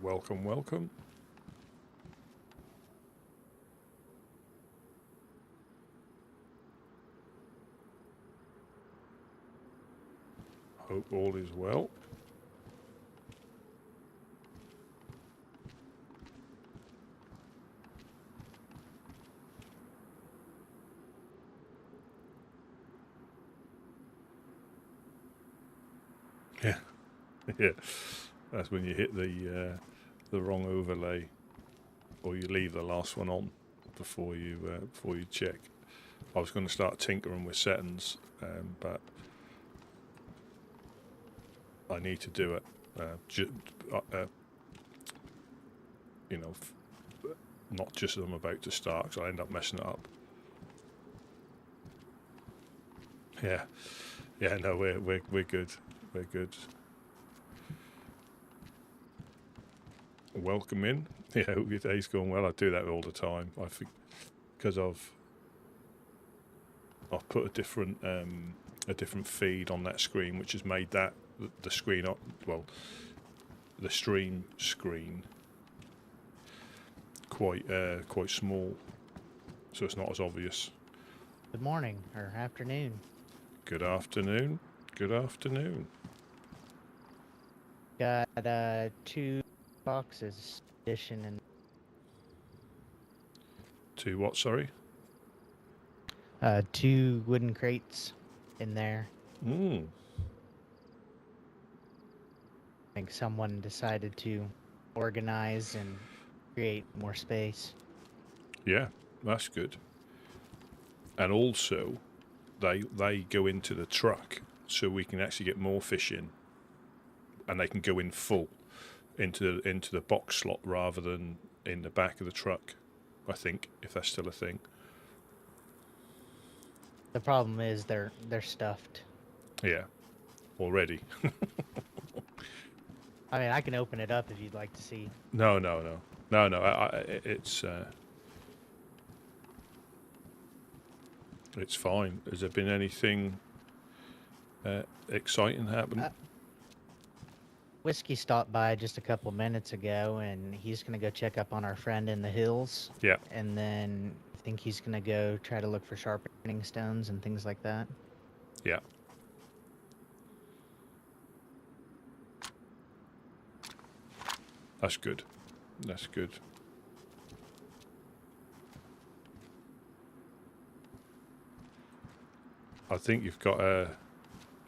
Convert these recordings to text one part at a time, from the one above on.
Welcome, welcome. Hope all is well. Yeah, yeah. That's when you hit the wrong overlay, or you leave the last one on before you check. I was going to start tinkering with settings, but I need to do it. You know, not just as I'm about to start, because I end up messing it up. Yeah, yeah. No, we're good. We're good. Welcome in. Yeah, hope your day's going well. I do that all the time. I think because I've put a different feed on that screen, which has made that the screen the stream screen quite small, so it's not as obvious. Good morning or afternoon. Good afternoon. Good afternoon. Got 2 boxes edition and 2 what? Sorry. 2 wooden crates in there. Mm. I think someone decided to organize and create more space. Yeah, that's good. And also, they go into the truck, so we can actually get more fish in, and they can go in full into the box slot rather than in the back of the truck. I think, if that's still a thing. The problem is they're stuffed. Yeah, already. I mean, I can open it up if you'd like to see. No. It's fine. Has there been anything exciting happen? Whiskey stopped by just a couple minutes ago, and he's gonna go check up on our friend in the hills. Yeah. And then I think he's gonna go try to look for sharpening stones and things like that. Yeah. That's good. That's good. I think you've got a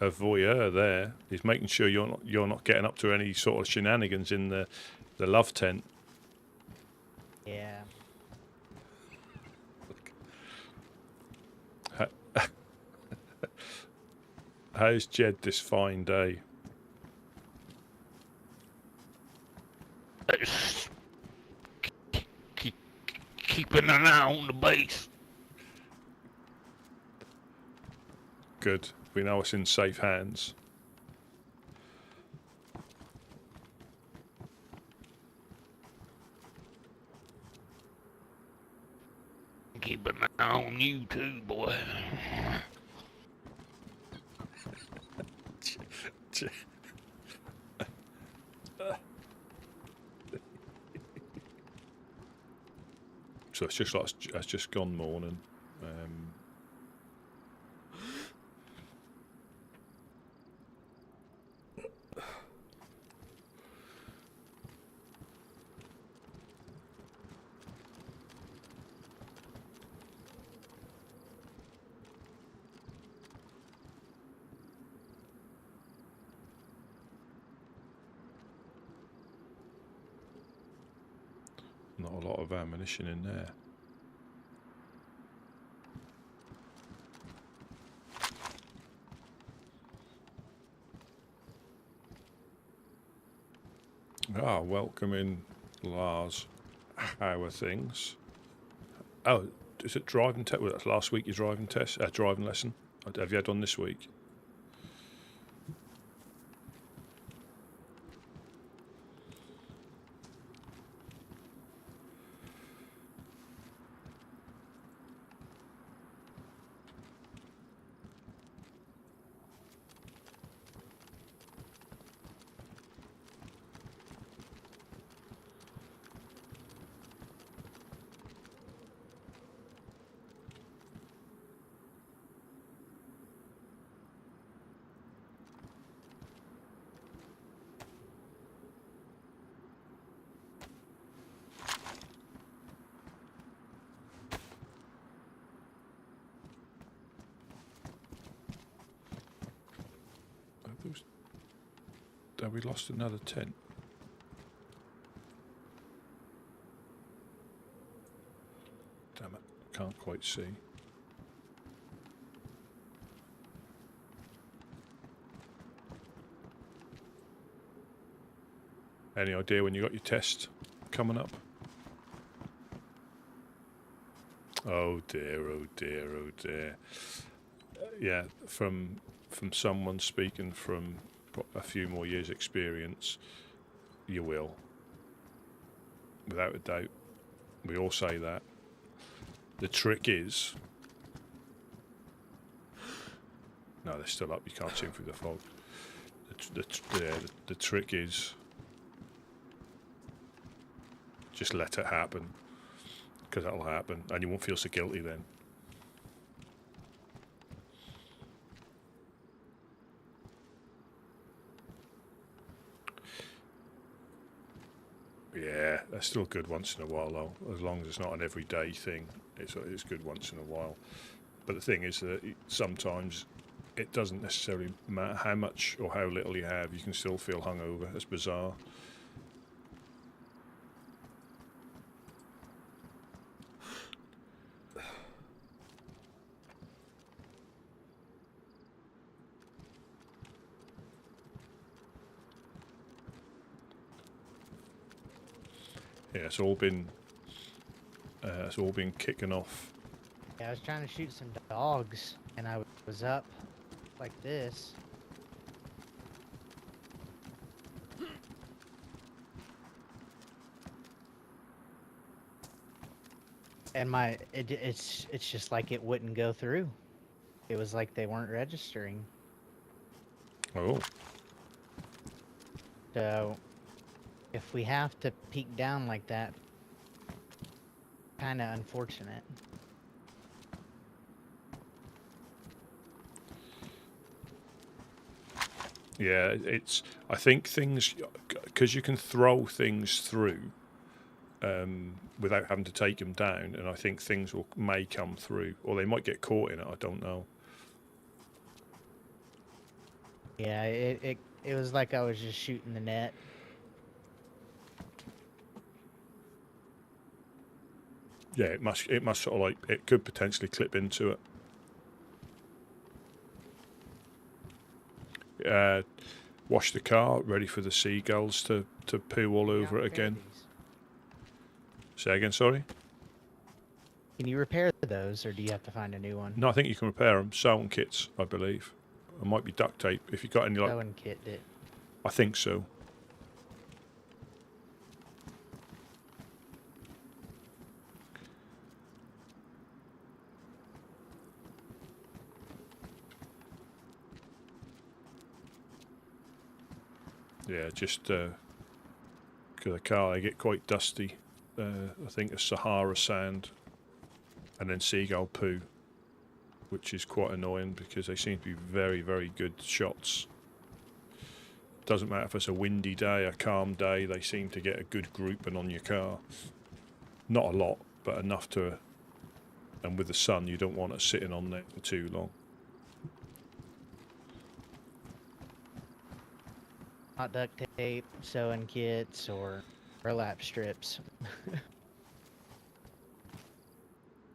voyeur there. He's making sure you're not getting up to any sort of shenanigans in the love tent. Yeah. How's Jed this fine day? Keeping an eye on the base. Good. We know it's in safe hands. Keeping an eye on you too, boy. So it's just like it's just gone morning. Not a lot of ammunition in there. Welcome in, Lars. How are things? Oh, is it driving test? Well, that's last week your driving test, driving lesson. Have you had one this week? Have we lost another tent? Damn it, can't quite see. Any idea when you got your test coming up? Oh dear, oh dear, oh dear. Yeah, from someone speaking from a few more years' experience, you will. Without a doubt. We all say that. The trick is... No, they're still up. You can't see them through the fog. The trick is... Just let it happen. Because that'll happen. And you won't feel so guilty then. Yeah, that's still good once in a while, though. As long as it's not an everyday thing, it's good once in a while. But the thing is that sometimes it doesn't necessarily matter how much or how little you have. You can still feel hungover. It's bizarre. Yeah, it's all been kicking off. Yeah, I was trying to shoot some dogs, and I was up like this. And it's just like it wouldn't go through. It was like they weren't registering. Oh. So if we have to peek down like that, kind of unfortunate. Yeah, I think things, because you can throw things through without having to take them down, and I think things may come through, or they might get caught in it. I don't know. Yeah, it was like I was just shooting the net. Yeah, it must sort of like, it could potentially clip into it. Wash the car, ready for the seagulls to poo all over it again. Say again, sorry? Can you repair those, or do you have to find a new one? No, I think you can repair them. Sewing kits, I believe. It might be duct tape. If you've got any, like... Sewing kit did. I think so. Yeah, just because the car, they get quite dusty. I think it's Sahara sand and then seagull poo, which is quite annoying because they seem to be very, very good shots. Doesn't matter if it's a windy day, a calm day, they seem to get a good grouping on your car. Not a lot, but enough to... And with the sun, you don't want it sitting on there for too long. Hot duct tape, sewing kits, or burlap strips.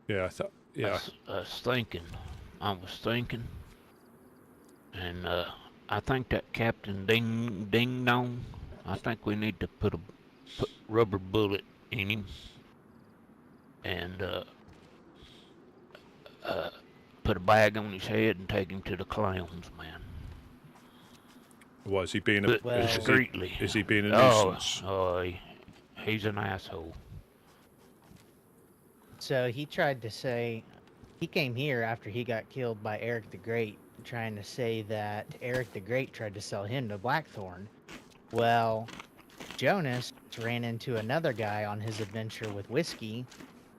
Yeah, I thought... Yeah. I was thinking, and I think that Captain Ding Dong, I think we need to put rubber bullet in him, and put a bag on his head and take him to the clowns, man. Why is he being discreetly? Is he being a nuisance? He's an asshole. So he tried to say, he came here after he got killed by Eric the Great, trying to say that Eric the Great tried to sell him to Blackthorn. Well, Jonas ran into another guy on his adventure with whiskey,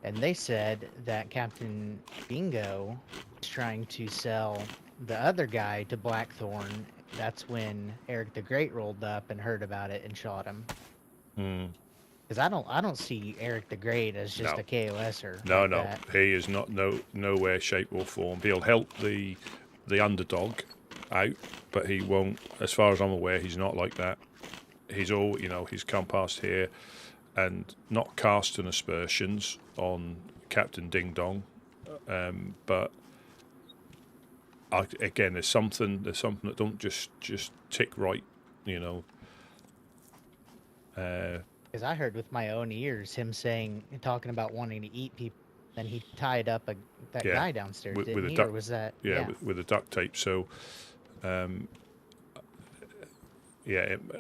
and they said that Captain Bingo was trying to sell the other guy to Blackthorn. That's when Eric the Great rolled up and heard about it and shot him. Because I don't see Eric the Great as just a KOSer. No, like no, that. he is not. No way, shape or form. He'll help the underdog, out, but he won't. As far as I'm aware, he's not like that. He's all, he's come past here and not casting aspersions on Captain Ding Dong, but again, there's something that don't just tick right, Because I heard with my own ears him talking about wanting to eat people. Then he tied up that guy downstairs, with didn't a he? duct, Or was that? with a duct tape. So, So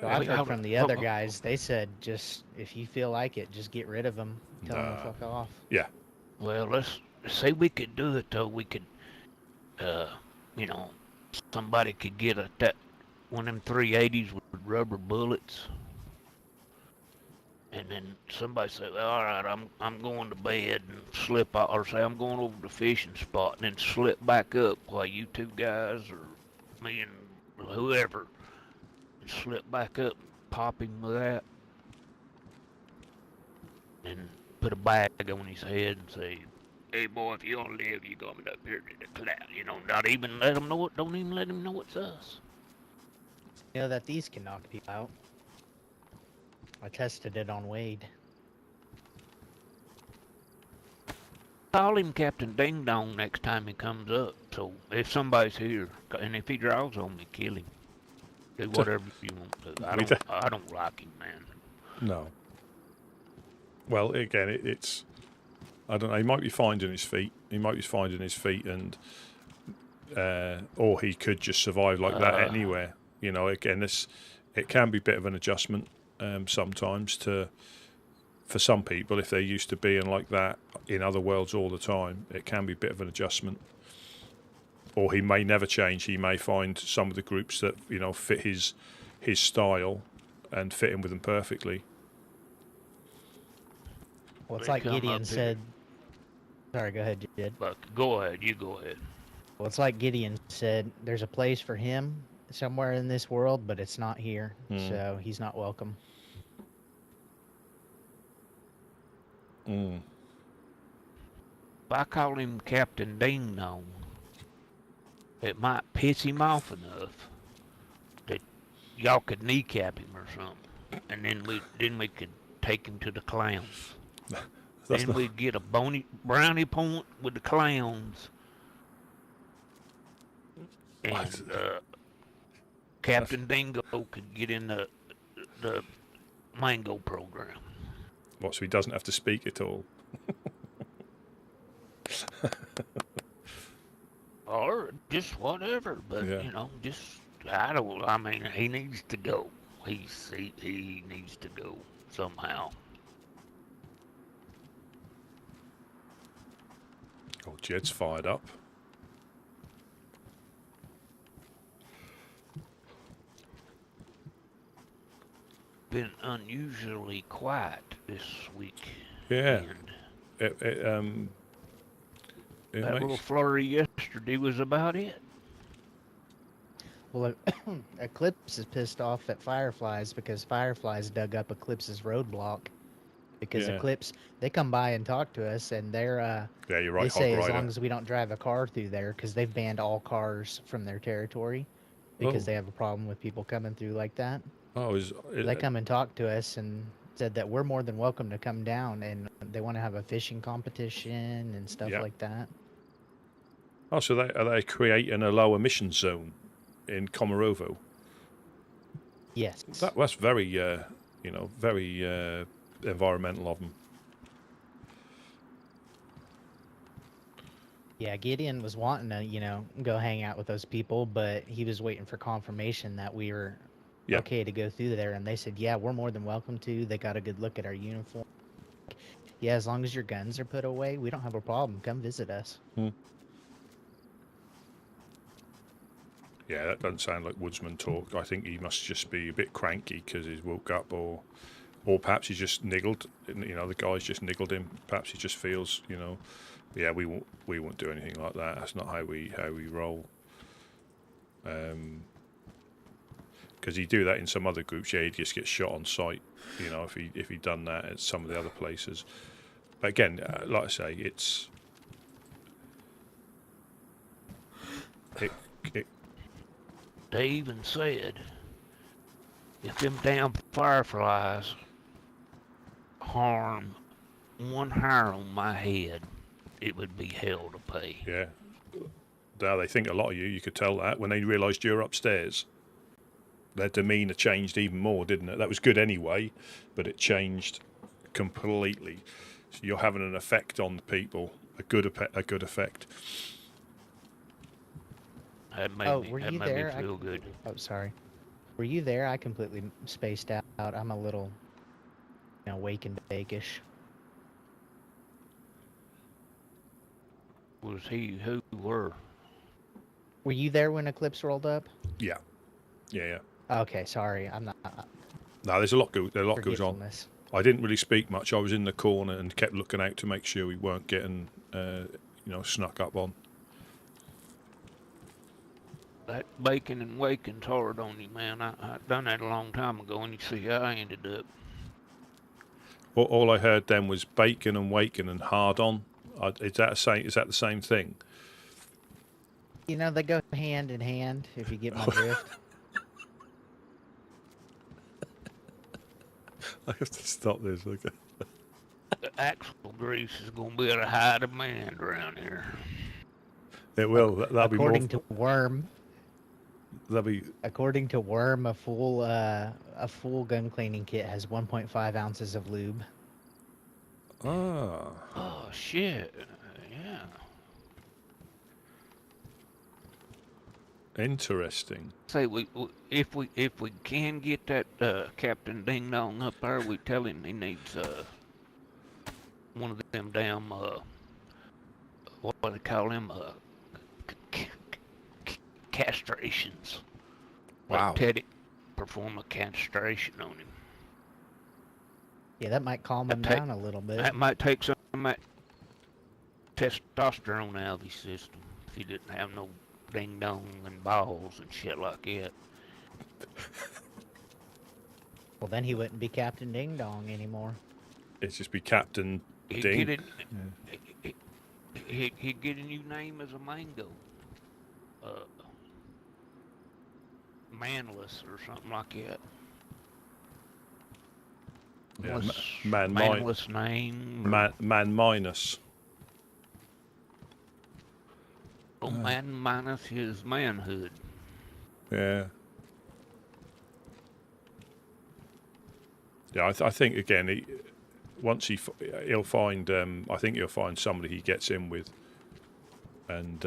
I've heard from the other guys. They said, just if you feel like it, just get rid of him. Tell him to fuck off. Yeah. Well, let's say we could do it though. We could, somebody could get one of them 380s with rubber bullets. And then somebody said, all right, I'm going to bed and slip out, or say I'm going over to the fishing spot and then slip back up while you two guys or me and whoever and slip back up, pop him with that, and put a bag on his head and say, hey boy, if you don't live, you're coming up here to the cloud. Not even let him know it, don't even let him know it's us. You know that these can knock people out. I tested it on Wade. Call him Captain Ding Dong next time he comes up. So if somebody's here, and if he draws on me, kill him. Do whatever you want to. I don't like him, man. No. Well, again, it's. I don't know. He might be finding his feet. And or he could just survive like that anywhere. Again, it can be a bit of an adjustment. Sometimes for some people, if they're used to being like that in other worlds all the time, it can be a bit of an adjustment. Or he may never change. He may find some of the groups that fit his style and fit in with them perfectly. Well, it's like Gideon said. Sorry, go ahead, Jed. Go ahead. You go ahead. Well, it's like Gideon said. There's a place for him somewhere in this world, but it's not here, so he's not welcome. If I call him Captain Ding Dong, it might piss him off enough that y'all could kneecap him or something, and then we could take him to the clowns. Then we'd get a brownie point with the clowns, and Captain Dingo could get in the Mango program. What, so he doesn't have to speak at all? Or just whatever, but he needs to go. He needs to go somehow. Oh, Jed's fired up. Been unusually quiet this week. Yeah. And that little flurry yesterday was about it. Well, Eclipse is pissed off at Fireflies because Fireflies dug up Eclipse's roadblock. Because Eclipse, they come by and talk to us, and they're yeah, you're right. They say as long as we don't drive a car through there, because they've banned all cars from their territory, because they have a problem with people coming through like that. They come and talk to us and said that we're more than welcome to come down, and they want to have a fishing competition and stuff like that. Oh, so are they creating a low emission zone in Komorovo? Yes. That's very, very environmental of them. Yeah, Gideon was wanting to, go hang out with those people, but he was waiting for confirmation that we were okay to go through there, and they said, yeah, we're more than welcome to. They got a good look at our uniform. Yeah, as long as your guns are put away, we don't have a problem. Come visit us. Yeah, that doesn't sound like Woodsman talk. I think he must just be a bit cranky because he's woke up, or perhaps he's just niggled. The guy's just niggled him. Perhaps he just feels, yeah, we won't do anything like that. That's not how we roll. Because he'd do that in some other groups. Yeah, he'd just get shot on sight. If he'd done that at some of the other places. But again, like I say, they even said if them damn fireflies harm one hair on my head, it would be hell to pay. Yeah. Now they think a lot of you. You could tell that when they realised you're upstairs. Their demeanour changed even more, didn't it? That was good anyway, but it changed completely. So you're having an effect on the people, a good effect. That made Oh, me, were that you made there? me feel good. Oh, sorry. Were you there? I completely spaced out. I'm a little, wake and bake-ish. Was he who were? Were you there when Eclipse rolled up? Yeah. Okay, sorry. I'm not. No, there's a lot goes on. Forgetfulness. I didn't really speak much. I was in the corner and kept looking out to make sure we weren't getting, snuck up on. That baking and waking's hard on you, man. I done that a long time ago, and you see how I ended up. All I heard then was bacon and waking and hard on. Is that the same thing? They go hand in hand, if you get my drift. I have to stop this. Okay. The axle grease is going to be at a high demand around here. It will. That'll be more. According to Worm. That'll be. According to Worm, a full gun cleaning kit has 1.5 ounces of lube. Ah. Oh shit! Yeah. Interesting. Say if we can get that Captain Ding Dong up there, we tell him he needs one of them damn what do they call them castrations. Wow. Like Teddy perform a castration on him. Yeah, that might calm him down a little bit. That might take some of that testosterone out of his system if he didn't have no ding dong and balls and shit like that. Well, then he wouldn't be Captain Ding Dong anymore. It'd just be Captain He'd Ding. get he'd get a new name as a mango. Manless or something like that. Yeah, manless name. Man minus. Oh, man minus his manhood. Yeah. Yeah, I think again, he'll find. I think he'll find somebody he gets in with, and.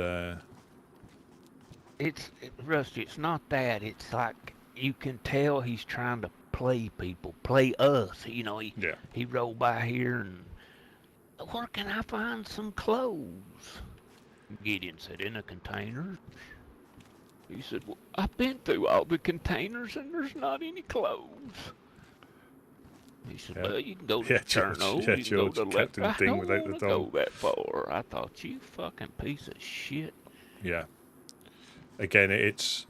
Rusty. It's not that. It's like you can tell he's trying to play people, play us. He rolled by here and where can I find some clothes? Gideon said, in a container. He said, well, I've been through all the containers and there's not any clothes. He said, well, you can go to Chernarus. Yeah, you can go to Captain I Ding don't without want the to dog. go that far. I thought, you fucking piece of shit. Yeah. Again, it's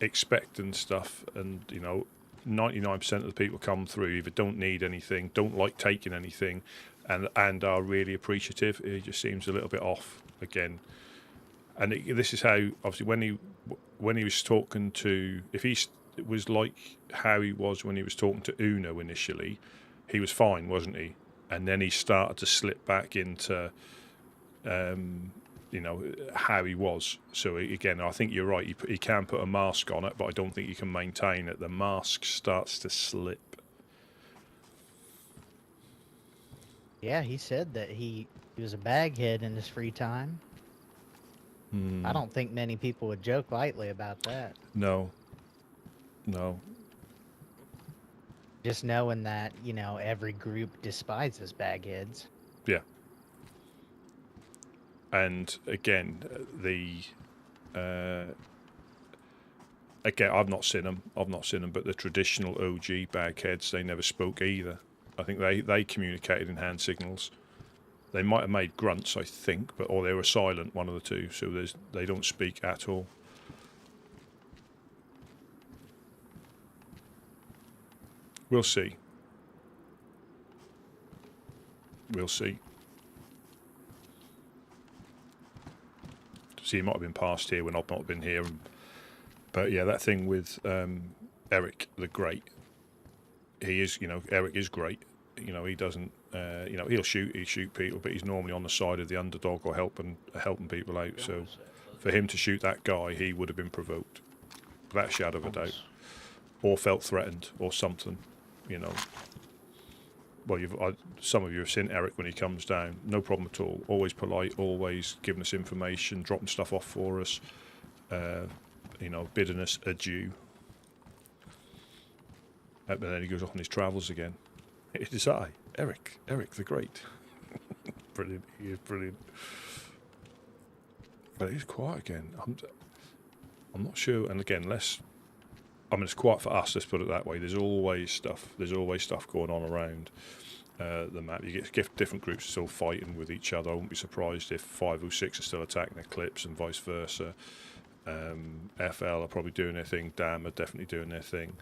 expectant stuff, and 99% of the people come through either don't need anything, don't like taking anything, and are really appreciative. It just seems a little bit off again. And this is how, obviously, when he was talking to, if he was like how he was when he was talking to Uno initially, he was fine, wasn't he? And then he started to slip back into, how he was. So again, I think you're right. He can put a mask on it, but I don't think you can maintain it. The mask starts to slip. Yeah, he said that he was a baghead in his free time. I don't think many people would joke lightly about that. No. Just knowing that, every group despises bagheads. Yeah. And again, I've not seen them, but the traditional OG bagheads, they never spoke either. I think they communicated in hand signals. They might have made grunts, I think, or they were silent, one of the two. So they don't speak at all. We'll see. See, he might have been past here when I've not been here, and But yeah, that thing with Eric the Great, he is, Eric is great. He doesn't, he'll shoot people, but he's normally on the side of the underdog or helping people out. So for him to shoot that guy, he would have been provoked, without a shadow of a doubt, or felt threatened or something. Well, some of you have seen Eric when he comes down. No problem at all. Always polite, always giving us information, dropping stuff off for us. Bidding us adieu. But then he goes off on his travels again. It is I, Eric the Great. Brilliant. He is brilliant. But he's quiet again. I'm not sure. And again, it's quiet for us. Let's put it that way. There's always stuff. There's always stuff going on around the map. You get different groups still fighting with each other. I wouldn't be surprised if 506 are still attacking Eclipse and vice versa. FL are probably doing their thing. DAM are definitely doing their thing.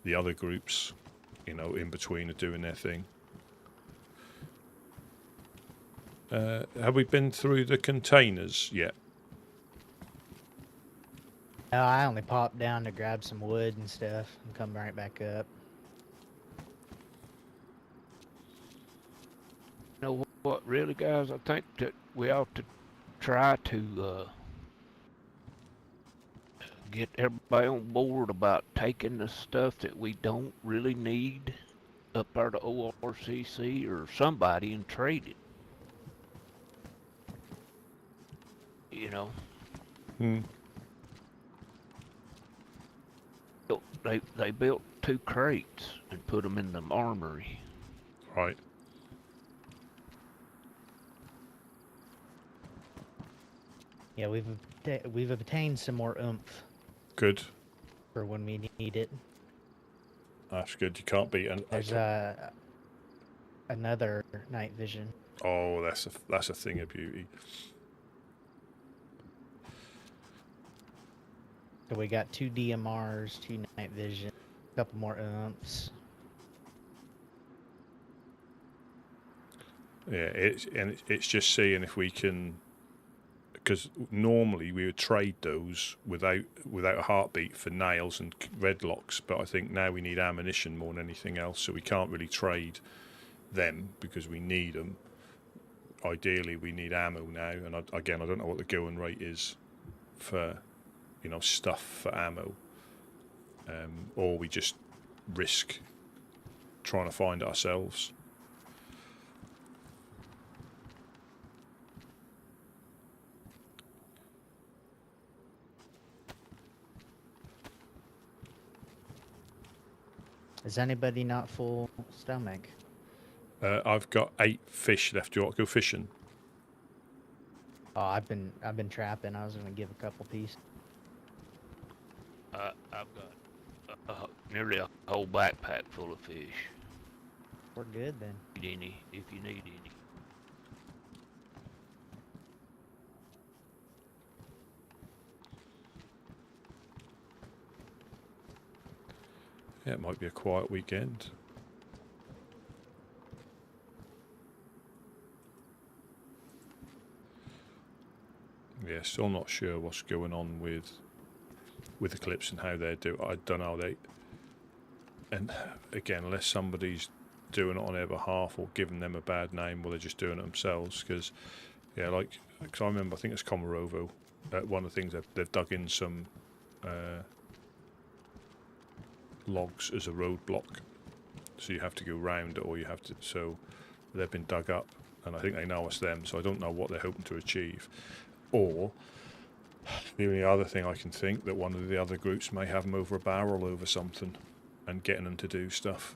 The other groups, in between are doing their thing. Have we been through the containers yet? No, I only popped down to grab some wood and stuff and come right back up. You know what, really, guys? I think that we ought to try to get everybody on board about taking the stuff that we don't really need up there to ORCC or somebody and trade it. They built 2 crates and put them in the armory. Right. Yeah, we've obtained some more oomph Good. for when we need it. That's good. You can't beat There's another night vision. Oh, that's a thing of beauty. So we got 2 DMRs, 2 night vision, a couple more oomphs. Yeah, it's just seeing if we can, because normally we would trade those without a heartbeat for nails and red locks, but I think now we need ammunition more than anything else, so we can't really trade them because we need them. Ideally, we need ammo now, and I don't know what the going rate is for, stuff for ammo, or we just risk trying to find it ourselves. Is anybody not full stomach? I've got 8 fish left. Do you want to go fishing? Oh, I've been trapping. I was gonna give a couple pieces. I've got nearly a whole backpack full of fish. We're good then. If you need any. Yeah, it might be a quiet weekend. Yeah, still not sure what's going on with Eclipse and how they're doing. I don't know. And again, unless somebody's doing it on their behalf or giving them a bad name, well, they're just doing it themselves. Because, yeah, because I remember, I think it's Comorovo. One of the things they've dug in some logs as a roadblock, so you have to go round it, or you have to. So they've been dug up, and I think they know it's them. So I don't know what they're hoping to achieve. Or the only other thing I can think, that one of the other groups may have them over a barrel over something and getting them to do stuff,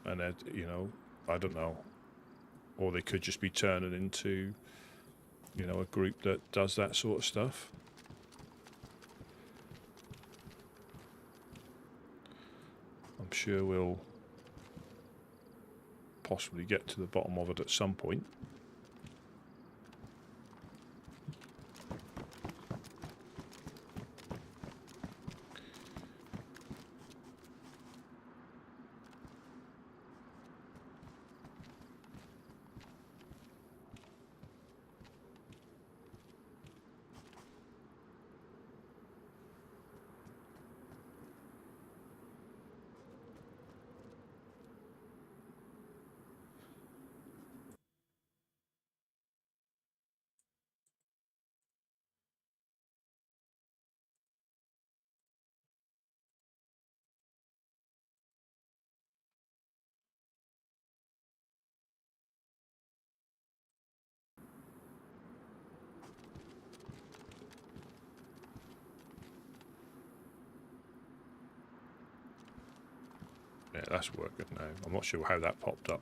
and I don't know. Or they could just be turning into a group that does that sort of stuff. I'm sure we'll possibly get to the bottom of it at some point. Yeah, that's working now. I'm not sure how that popped up.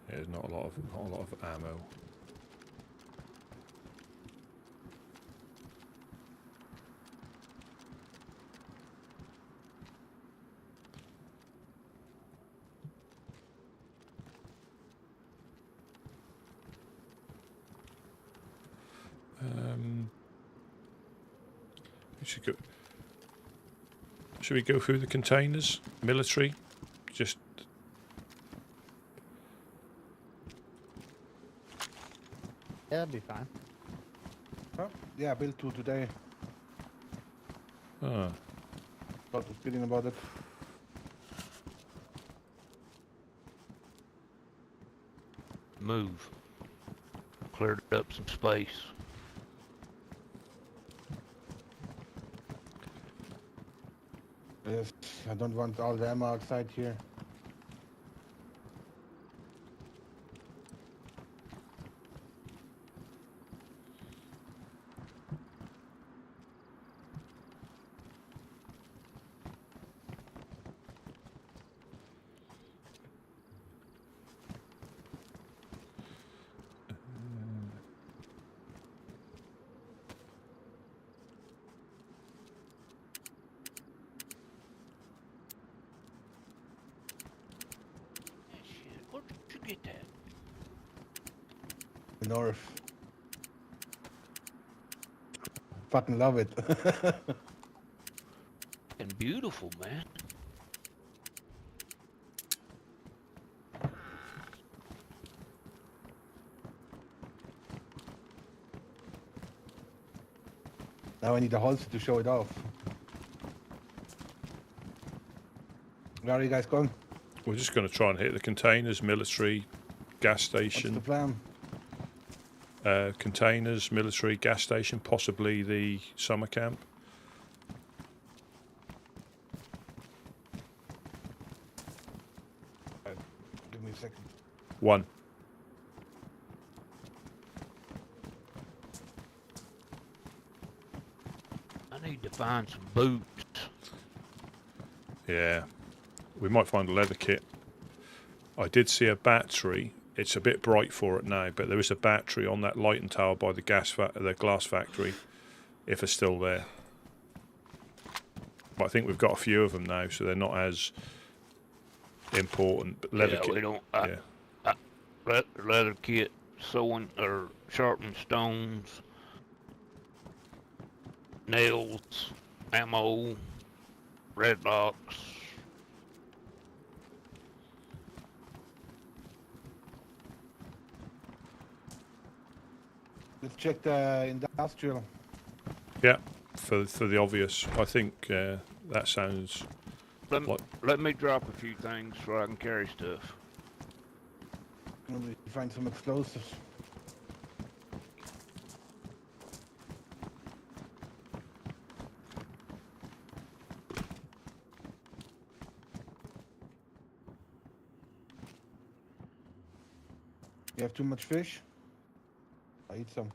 Yeah, there's not a lot of ammo. Should we go through the containers? Military? Just... Yeah, that'd be fine. Oh, yeah, I built 2 today. Ah. Thought was feeling about it. Move. Cleared up some space. Yes, I don't want all the ammo outside here. Shit, where did you get that? The north. Fucking love it. And beautiful, man. Now I need a holster to show it off. Where are you guys going? We're just going to try and hit the containers, military, gas What's the station. plan? Containers, military, gas station, possibly the summer camp. Give me a second. 1. I need to find some boots. Yeah. We might find a leather kit. I did see a battery. It's a bit bright for it now, but there is a battery on that lighting tower by the the glass factory, if it's still there. But I think we've got a few of them now, so they're not as important. But leather Yeah, kit. we don't. Yeah. Leather kit, sewing or sharpening stones, nails, ammo, red locks. Let's check the industrial. Yeah, for the obvious. I think that sounds like... Let me drop a few things so I can carry stuff. Maybe find some explosives. You have too much fish? I eat some.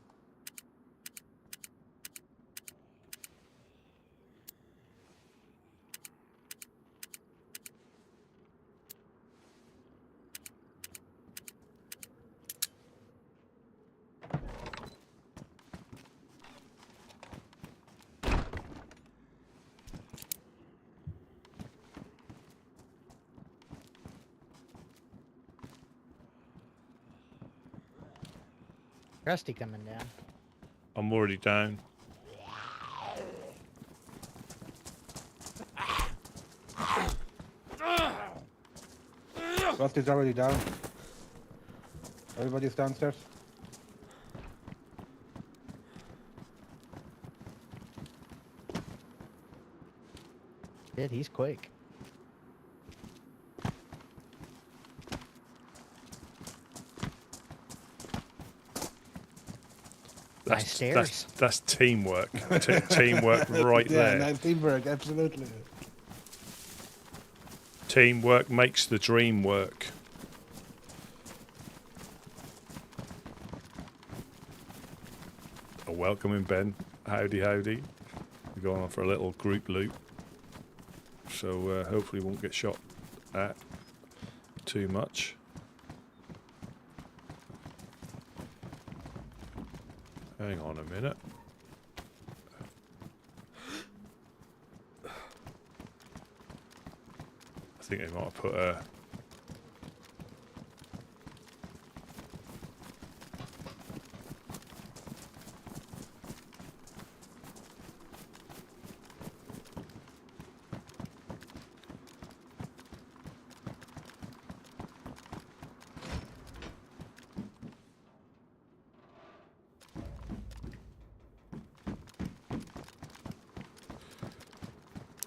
Rusty coming down. I'm already down. Rusty's already down. Everybody's downstairs. Shit, he's quick. Nice stairs. That's teamwork. Teamwork right Yeah, there. nice teamwork, absolutely. Teamwork makes the dream work. Oh, welcome in, Ben. Howdy, howdy. We're going on for a little group loop. So hopefully won't get shot at too much. Hang on a minute. I think they might have put a...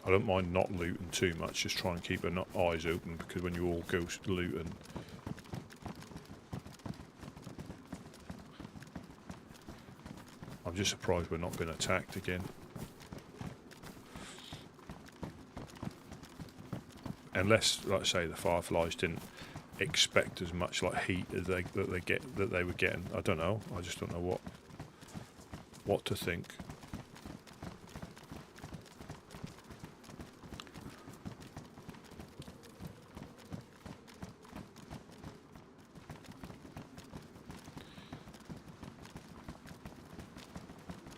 I don't mind not looting too much, just try and keep our eyes open, because when you all go looting, I'm just surprised we're not being attacked again. Unless, like I say, the Fireflies didn't expect as much like heat as they were getting. I don't know. I just don't know what to think.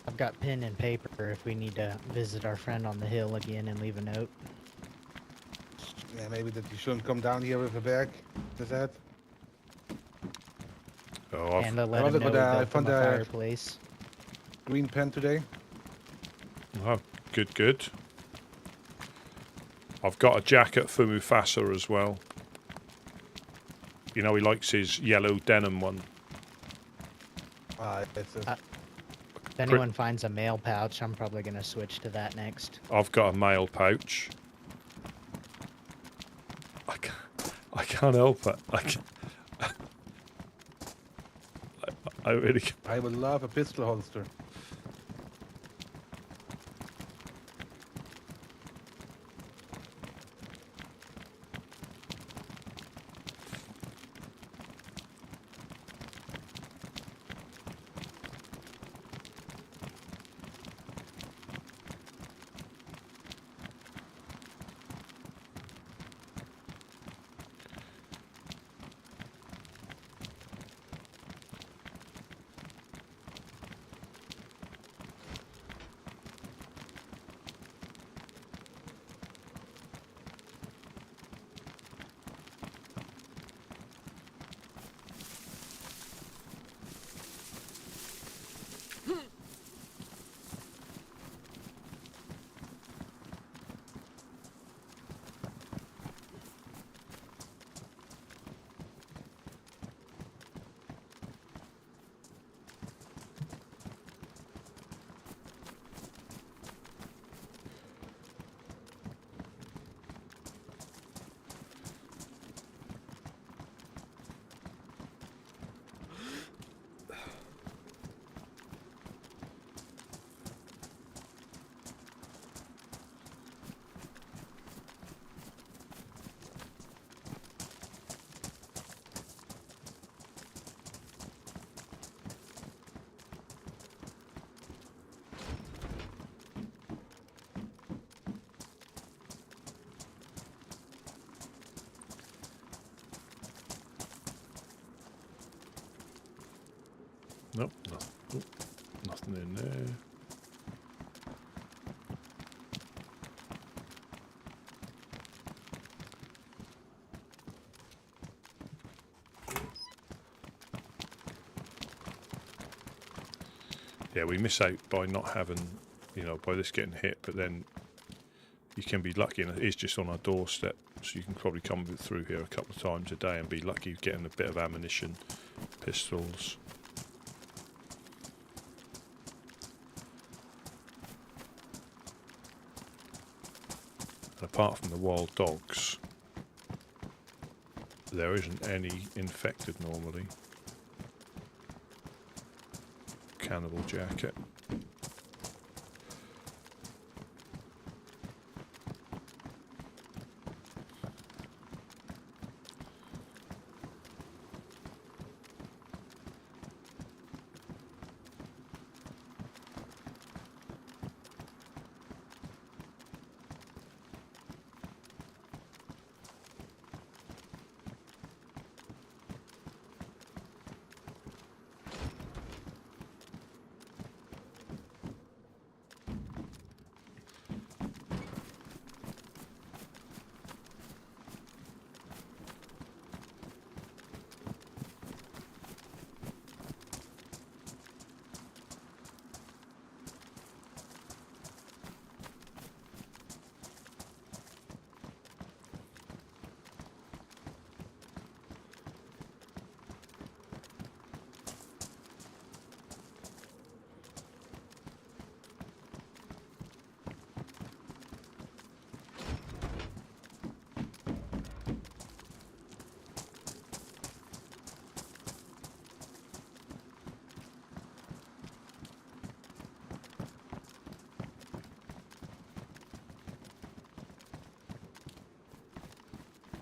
I've got pen and paper if we need to visit our friend on the hill again and leave a note. Yeah, maybe that you shouldn't come down here with a bag. Is that? Oh, And to let found him it, know but, we I built him found a a- fireplace. Green pen today. oh, good, good. I've got a jacket for Mufasa as well. You know, he likes his yellow denim one. It's a, If anyone finds a mail pouch, I'm probably going to switch to that next. I've got a mail pouch. I can't help it. I really can't. I would love a pistol holster. Nope, no, oh, nothing in there. Yeah, we miss out by not having, you know, by this getting hit, but then you can be lucky, and it is just on our doorstep, so you can probably come through here a couple of times a day and be lucky getting a bit of ammunition, pistols. And apart from the wild dogs, there isn't any infected normally. Cannibal jacket.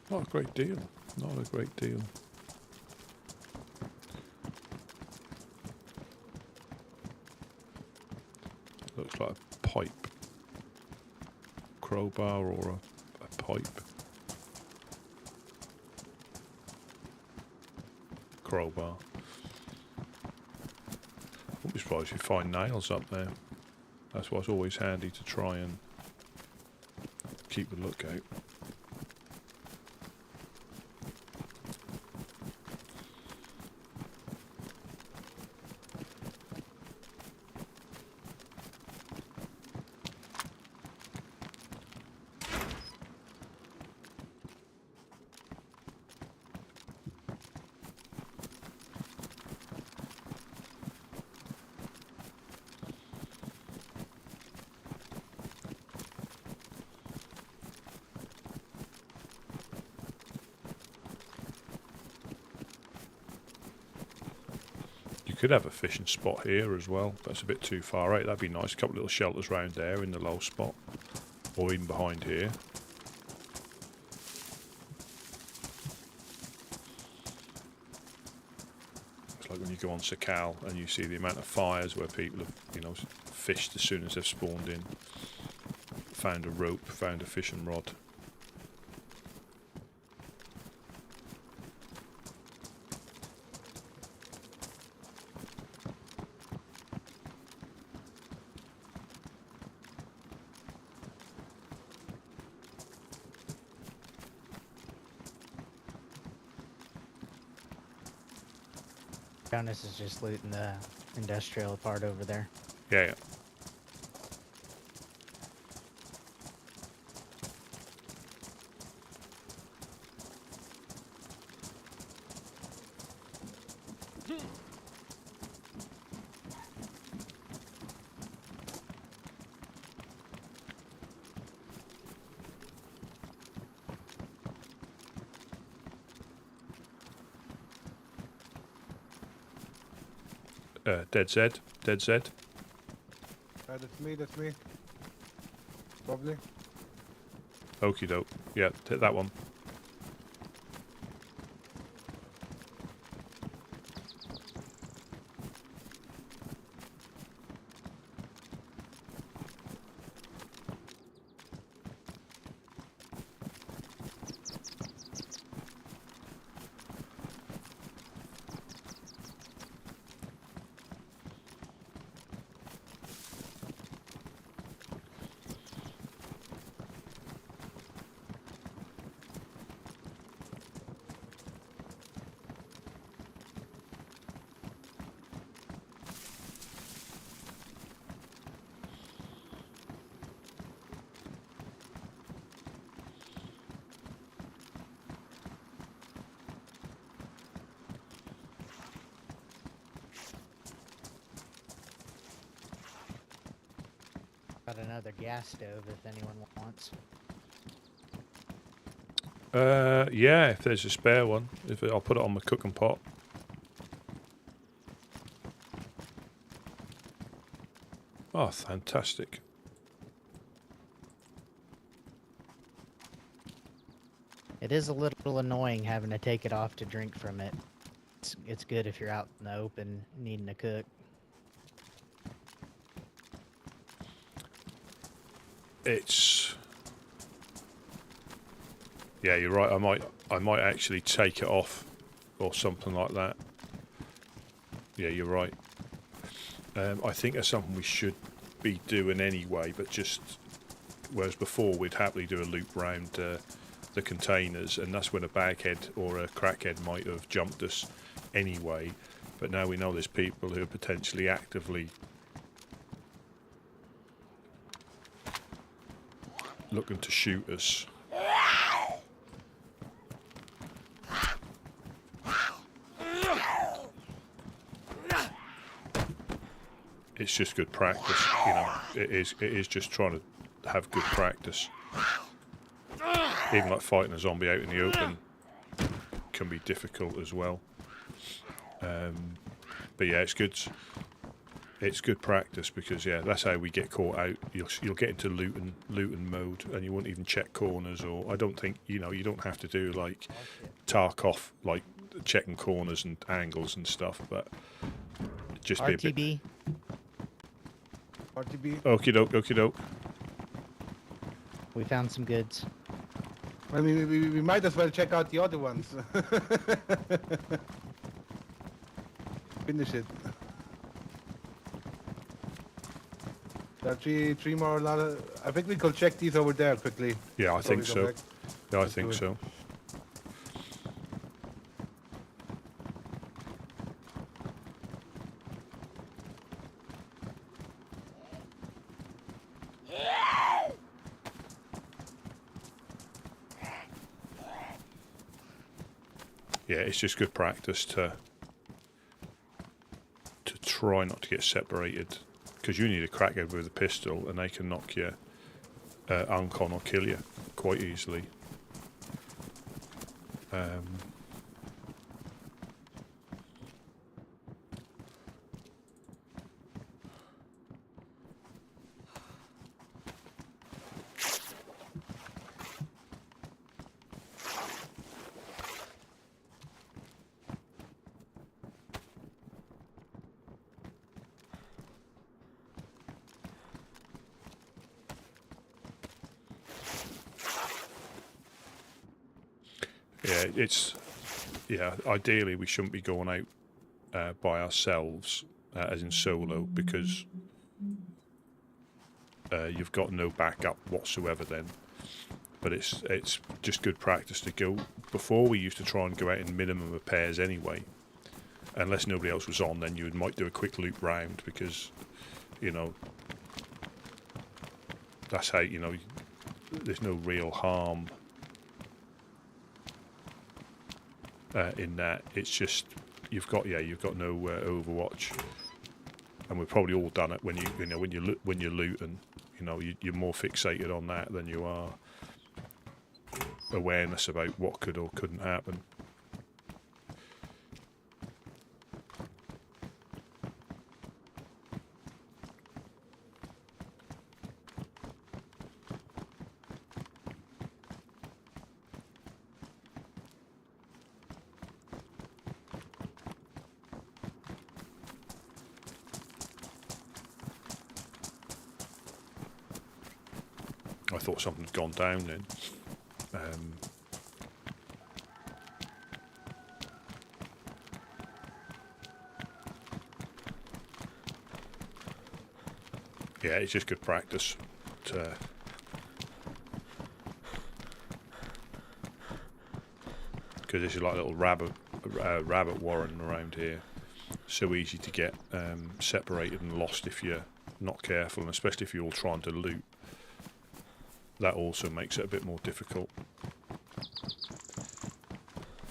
Not a great deal. Not a great deal. Looks like a pipe. Crowbar or a pipe. Crowbar. Wouldn't be surprised if you find nails up there. That's why it's always handy to try and keep a lookout. Could have a fishing spot here as well. That's a bit too far out. That'd be nice. A couple of little shelters around there in the low spot, or even behind here. It's like when you go on Sakal and you see the amount of fires where people have, you know, fished as soon as they've spawned in. Found a rope, found a fishing rod. Jonas is just looting the industrial part over there. Yeah. DayZ. That's me. Probably. Okie doke. Yeah, take that one. Got another gas stove if anyone wants. Yeah, if there's a spare one. I'll put it on my cooking pot. Oh, fantastic. It is a little annoying having to take it off to drink from it. It's good if you're out in the open needing to cook. Yeah, you're right. I might actually take it off or something like that. Yeah, you're right. I think that's something we should be doing anyway, but just whereas before we'd happily do a loop round the containers, and that's when a baghead or a crackhead might have jumped us anyway. But now we know there's people who are potentially actively looking to shoot us. It's just good practice, you know. It is just trying to have good practice. Even like fighting a zombie out in the open can be difficult as well. But yeah, it's good. it's good practice because that's how we get caught out. You'll get into looting mode, and you won't even check corners. Or I don't think you don't have to do like Tarkov, like checking corners and angles and stuff. But just be a bit. RTB. RTB. Okie doke. We found some goods. I mean, we might as well check out the other ones. Finish it. There are three more. I think we could check these over there quickly. Yeah, I think we go so. back. Yeah, I Let's think do it. so. Yeah, it's just good practice to try not to get separated, because you need a crackhead with a pistol and they can knock you uncon or kill you quite easily. Ideally we shouldn't be going out by ourselves, as in solo, because you've got no backup whatsoever then. But it's just good practice to go. Before, we used to try and go out in minimum of pairs anyway, unless nobody else was on. Then you might do a quick loop round, because that's how there's no real harm in that. It's just you've got no Overwatch, and we've probably all done it when you're looting. You're more fixated on that than you are awareness about what could or couldn't happen. I thought something had gone down then. Yeah, it's just good practice to because this is like a little rabbit warren around here. So easy to get separated and lost if you're not careful, and especially if you're all trying to loot. That also makes it a bit more difficult.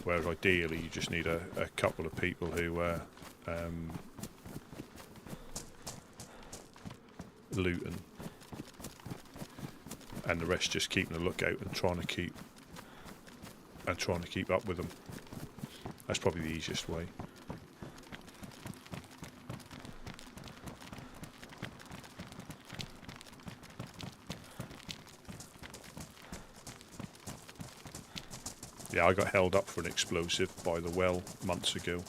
Whereas ideally you just need a couple of people who looting, and the rest just keeping a lookout and trying to keep up with them. That's probably the easiest way. Yeah, I got held up for an explosive by the well months ago.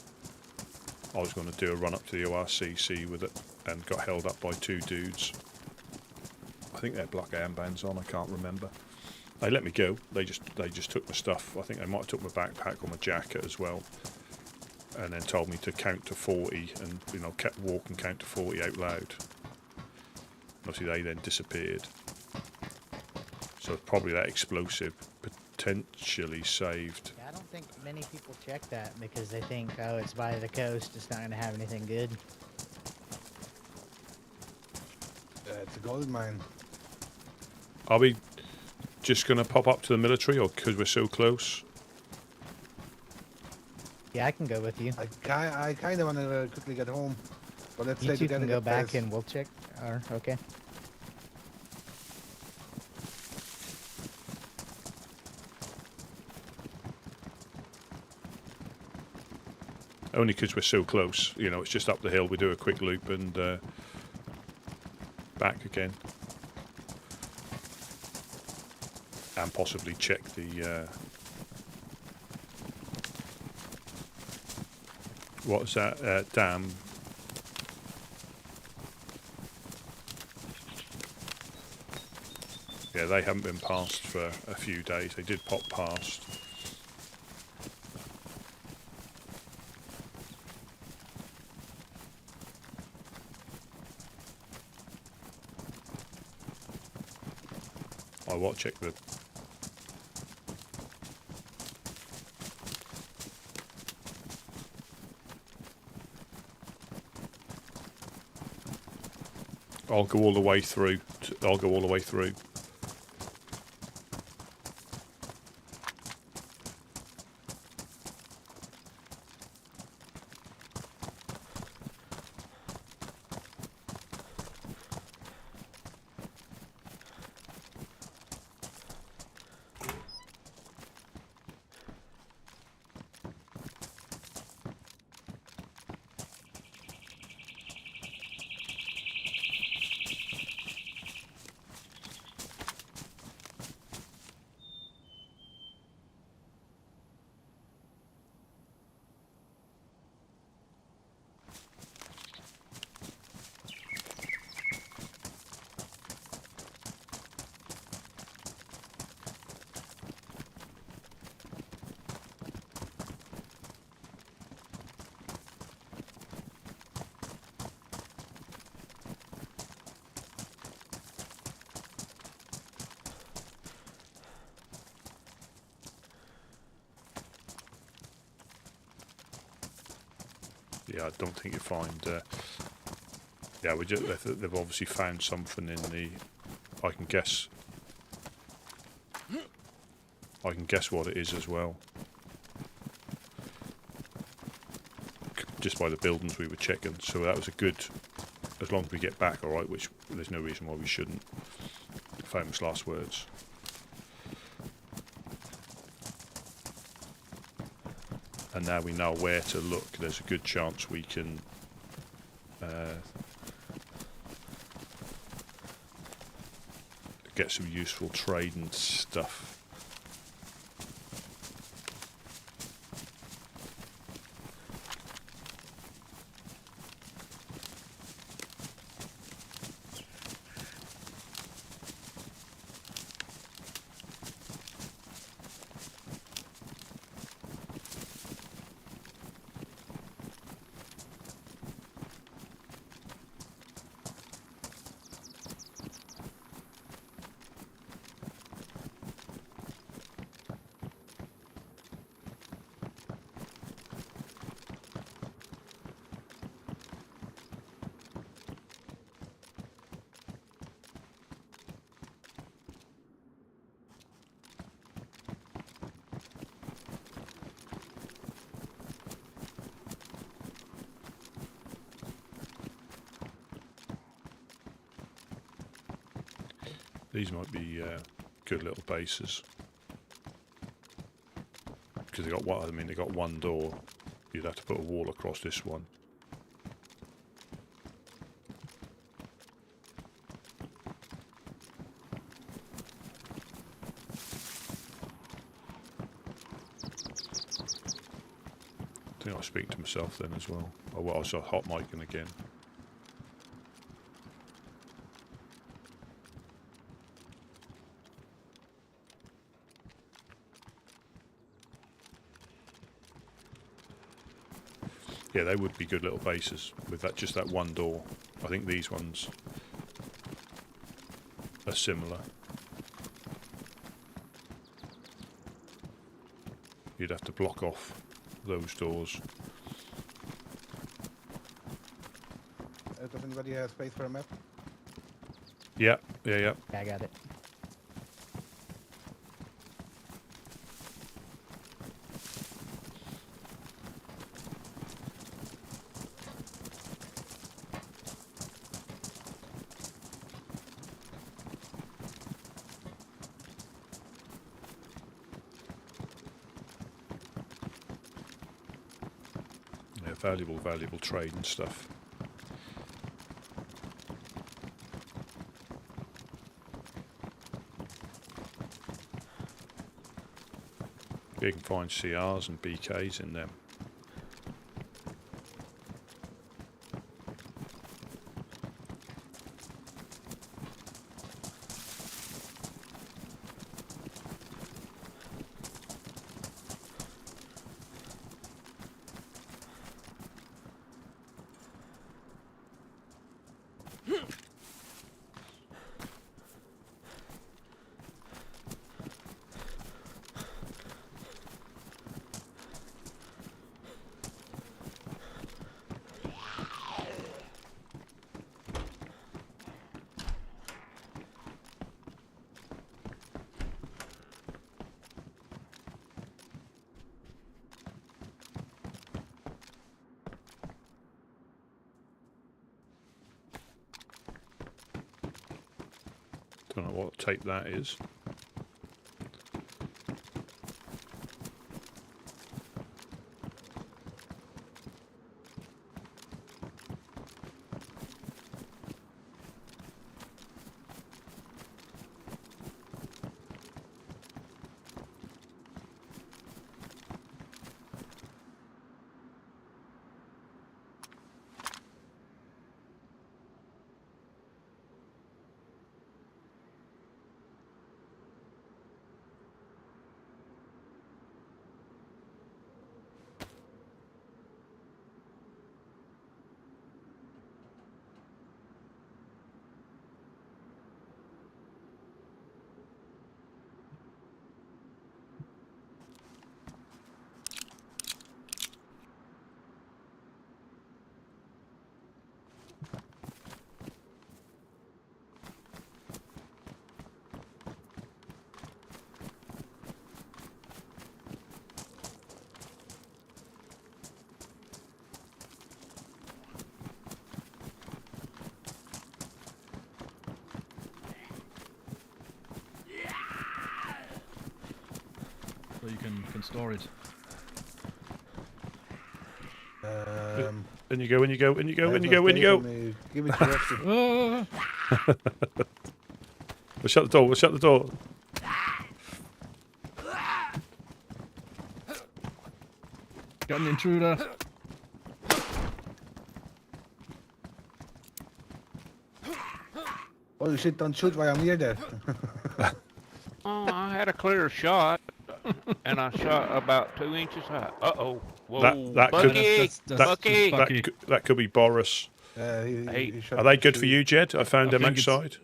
I was going to do a run up to the ORCC with it and got held up by two dudes. I think they had black armbands on, I can't remember. They let me go. They just took my stuff. I think they might have took my backpack or my jacket as well. And then told me to count to 40 and kept walking, count to 40 out loud. Obviously they then disappeared. So probably that explosive potentially saved. Yeah, I don't think many people check that because they think, oh, it's by the coast, it's not going to have anything good. It's a gold mine. Are we just going to pop up to the military, or because we're so close? Yeah, I can go with you. I kind of want to quickly get home, but let's You stay two together. can go get back first. and we'll check. Okay. only because we're so close. You know, it's just up the hill. We do a quick loop and back again. And possibly check the... what's that? Dam. Yeah, they haven't been passed for a few days. They did pop past. I will check the... I'll go all the way through. I'll go all the way through. Yeah, I don't think you find... yeah, they've obviously found something in the... I can guess what it is as well. Just by the buildings we were checking. So that was a good... As long as we get back, alright, which there's no reason why we shouldn't. Famous last words. And now we know where to look. There's a good chance we can get some useful trading stuff. These might be good little bases because they got what? I mean, they got one door. You'd have to put a wall across this one. I think I'll speak to myself then as well. Oh, well, I was hot micing again. Yeah, they would be good little bases with that, just that one door. I think these ones are similar. You'd have to block off those doors. Does anybody have space for a map? Yeah. Yeah, I got it. valuable trade and stuff. You can find CRs and BKs in them. Don't know what tape that is. So you can store it. In you go, in you go, in you go, in you go, in you go. Give me direction. Ah! We'll shut the door, we'll shut the door. Got an intruder. Holy shit, don't shoot while I'm near there. Oh, I had a clear shot, and I shot about 2 inches high. Uh-oh. Whoa, That could- Bucky! That's Bucky! Bucky. That could be Boris. Hey, shot Are they me good for too. you, Jed? I found I them think it's- outside.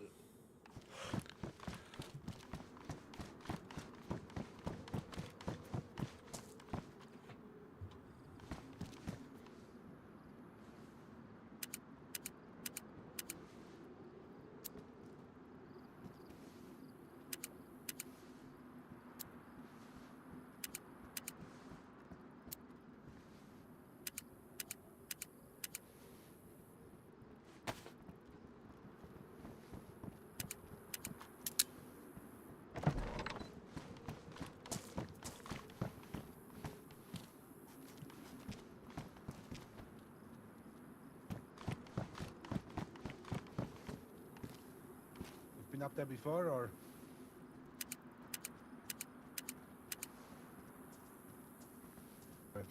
Been up there before, or? Right.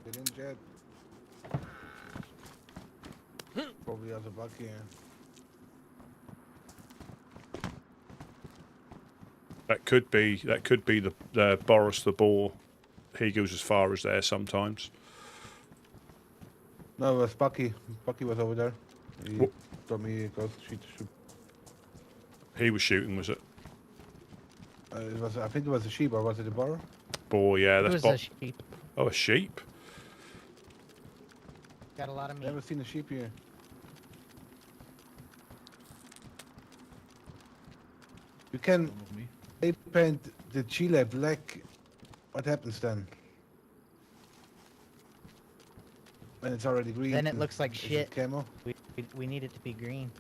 Get in, Jed. Probably has a Bucky in. That could be the Boris the Boar. He goes as far as there sometimes. No, it was Bucky. Bucky was over there. He Wha- told me he got shoot. He was shooting, was it? It was. I think it was a sheep, or was it a boar? Boar, yeah, It that's was Bo- a sheep. Oh, a sheep. Got a lot of meat. Never seen a sheep here. You can Some of me. paint the chile black. What happens then? When it's already green. Then it looks like is it shit. Camo? We need it to be green.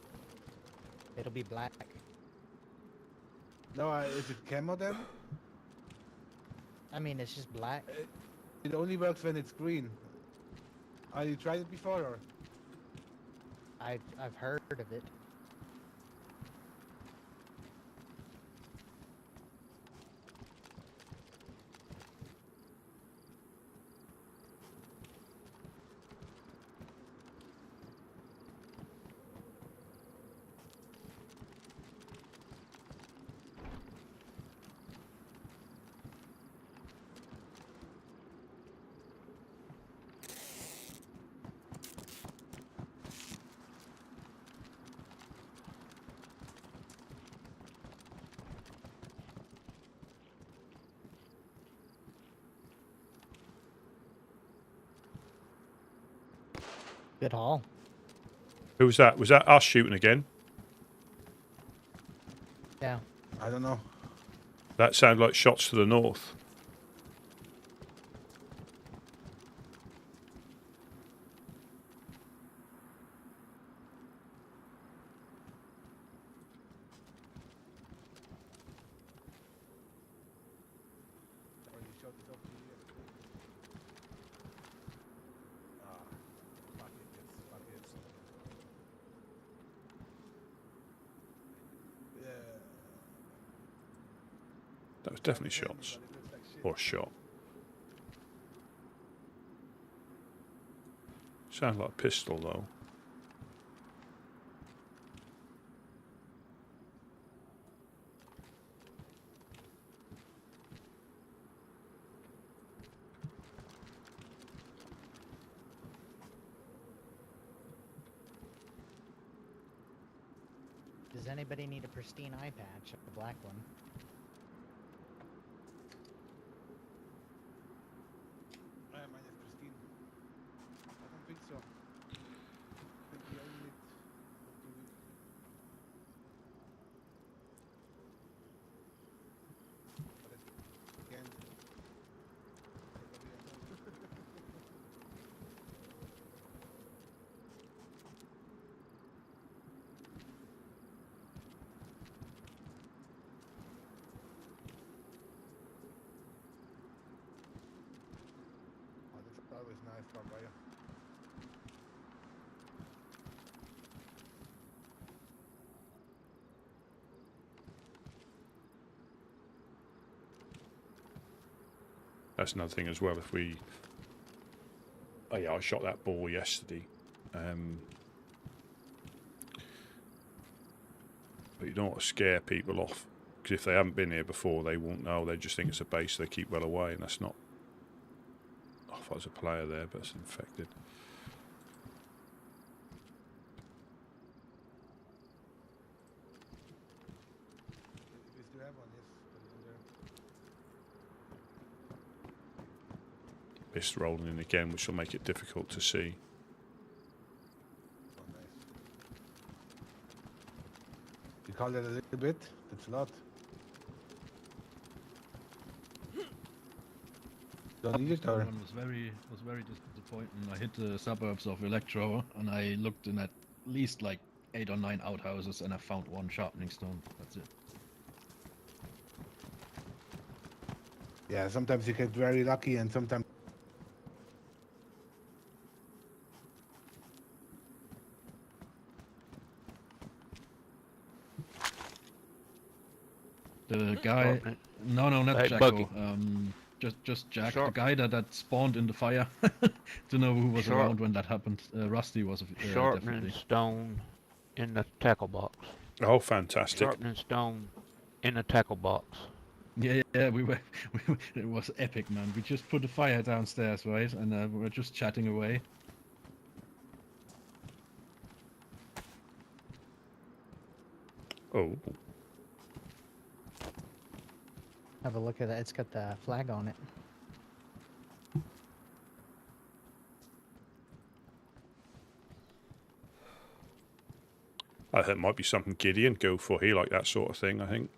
It'll be black. No, is it camo then? I mean, it's just black. It only works when it's green. You tried it before, or? I've heard of it. Good haul. Who was that? Was that us shooting again? Yeah. I don't know. That sounded like shots to the north. Already shot it up to the buckets. Yeah. That was definitely shots. Or a shot. Sounded like a pistol though. Does anybody need a pristine eye patch? The black one. Mine is pristine. I don't think so. I think we only need... Again. That's always nice from Raya. That's another thing as well. If we... Oh yeah, I shot that ball yesterday. But you don't want to scare people off. Because if they haven't been here before, they won't know. They just think it's a base. They keep well away, and that's not... Oh, I thought there's a player there, but it's infected. We still have one, yes. Put it in there. Mist rolling in again, which will make it difficult to see. Oh, nice. You call that a little bit? That's a lot. Don't need it, or? One was very disappointing. I hit the suburbs of Electro, and I looked in at least like 8 or 9 outhouses, and I found one sharpening stone. That's it. Yeah, sometimes you get very lucky, and sometimes... The guy, Sharpening. no, not Hey, Jacko. Buggy. Just Jack, Sharp. the guy that spawned in the fire. Don't know who was Sharp. around when that happened. Rusty was Sharpening definitely. stone in the tackle box. Oh, fantastic. Sharpening stone in the tackle box. Yeah, we were. It was epic, man. We just put the fire downstairs, right, and we were just chatting away. Oh, Have a look at that. It's got the flag on it. I think it might be something Gideon go for. He like that sort of thing, I think.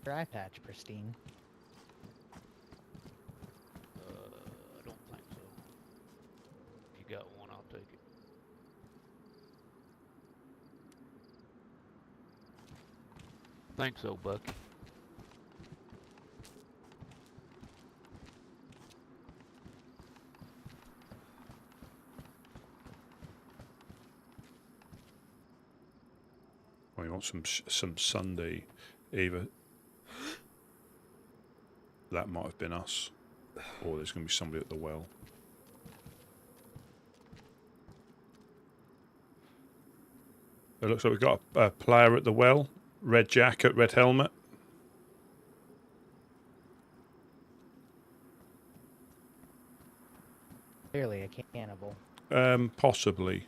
Your eye patch pristine. I don't think so. If you got one, I'll take it. Think so, Bucky. We want some Sunday, either. That might have been us, or there's going to be somebody at the well. It looks like we've got a player at the well. Red jacket, red helmet. Clearly a cannibal. Possibly.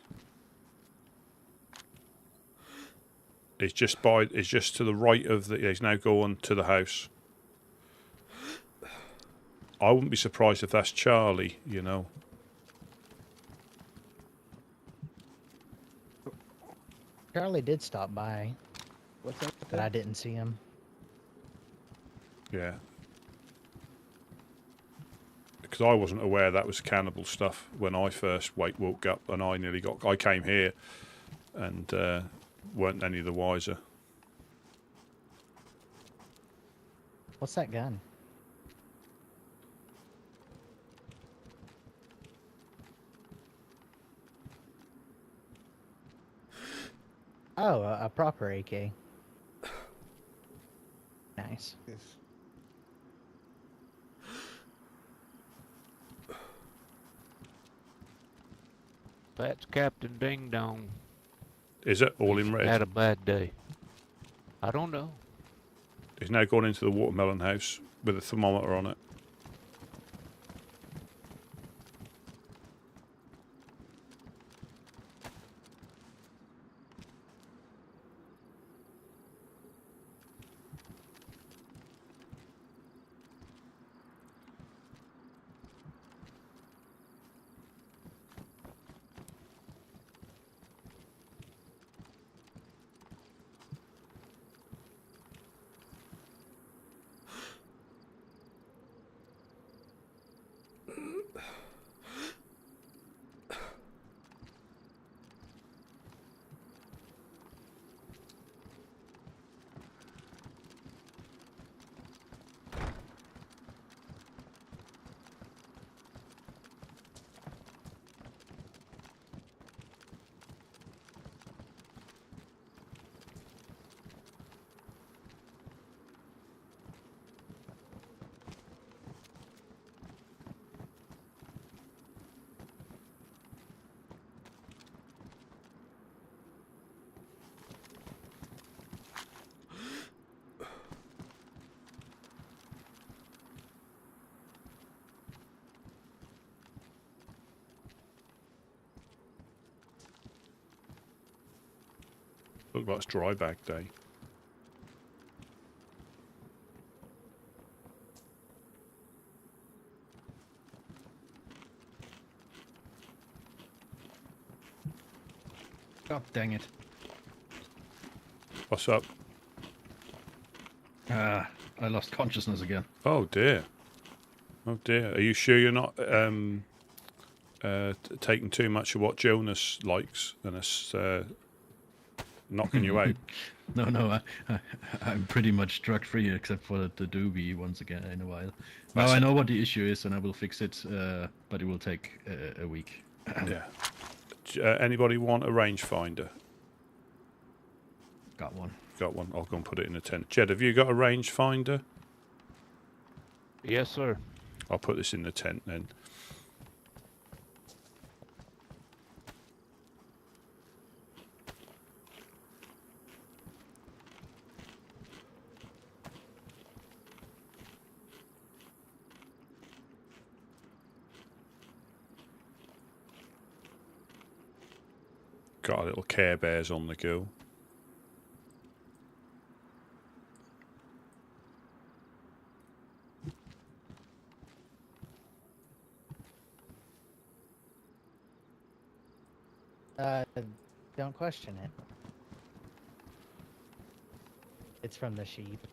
It's just by. It's just to the right of the. He's now going to the house. I wouldn't be surprised if that's Charlie. You know. Charlie did stop by, What's up? but I didn't see him. Yeah. Because I wasn't aware that was cannibal stuff when I first woke up, and I nearly got. I came here, and weren't any the wiser. What's that gun? Oh, a proper AK. Nice. Yes. That's Captain Ding Dong. Is it all in Had red? a bad day. I don't know. He's now gone into the watermelon house with a thermometer on it. Look like it's dry bag day. God dang it. What's up? I lost consciousness again. Oh dear. Oh dear. Are you sure you're not taking too much of what Jonas likes and it's knocking you out? No, I'm pretty much drug free except for the doobie once again in a while. Now That's I it. know what the issue is and I will fix it, but it will take a week. Yeah. Anybody want a rangefinder? Got one. Got one. I'll go and put it in the tent. Jed, have you got a rangefinder? Yes, sir. I'll put this in the tent then. Got a little Care Bears on the go. Don't question it. It's from the sheep.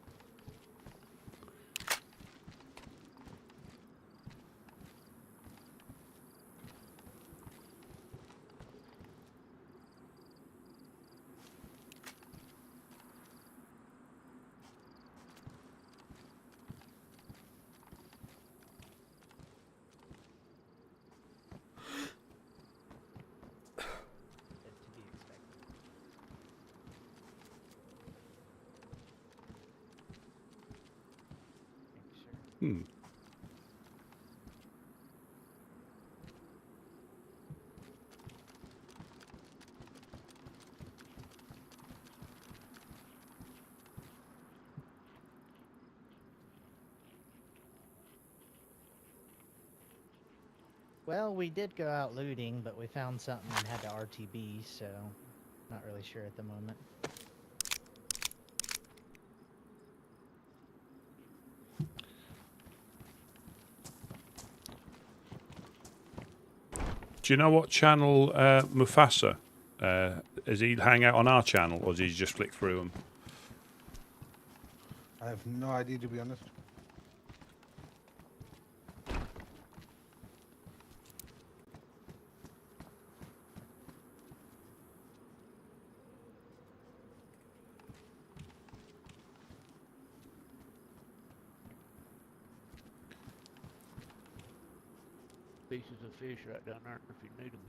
Well, we did go out looting, but we found something and had to RTB, so not really sure at the moment. Do you know what channel Mufasa? Does he hang out on our channel, or does he just flick through them? I have no idea, to be honest. Pieces of fish right down there if you need them.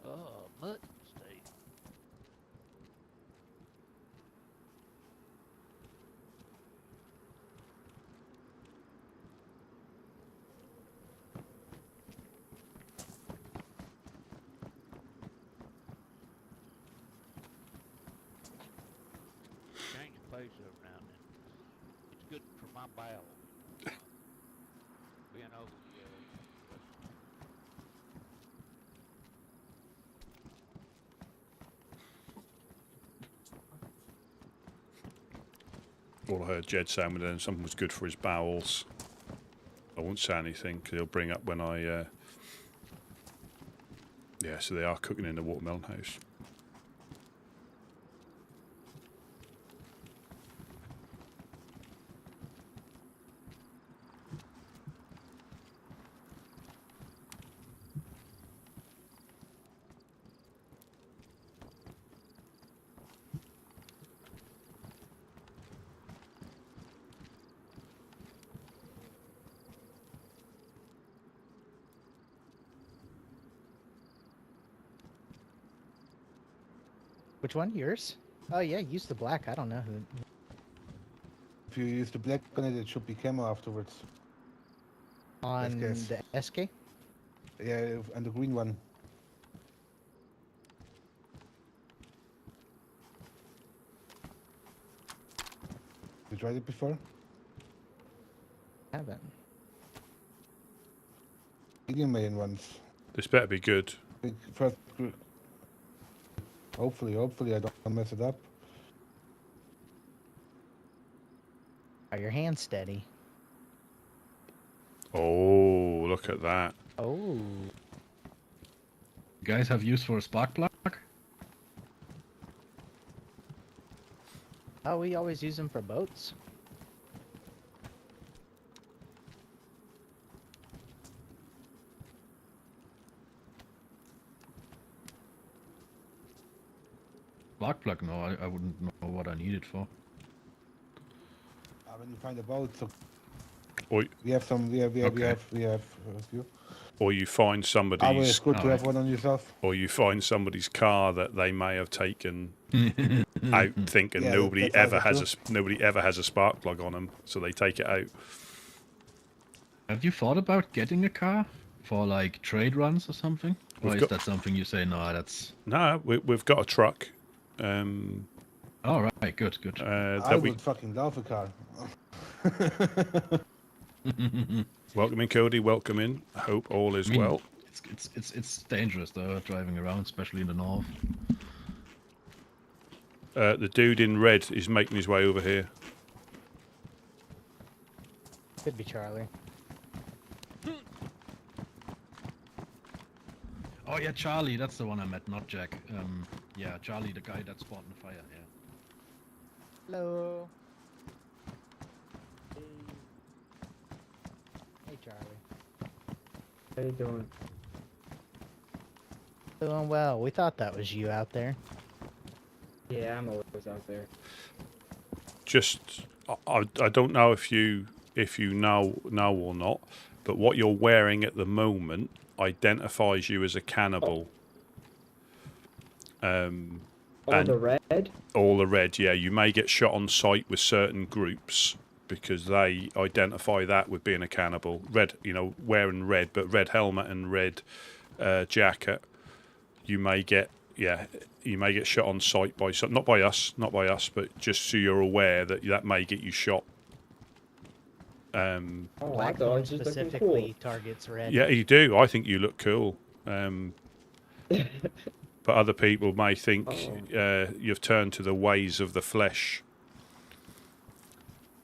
Oh, mutton steak. Change your pace every now and then. It's good for my bowels. Being over All I heard Jed saying then something was good for his bowels. I won't say anything because he'll bring up when I. Yeah, so they are cooking in the watermelon house. Which one? Yours? Oh yeah, use the black. I don't know who. If you use the black on it, it should be camo afterwards. On guess. the SK? Yeah, and the green one. You tried it before? Haven't. Medium main ones. This better be good. Big first group. Hopefully I don't mess it up. Are your hands steady? Oh, look at that. Oh. You guys have use for a spark plug? Oh, we always use them for boats. Spark plug? No, I wouldn't know what I need it for. When you find a boat, so Or, we have some. We have Okay. a few. or you find It's somebody's, good to Alright. have one on yourself. or you find somebody's car that they may have taken out, thinking Yeah, nobody that's ever either has nobody ever has a spark plug on them, so they take it out. Have you thought about getting a car for like trade runs or something? Or We've is got- that something you say, no, that's... No, we've got a truck. All right, good. I That we would fucking love a car. welcome in, Cody. Welcome in. I hope all is I mean, well. It's dangerous though, driving around, especially in the north. The dude in red is making his way over here. Could be Charlie. Oh yeah, Charlie, that's the one I met, not Jack. Yeah, Charlie, the guy that spawned the fire. Yeah. Hello. Hey, Charlie. How you doing? Doing well. We thought that was you out there. Yeah, I'm always out there. Just, I don't know if you know or not, but what you're wearing at the moment identifies you as a cannibal. Oh, And- the red? All the red, yeah. You may get shot on sight with certain groups because they identify that with being a cannibal. Red, wearing red, but red helmet and red jacket. You may get, you may get shot on sight by not by us, but just so you're aware that may get you shot. Oh, I thought I Blackthorn was just looking specifically targets red. Yeah, you do. I think you look cool. cool. But other people may think Oh. you've turned to the ways of the flesh.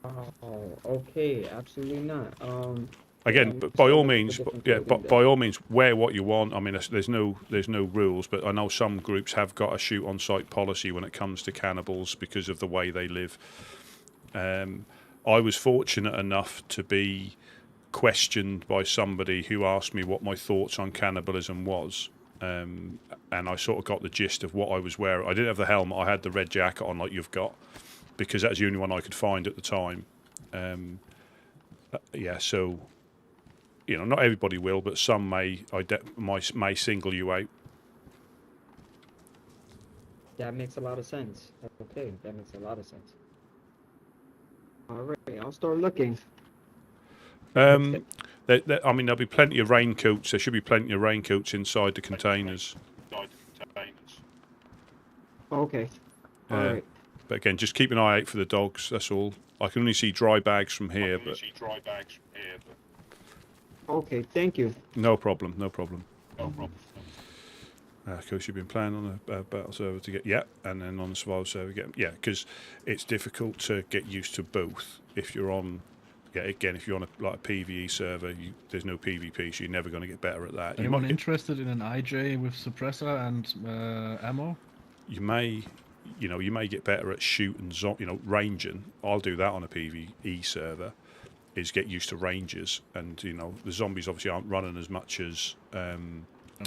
Oh, okay, absolutely not. Again, I'm but by still all looking for means, different yeah, clothing by then. all means, wear what you want. I mean, there's no rules, but I know some groups have got a shoot on sight policy when it comes to cannibals because of the way they live. I was fortunate enough to be questioned by somebody who asked me what my thoughts on cannibalism was. And I sort of got the gist of what I was wearing. I didn't have the helmet, I had the red jacket on like you've got, because that's the only one I could find at the time. Yeah, so, not everybody will, but some may single you out. That makes a lot of sense. Okay, that makes a lot of sense. Alright, I'll start looking. I mean, there'll be plenty of raincoats. There should be plenty of raincoats inside the containers. Okay. Alright. But again, just keep an eye out for the dogs. That's all. I can only see dry bags from here, but Okay, thank you. no problem. Of course, you've been playing on a battle server to get and then on the survival server because it's difficult to get used to both. If you're on, again, if you're on a PvE server, there's no PvP, so you're never going to get better at that. Anyone interested in an IJ with suppressor and ammo? You may get better at shoot and ranging. I'll do that on a PvE server. Is get used to ranges, and the zombies obviously aren't running as much as Don't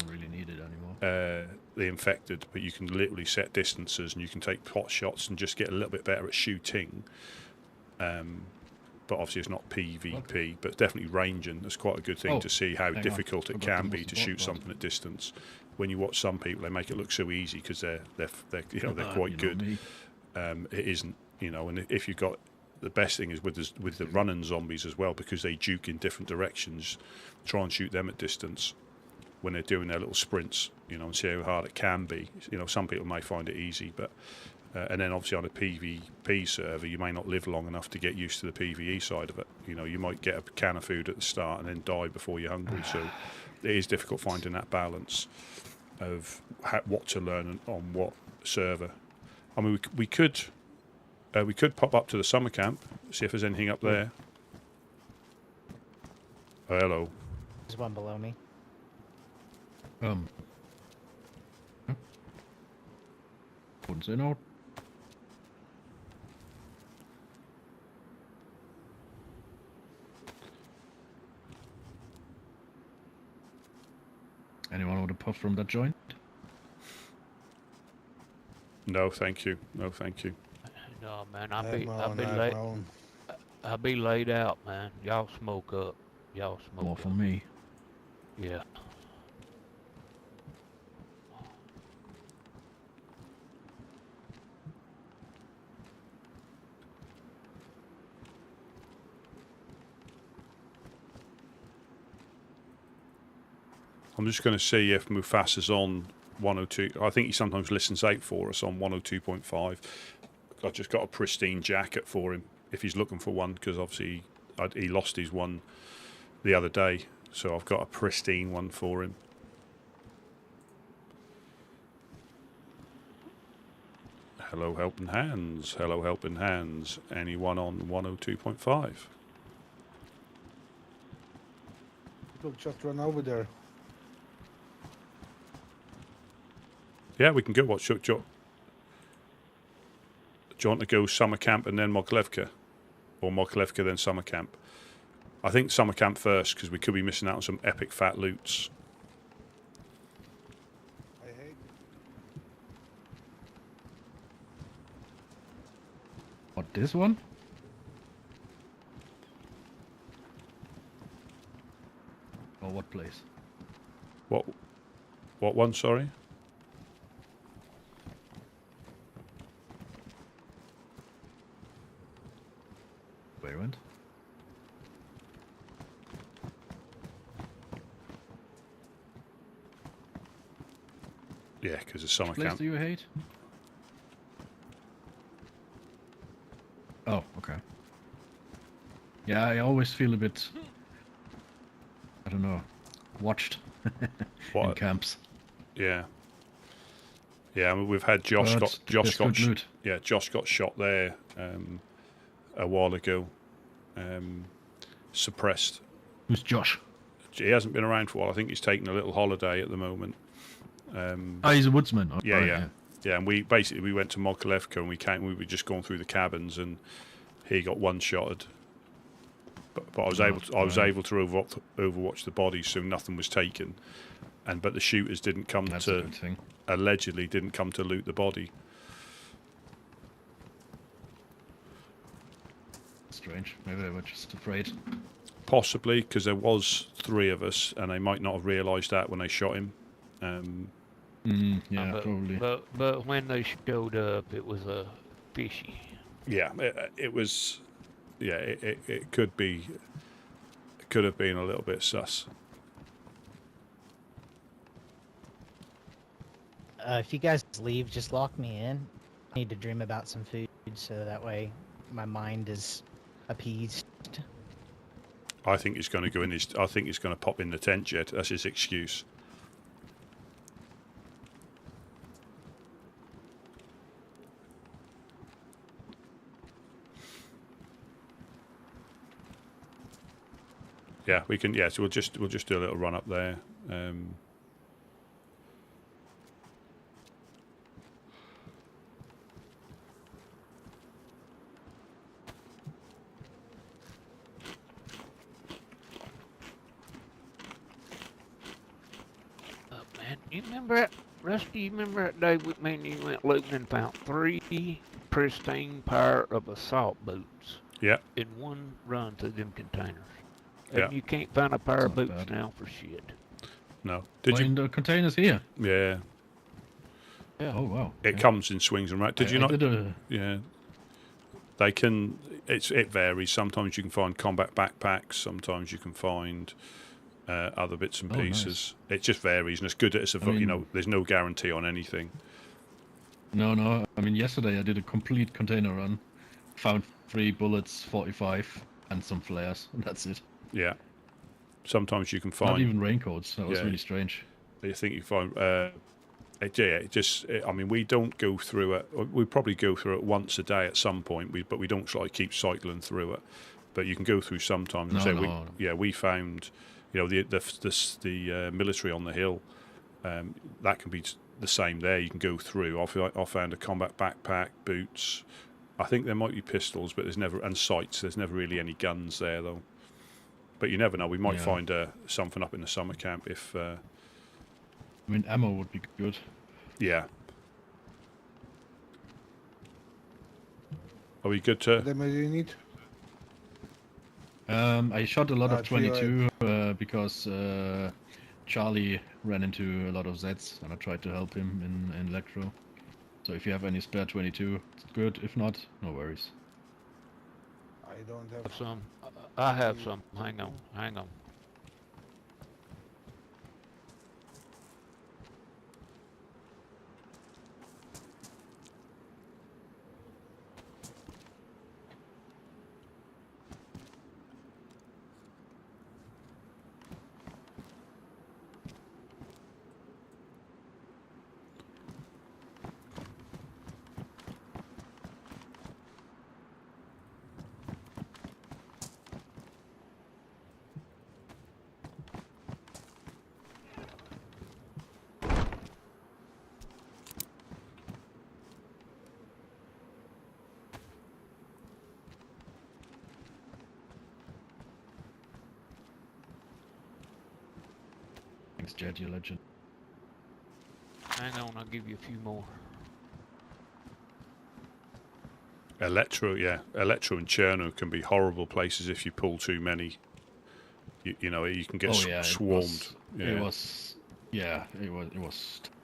really need it anymore. the infected, but you can literally set distances and you can take pot shots and just get a little bit better at shooting. But obviously it's not PvP, but definitely ranging. That's quite a good thing to see how difficult it can be to shoot something at distance. When you watch some people, they make it look so easy because they're quite good. It isn't, and if you've got, the best thing is with the running zombies as well, because they juke in different directions. Try and shoot them at distance when they're doing their little sprints, and see how hard it can be. Some people may find it easy, but and then obviously on a PvP server, you may not live long enough to get used to the PvE side of it. You might get a can of food at the start and then die before you're hungry. So it is difficult finding that balance of what to learn on what server. I mean, we could pop up to the summer camp, see if there's anything up there. Oh, hello. There's one below me. Wouldn't say no. Anyone want a puff from that joint? No, thank you. No, thank you. No, man, I'll be laid out, man. Y'all smoke up. Y'all smoke More up. for me. Yeah. I'm just going to see if Mufasa's on 102. I think he sometimes listens out for us on 102.5. I've just got a pristine jacket for him if he's looking for one, because obviously he lost his one the other day, so I've got a pristine one for him. Hello, helping hands. Hello, helping hands. Anyone on 102.5? Look, just run over there. Yeah, we can go. What? Do you want to go summer camp and then Moglevka? Or Moglevka then summer camp? I think summer camp first, because we could be missing out on some epic fat loots. I hate. What, this one? Or what place? What one, sorry? Where went? Yeah, because of summer Which place camp. do you hate? Oh, okay. Yeah, I always feel a bit, I don't know, watched in What? camps. Yeah. Yeah, I mean, we've had Josh But got there's good loot. yeah, Josh got shot there a while ago. Suppressed. Who's Josh? He hasn't been around for a while. I think he's taking a little holiday at the moment. Oh, he's a woodsman. Oh, Yeah, right, yeah. Yeah, and we went to Mokolevka and we were just going through the cabins and he got one-shotted. But I was able to overwatch the bodies, so nothing was taken. But the shooters didn't come That's a to good thing. allegedly didn't come to loot the body. Strange. Maybe they were just afraid. Possibly because there was 3 of us and they might not have realised that when they shot him. Yeah, but, probably. But when they showed up, it was fishy. Yeah, it was. Yeah, it could be. It could have been a little bit sus. If you guys leave, just lock me in. I need to dream about some food so that way my mind is appeased. I think he's going to go in his. I think he's going to pop in the tent yet. That's his excuse. Yeah, we can. Yeah, so we'll just do a little run up there. Man, you remember that, Rusty? You remember that day with me and you went looting and found 3 pristine pair of assault boots? Yeah. In one run through them containers. Yeah. And you can't find a pair of Not boots bad. now for shit. No. Did you? In the containers here? Yeah. Yeah. Oh, wow. It Yeah. comes in swings and right. Did you I not? did a, Yeah. They can. It varies. Sometimes you can find combat backpacks. Sometimes you can find other bits and Oh, nice. pieces. It just varies, and it's good that it's I mean- there's no guarantee on anything. No. I mean, yesterday I did a complete container run. Found 3 bullets, 45, and some flares. And that's it. Yeah. Sometimes you can Not find. even raincoats. That was Yeah. really strange. I think you find. I mean, we don't go through it. We probably go through it once a day at some point. But we don't sort of keep cycling through it. But you can go through sometimes. And No. we found, the military on the hill. That can be the same there. You can go through. I found a combat backpack, boots. I think there might be pistols, but and sights. There's never really any guns there though. But you never know. We might Yeah. find something up in the summer camp if. I mean, ammo would be good. Yeah. Are we good to? What ammo do you need? I shot a lot of 308. 22 because Charlie ran into a lot of Zeds and I tried to help him in Electro. So if you have any spare 22, it's good. If not, no worries. I don't have. Have some. I have some. Hang on. Thanks, Jed, you legend. Hang on, I'll give you a few more. Electro and Cherno can be horrible places if you pull too many. You can get swarmed. It was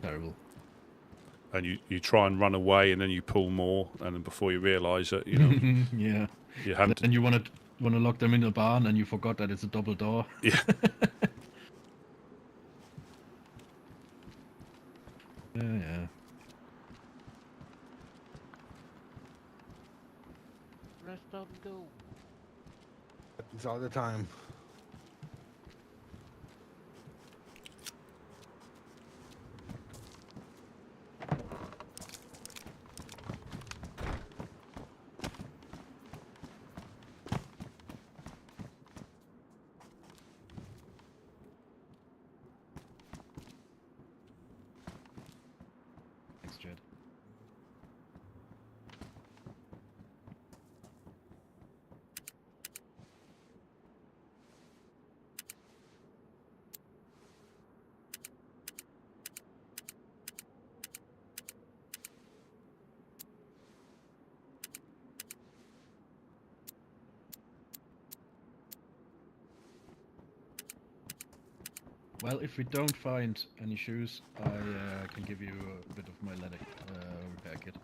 terrible. And you try and run away, and then you pull more, and then before you realise it, you know, Yeah. you haven't. And you want to lock them in the barn, and you forgot that it's a double door. Yeah. Yeah. Rest of them go. Happens all the time. Thanks, Jed. Well, if we don't find any shoes, I can give you a bit of my leather repair kit.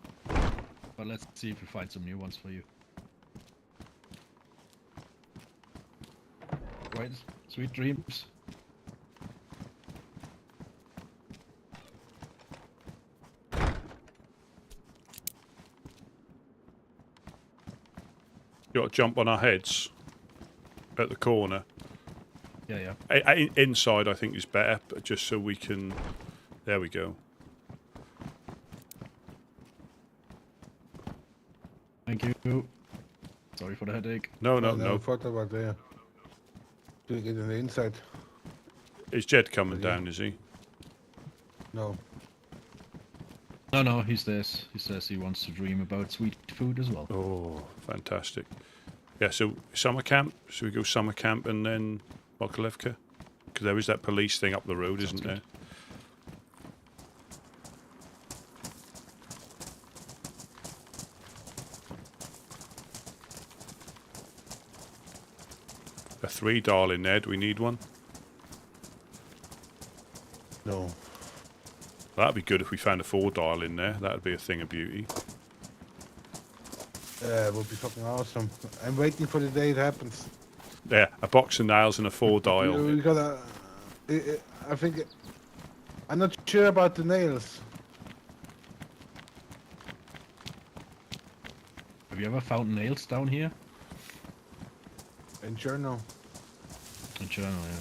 But let's see if we find some new ones for you. Right, sweet dreams. You got to jump on our heads at the corner. Yeah. Inside, I think, is better, but just so we can... There we go. Thank you. Sorry for the headache. No. I thought about there. Doing it on the inside. Is Jed coming Yeah. down, is he? No. No, he says he wants to dream about sweet food as well. Oh, fantastic. Yeah, so summer camp. Should we go summer camp and then Mokolevka? Because there is that police thing up the road, Sounds isn't good. there? A 3-dial in there. Do we need one? No. That'd be good if we found a 4-dial in there. That'd be a thing of beauty. It would be fucking awesome. I'm waiting for the day it happens. Yeah, a box of nails and a 4-dial. We gotta. I think. I'm not sure about the nails. Have you ever found nails down here? In journal. In journal, yeah.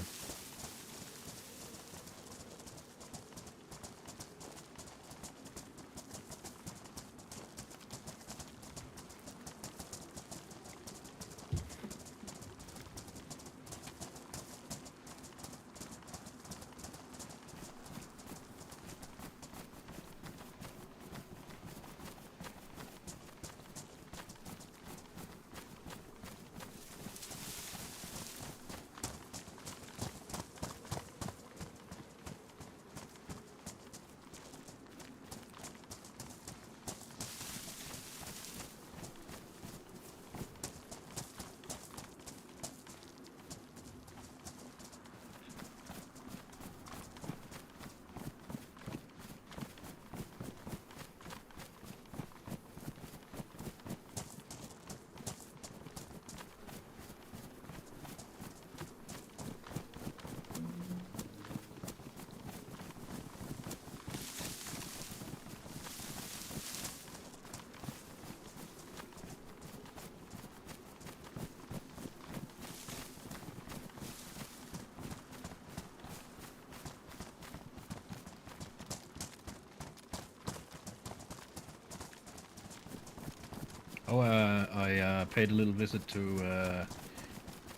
Oh, I paid a little visit to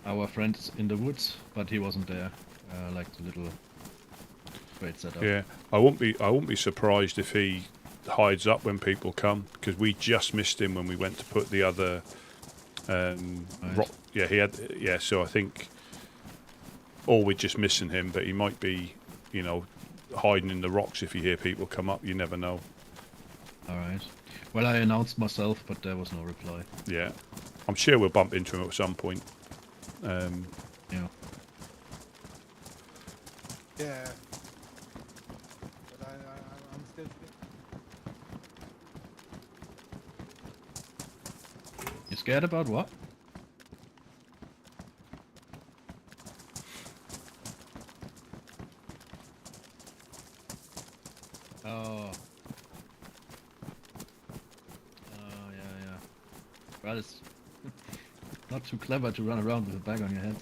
our friends in the woods, but he wasn't there. Like the little great setup. Yeah, I won't be surprised if he hides up when people come, because we just missed him when we went to put the other rock. Yeah, he had. Yeah, so I think, or we're just missing him, but he might be, hiding in the rocks. If you hear people come up, you never know. All right. Well, I announced myself, but there was no reply. Yeah, I'm sure we'll bump into him at some point. Yeah. Yeah. But I'm still. You scared about what? Oh. Well, it's not too clever to run around with a bag on your head.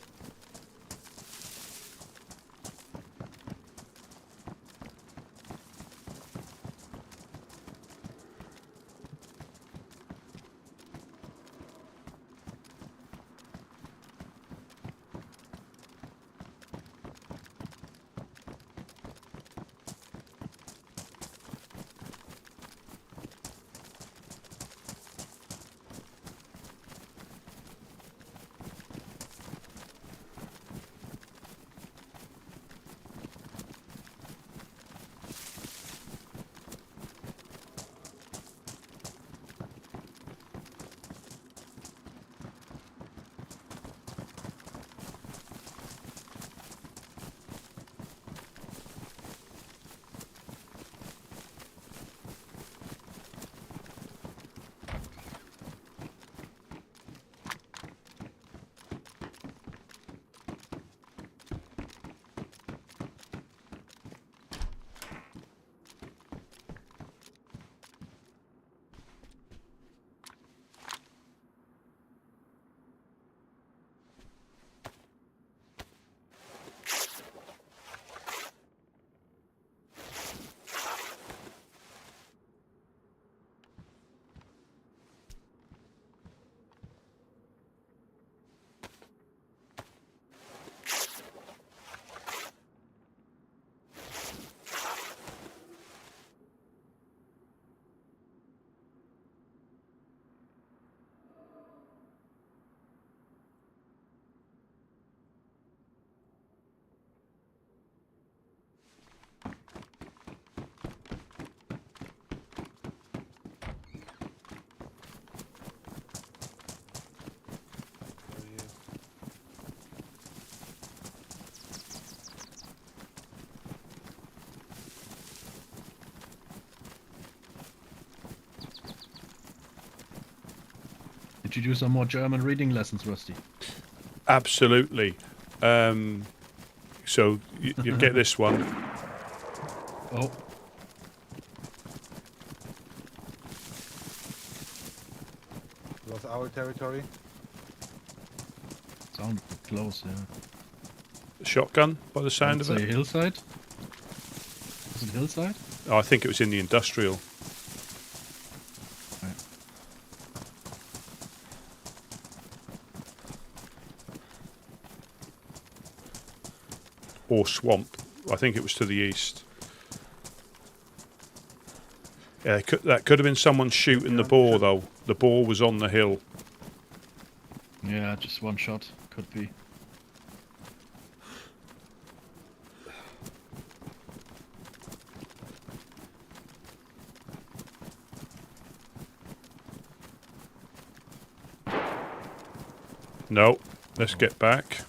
Did you do some more German reading lessons, Rusty? Absolutely. So you get this one. Oh. Was our territory? Sounded close, yeah. Shotgun, by the sound of Say it. hillside? Is it hillside? Oh, I think it was in the industrial. Right. Or swamp. I think it was to the east. Yeah, that could have been someone shooting the boar, though. The boar was on the hill. Yeah, just one shot. Could be. No, let's get back.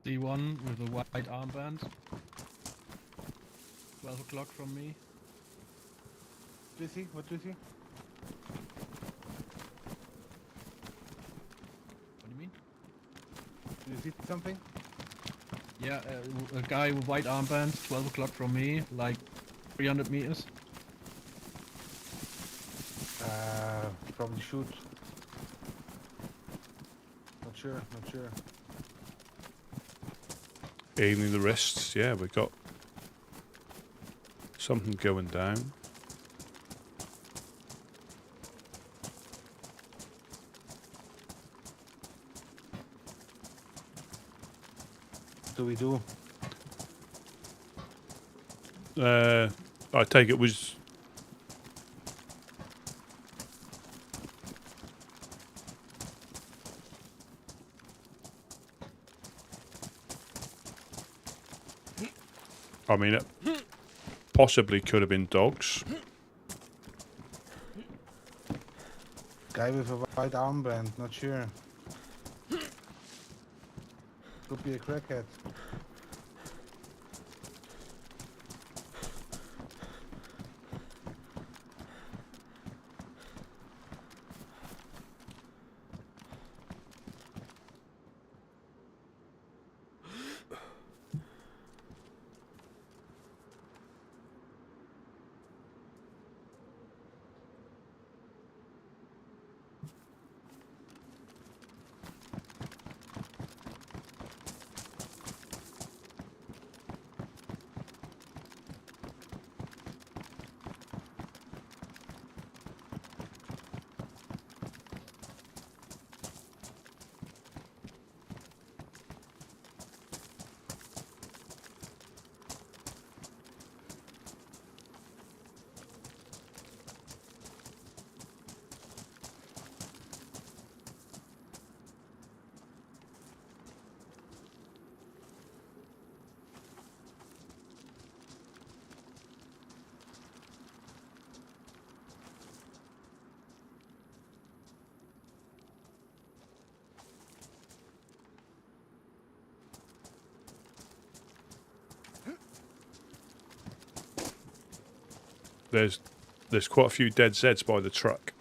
D1 with a white armband. 12 o'clock from me. Do you see? What do you see? What do you mean? Do you see something? Yeah, a guy with white armband, 12 o'clock from me, like 300 meters. Probably shoot. Not sure. Aiming the wrists. Yeah, we got something going down. What do we do? I take it was. I mean, it possibly could have been dogs. Guy with a white armband, not sure. Could be a crackhead. There's quite a few dead Zeds by the truck.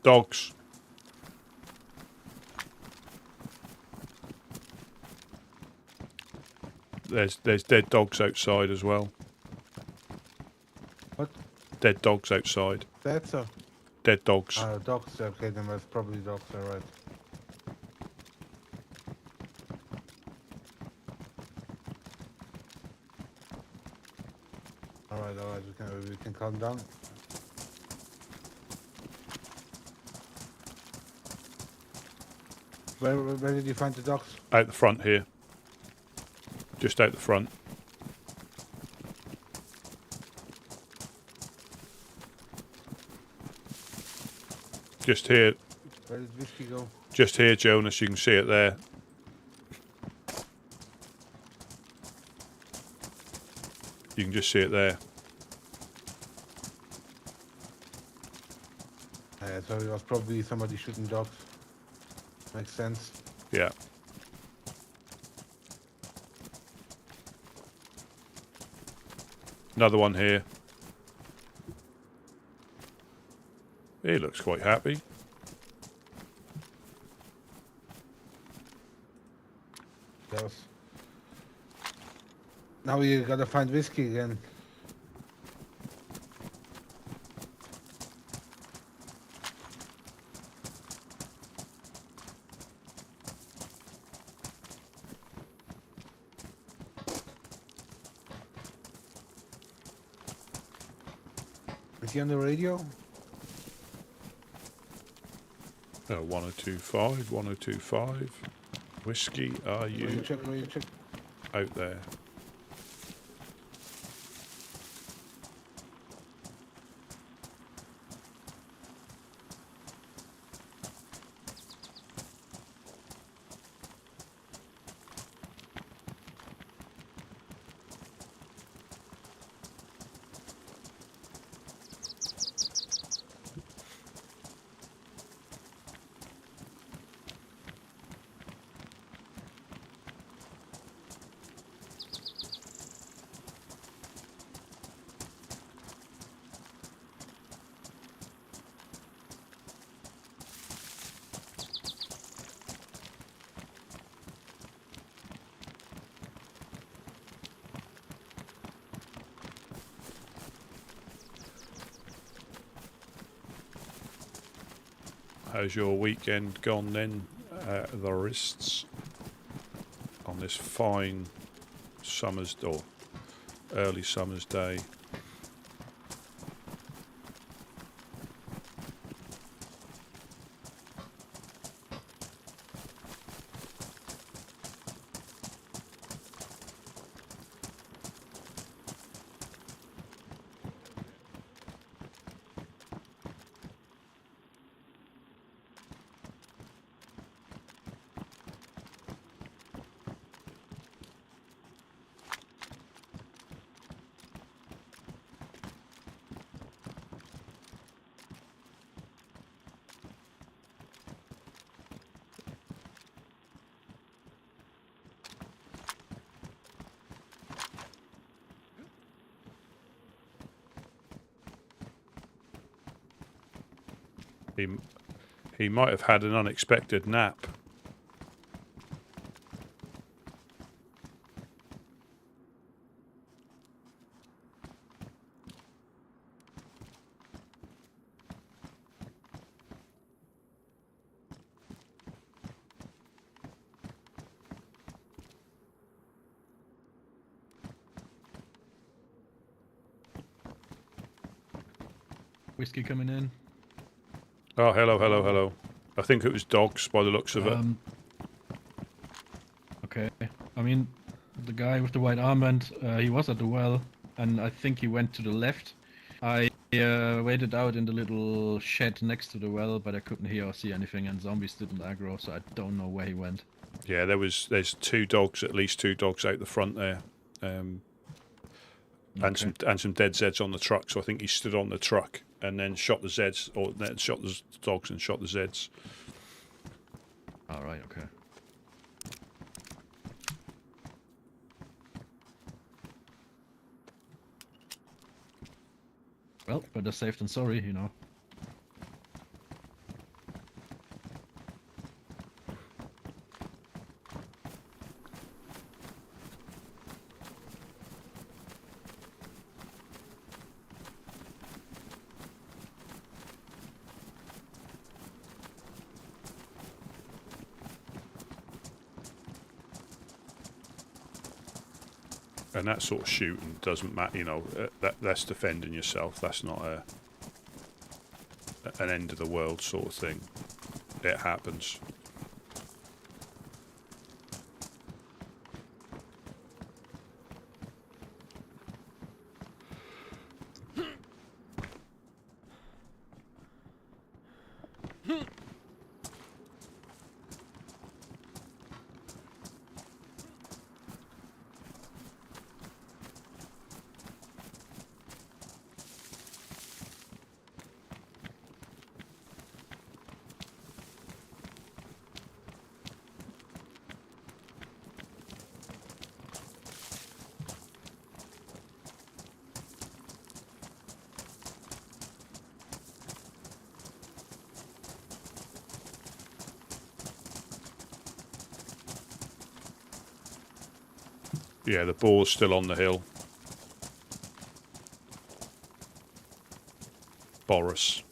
Dogs. There's dead dogs outside as well. What? Dead dogs outside. That's a... Dead dogs. dogs, okay, then that's probably dogs, alright. Alright, we can calm down. Where did you find the dogs? Out the front here. Just out the front. Just here. Where did Whiskey go? Just here, Jonas. You can see it there. You can just see it there. So it was probably somebody shooting dogs. Makes sense. Yeah. Another one here. He looks quite happy. Yes. Now you gotta find Whiskey again. Is he on the radio? 1025, 1025. Whiskey, are Where you you check? out there? how's your weekend gone then, the wrists? On this fine summer's or early summer's day. He might have had an unexpected nap. Whiskey coming in. Oh, hello, hello, hello. I think it was dogs by the looks of it. Okay. I mean, the guy with the white armband, he was at the well, and I think he went to the left. I waited out in the little shed next to the well, but I couldn't hear or see anything, and zombies didn't aggro, so I don't know where he went. Yeah, there's two dogs, at least two dogs out the front there. And some dead Zeds on the truck, so I think he stood on the truck and then shot the Zeds, or then shot the dogs and shot the Zeds. Alright, okay. Well, better safe than sorry, you know. And that sort of shooting doesn't matter, you know. That's defending yourself. That's not an end of the world sort of thing. It happens. Yeah, the boar's still on the hill. Boris.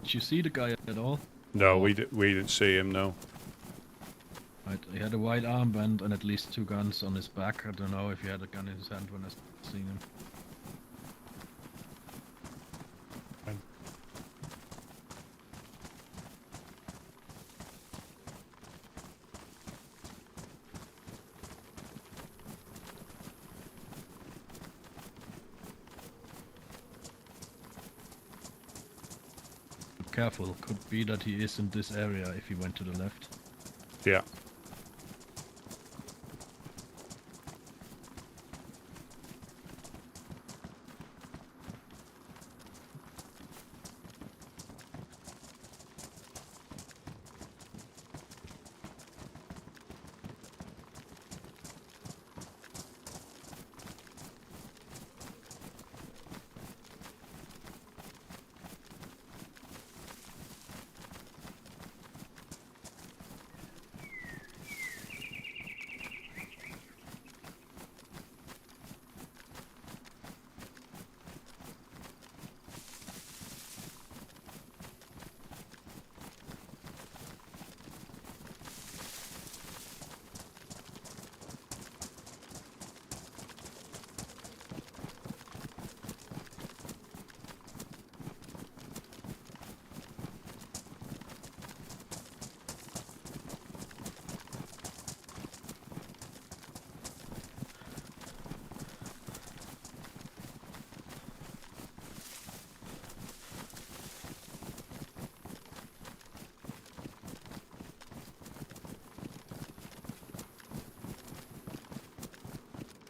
Did you see the guy at all? No, we didn't see him, no. Right, he had a white armband and at least 2 guns on his back. I don't know if he had a gun in his hand when I seen him. Careful, could be that he is in this area if he went to the left. Yeah.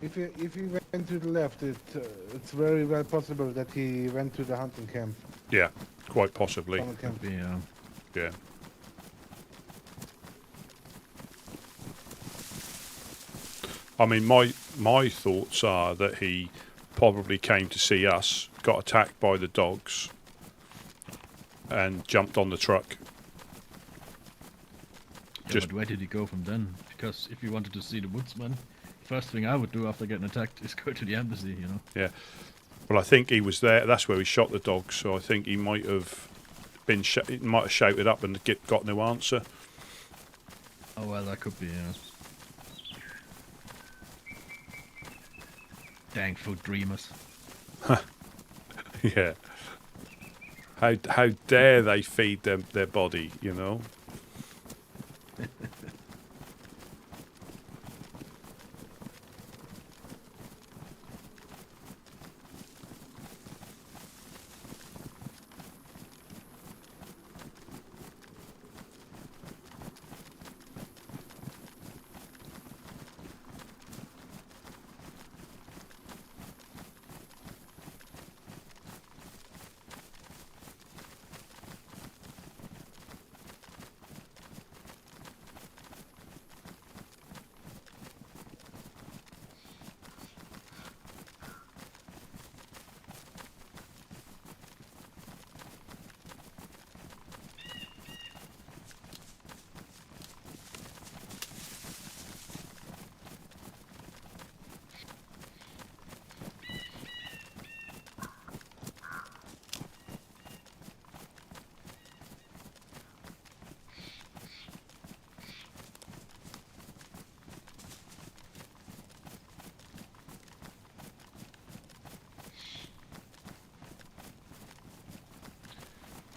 If he went to the left, it's very well possible that he went to the hunting camp. Yeah, quite possibly. Summer camp. Could be, Yeah. I mean, my thoughts are that he probably came to see us, got attacked by the dogs, and jumped on the truck. yeah, Just- but where did he go from then? Because if you wanted to see the Woodsman, first thing I would do after getting attacked is go to the embassy, you know? Yeah. Well, I think he was there. That's where he shot the dogs. So I think he might have been. He might have shouted up and got no answer. Oh, well, that could be, yeah. Dang food dreamers. Yeah. How dare they feed them their body? You know.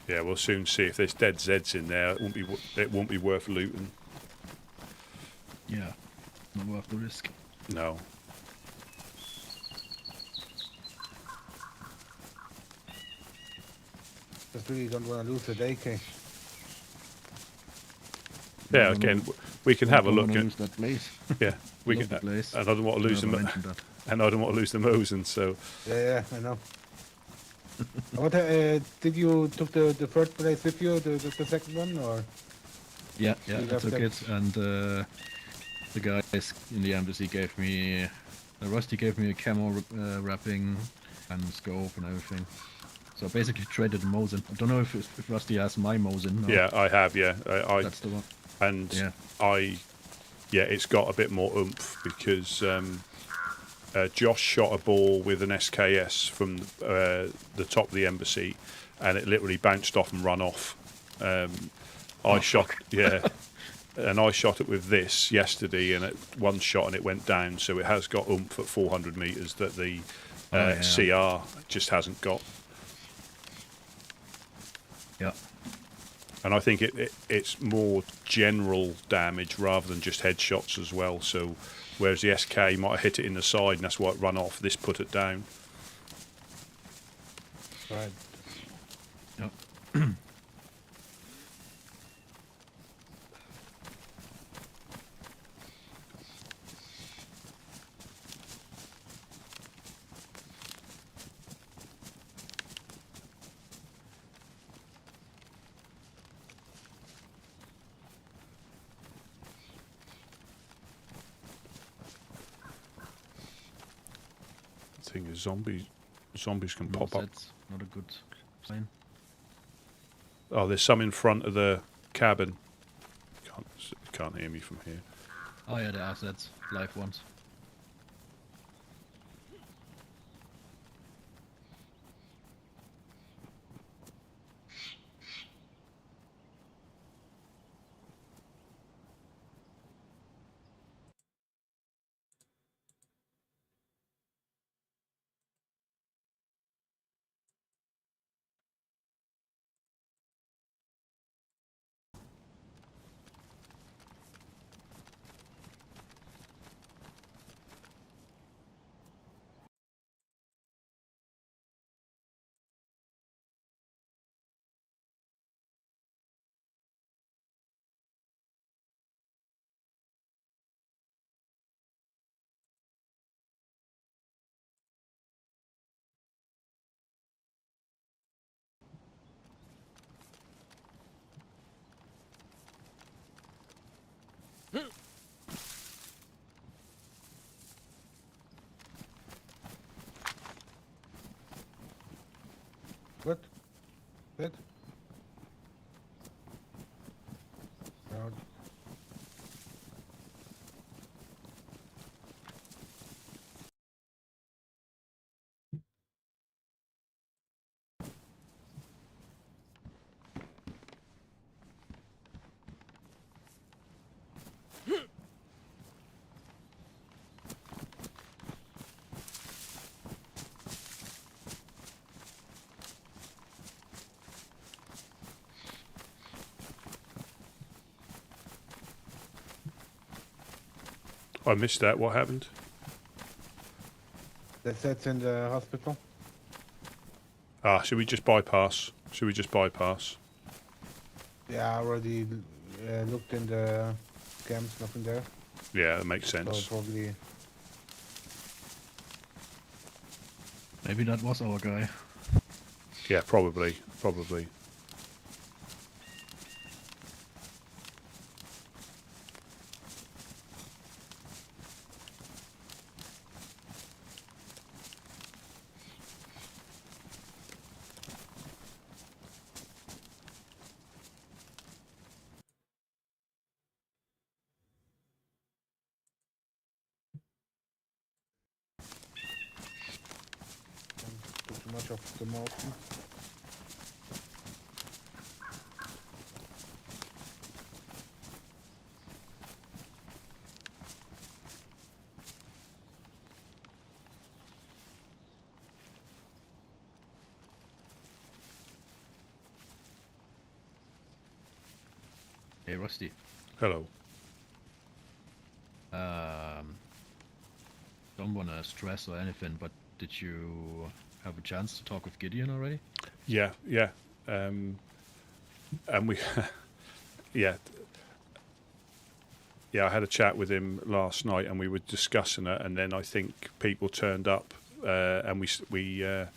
Yeah, we'll soon see if there's dead Zeds in there. It won't be worth looting. Yeah, not worth the risk. No. Just really don't want to lose the AK. Yeah, No, again, no, we can have a don't look wanna at. lose that place. Yeah, we Love can. the place. And I don't want to lose Never them. mentioned that. And I don't want to lose the Mosen. So Yeah, I know. What did you took the third place with you, the second one, or? Yeah, You I left took that- it, and the guys in the embassy gave me, Rusty gave me a camo wrapping and scope and everything. So I basically traded the Mosin. I don't know if Rusty has my Mosin. Or yeah, I have. Yeah, I that's the one. and Yeah. yeah, it's got a bit more oomph because Josh shot a ball with an SKS from the top of the embassy, and it literally bounced off and run off. I shot, yeah, and I shot it with this yesterday, and it one shot and it went down. So it has got oomph at 400 meters that the Oh, yeah. CR just hasn't got. Yeah. And I think it's more general damage rather than just headshots as well. So whereas the SK might have hit it in the side and that's why it run off, this put it down. Right. Yep. The thing is, zombies can No, pop up. that's not a good sign. Oh, there's some in front of the cabin. Can't hear me from here. Oh yeah, there are sets, live ones. Good. Good. Round. I missed that. What happened? That's in the hospital. Should we just bypass? Should we just bypass? Yeah, I already looked in the camps, nothing there. Yeah, that makes So sense. probably. Maybe that was our guy. Yeah, probably. Probably. Don't too much of the motion. Hey, Rusty. Hello. Don't want to stress or anything, but did you have a chance to talk with Gideon already? Yeah, yeah. And we, yeah. Yeah, I had a chat with him last night, and we were discussing it. And then I think people turned up, and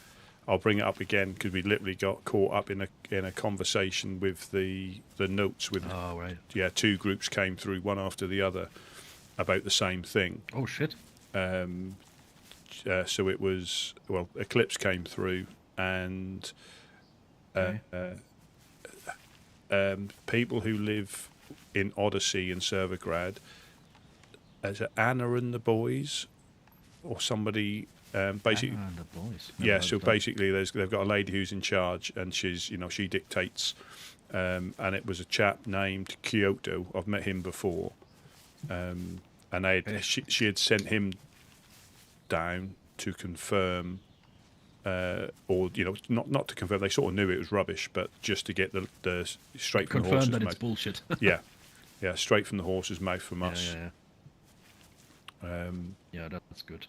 I'll bring it up again because we literally got caught up in a conversation with the notes with. Oh, right. Yeah, two groups came through, one after the other, about the same thing. Oh, shit. So it was, well, Eclipse came through, and Okay. people who live in Odyssey and Servergrad, is it Anna and the boys, or somebody? Basically, Anna and the boys. Never yeah. heard So of that. basically, they've got a lady who's in charge, and she's, she dictates. And it was a chap named Kyoto. I've met him before, and she had sent him down to confirm, or not to confirm. They sort of knew it was rubbish, but just to get the straight from the Confirm horse's that mouth. it's bullshit. Yeah, straight from the horse's mouth from us. Yeah. Yeah, that's good.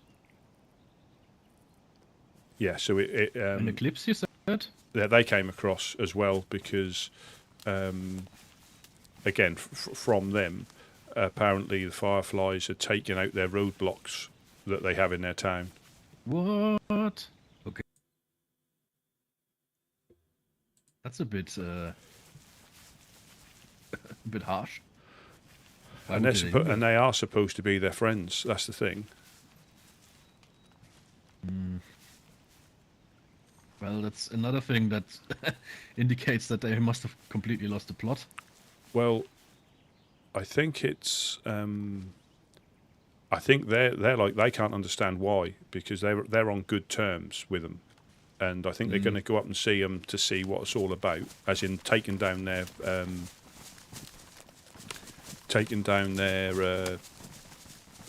Yeah, so it An Eclipse, you said? they came across as well because, again, from them, apparently the Fireflies are taking out their roadblocks that they have in their town. What? Okay. That's a bit harsh. Why And would they're they do that? and they are supposed to be their friends. That's the thing. Well, that's another thing that indicates that they must have completely lost the plot. Well, I think it's. I think they're like, they can't understand why, because they're on good terms with them, and I think they're going to go up and see them to see what it's all about, as in taking down their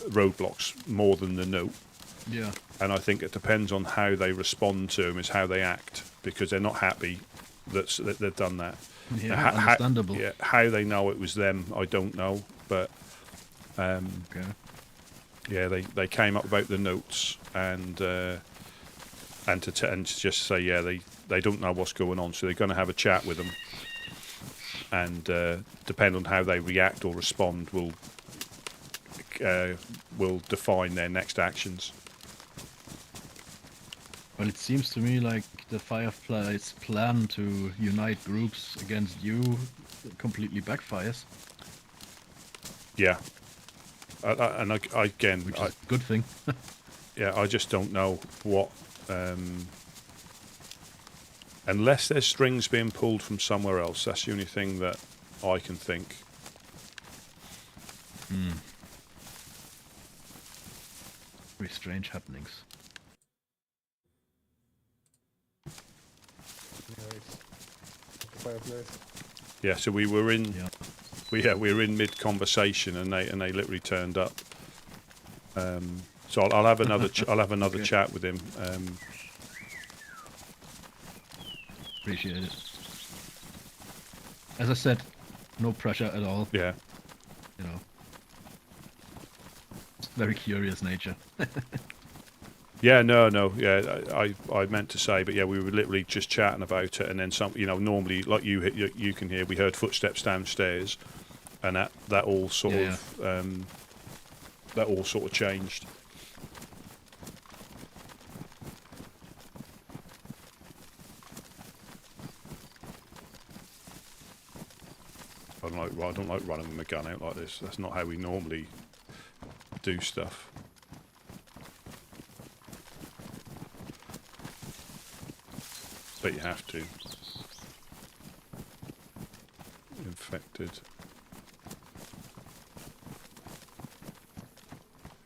roadblocks more than the note. Yeah. And I think it depends on how they respond to them, is how they act, because they're not happy that they've done that. Yeah, understandable. How they know it was them, I don't know, but Okay. yeah, they came up about the notes and to just say, yeah, they don't know what's going on, so they're going to have a chat with them, and depending on how they react or respond will define their next actions. Well, it seems to me like the Fireflies' plan to unite groups against you completely backfires, Yeah, and again, which is a good thing. yeah, I just don't know what Unless there's strings being pulled from somewhere else. That's the only thing that I can think. Very strange happenings. Anyways, Fireflies. Yeah, so we were in Yeah. we were in mid conversation and they literally turned up. So I'll have another I'll have another Okay. chat with him. Appreciate it. As I said, no pressure at all. Yeah. You know, very curious nature. Yeah, no, yeah, I meant to say, but yeah, we were literally just chatting about it, and then some, you know, normally like you can hear, we heard footsteps downstairs, and that all sort of that all sort of changed. I don't like running with my gun out like this. That's not how we normally do stuff. But you have to. Infected.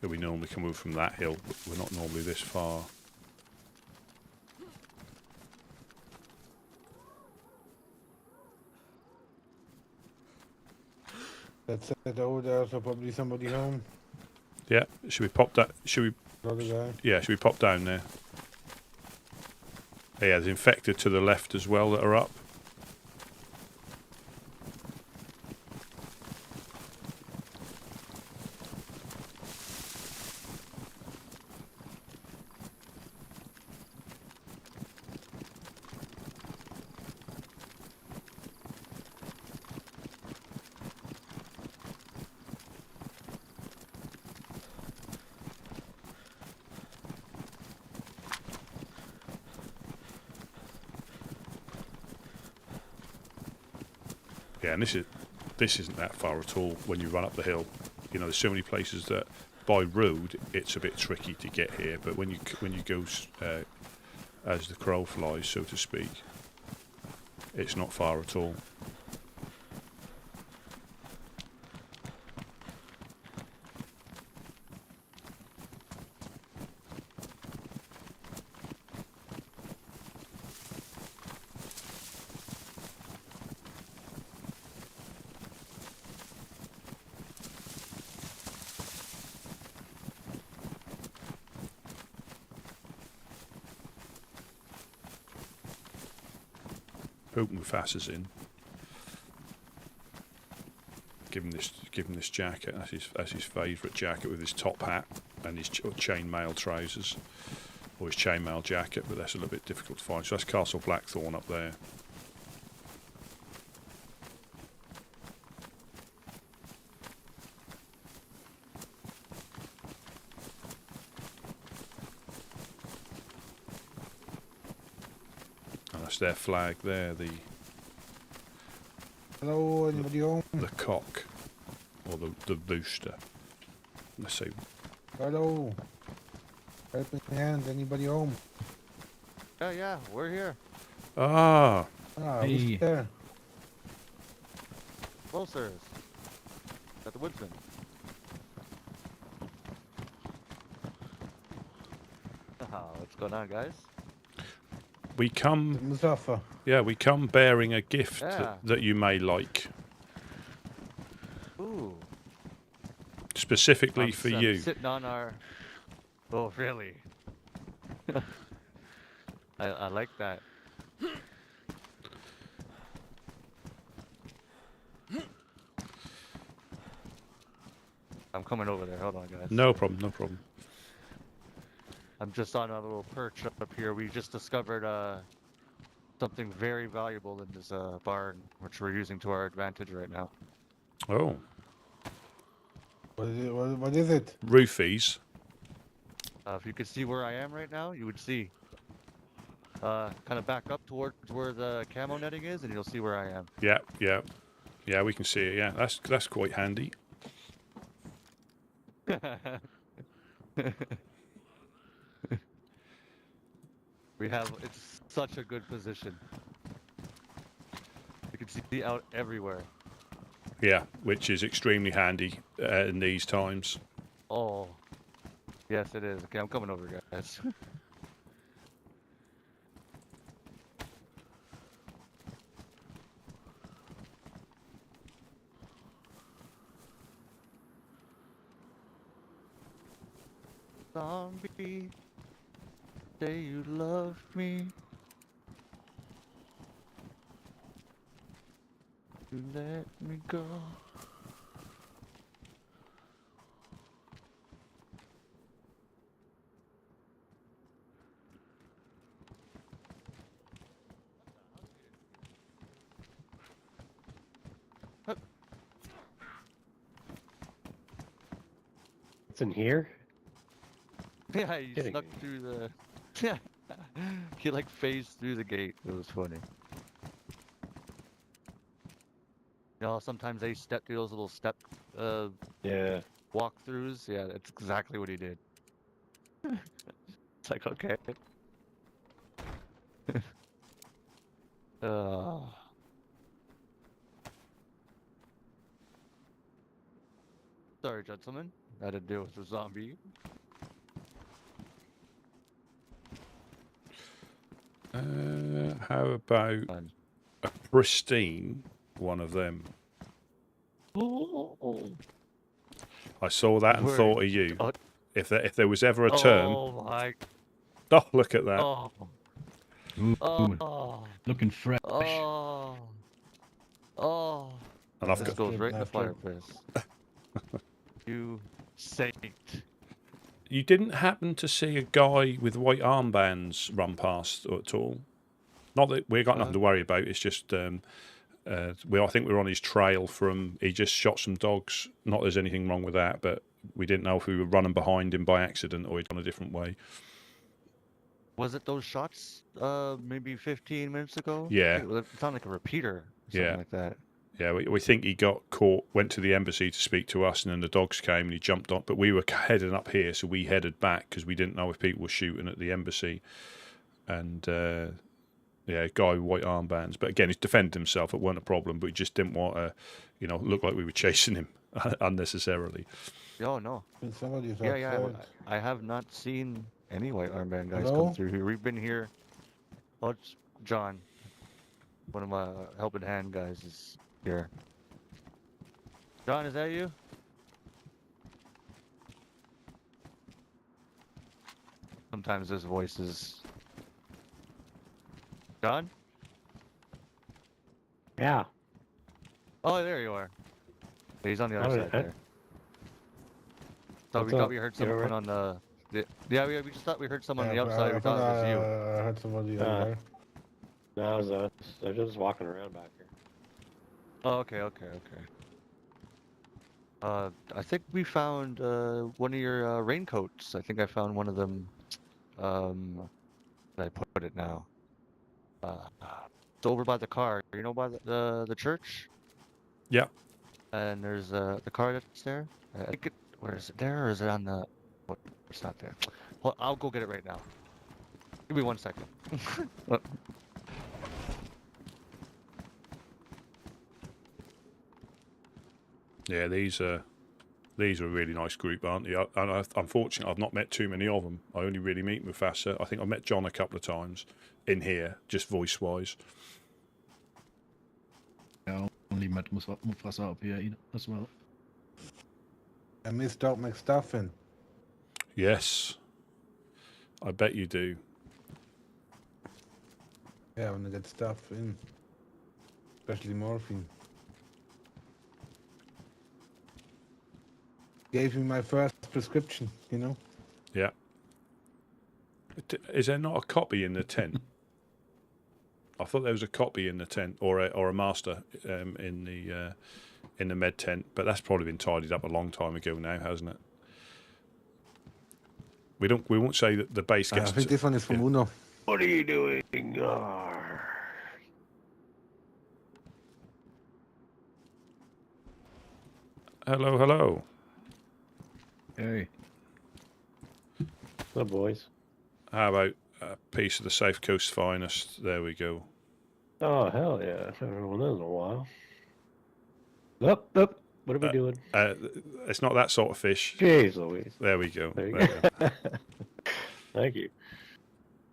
Yeah, we normally come over from that hill, but we're not normally this far. That's it. Oh, there's probably somebody home. Yeah, should we pop that? Should we? Another guy. Yeah, should we pop down there? Yeah, there's infected to the left as well that are up. Yeah, and this isn't that far at all when you run up the hill. You know, there's so many places that by road it's a bit tricky to get here, but when you go as the crow flies, so to speak, it's not far at all. Hope Mufasa's in. Give him this jacket. That's his favourite jacket with his top hat and his chainmail trousers, or his chainmail jacket. But that's a little bit difficult to find. So that's Castle Blackthorn up there. That's their flag there, Hello, anybody home? the cock, or the rooster. Let's see. Hello. Helping hand, anybody home? Yeah, we're here. Ah, Ah, Hey. who's there? Closer. At the Woodsman. What's going on, guys? we come. Mustafa. Yeah, we come bearing a gift Yeah. that you may like, Ooh. specifically for I'm you. sitting on our... Oh, really? I like that. I'm coming over there. Hold on, guys. No problem, no problem. I'm just on a little perch up here. We just discovered something very valuable in this barn, which we're using to our advantage right now. Oh, What is it? What is it? roofies. If you could see where I am right now, you would see. Kind of back up towards where the camo netting is, and you'll see where I am. Yeah, we can see it. Yeah, that's quite handy. It's such a good position. You can see out everywhere. Yeah, which is extremely handy in these times. Oh, yes, it is. Okay, I'm coming over, guys. Zombie, say you love me. You let me go. It's in here? Yeah, he Kidding snuck me. through the. Yeah, he like phased through the gate. It was funny. You know, sometimes they step through those little step Yeah. walkthroughs. Yeah, that's exactly what he did. It's like, okay. uh, sorry, gentlemen. I had to deal with a zombie. How about Fun. a pristine one of them? I saw that and Where- thought of you. oh, If there was ever a term, Oh my. oh look at that! Oh. Ooh, Oh. looking fresh. Oh. Oh. And I've This got. goes right in the After- fireplace. You saint. You didn't happen to see a guy with white armbands run past at all? Not that we got nothing to worry about. It's just I think we were on his trail from. He just shot some dogs. Not there's anything wrong with that, but we didn't know if we were running behind him by accident or he'd gone a different way. Was it those shots maybe 15 minutes ago? Yeah. It sounded like a repeater or something Yeah. like that. Yeah, we think he got caught, went to the embassy to speak to us, and then the dogs came and he jumped on. But we were heading up here, so we headed back because we didn't know if people were shooting at the embassy. And yeah, a guy with white armbands. But again, he's defended himself. It wasn't a problem, but we just didn't want to, look like we were chasing him unnecessarily. Oh, no. Somebody's Yeah, yeah. outside. I have not seen any white armband guys Hello? come through here. We've been here. Oh, it's John. One of my helping hand guys is here. John, is that you? Sometimes his voice is. John? Yeah. Oh, there you are. Yeah, he's on the other Oh, side yeah. there. So What's we thought up? we heard You someone alright? on yeah, we just thought we heard someone on the Yeah, outside. We thought it was you. I heard somebody over there. No, I was they're just walking around back here. Oh, okay. I think we found one of your raincoats. I think I found one of them. Where did I put it now? It's over by the car. You know, by the church. Yeah. And there's the car that's there. I think where is it? There or is it on the? What? It's not there. Well, I'll go get it right now. Give me 1 second. Yeah, these are a really nice group, aren't they? Unfortunately, I've not met too many of them. I only really meet Mufasa. I think I've met John a couple of times in here, just voice-wise. I only met Mufasa up here as well. I missed out McStuffin. Yes, I bet you do. Yeah, when I get stuff in. Especially morphine. Gave me my first prescription, Yeah. Is there not a copy in the tent? I thought there was a copy in the tent, or a master in the med tent, but that's probably been tidied up a long time ago now, hasn't it? We won't say that the base I gets. think this one is from Uno. What are you doing? Hello. Hey. What's up, boys? How about A piece of the Safe Coast finest. There we go. Oh, hell yeah. I haven't one of those in a while. Up, up. What are we doing? It's not that sort of fish. Jeez Louise. There we go. There you There go. Thank you.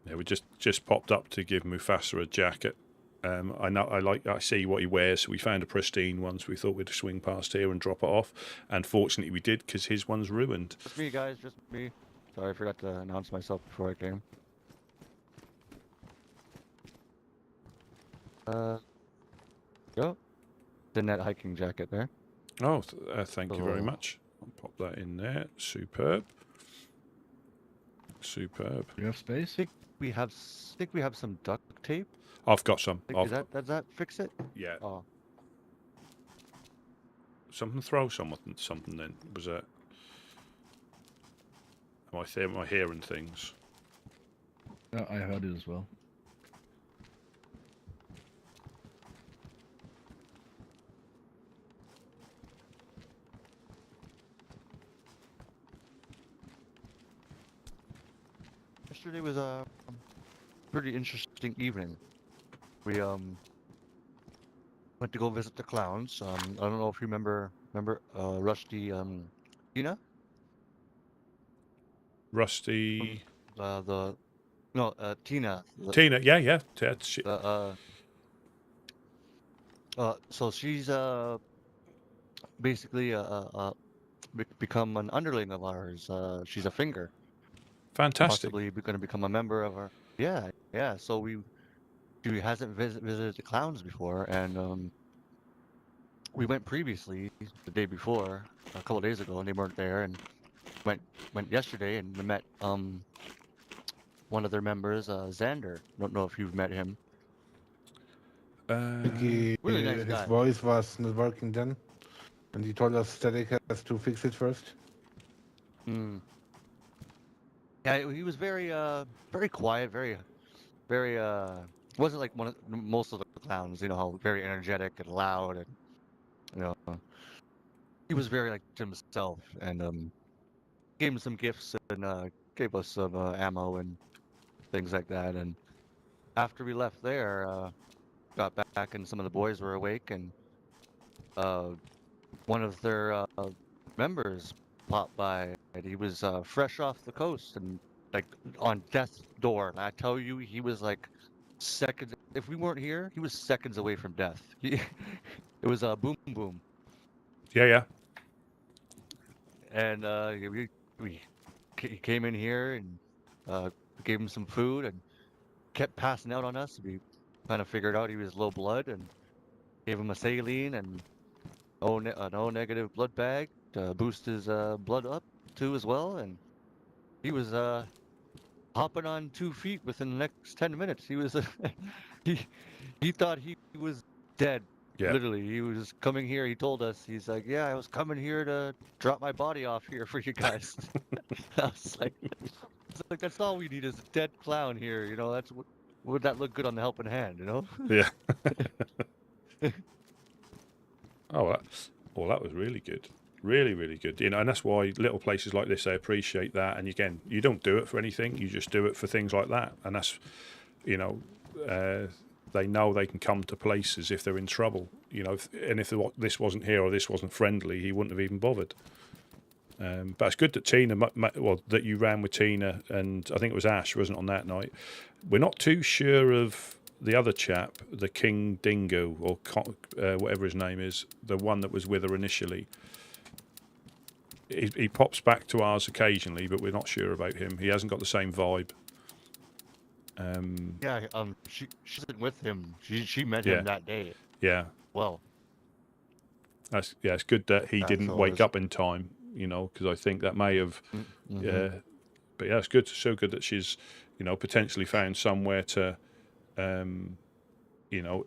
Yeah, we just popped up to give Mufasa a jacket. I see what he wears, so we found a pristine one, so we thought we'd swing past here and drop it off. And fortunately we did, because his one's ruined. Just me, guys, just me. Sorry, I forgot to announce myself before I came. Yep. The net hiking jacket there. Oh, thank you very Oh. much. I'll pop that in there. Superb. Superb. Do you have space? think we have some duct tape. I've got some. Does that fix it? Yeah. Oh, Throw something in. Was that? Am I hearing things? Yeah, I heard it as well. yesterday was a pretty interesting evening. We went to go visit the clowns. I don't know if you remember Rusty Tina? Rusty. Tina. Tina. Yeah. So she's basically become an underling of ours. She's a finger. Fantastic. Possibly going to become a member of our. Yeah. So she hasn't visited the clowns before, and we went previously the day before, a couple days ago, and they weren't there, and went yesterday, and we met one of their members, Xander. Don't know if you've met him. Really nice His guy. voice was not working then, and he told us Static has to fix it first. Hmm. Yeah, he was very quiet, very wasn't like most of the clowns, how very energetic and loud, and he was very like to himself, and gave him some gifts and gave us some ammo and things like that. And after we left there, got back and some of the boys were awake, and one of their members popped by, and he was fresh off the coast and like on death's door. And I tell you, he was like seconds. If we weren't here, he was seconds away from death. It was a boom boom. Yeah. And he came in here and gave him some food and kept passing out on us. We kind of figured out he was low blood and gave him a saline and an O negative blood bag to boost his blood up too as well. And he was hopping on 2 feet within the next 10 minutes. He was he thought he was dead. Yeah. Literally, he was coming here. He told us, he's like, "Yeah, I was coming here to drop my body off here for you guys." I was like, that's all we need is a dead clown here. That's would that look good on the helping hand? Yeah. That was really good. Really, really good. And that's why little places like this, they appreciate that. And again, you don't do it for anything. You just do it for things like that. And that's, they know they can come to places if they're in trouble. And if this wasn't here or this wasn't friendly, he wouldn't have even bothered. But it's good that Tina, that you ran with Tina, and I think it was Ash, wasn't on that night. We're not too sure of the other chap, the King Dingo, or whatever his name is, the one that was with her initially. He pops back to ours occasionally, but we're not sure about him. He hasn't got the same vibe. Yeah, she wasn't with him. She met him that day. Yeah. Well, it's good that he didn't so wake up in time, because I think that may have. mhm. But yeah, it's good. So good that she's, potentially found somewhere to,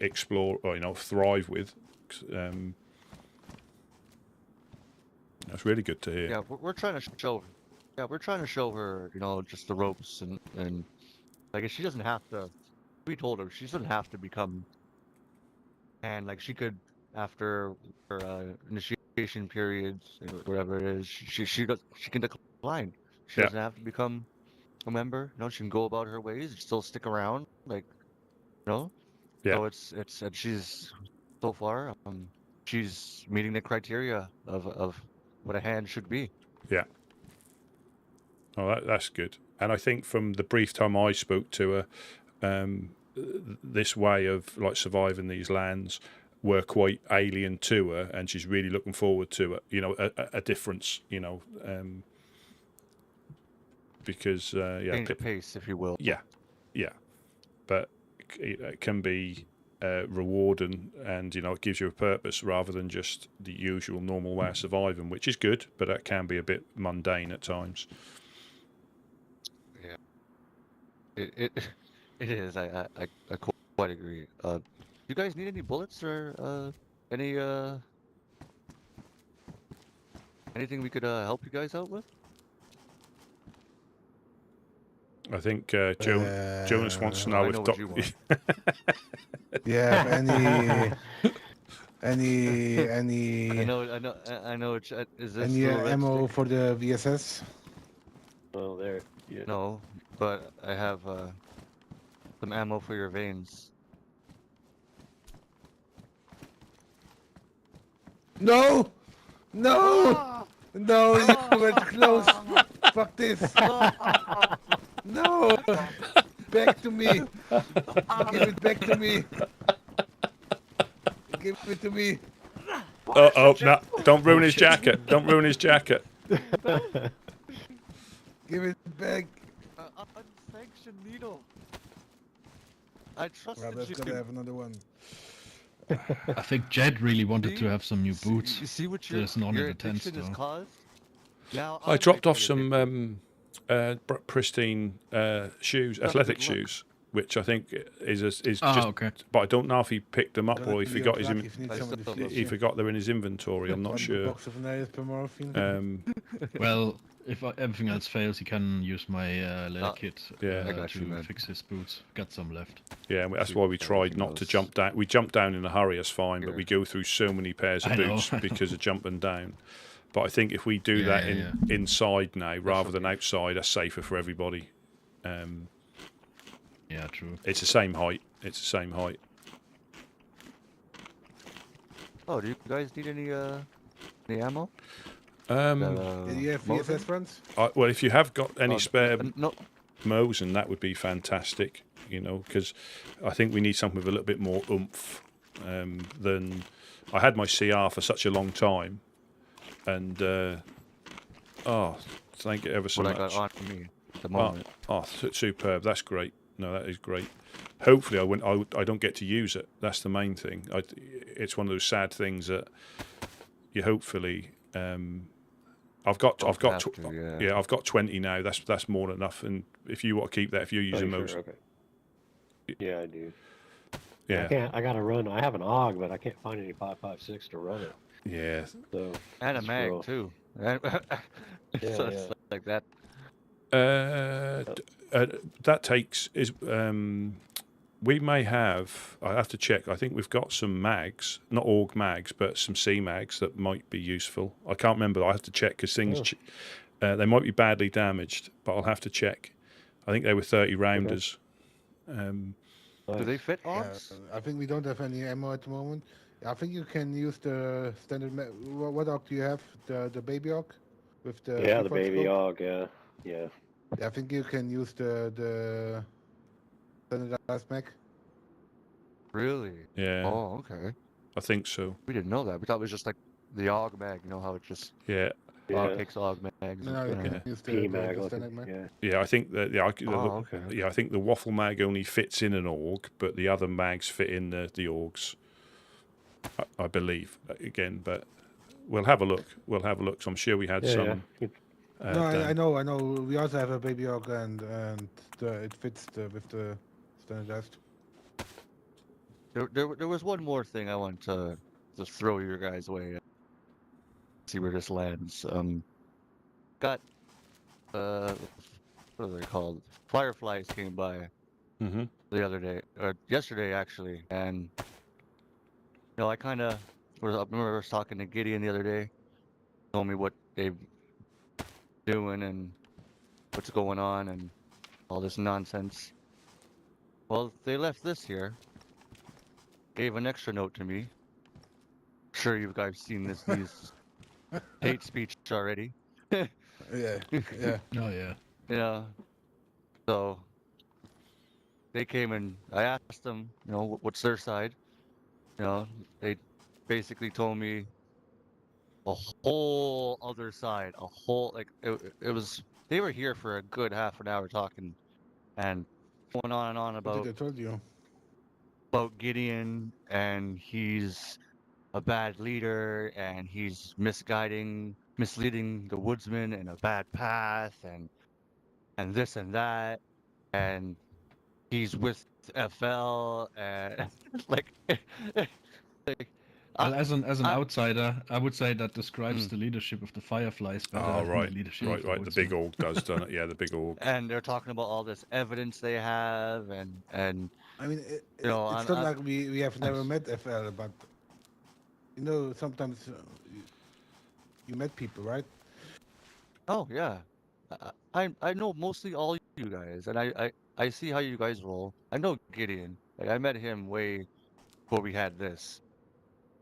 explore or thrive with. That's really good to hear. Yeah, we're trying to show. Yeah, we're trying to show her, just the ropes and like she doesn't have to. We told her she doesn't have to become. And like she could, after her initiation periods, whatever it is, she can decline. She doesn't have to become a member. You know, she can go about her ways, still stick around, like, you know. Yeah. So it's and she's so far, she's meeting the criteria of what a hand should be. Yeah. Oh, that's good. And I think from the brief time I spoke to her, this way of like surviving these lands were quite alien to her, and she's really looking forward to it. You know, a difference. You know, because Change the pace, if you will. Yeah, yeah, but it can be rewarding, and you know, it gives you a purpose rather than just the usual normal way of surviving, which is good, but it can be a bit mundane at times. It it is. I quite agree. You guys need any bullets or any anything we could help you guys out with? I think Jonas wants to know I if know what you want. Yeah, any I know. Is this any little red ammo stick? for the VSS? Well, there. Yeah. No, but I have some ammo for your veins. No, no, no! You were close. Fuck this. No, back to me. Give it back to me. Give it to me. Oh, no! Don't ruin his jacket! Don't ruin his jacket! Give it back. Unsanctioned needle. I trusted Well, that's you. gonna have another one. I think Jed really wanted to have some new boots. You see what your There's none in the tent addiction has store. caused? Now I I'm dropped off making some pristine shoes, athletic good luck. shoes, which I think is just. Okay. But I don't know if he picked them up Gonna or he be forgot your his. luck if you need I some of still the don't shit, He yeah. forgot they're in his inventory. I'm not One sure. box of morphine. Well, if everything else fails, he can use my leather kit yeah. I got to you, man. fix his boots. Got some left. Yeah, that's Shoot, why we yeah, tried he not to knows. jump down. We jumped down in a hurry, that's fine, but Here. we go through so many pairs of I know, boots I know. because of jumping down. But I think if we do Yeah, that yeah, inside now rather than okay. outside, that's safer for everybody. Yeah, true. It's the same height. It's the same height. Oh, do you guys need any ammo? Do you have Mosin? VSS friends? Well, if you have got any spare No. Mosin, that would be fantastic. You know, because I think we need something with a little bit more oomph than I had my CR for such a long time, and thank you ever so What much. I got on me at the moment. Superb! That's great. No, that is great. Hopefully, I don't get to use it. That's the main thing. It's one of those sad things that you hopefully. I've got have to, yeah. I've got 20 now. That's more than enough. And if you want to keep that, if you're using Sure, those, okay. Yeah, I do. yeah, I gotta run. I have an AUG, but I can't find any 5.56 to run it. yeah. So And a it's mag rough. too. Yeah, So it's like that. That takes is we may have. I have to check. I think we've got some mags, not AUG mags, but some C mags that might be useful. I can't remember. I have to check because things they might be badly damaged, but I'll have to check. I think they were 30 rounders. Do they fit AUGs? I think we don't have any ammo at the moment. I think you can use the standard. What AUG do you have? The baby AUG with the Yeah, the 3-4 baby scope? AUG. Yeah. Yeah, I think you can use the standardized mag. Really? Yeah, Oh, okay. I think so. We didn't know that. We thought it was just like the AUG mag. You know how it just Yeah, Yeah. takes AUG mags. No, you and can Yeah. use the P-mag standard looking. mag. Yeah. yeah. I think that okay. yeah, I think the waffle mag only fits in an AUG, but the other mags fit in the AUGs. I believe again, but we'll have a look. We'll have a look. So I'm sure we had Yeah. some. Yeah. No, I done. know. We also have a baby AUG and it fits with the standardized. There was one more thing I want to just throw your guys' way. See where this lands. Got what are they called? Fireflies came by Mm-hmm. the other day, or yesterday actually, and you know I kind of I remember I was talking to Gideon the other day, told me what they're doing and what's going on, and all this nonsense. Well, they left this here. Gave an extra note to me. Sure, you guys seen these hate speech already. Yeah, yeah. Oh yeah. Yeah. So they came and I asked them, what's their side? They basically told me a whole other side, a whole like it was. They were here for a good half an hour talking and going on and on What did I told you? about Gideon, and he's a bad leader, and he's misleading the woodsman in a bad path, and this and that, and he's with FL, and like, like Well, as an I, outsider, I would say that describes Mm. the leadership of the Fireflies better Oh, than right. the leadership Right, of the right. The big Woodsman. org does, doesn't it? Yeah, the big org. and they're talking about all this evidence they have, and I mean, it's I'm, not like we have I'm never met FL, but sometimes you met people, right? oh yeah, I know mostly all you guys, and I see how you guys roll. I know Gideon. Like I met him way before we had this,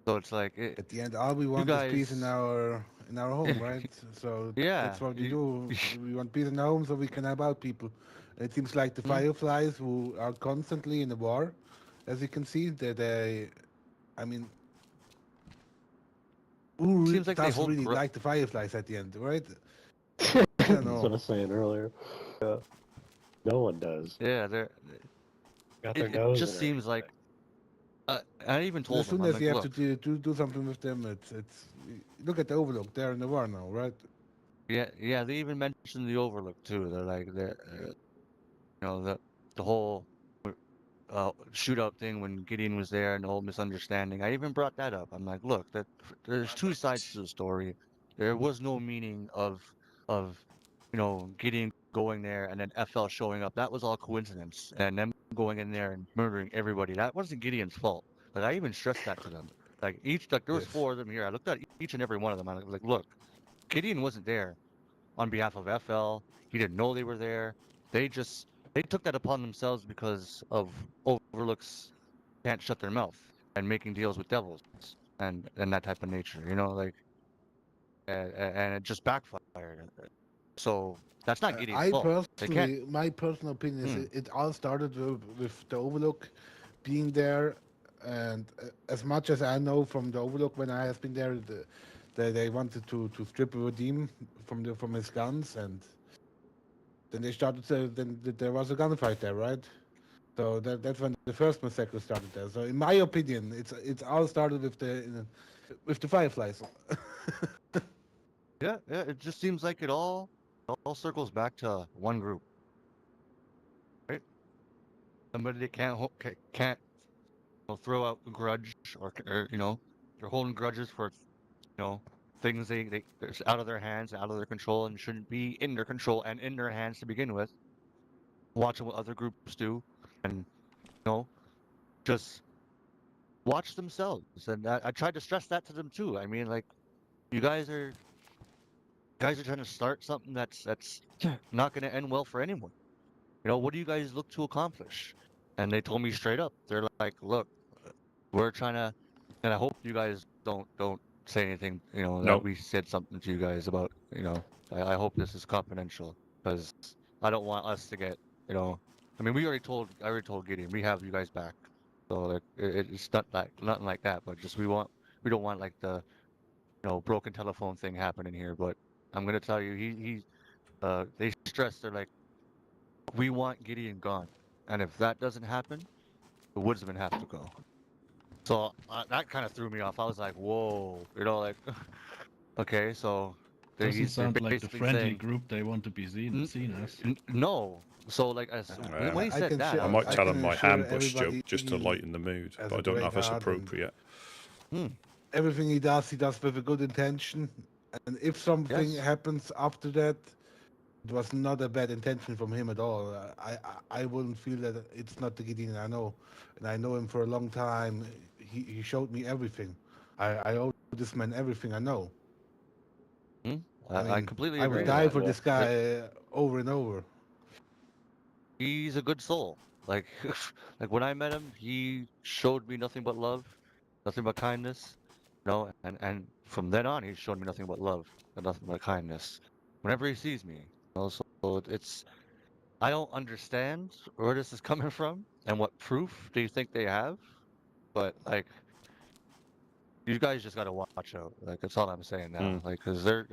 so it's like At the end, all we you want is peace in guys, our home, right? So yeah, that's what we do. We want peace in our home so we can help out people. It seems like the Mm. Fireflies, who are constantly in the war, as you can see, I mean, who Seems like they does hold really like the Fireflies at the end, right? I That's don't what I know. was saying earlier. Yeah. No one does. Yeah, Got their it nose just in seems like I even As told them, soon I'm as you like, have to look, do something with them, it's look at the Overlook. They're in the war now, right? yeah, they even mentioned the Overlook too. They're like, the whole shootout thing when Gideon was there and the whole misunderstanding. I even brought that up. I'm like, look, there's two sides to the story. There was no meaning of Gideon going there and then FL showing up. That was all coincidence. And them going in there and murdering everybody. That wasn't Gideon's fault. Like I even stressed that to them. There was Yes. four of them here. I looked at each and every one of them. I was like, look, Gideon wasn't there on behalf of FL. He didn't know they were there. They took that upon themselves because of Overlooks can't shut their mouth and making deals with devils and that type of nature, like and it just backfired. So that's not Gideon's I fault. They can't. personally, my personal opinion is Hmm. it all started with the Overlook being there, and as much as I know from the Overlook when I have been there, they wanted to strip Redeem from his guns, and then they started. Then there was a gunfight there, right? So that's when the first massacre started there. So in my opinion, it's all started with the Fireflies. Yeah. It just seems like it all circles back to one group, right? Somebody that can't throw out a grudge or they're holding grudges for things it's out of their hands, out of their control, and shouldn't be in their control and in their hands to begin with. Watching what other groups do, and just watch themselves. And I tried to stress that to them too. I mean, like you guys are trying to start something that's not going to end well for anyone. What do you guys look to accomplish? And they told me straight up. They're like, look, we're trying to, and I hope you guys don't say anything, that No. we said something to you guys about, I hope this is confidential because I don't want us to get, I mean, I already told Gideon, we have you guys back. So like, it's not like nothing like that, but just we don't want like the, broken telephone thing happening here. But I'm gonna tell you, they stress, they're like, we want Gideon gone, and if that doesn't happen, the woodsmen have to go. So that kind of threw me off. I was like, whoa, like, okay, so Doesn't they're sound like the basically friendly saying, group they want to be seen as. No. So like when he I said that, I I was might like, tell can him my assure ambush joke everybody just to lighten the mood, has but a I don't know great if it's heart and appropriate. everything he does with a good intention. And if something yes, happens after that, it was not a bad intention from him at all. I wouldn't feel that it's not the Gideon I know, and I know him for a long time. He showed me everything. I owe this man everything I know. hmm, I I mean, completely I would agree. die Amen. for Yeah. this guy over and over. he's a good soul. Like, like when I met him, he showed me nothing but love, nothing but kindness. You know, and from then on, he's shown me nothing but love and nothing but kindness. Whenever he sees me, you know, so it's I don't understand where this is coming from and what proof do you think they have, but like you guys just gotta watch out. Like that's all I'm saying now. Mm. Like, cause they're.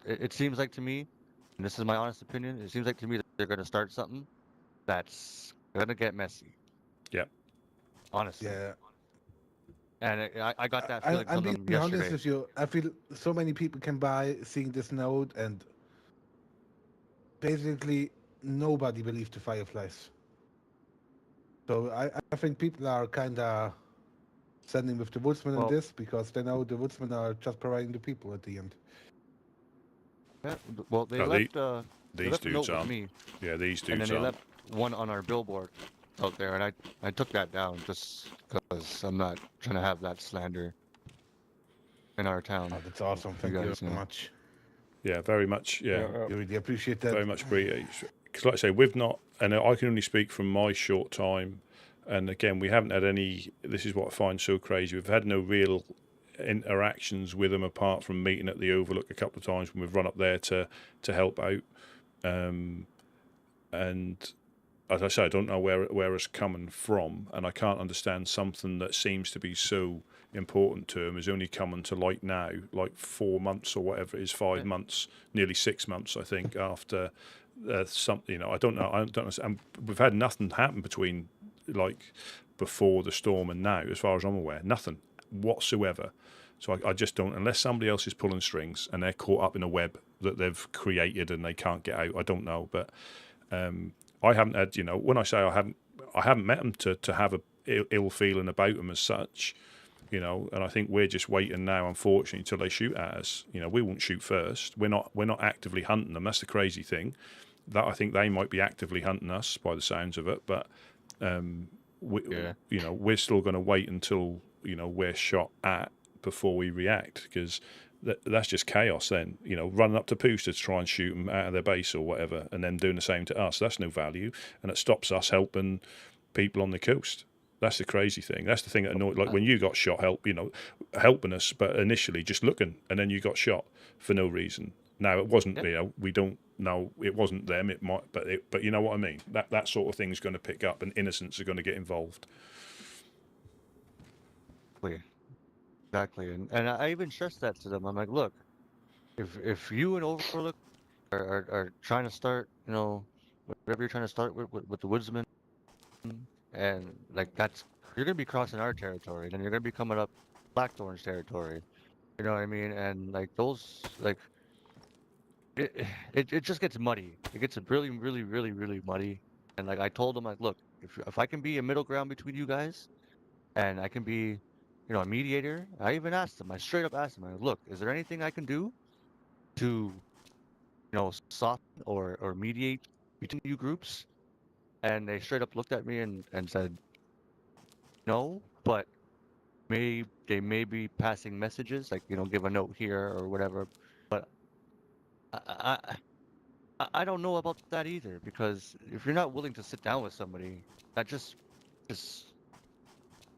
It seems like to me, and this is my honest opinion. It seems like to me that they're gonna start something that's gonna get messy. Yeah. Honestly, Yeah. and I got that I, feeling I'm from being them honest yesterday. with you. I feel so many people can buy seeing this node, and basically nobody believes the Fireflies. So I think people are kind of standing with the Woodsman on Well, this because they know the Woodsman are just providing the people at the end. yeah, well No, they these left a note dudes with aren't. me, Yeah, these and then dudes they aren't. left one on our billboard out there, and I took that down just because I'm not trying to have that slander in our town. Oh, that's awesome. You Thank you guys, you very know. much. Yeah, very much. Yeah, We really appreciate that. very much appreciate. Because, like I say, we've not, and I can only speak from my short time. And again, we haven't had any. This is what I find so crazy. We've had no real interactions with them apart from meeting at the Overlook a couple of times when we've run up there to help out. And as I say, I don't know where it's coming from, and I can't understand something that seems to be so important to him is only coming to light now, like 4 months or whatever it is, 5 months, nearly 6 months, I think, after something. You know, I don't know. I don't know. And we've had nothing happen between like before the storm and now, as far as I'm aware, nothing whatsoever. So I just don't, unless somebody else is pulling strings and they're caught up in a web that they've created and they can't get out. I don't know, but I haven't had, you know, when I say I haven't met them to have a ill feeling about them as such, you know, and I think we're just waiting now, unfortunately, until they shoot at us. You know, we won't shoot first. We're not actively hunting them. That's the crazy thing. That I think they might be actively hunting us by the sounds of it, but you know, we're still going to wait until, you know, we're shot at before we react, because that's just chaos then, you know, running up to Poos to try and shoot them out of their base or whatever, and then doing the same to us. That's no value, and it stops us helping people on the coast. That's the crazy thing. That's the thing that annoyed, like when you got shot, helping us, but initially just looking, and then you got shot for no reason. Now it wasn't, you know, we don't know, it wasn't them. It might, but you know what I mean. That sort of thing is going to pick up, and innocents are going to get involved. Exactly, and I even stressed that to them. I'm like, look, if you and Overlook are trying to start, you know, whatever you're trying to start with the Woodsman, and like that's you're gonna be crossing our territory, then you're gonna be coming up Blackthorn's territory. You know what I mean? And like those, like it just gets muddy. It gets really, really, really, really muddy. And like I told them, like, look, if I can be a middle ground between you guys, and I can be, you know, a mediator. I even asked them. I straight up asked them, like, look, is there anything I can do to, you know, soften or mediate between you groups? And they straight up looked at me and said, no, but they may be passing messages, like, you know, give a note here or whatever. But I don't know about that either, because if you're not willing to sit down with somebody, that just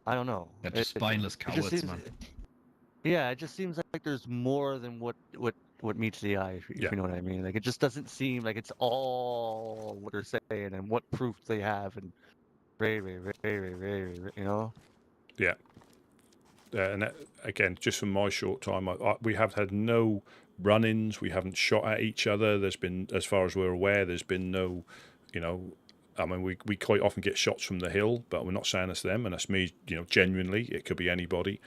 I don't know. They're just spineless It just cowards, seems, man. yeah, it just seems like there's more than what meets the eye, if you know what I mean. Like it just doesn't seem like it's all what they're saying and what proof they have and you know. Yeah. And that, again, just from my short time, we have had no run-ins. We haven't shot at each other. There's been, as far as we're aware, there's been no, you know, I mean, we quite often get shots from the hill, but we're not saying it's them, and that's me, you know, genuinely. It could be anybody.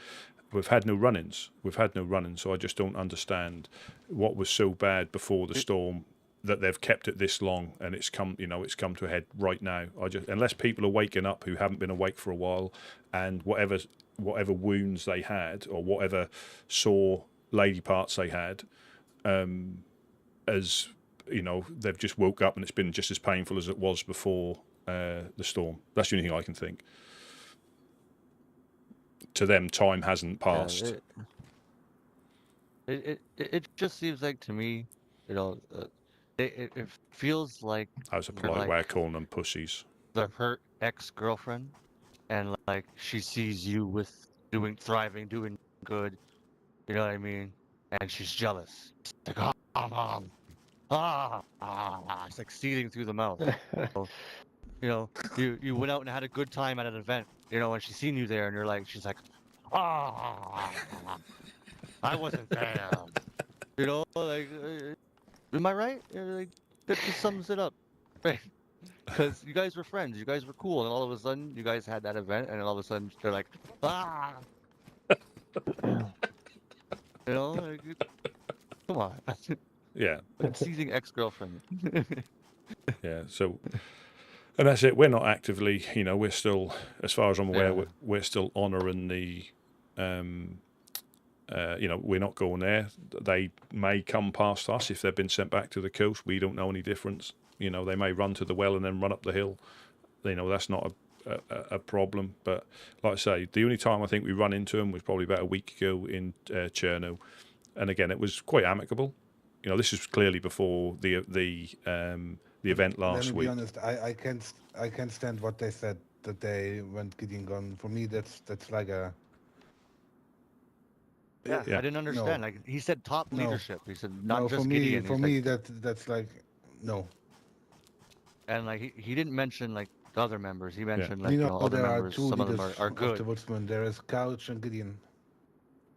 We've had no run-ins. So I just don't understand what was so bad before the storm that they've kept it this long, and it's come to a head right now. Unless people are waking up who haven't been awake for a while, and whatever wounds they had or whatever sore lady parts they had, as you know, they've just woke up and it's been just as painful as it was before the storm. That's the only thing I can think. To them, time hasn't passed. Yeah, it just seems like to me, you know, it feels like That was a you're polite way like of calling them pussies. the hurt ex-girlfriend, and like she sees you with thriving, doing good. You know what I mean? And she's jealous. It's like, it's like seething through the mouth. So, you know, you went out and had a good time at an event, you know, and she's seen you there, and you're like, she's like, ah, I wasn't there. You know, like, am I right? Like, that just sums it up, right? Because you guys were friends, you guys were cool, and all of a sudden, you guys had that event, and all of a sudden, they're like, ah, you know, like, come on. Yeah, Seizing ex-girlfriend. yeah. So, and that's it. We're not actively, you know, we're still, as far as I'm aware, Yeah. we're still honouring the, you know, we're not going there. They may come past us if they've been sent back to the coast. We don't know any difference. You know, they may run to the well and then run up the hill. You know, that's not a problem. But like I say, the only time I think we run into them was probably about a week ago in Cherno, and again, it was quite amicable. You know, this is clearly before the event last Let me week. be honest. I can't stand what they said that they went getting gone. For me, that's like a Yeah, Yeah. I didn't understand. No. Like he said, top No. leadership. He said not no. just For me, Gideon. for He's me, like, that's like no. and like he didn't mention like the other members. He mentioned We like know other there are members. two Some of leaders them are of good. the Woodsman. There is Couch and Gideon.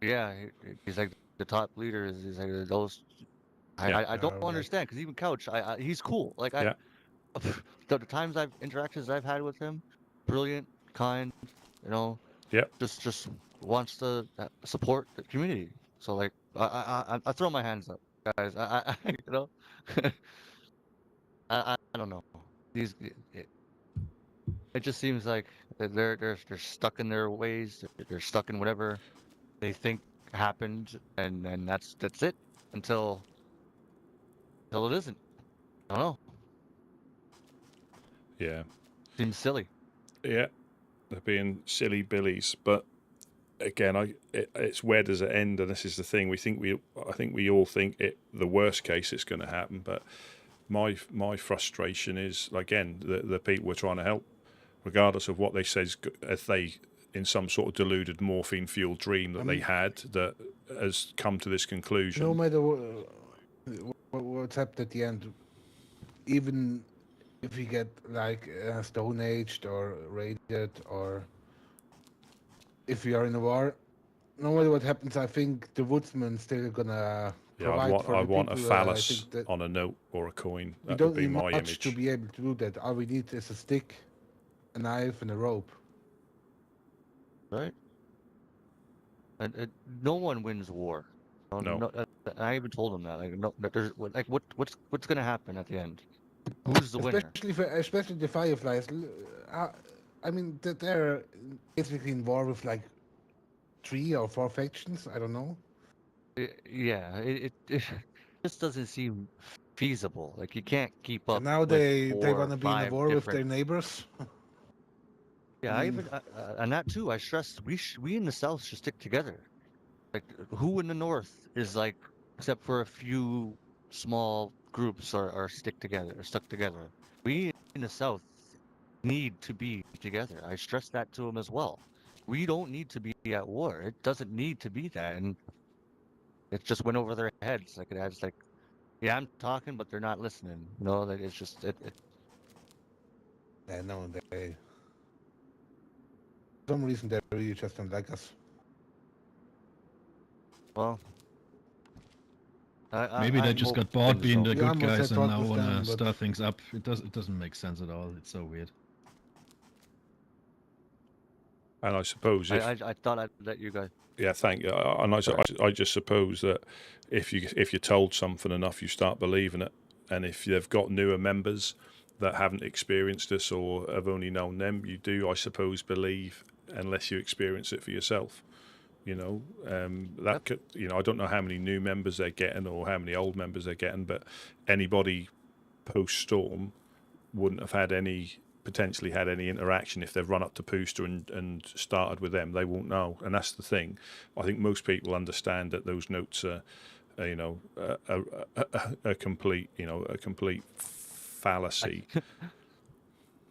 Yeah, he's like the top leader. He's like those. Yeah. I don't like- understand because even Couch, he's cool. Like Yeah. the times interactions I've had with him, brilliant, kind. You know, Yep. just wants to support the community. So like I throw my hands up, guys. You know, I don't know. These it just seems like they're stuck in their ways. They're stuck in whatever they think happened, and that's it until it isn't. I don't know. Yeah. Seems silly. Yeah. They're being silly billies, but again, it's where does it end? And this is the thing. I think we all think the worst case it's going to happen. But my frustration is again the people we're trying to help, regardless of what they say, if they in some sort of deluded morphine fueled dream that they had that has come to this conclusion. No matter what's happened at the end, even if we get like Stone Aged or raided, or if we are in a war, no matter what happens, I think the Woodsman still gonna Yeah, provide for I the want a people. I phallus think that on a note or a coin. we That don't would be need my much image. to be able to do that. All we need is a stick, a knife, and a rope. Right. And no one wins war. No. I even told him that. Like, no, there's like what's gonna happen at the end? Who's the winner? Especially the Fireflies. I mean, they're basically in war with like 3 or 4 factions. I don't know. Yeah, it just doesn't seem feasible. Like you can't keep up. And now with they 4 want to be in a 5 war with their different- neighbors. Yeah, I I mean- even and that too. I stress we in the South should stick together. Like who in the North is like, except for a few small groups are stuck together. We in the South need to be together. I stress that to them as well. We don't need to be at war. It doesn't need to be that, and it just went over their heads. Like it has like, yeah, I'm talking, but they're not listening. You know, like it's just it. Yeah, no, they. For some reason, they really just don't like us. Well, Maybe they I'm just got hoping bored being so. the We good almost guys had and talk now with want them, to but- stir things up. It doesn't make sense at all. It's so weird. And I suppose if I thought I'd let you guys. yeah, thank you. And I just suppose that if you're told something enough, you start believing it. And if they've got newer members that haven't experienced this or have only known them, you do, I suppose, believe unless you experience it for yourself. You know, that could, you know, I don't know how many new members they're getting or how many old members they're getting, but anybody post storm wouldn't have potentially had any interaction if they've run up to Pooster and started with them. They won't know, and that's the thing. I think most people understand that those notes are a complete, a complete fallacy.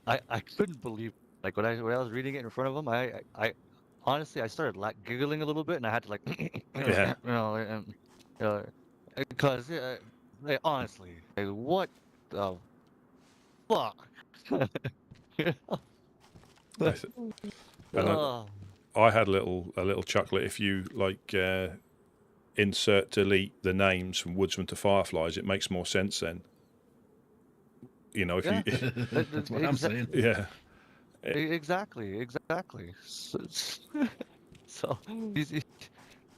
I couldn't believe, like, when I was reading it in front of him, I honestly, I started giggling a little bit, and I had to, like, Yeah. because like, honestly, like, what the fuck? And Oh, I had a little chuckle. If you like insert delete the names from Woodsman to Fireflies, it makes more sense then. If yeah, you That's what I'm saying. yeah. exactly. So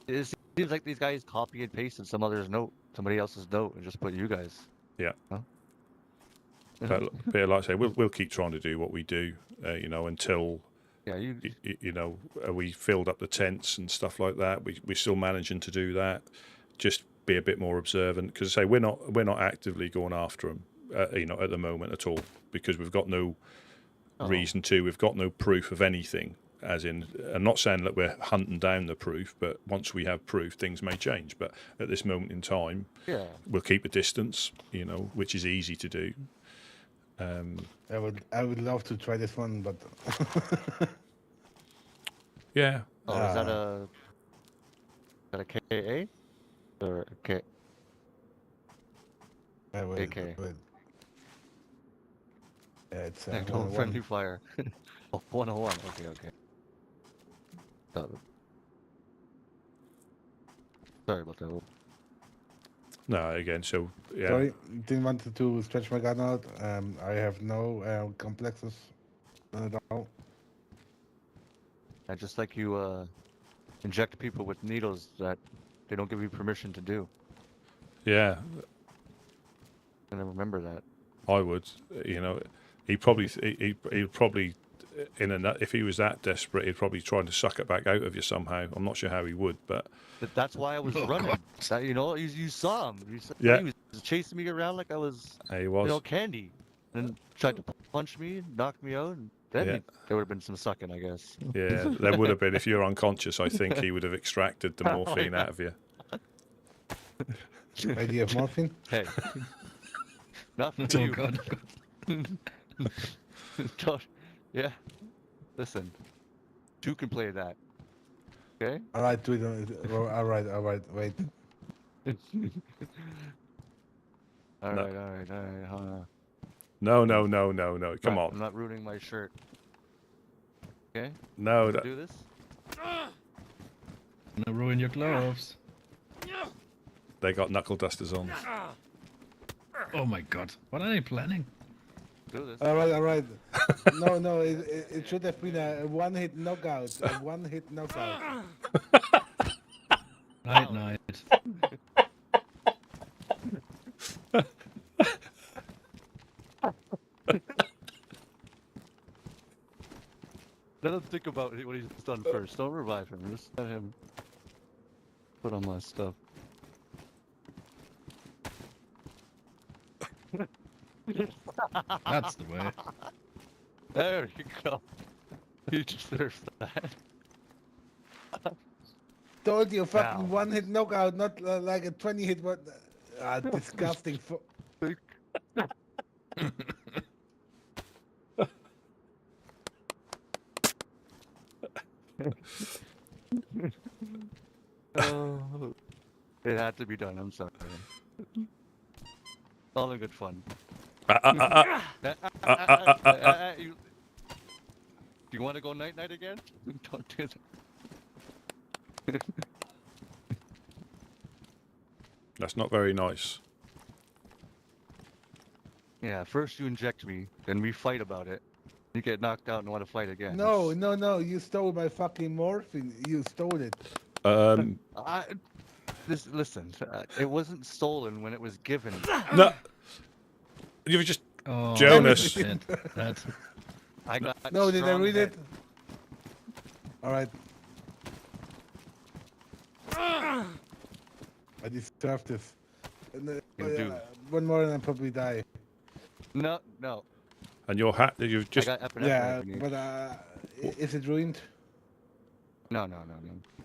it seems like these guys copy and pasted somebody else's note, and just put you guys. Yeah. Huh? But like I say, we'll keep trying to do what we do, until Yeah, we filled up the tents and stuff like that. We're still managing to do that. Just be a bit more observant, because I say we're not actively going after them, at the moment at all, because we've got no reason to. We've got no proof of anything. As in, I'm not saying that we're hunting down the proof, but once we have proof, things may change. But at this moment in time, we'll keep a distance, which is easy to do. I would love to try this one, but yeah. Oh, is that a KA or a K? AK. Yeah, it's No, friendly fire. Oh, 101. Okay. Sorry about that. No, again, so yeah. Sorry, didn't want to stretch my gun out. I have no complexes at all. I just like you inject people with needles that they don't give you permission to do. Yeah, And I remember that. I would. He'd probably if he was that desperate, he'd probably try to suck it back out of you somehow. I'm not sure how he would, but That's why I was running. That, you saw him. Yeah. He was chasing me around like I was, he was. candy. And tried to punch me, knock me out, and then Yeah. there would have been some sucking, I guess. Yeah, there would have been. If you're unconscious, I think he would have extracted the morphine out of you. Idea of morphine? Hey. Not for Oh you. God. Josh, yeah. Listen. Two can play that. Okay? All right, do it. All right. Wait. All right. Hold on. No. Come Right, on. I'm not ruining my shirt. Okay? No. Do this? Gonna ruin your gloves. They got knuckle dusters on. Oh my God. What are they planning? Do this. All right. No. It should have been a one-hit knockout. A one-hit knockout. Night. Let him think about what he's done first. Don't revive him. Just let him put on my stuff. That's the way. There you go. You deserve that. Told you, fucking Now. one-hit knockout, not like a 20-hit one. Disgusting. Oh, it had to be done. I'm sorry. All in good fun. You want to go night again? Don't do that. That's not very nice. Yeah, first you inject me, then we fight about it. You get knocked out and want to fight again. No. You stole my fucking morphine. You stole it. Listen, it wasn't stolen when it was given. No. You were just Oh, Jonas. shit. That's I got No, did I strong read head. it? All right. I deserve this. You do. One more and I'll probably die. No. And your hat that you've just I got epinephrine Yeah, if you need. but is it ruined? No.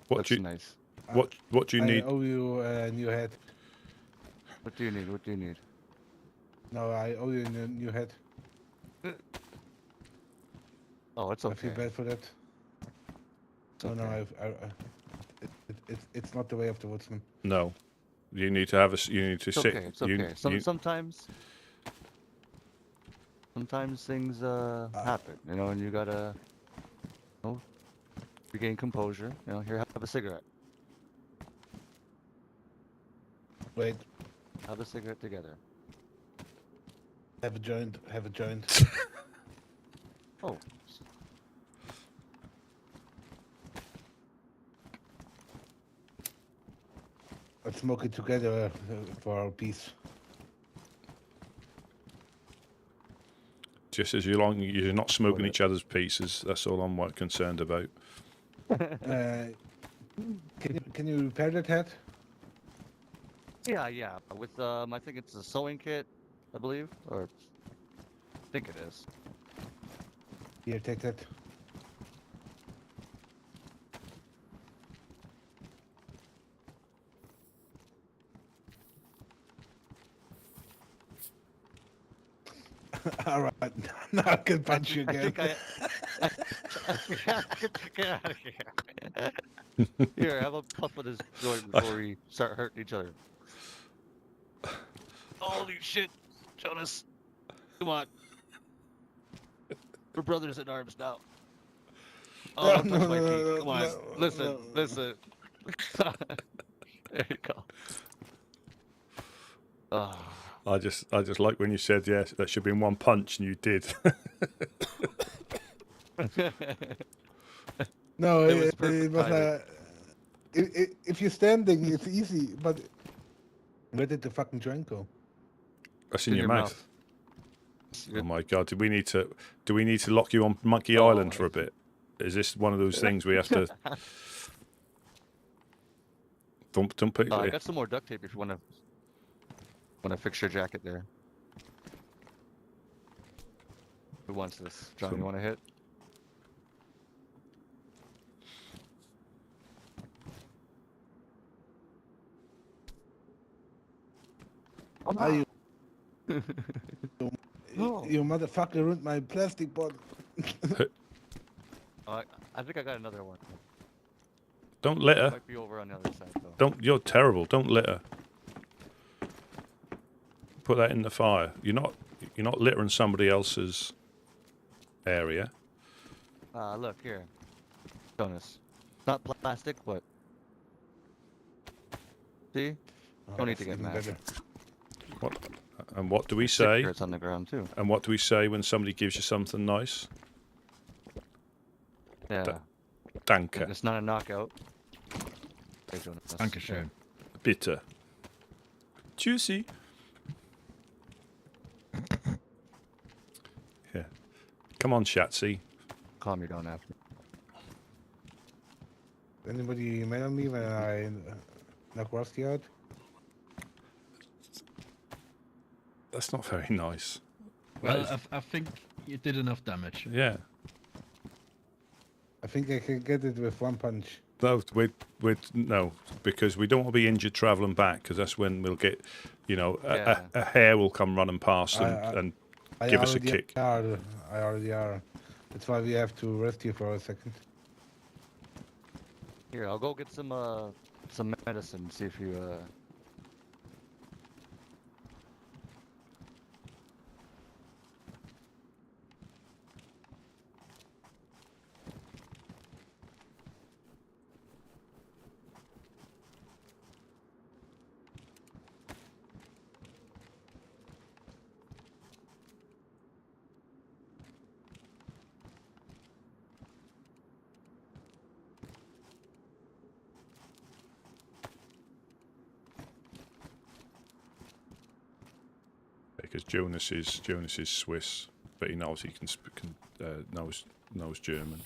what That's do you nice. what do you I need? owe you a new head. What do you need? What do you need? No, I owe you a new head. Oh, it's I okay. feel bad for that. It's No, okay. it's not the way of the woodsman. No, you need to have a. You need to It's sit. okay. It's okay. You, Sometimes things happen, you know, and you gotta, you know, regain composure. You know, here, have a cigarette. Wait, Have a cigarette together. have a joint. Have a joint. Oh, Let's smoke it together for our peace. just as long as you're not smoking each other's pieces, that's all I'm concerned about. Can you repair that head? yeah. With I think it's a sewing kit, I believe, or I think it is. Here, take that. All right, now I can punch you I again. think get out of here. Here, have a puff of this joint before we start hurting each other. Holy shit, Jonas! Come on, we're brothers in arms now. Oh, don't touch my teeth. Come on, listen. There you go. Oh. I just like when you said yes, that should be in one punch, and you did. No, It was it perfect was timing. if you're standing, it's easy, but where did the fucking joint go? That's in your mouth. Oh my god! Do we need to lock you on Monkey Oh, Island for a bit? Is this one of those things we have to? Don't put. I got some more duct tape if you want to fix your jacket there. Who wants this? John, you want to hit? Are you? You motherfucker ruined my plastic bottle. I think I got another one. Don't litter. Might be over on the other side though. Don't. You're terrible. Don't litter. Put that in the fire. You're not littering somebody else's area. Look here, Jonas. Not plastic, but see, don't need to get mad. What? And what do we say? Cigarettes on the ground too. And what do we say when somebody gives you something nice? Yeah. Danke. It's not a knockout. Hey, Jonas. Dankeschön. Bitter. Juicy. Yeah. Come on, Shatsy. Calm you down after. Anybody mad on me when I knock Rusty out? That's not very nice. Well, I think you did enough damage. Yeah. I think I can get it with one punch. No, no, because we don't want to be injured travelling back, because that's when we'll get, a hare will come running past and give us a kick. I already are. That's why we have to rest here for a second. Here, I'll go get some medicine. See if you Because Jonas is Swiss, but he knows knows German.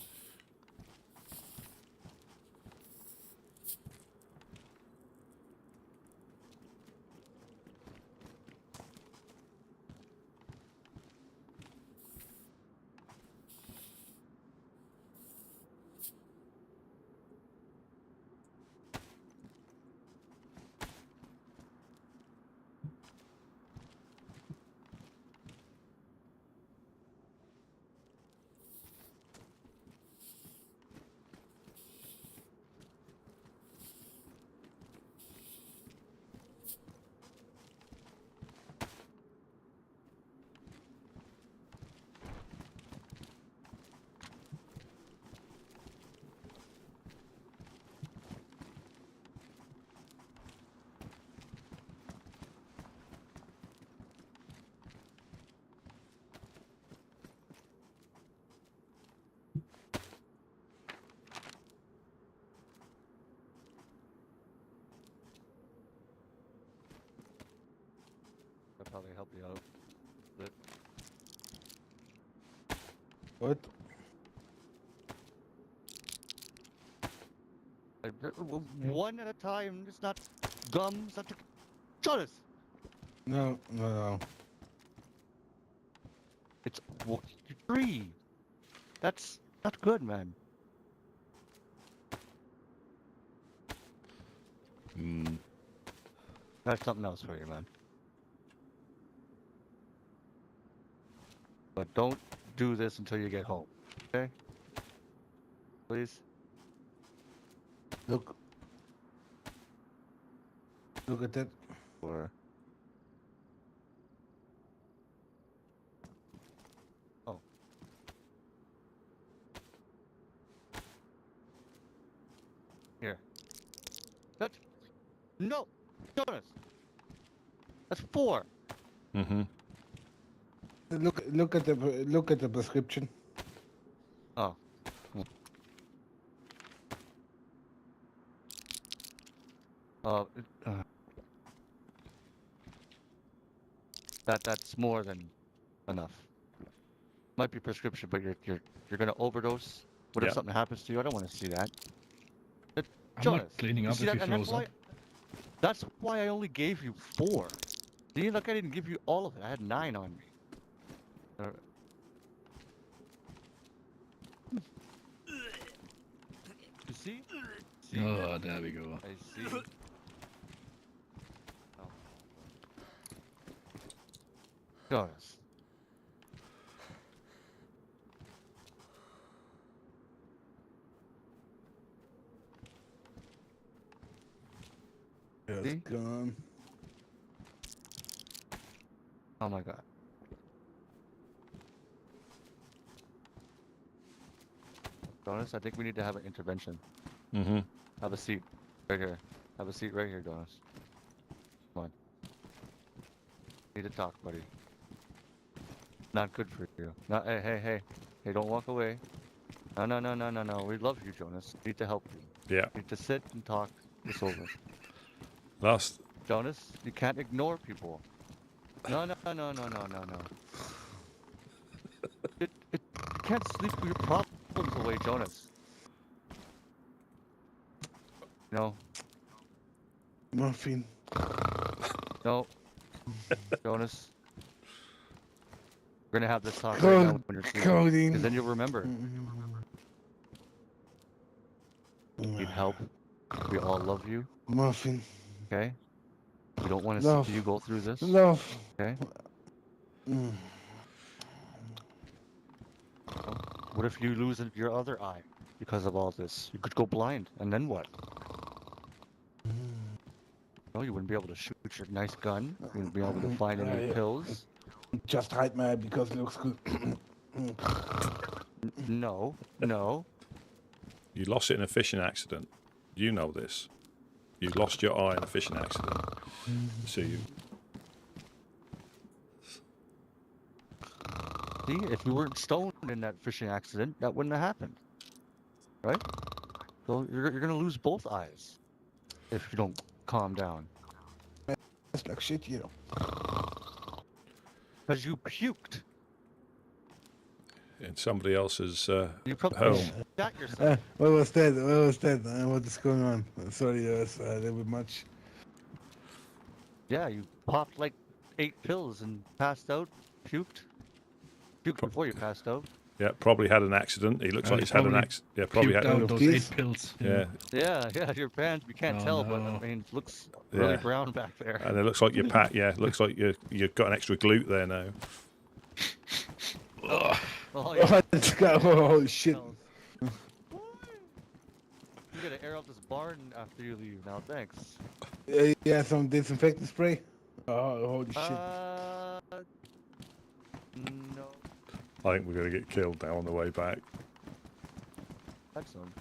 What? One at a time. It's not gum. It's not. Jonas. No, no, no. It's 3. That's not good, man. That's something else for you, man. But don't do this until you get home, okay? Please? Look. Look at that. Or... Oh. Here. That's... No! Jonas! That's 4! Mm-hmm. Look at the prescription. Oh. That's more than enough. Might be prescription, but you're gonna overdose. What if Yeah. something happens to you? I don't want to see that. I'm Jonas, not cleaning you up see if that? he And throws up. that's why I only gave you 4. Do you look? I didn't give you all of it. I had 9 on me. You see? See? Oh, there we go. I see. Oh. Jonas. Yeah, See? it's gone. Oh my god. Jonas, I think we need to have an intervention. Mm-hmm. Have a seat right here. Have a seat right here, Jonas. Come on. Need to talk, buddy. Not good for you. No, hey, don't walk away. No. We love you, Jonas. Need to help you. Yeah. Need to sit and talk this over. Last. Jonas, you can't ignore people. No. You can't sleep your problems away, Jonas. No. Morphine. No. Jonas. We're gonna have this talk right now when you're sleeping. Codeine. Because then you'll remember. Need help. We all love you, Morphine. okay? We don't want to Love. see you go through this, Love. okay? Mm. What if you lose your other eye because of all this? You could go blind, and then what? No, you wouldn't be able to shoot your nice gun. You wouldn't be able to find any pills. Just hide my eye because it looks good. No. You lost it in a fishing accident. You know this. You lost your eye in a fishing accident. So you. See, if you weren't stoned in that fishing accident, that wouldn't have happened. Right? So you're gonna lose both eyes if you don't calm down. It's like shit, you know. Because you puked. In somebody else's You probably home. shot yourself. What was that? What is going on? Sorry, that was a little bit much. Yeah, you popped like 8 pills and passed out, puked. Puked before you passed out. Yeah, probably had an accident. He looks like he's had an accident. Yeah, probably Puked had. out those These? 8 pills. Yeah, Yeah, your pants, we can't Oh, tell, but no. I mean, it looks really Yeah. brown back there. and it looks like your pat. Yeah, looks like you've got an extra glute there now. Oh, yeah. Oh shit! You gotta air out this barn after you leave now, thanks. Yeah, some disinfectant spray. Oh, holy shit! No. I think we're going to get killed now on the way back. Excellent.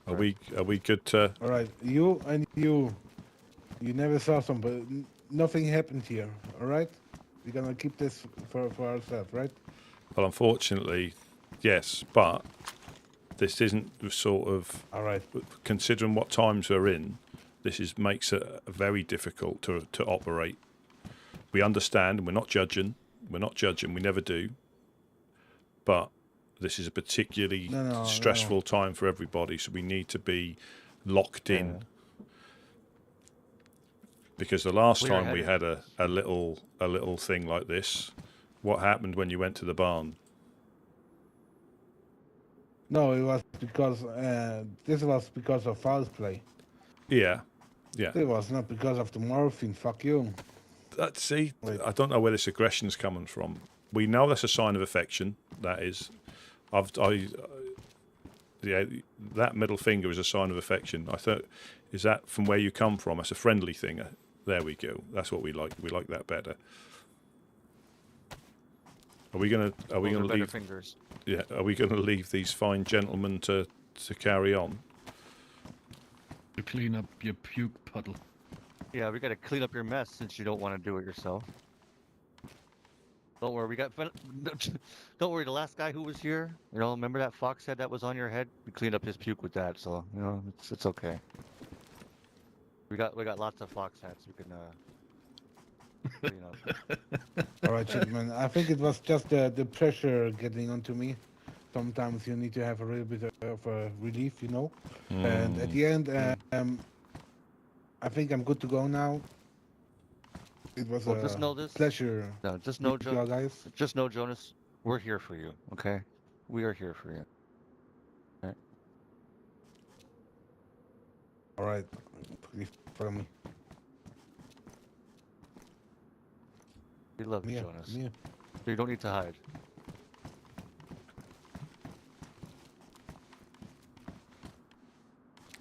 Are we good to? All right, you and you never saw some, but nothing happened here. All right, we're gonna keep this for ourselves, right? Well, unfortunately, yes, but this isn't the sort of. All right. Considering what times we're in, makes it very difficult to operate. We understand, and we're not judging. We're not judging. We never do. But this is a particularly stressful time for everybody, so we need to be locked in. Because the last time we had a little thing like this, what happened when you went to the barn? No, it was because this was because of foul play. Yeah. It was not because of the morphine. Fuck you. See, I don't know where this aggression's coming from. We know that's a sign of affection. That is, that middle finger is a sign of affection. I thought, is that from where you come from? It's a friendly thing. There we go. That's what we like. We like that better. Are we gonna leave? Fingers. Yeah. Are we gonna leave these fine gentlemen to carry on? To clean up your puke puddle. Yeah, we got to clean up your mess since you don't want to do it yourself. Don't worry, don't worry. The last guy who was here, remember that fox head that was on your head? We cleaned up his puke with that, so it's okay. We got lots of fox heads we can clean up. All right, gentlemen. I think it was just the pressure getting onto me. Sometimes you need to have a little bit of a relief, And at the end, I think I'm good to go now. It was a pleasure. No, just know, guys. Just know, Jonas, we're here for you. Okay, we are here for you. All right, please follow me. We love you, Jonas. Mia. You don't need to hide.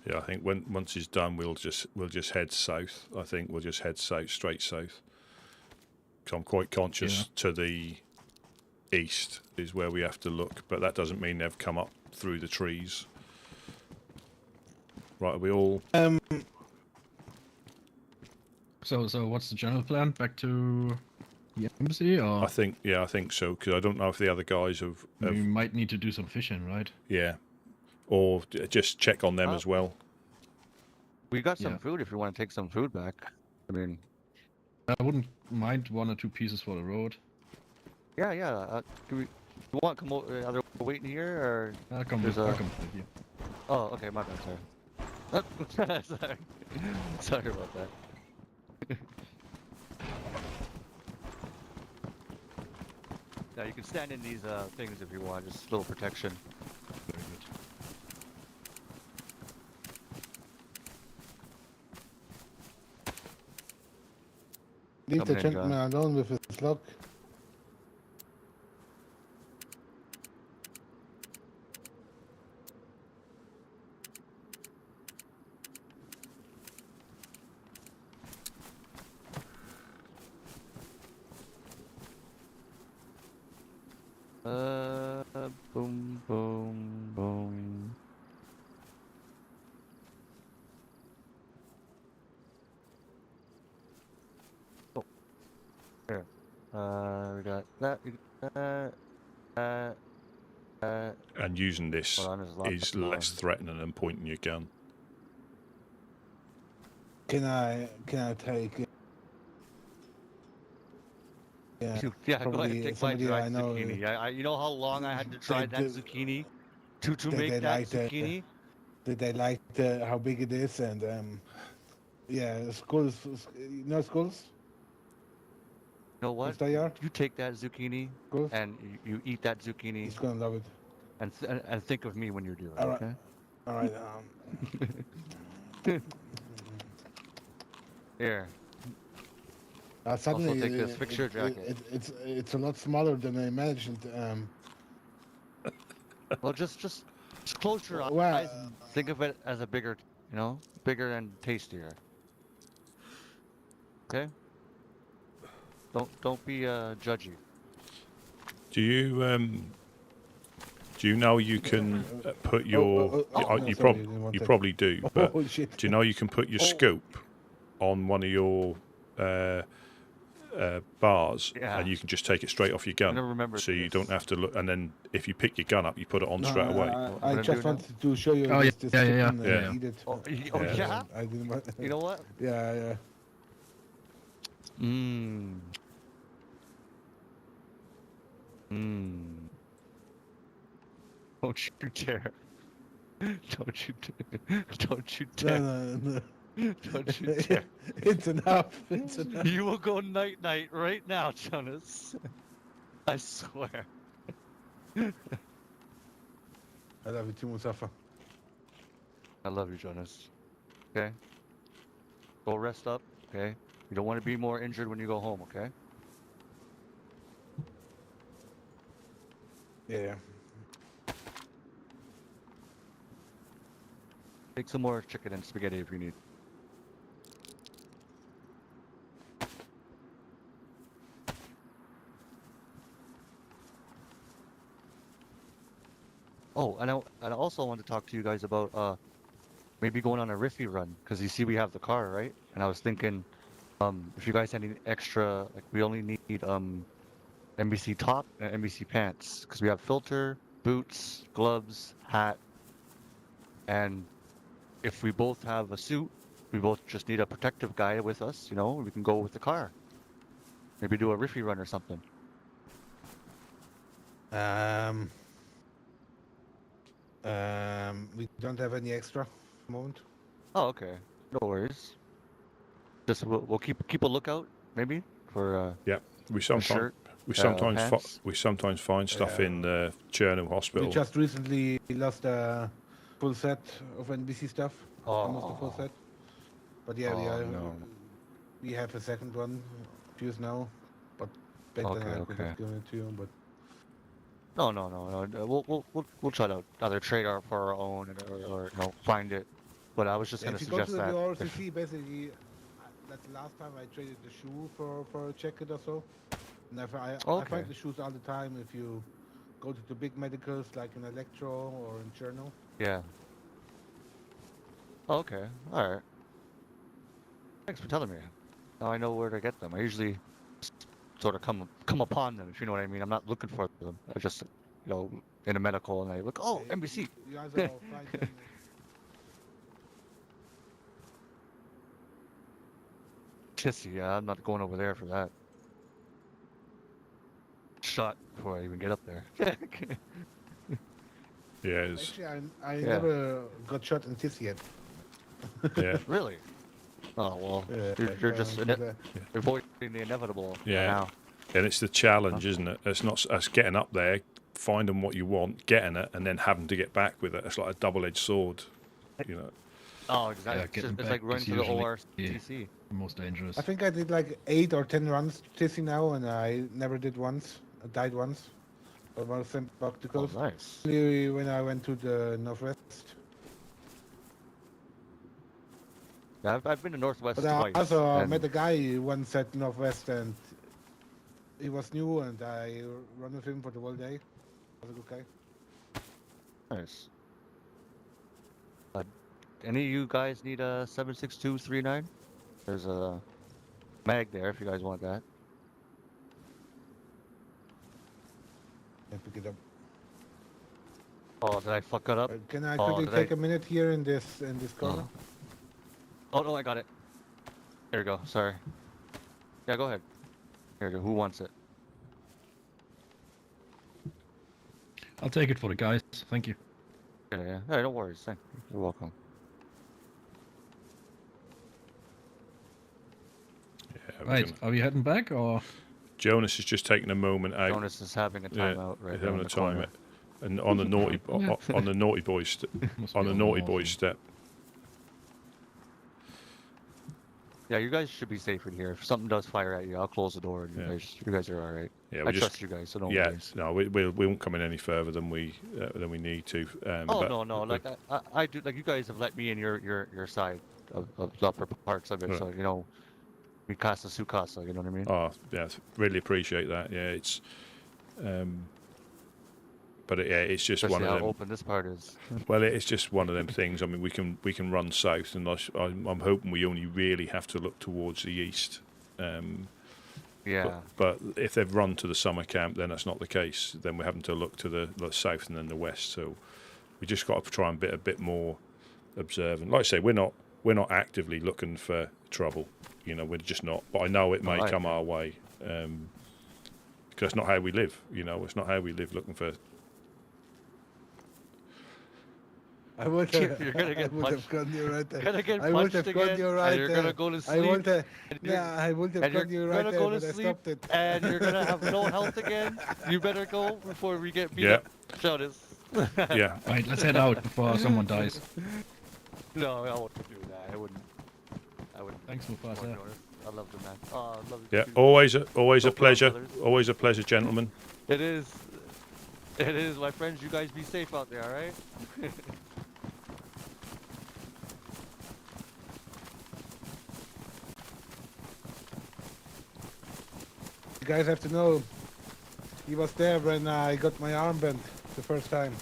Yeah, I think once he's done, we'll just head south. I think we'll just head south, straight south. Because I'm quite conscious to the east is where we have to look, but that doesn't mean they've come up through the trees. Right, are we all? So what's the general plan? Back to the embassy, or? I think so. Because I don't know if the other guys have. We might need to do some fishing, right? Yeah. Or just check on them as well. We got some food if you want to take some food back. I mean, I wouldn't mind 1 or 2 pieces for the road. Yeah. You want to come over? Are they waiting here, or? I'll come with you. Oh, okay. My bad. Sorry. Sorry about that. Now you can stand in these things if you want, just a little protection. Very good. Leave the gentleman alone with his luck. Boom, boom, boom. Oh, here. We got that. And using this is less threatening than pointing your gun. Can I take? Yeah, go ahead and take my dried zucchini. You know how long I had to try that zucchini to make that zucchini? Did they like how big it is? And schools, schools? You know what? You take that zucchini and you eat that zucchini. He's gonna love it. And think of me when you do it. All right. Okay? All right. Here. Suddenly, also take this. Fix your jacket. It's a lot smaller than I imagined. Well, just close your eyes. Well, think of it as a bigger, bigger and tastier. Okay. Don't be judgy. Do you know you can put your? You probably do, but do you know you can put your scope on one of your bars, Yeah. and you can just take it straight off your I gun. never remember. So you don't have to look. And then if you pick your gun up, you put it on straight away. What I I'm just doing wanted to show you Oh, this, yeah, this yeah, chicken yeah. Yeah. eat it. Oh, Yeah. yeah. I didn't want. You know what? Yeah. Mmm. Mmm. Don't you dare. Don't you dare. Don't you dare. No. Don't you dare. It's enough. It's enough. You will go night night right now, Jonas. I swear. I love you too, Mustafa. I love you, Jonas. Okay? Go rest up, okay? You don't want to be more injured when you go home, okay? Yeah. Take some more chicken and spaghetti if you need. Oh, and I also want to talk to you guys about maybe going on a riffy run, because you see we have the car, right? And I was thinking, if you guys had any extra, like we only need NBC top and NBC pants, because we have filter, boots, gloves, hat, and if we both have a suit, we both just need a protective guy with us, you know, we can go with the car. Maybe do a riffy run or something. We don't have any extra at the moment. Oh, okay. No worries. Just we'll keep a lookout, maybe, for We a sometimes shirt. we pants. sometimes find stuff Yeah. in Chernow Hospital. We just recently lost a full set of NBC stuff. Almost a full Oh, set. But yeah, no. we have a second one fused now. But back then I could Okay. have given it to you. But No. We'll try to either trade our for our own or you know find it. But I was just yeah, gonna if you go to suggest the that. if- RCC, basically, that's the last time I traded the shoe for a jacket or so. And I Okay. find the shoes all the time if you go to the big medicals like in Electro or in Cherno. Yeah. Okay. All right. Thanks for telling me. Now I know where to get them. I usually sort of come upon them, if you know what I mean. I'm not looking for them. I just, you know, in a medical and I look, oh, Yeah, NBC. You also find them. Kissy, yeah, I'm not going over there for that. Shot before I even get up there. Yeah, it's, Actually, I Yeah. never got shot in this yet. yeah, Really? Oh well, you're just avoiding the inevitable Yeah. now. and it's the challenge, isn't it? It's not us getting up there, finding what you want, getting it, and then having to get back with it. It's like a double-edged sword, you know. Oh, exactly. Yeah, it's getting it's like back running is to the usually- ORCC. The most dangerous. I think I did like 8 or 10 runs Tissy now, and I never did once. I died once. I was sent back to Oh, coast. nice. Only when I went to the northwest. Yeah, I've been to Northwest But I twice. also and- met a guy once at northwest, and he was new, and I ran with him for the whole day. Was a good guy. Nice. Any of you guys need a 76239? There's a mag there if you guys want that. And pick it up. Oh, did I fuck it up? Can I Oh, quickly did take I- a minute here in this corner? Oh no, I got it. There we go. Sorry. Yeah, go ahead. Here we go. Who wants it? I'll take it for the guys. Thank you. Yeah. Hey, no worries. Thank you. You're welcome. Yeah, we're Right, gonna- are we heading back or? Jonas is just taking a moment out. Jonas is having a Yeah, timeout right he's now. having in a the time corner. and on the naughty Yeah. on the naughty boy Must on be the naughty awful. boy step. Yeah, you guys should be safe in here. If something does fire at you, I'll close the door. And Yeah. you guys are all right. Yeah, I we just trust you guys, so don't yeah, worry. no, we won't come in any further than we need to. Oh but no, we- like I do. Like you guys have let me in your side of the upper parts of it, Right. so you know, mi casa su casa. You know what I mean? Oh, yeah, really appreciate that. Yeah, it's, but it's just Especially one how of them. open this part is. Well, it's just one of them things. I mean, we can run south, and I'm hoping we only really have to look towards the east, Yeah. But if they've run to the summer camp, then that's not the case. Then we're having to look to the south and then the west. So we just got to try and be a bit more observant. Like I say, we're not actively looking for trouble. You know, we're just not. But I know it may come our way because it's not how we live. You know, it's not how we live looking for. I would You're have, gonna get I would punched. have gone you right there. Gonna get I would punched have again, gone you right and you're there. gonna go to sleep. I would have, and you're- yeah, I would have and you're gone you right gonna there, go to but I sleep, stopped it. and you're gonna have no health again. You better go before we get beat Yeah. up. Jonas. Yeah. Right, let's head out before someone dies. No, I wouldn't do that. I wouldn't. Thanks, Mufasa. Jonas. I love the man. Oh, I love you Yeah. too. Always a Go for it, pleasure. brothers. Always a pleasure, gentlemen. It is. It is, my friends. You guys be safe out there, all right? You guys have to know, he was there when I got my armband the first time.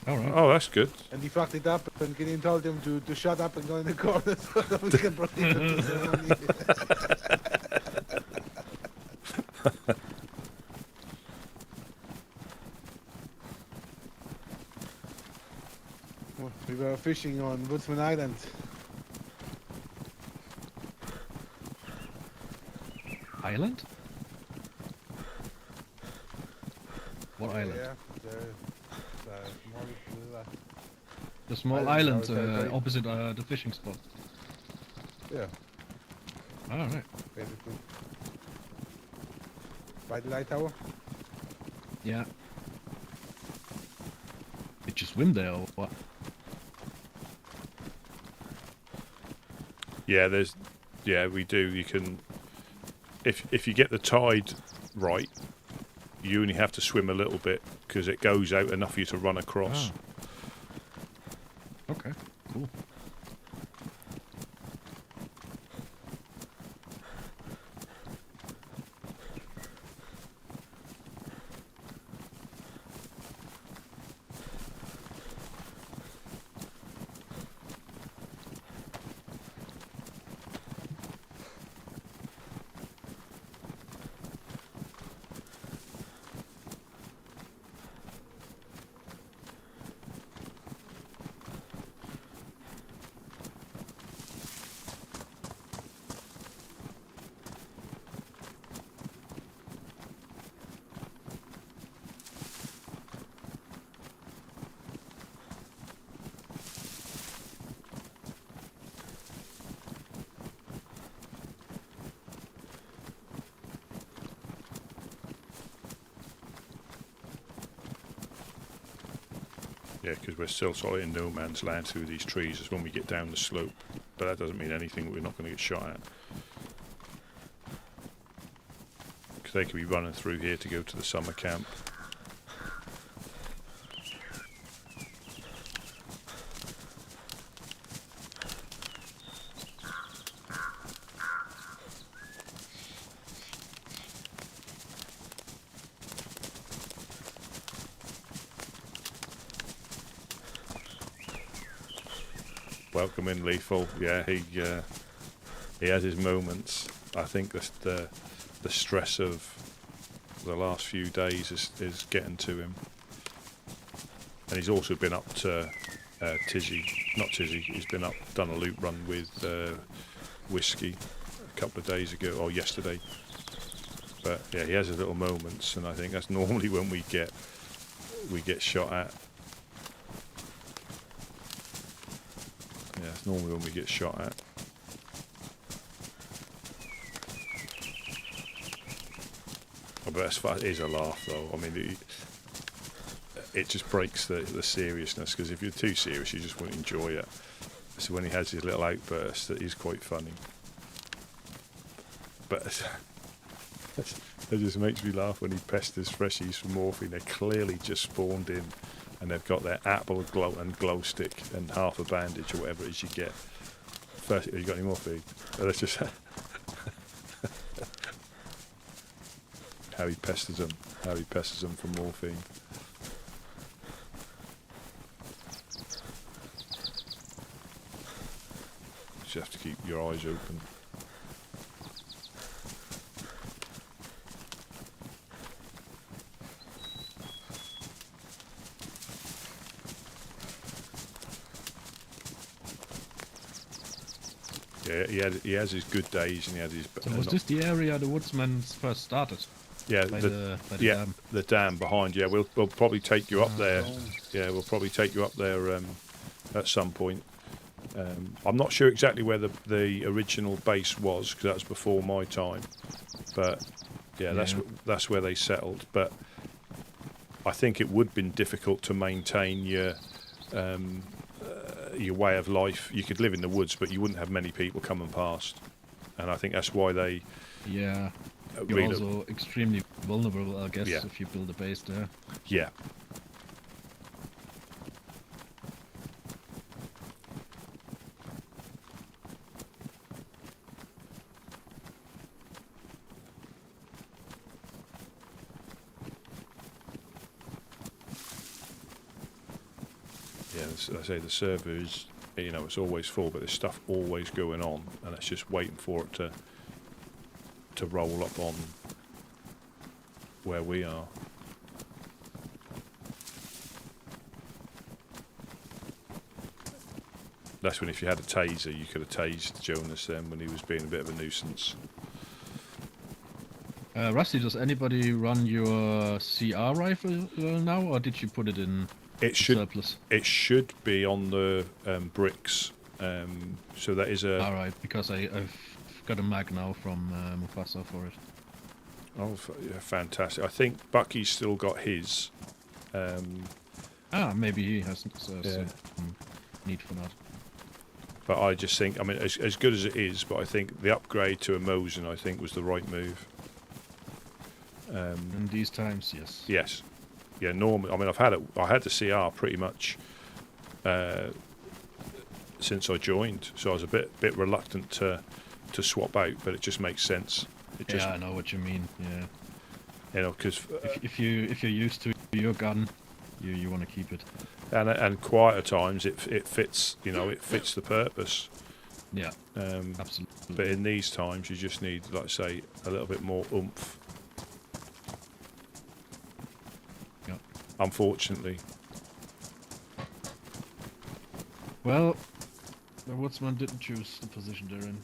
All right. Oh, that's good. And he fucked it up, and Gideon told him to shut up and go in the corner so that we can proceed with the ceremony. We were fishing on Woodsman Island. Island? What island? Yeah, The small Island, island our territory. opposite the fishing spot. yeah, All right. basically. By the light tower. Yeah. Did you swim there or what? Yeah, we do. You can, if you get the tide right, you only have to swim a little bit because it goes out enough for you to run across. Okay, cool. Yeah, because we're still sort of in no man's land through these trees. It's when we get down the slope, but that doesn't mean anything. We're not going to get shot at. Because they could be running through here to go to the summer camp. Welcome in, Lethal. Yeah, he has his moments. I think the stress of the last few days is getting to him, and he's also been up to Tizzy. He's been up, done a loop run with Whiskey a couple of days ago or yesterday. But yeah, he has his little moments, and I think that's normally when we get shot at. Yeah, it's normally when we get shot at. Oh, but that's fun. It is a laugh, though. I mean, it just breaks the seriousness, because if you're too serious, you just won't enjoy it. So when he has his little outbursts, that is quite funny. But it just makes me laugh when he pesters freshies for morphine. They're clearly just spawned in, and they've got their apple glow stick and half a bandage or whatever it is you get. First, have you got any morphine? Oh, that's just how he pesters them. How he pesters them for morphine. You just have to keep your eyes open. Yeah, he has his good days and he had his. So was this the area the Woodsman first started? Yeah, By the the yeah, dam? the dam behind. Yeah, we'll probably take you up there. Don't. Yeah, we'll probably take you up there at some point. I'm not sure exactly where the original base was because that was before my time. But yeah, that's where they settled. But I think it would have been difficult to maintain your way of life. You could live in the woods, but you wouldn't have many people coming past. And I think that's why they. Yeah. You're also extremely vulnerable, I guess, if you build a base there. Yeah. Yeah, as I say, the server is, it's always full, but there's stuff always going on, and it's just waiting for it to roll up on where we are. That's when if you had a taser, you could have tased Jonas then when he was being a bit of a nuisance. Rusty, does anybody run your CR rifle now, or did you put it in surplus? It should be on the bricks. So that is a... Alright, because I've got a mag now from Mufasa for it. Oh, yeah, fantastic. I think Bucky's still got his. Maybe he has some need for that. But I just think, as good as it is, but I think the upgrade to a Mosin, I think, was the right move. In these times, yes. Yes. Yeah, normally, I had the CR pretty much since I joined, so I was a bit reluctant to swap out, but it just makes sense. Yeah, I know what you mean. Yeah. Because if you're used to your gun, you want to keep it. And quieter times, it fits. It fits the purpose. Yeah. Absolutely. But in these times, you just need, like I say, a little bit more oomph. Yeah. Unfortunately. Well, the Woodsman didn't choose the position they're in.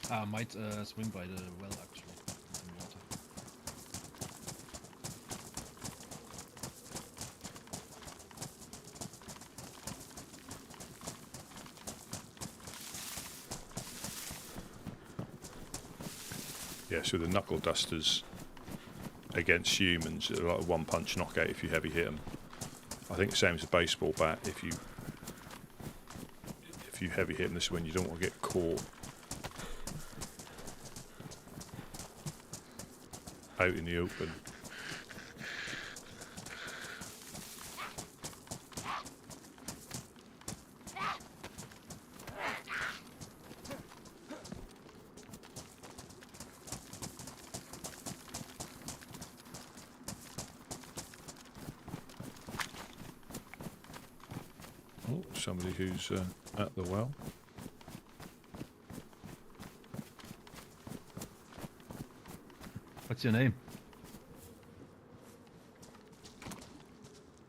I might swing by the well, actually. In water. Yeah, so the knuckle dusters against humans are like a one-punch knockout if you heavy hit them. I think the same as a baseball bat. If you heavy hit them, this is when you don't want to get caught out in the open. Oh, somebody who's at the well. What's your name?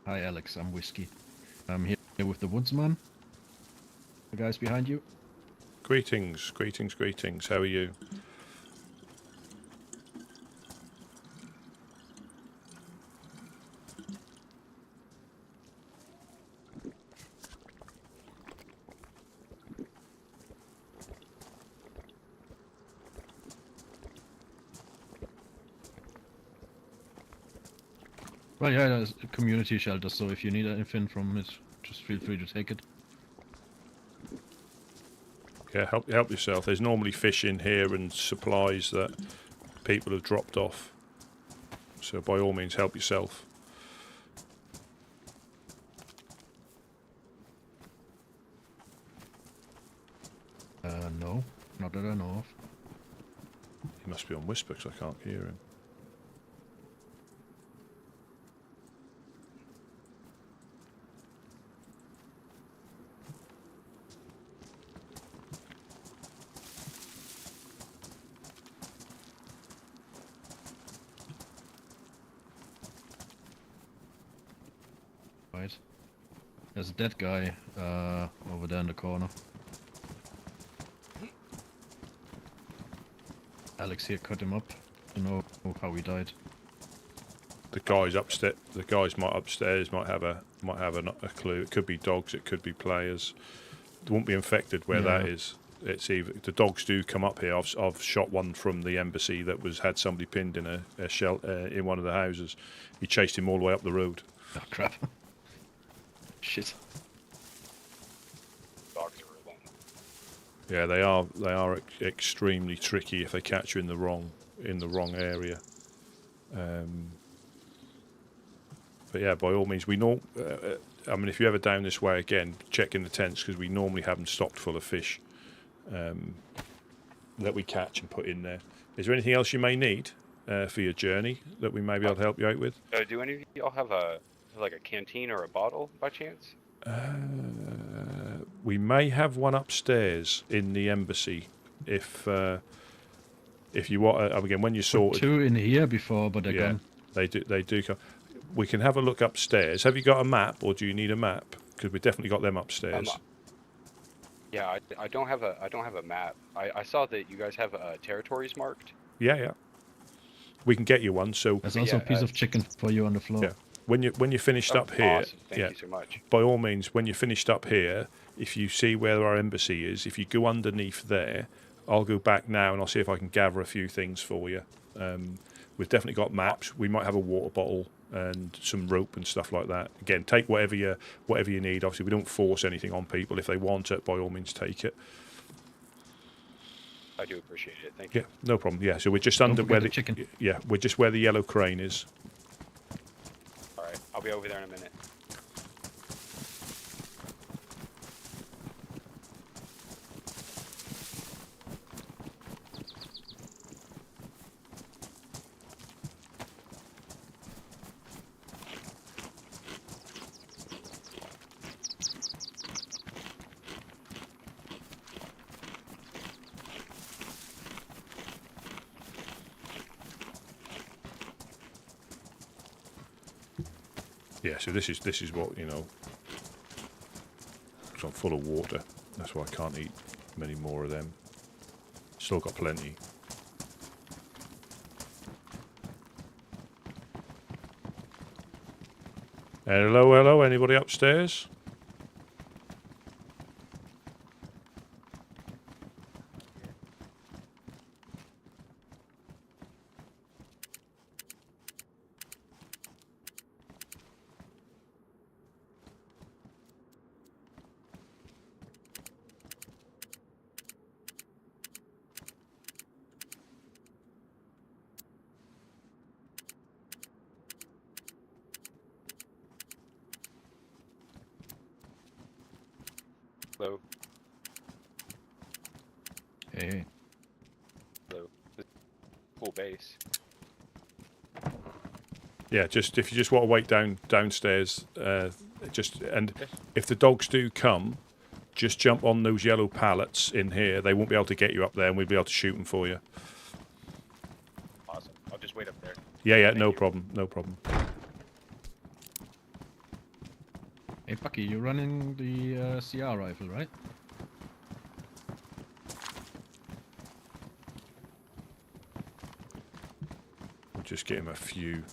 Hi Alex, I'm Whiskey. I'm here with the Woodsman. The guys behind you. Greetings, greetings, greetings. How are you? Well, yeah, there's a community shelter, so if you need anything from it, just feel free to take it. Yeah, help yourself. There's normally fish in here and supplies that people have dropped off. So by all means, help yourself. No, not that I know of. He must be on whisper because I can't hear him. fight. There's a dead guy over there in the corner. Alex here cut him up. I don't know how he died. The guys upstairs. The guys upstairs might have a clue. It could be dogs. It could be players. They won't be infected where that is. It's either the dogs do come up here. I've shot one from the embassy that had somebody pinned in a shell in one of the houses. He chased him all the way up the road. Oh crap! Shit. Dogs are alone. Yeah, they are extremely tricky if they catch you in the wrong area. But yeah, by all means, I mean, if you're ever down this way again, check in the tents because we normally have them stocked full of fish that we catch and put in there. Is there anything else you may need for your journey that we may be able to help you out with? Do any of y'all have a canteen or a bottle by chance? We may have one upstairs in the embassy if you want. Again, when you sorted, 2 in here before, but they're gone. They do come. We can have a look upstairs. Have you got a map, or do you need a map? Because we definitely got them upstairs. Yeah, I don't have a map. I saw that you guys have territories marked. Yeah. We can get you one. So there's also a piece of chicken for you on the floor. Yeah. When you're finished up here, awesome. Thank you so much. By all means, when you're finished up here, if you see where our embassy is, if you go underneath there, I'll go back now and I'll see if I can gather a few things for you. We've definitely got maps. We might have a water bottle and some rope and stuff like that. Again, take whatever you need. Obviously, we don't force anything on people. If they want it, by all means, take it. I do appreciate it. Thank you. Yeah, no problem. Yeah, so we're just under where the chicken. Yeah, we're just where the yellow crane is. All right, I'll be over there in a minute. Yeah, so this is what, you know, because I'm full of water. That's why I can't eat many more of them. Still got plenty. Hello, anybody upstairs? Hello. Hey. Hello. Cool base. Yeah, if you just want to wait downstairs, and if the dogs do come, just jump on those yellow pallets in here. They won't be able to get you up there, and we'll be able to shoot them for you. Awesome. I'll just wait up there. Yeah, no problem. Hey, Bucky, you're running the CR rifle, right? We'll just get him a few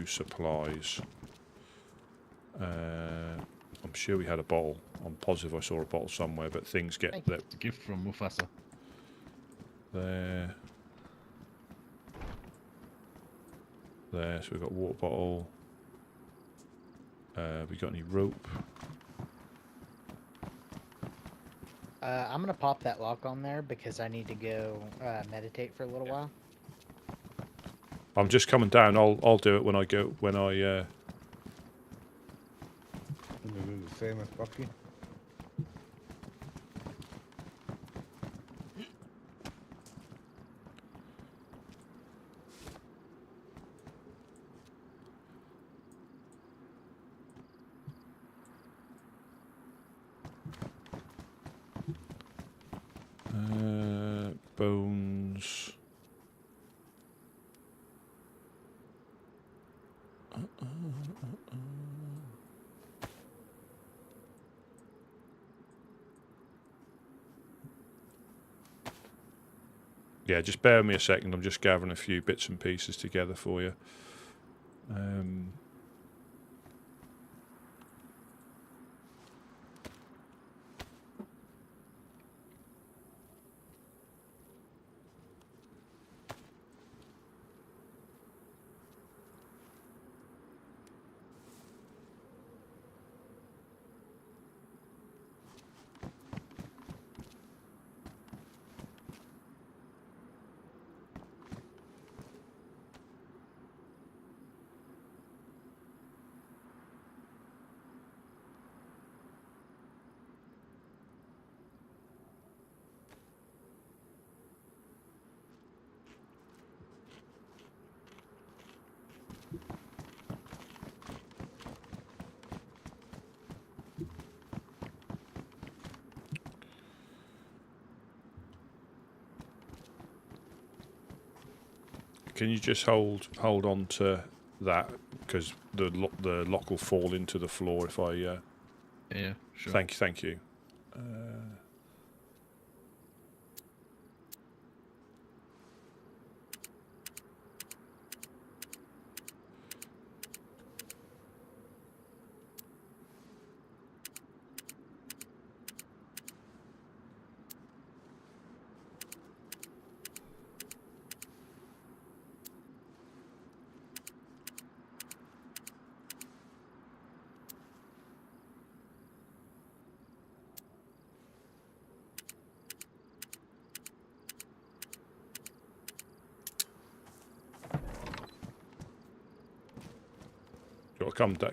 supplies. I'm sure we had a bottle. I'm positive I saw a bottle somewhere, but things get that. It's a gift from Mufasa. There. So we've got a water bottle. We got any rope? I'm gonna pop that lock on there because I need to go meditate for a little while. I'm just coming down. I'll do it when I go. When I. You do the same as Bucky. Bones. Yeah, just bear with me a second. I'm just gathering a few bits and pieces together for you. Can you just hold on to that, because the lock will fall into the floor if I. Yeah, sure. Thank you.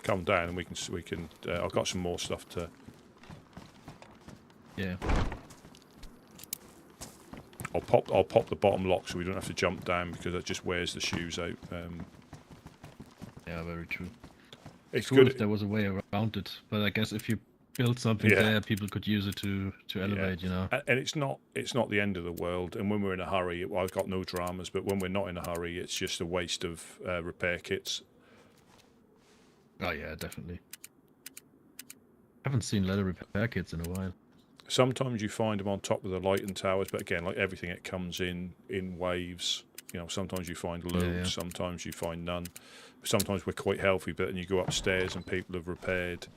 Come down, and we can. I've got some more stuff to. Yeah. I'll pop the bottom lock so we don't have to jump down, because that just wears the shoes out. Yeah, very true. It's cool good if there was a way around it, but I guess if you build something there, people could use it to elevate. You know. And it's not the end of the world. And when we're in a hurry, I've got no dramas. But when we're not in a hurry, it's just a waste of repair kits. Oh yeah, definitely. Haven't seen leather repair kits in a while. Sometimes you find them on top of the lighting towers, but again, like everything, it comes in waves. You know, sometimes you find loads, sometimes you find none. Sometimes we're quite healthy, but then you go upstairs and people have repaired.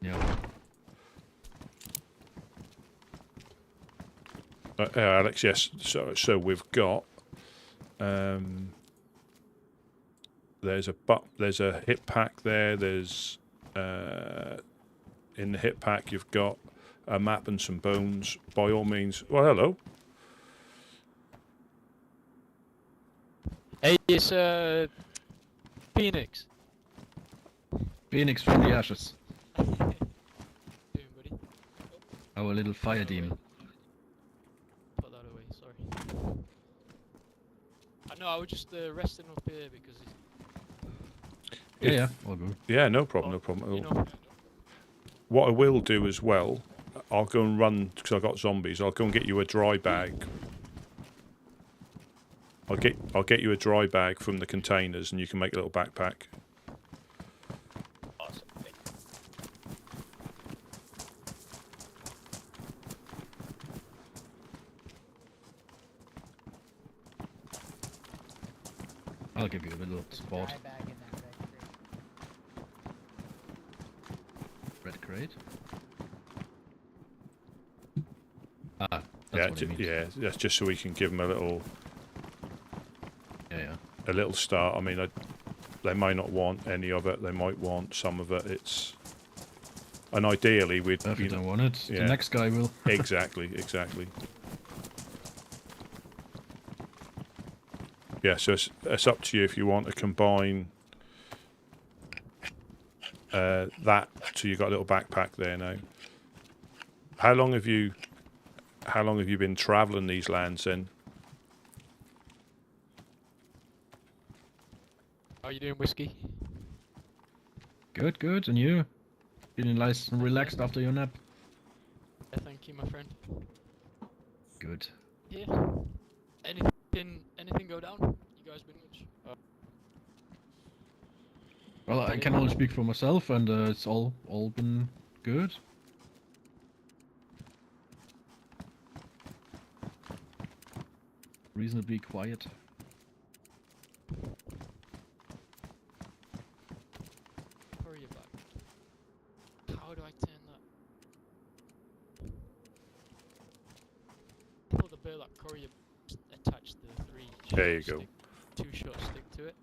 Yeah. Alex, yes. So we've got. There's a hip pack there. There's in the hip pack you've got a map and some bones. By all means, well, hello. Hey, it's Phoenix. Phoenix from the ashes. Doing, buddy? Our little fire demon. Put that away. Sorry. I know. I was just resting up here because. Yeah, all good. Yeah, no problem at all. What I will do as well, I'll go and run, because I've got zombies, I'll go and get you a dry bag. I'll get you a dry bag from the containers, and you can make a little backpack. Awesome. I'll give you a little spot. Red crate. Ah, that's what it means. Yeah, that's just so we can give them a little. Yeah. A little start. I mean, they may not want any of it. They might want some of it. And ideally, we'd. If you don't want it, the next guy will. Exactly. Yeah, so it's up to you if you want to combine that. So you've got a little backpack there now. How long have you been travelling these lands then? How you doing, Whiskey? Good, and you? Feeling nice and relaxed after your nap? Yeah, thank you, my friend. Good. Yeah. Anything go down? You guys been much? Well, I can only speak for myself, and it's all been good. reasonably quiet. Courier bag. How do I turn that? Put the burlap courier attach the 3 There you short go. stick, 2 short stick to it.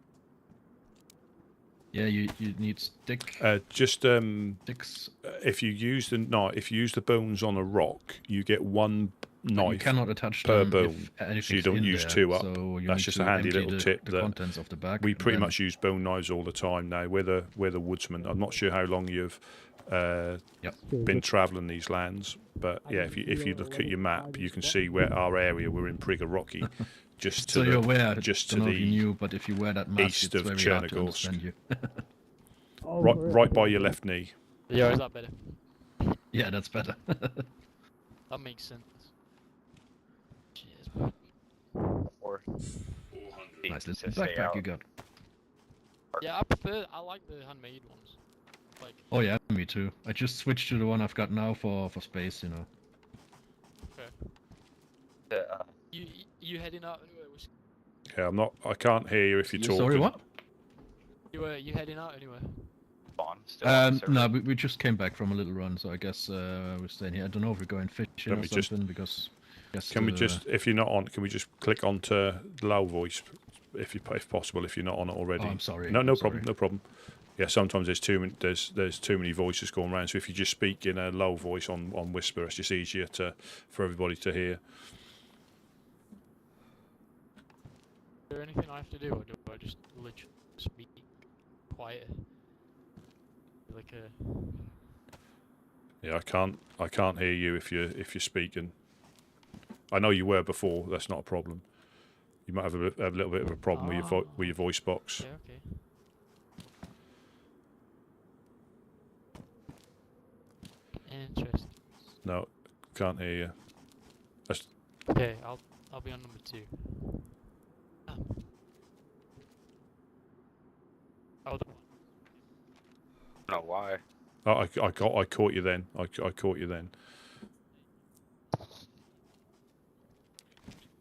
Yeah, you need stick. Just Sticks. if you use the bones on a rock, you get one But you knife cannot attach per them bone, if anything's so you don't in use there, 2 up. So you That's need just to a handy empty little the, tip the that contents of the bag. we and pretty then- much use bone knives all the time now. We're the woodsman. I'm not sure how long you've been travelling these lands, but yeah, if you look at your map, you can see where our area we're in Prigga Rocky, just to So you're aware. just Don't to know if you the knew, but if you wear that mask, east it's of very hard to Chernarus. understand you. right by your left knee. Yeah, is that better? Yeah, that's better. That makes sense. Cheers. Or Nice little stay backpack out. you got. Yeah, I like the handmade ones. Like, Oh yeah, me too. I just switched to the one I've got now for space, you know. okay. You heading out anywhere? Yeah, I can't hear you if you're talking. Sorry, what? You heading out anywhere? No, we just came back from a little run, so I guess we're staying here. I don't know if we're going fishing Let or me just- something because. Can we just, if you're not on, can we just click onto low voice, if possible, if you're not on it already? Oh, I'm sorry. No, I'm problem, sorry. no problem. Yeah, sometimes there's too many voices going around. So if you just speak in a low voice on Whisper, it's just easier for everybody to hear. Is there anything I have to do, or do I just literally speak quiet? Like a. Yeah, I can't hear you if you're speaking. I know you were before. That's not a problem. You might have a little bit of a problem with your voice box. Yeah, okay. Interesting. No, can't hear you. Okay, I'll be on number 2. Oh, I don't know why. Oh, I caught you then. I caught you then.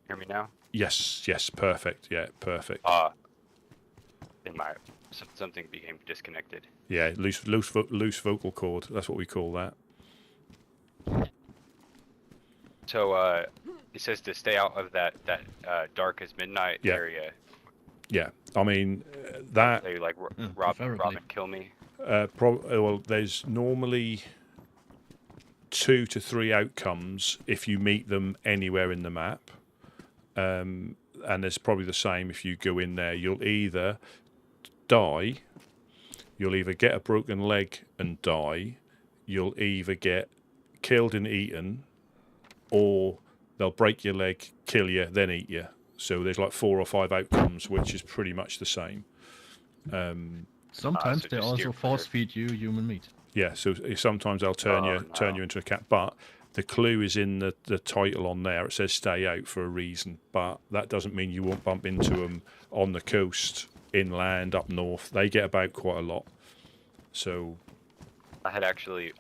Hear me now? Yes, perfect. Yeah, perfect. In my something became disconnected. Yeah, loose vocal cord. That's what we call that. So it says to stay out of that dark as midnight area. Yeah, I mean that. They like rob and kill me. Well, there's normally 2 to 3 outcomes if you meet them anywhere in the map, and there's probably the same if you go in there. You'll either die, you'll either get a broken leg and die, you'll either get killed and eaten, or they'll break your leg, kill you, then eat you. So there's like 4 or 5 outcomes, which is pretty much the same. Sometimes so they just also steer force feed you human meat. Yeah, so sometimes they'll turn you into a cat. But the clue is in the title on there. It says stay out for a reason, but that doesn't mean you won't bump into them on the coast, inland, up north. They get about quite a lot. So I had actually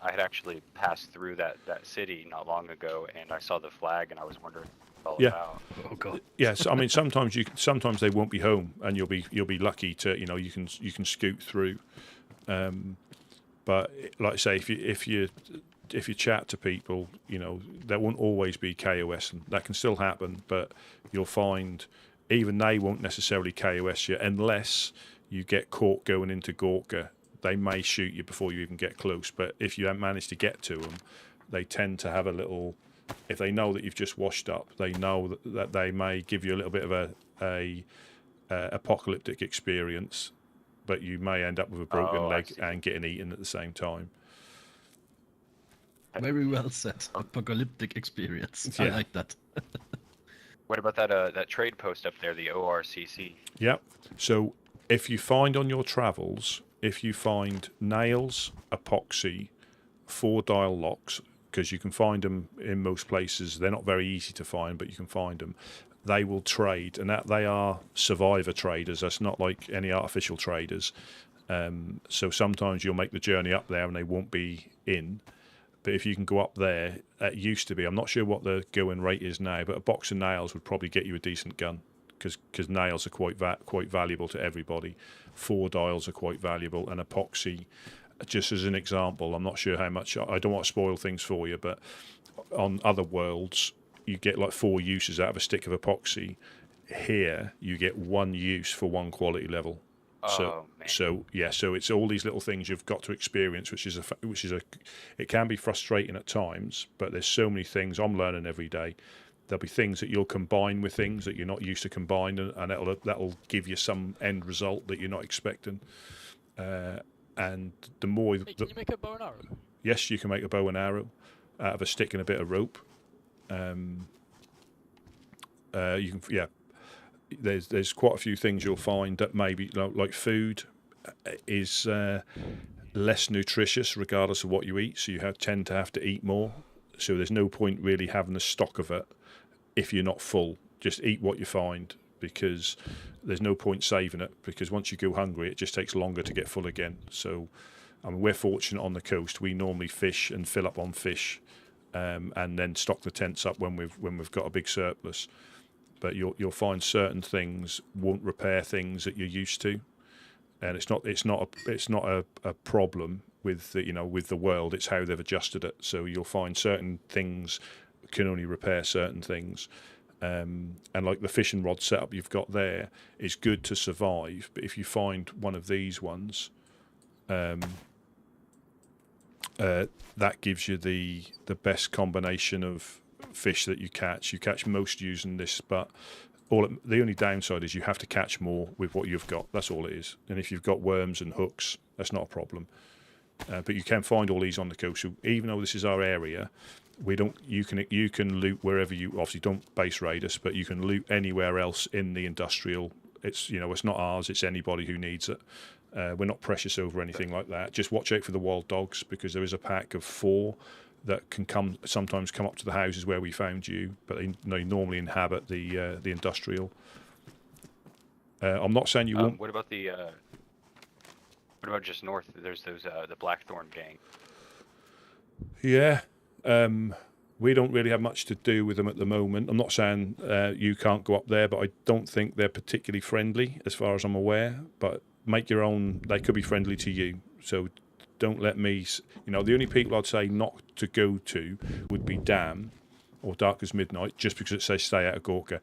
passed through that city not long ago, and I saw the flag, and I was wondering what it was all about. Oh god. yes, I mean sometimes they won't be home, and you'll be lucky to you can scoot through. But like I say, if you chat to people, there won't always be KOS, and that can still happen. But you'll find even they won't necessarily KOS you unless you get caught going into Gorka. They may shoot you before you even get close. But if you haven't managed to get to them, they tend to have a little. If they know that you've just washed up, they know that they may give you a little bit of a apocalyptic experience. But you may end up with a broken leg and getting eaten at the same time. Very well said. Apocalyptic experience. Yeah. I like that. What about that trade post up there, the ORCC? Yep. So if you find on your travels, if you find nails, epoxy, 4-dial locks, because you can find them in most places. They're not very easy to find, but you can find them. They will trade, and that they are survivor traders. That's not like any artificial traders. So sometimes you'll make the journey up there and they won't be in, But if you can go up there, it used to be, I'm not sure what the going rate is now, but a box of nails would probably get you a decent gun, because nails are quite valuable to everybody. 4 dials are quite valuable, and epoxy, just as an example, I'm not sure how much, I don't want to spoil things for you, but on other worlds, you get like 4 uses out of a stick of epoxy. Here, you get 1 use for 1 quality level. So it's all these little things you've got to experience, which is it can be frustrating at times, but there's so many things I'm learning every day. There'll be things that you'll combine with things that you're not used to combining, and that'll give you some end result that you're not expecting. And the more, Hey, can you make a bow and arrow? Yes, you can make a bow and arrow out of a stick and a bit of rope. You can, yeah. There's quite a few things you'll find that maybe like food is less nutritious regardless of what you eat, so you tend to have to eat more. So there's no point really having a stock of it if you're not full. Just eat what you find, because there's no point saving it, because once you go hungry it just takes longer to get full again. So I mean, we're fortunate on the coast. We normally fish and fill up on fish, and then stock the tents up when we've got a big surplus. But you'll find certain things won't repair things that you're used to, and it's not a problem with the world. It's how they've adjusted it. So you'll find certain things can only repair certain things, and like the fishing rod setup you've got there is good to survive. But if you find one of these ones, that gives you the best combination of fish that you catch. You catch most using this, but the only downside is you have to catch more with what you've got. That's all it is. And if you've got worms and hooks, that's not a problem. But you can find all these on the coast. So even though this is our area, you can loot wherever you obviously don't base raid us, but you can loot anywhere else in the industrial. It's it's not ours. It's anybody who needs it. We're not precious over anything like that. Just watch out for the wild dogs, because there is a pack of 4 that can sometimes come up to the houses where we found you, but they normally inhabit the industrial. I'm not saying you won't. What about just north? There's those the Blackthorn gang. Yeah, we don't really have much to do with them at the moment. I'm not saying you can't go up there, but I don't think they're particularly friendly as far as I'm aware. But make your own. They could be friendly to you, so don't let me. The only people I'd say not to go to would be Dam or Dark as Midnight, just because it says stay out of Gorka.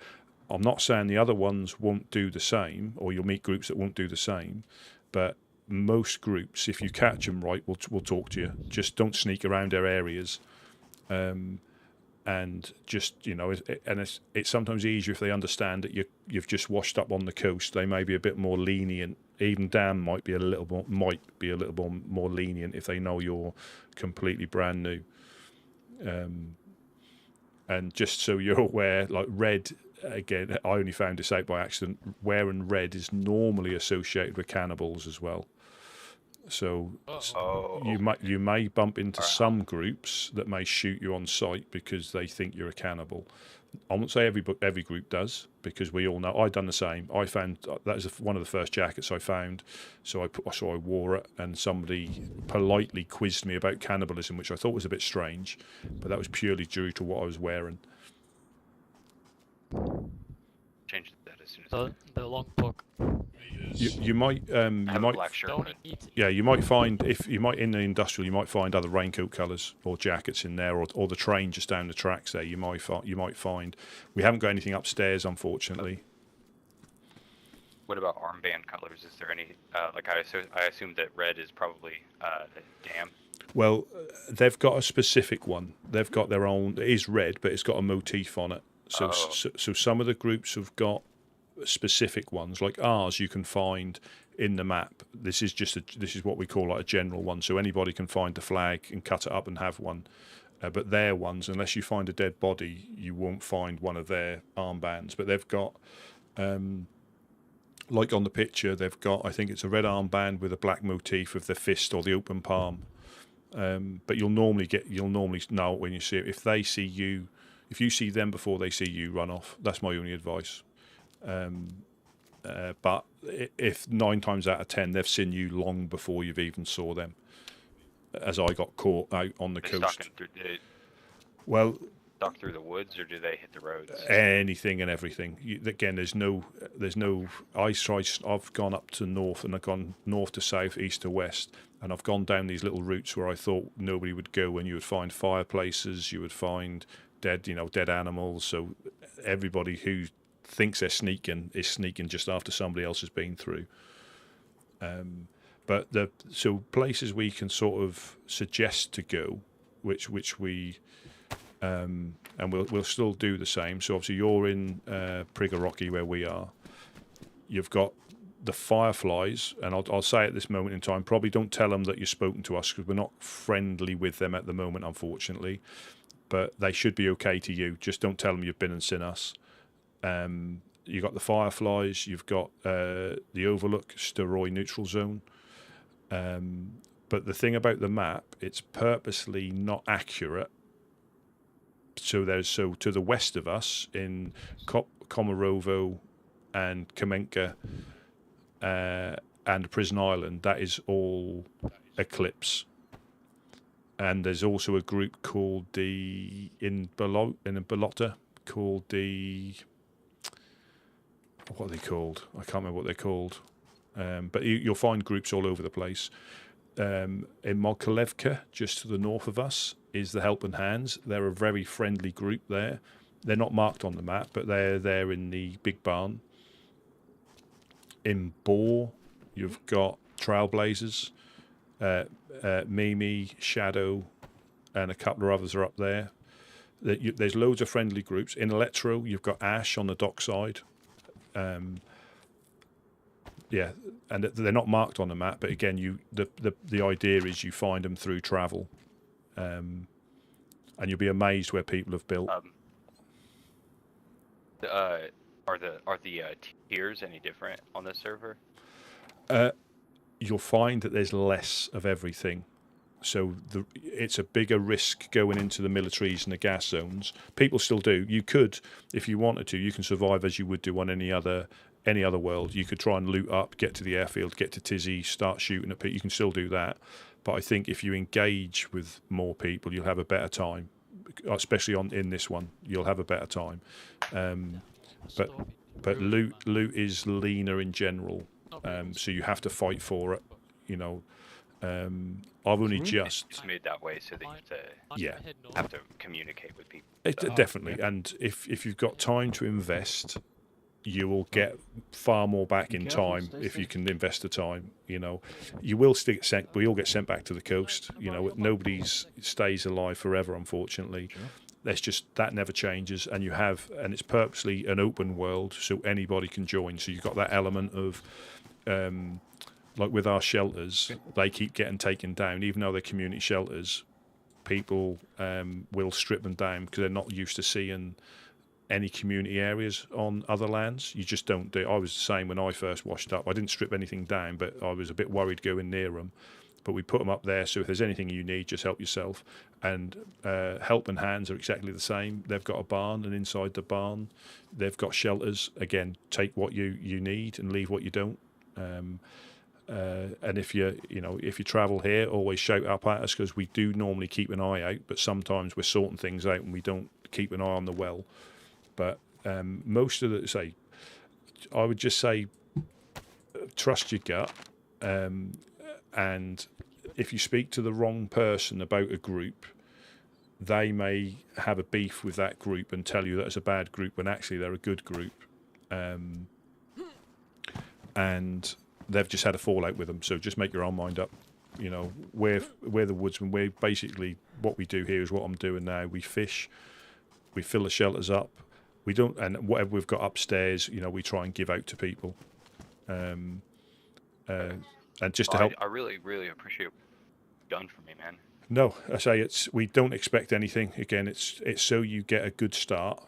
I'm not saying the other ones won't do the same, or you'll meet groups that won't do the same, but most groups, if you catch them right, will talk to you. Just don't sneak around their areas, and just it's sometimes easier if they understand that you've just washed up on the coast. They may be a bit more lenient. Even Dan might be a little more lenient if they know you're completely brand new. And just so you're aware, like red, again, I only found this out by accident. Wearing red is normally associated with cannibals as well. So you may bump into some groups that may shoot you on sight because they think you're a cannibal. I won't say every group does, because we all know. I've done the same. I found that was one of the first jackets I found, so I wore it, and somebody politely quizzed me about cannibalism, which I thought was a bit strange, but that was purely due to what I was wearing. Change that as soon as the long book. You might black shirt. Yeah, you might find in the industrial, you might find other raincoat colours or jackets in there, or the train just down the tracks there. You might find. We haven't got anything upstairs, unfortunately. What about armband colors? Is there any I assume that red is probably Dam. Well, they've got a specific one. They've got their own. It is red, but it's got a motif on it. So some of the groups have got specific ones, like ours. You can find in the map. This is what we call like a general one. So anybody can find the flag and cut it up and have one. But their ones, unless you find a dead body, you won't find one of their armbands. But they've got, like on the picture, they've got. I think it's a red armband with a black motif of the fist or the open palm. But you'll normally know when you see it. If they see you. If you see them before they see you, run off. That's my only advice. But if 9 times out of 10 they've seen you long before you've even saw them. as I got caught out on the They coast. stalking through, they Well, stalk through the woods, or do they hit the roads? anything and everything. Again, there's no. I've gone up to north, and I've gone north to south, east to west, and I've gone down these little routes where I thought nobody would go, and you would find fireplaces, you would find dead animals. So everybody who thinks they're sneaking is sneaking just after somebody else has been through. But so places we can sort of suggest to go, which we. And we'll still do the same. So obviously you're in Prigorocki where we are. You've got the Fireflies, and I'll say at this moment in time, probably don't tell them that you've spoken to us because we're not friendly with them at the moment, unfortunately. But they should be okay to you. Just don't tell them you've been and seen us. You've got the Fireflies. You've got the Overlook, Steroid Neutral Zone. But the thing about the map, it's purposely not accurate. So to the west of us in Komarovo and Kamenka and Prison Island, that is all Eclipse. And there's also a group called in Balota called what are they called? I can't remember what they're called. But you'll find groups all over the place. In Mokolevka, just to the north of us, is the Helping Hands. They're a very friendly group there. They're not marked on the map, but they're there in the big barn. In Boar, you've got Trailblazers, Mimi, Shadow, and a couple of others are up there. There's loads of friendly groups. In Electro, you've got Ash on the dockside. Yeah, and they're not marked on the map, but again, the idea is you find them through travel, and you'll be amazed where people have built. Are the tiers any different on this server? You'll find that there's less of everything, so it's a bigger risk going into the militaries and the gas zones. People still do. You could, if you wanted to, you can survive as you would do on any other world. You could try and loot up, get to the airfield, get to Tizzy, start shooting at people. You can still do that. But I think if you engage with more people, you'll have a better time. Especially in this one, you'll have a better time. But loot is leaner in general, so you have to fight for it. I've only just made that way so that you have to communicate with people. Definitely, and if you've got time to invest, you will get far more back in time if you can invest the time. You will still get sent. We all get sent back to the coast. Nobody stays alive forever, unfortunately. There's just that never changes, and it's purposely an open world, so anybody can join. So you've got that element of, like with our shelters, they keep getting taken down, even though they're community shelters. People will strip them down because they're not used to seeing any community areas on other lands. You just don't do. I was the same when I first washed up. I didn't strip anything down, but I was a bit worried going near them. But we put them up there, so if there's anything you need, just help yourself. And Helping Hands are exactly the same. They've got a barn, and inside the barn, they've got shelters. Again, take what you need and leave what you don't. And if you travel here, always shout up at us, because we do normally keep an eye out, but sometimes we're sorting things out and we don't keep an eye on the well. But most of I would just say, trust your gut. And if you speak to the wrong person about a group, they may have a beef with that group and tell you that it's a bad group when actually they're a good group. And they've just had a fallout with them. So just make your own mind up. We're the Woodsman. We're basically, what we do here is what I'm doing now. We fish, we fill the shelters up. We don't, and whatever we've got upstairs, we try and give out to people. And just to help. I really, really appreciate what you've done for me, man. No, I say we don't expect anything. Again, it's so you get a good start.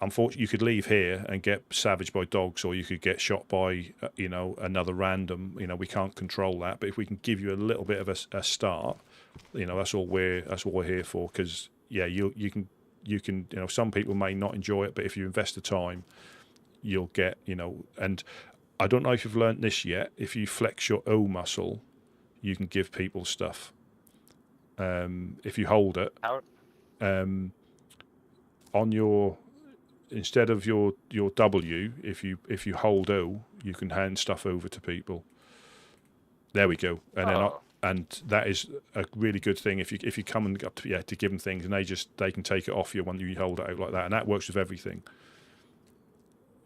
Unfortunately, you could leave here and get savaged by dogs, or you could get shot by another random. We can't control that, but if we can give you a little bit of a start, that's all we're here for. Because you can some people may not enjoy it, but if you invest the time, you'll get and. I don't know if you've learnt this yet. If you flex your O muscle, you can give people stuff. If you hold it, How? on your instead of your W, if you hold O, you can hand stuff over to people. There we go, and and that is a really good thing if you come and up to give them things, and they can take it off you when you hold it out like that, and that works with everything.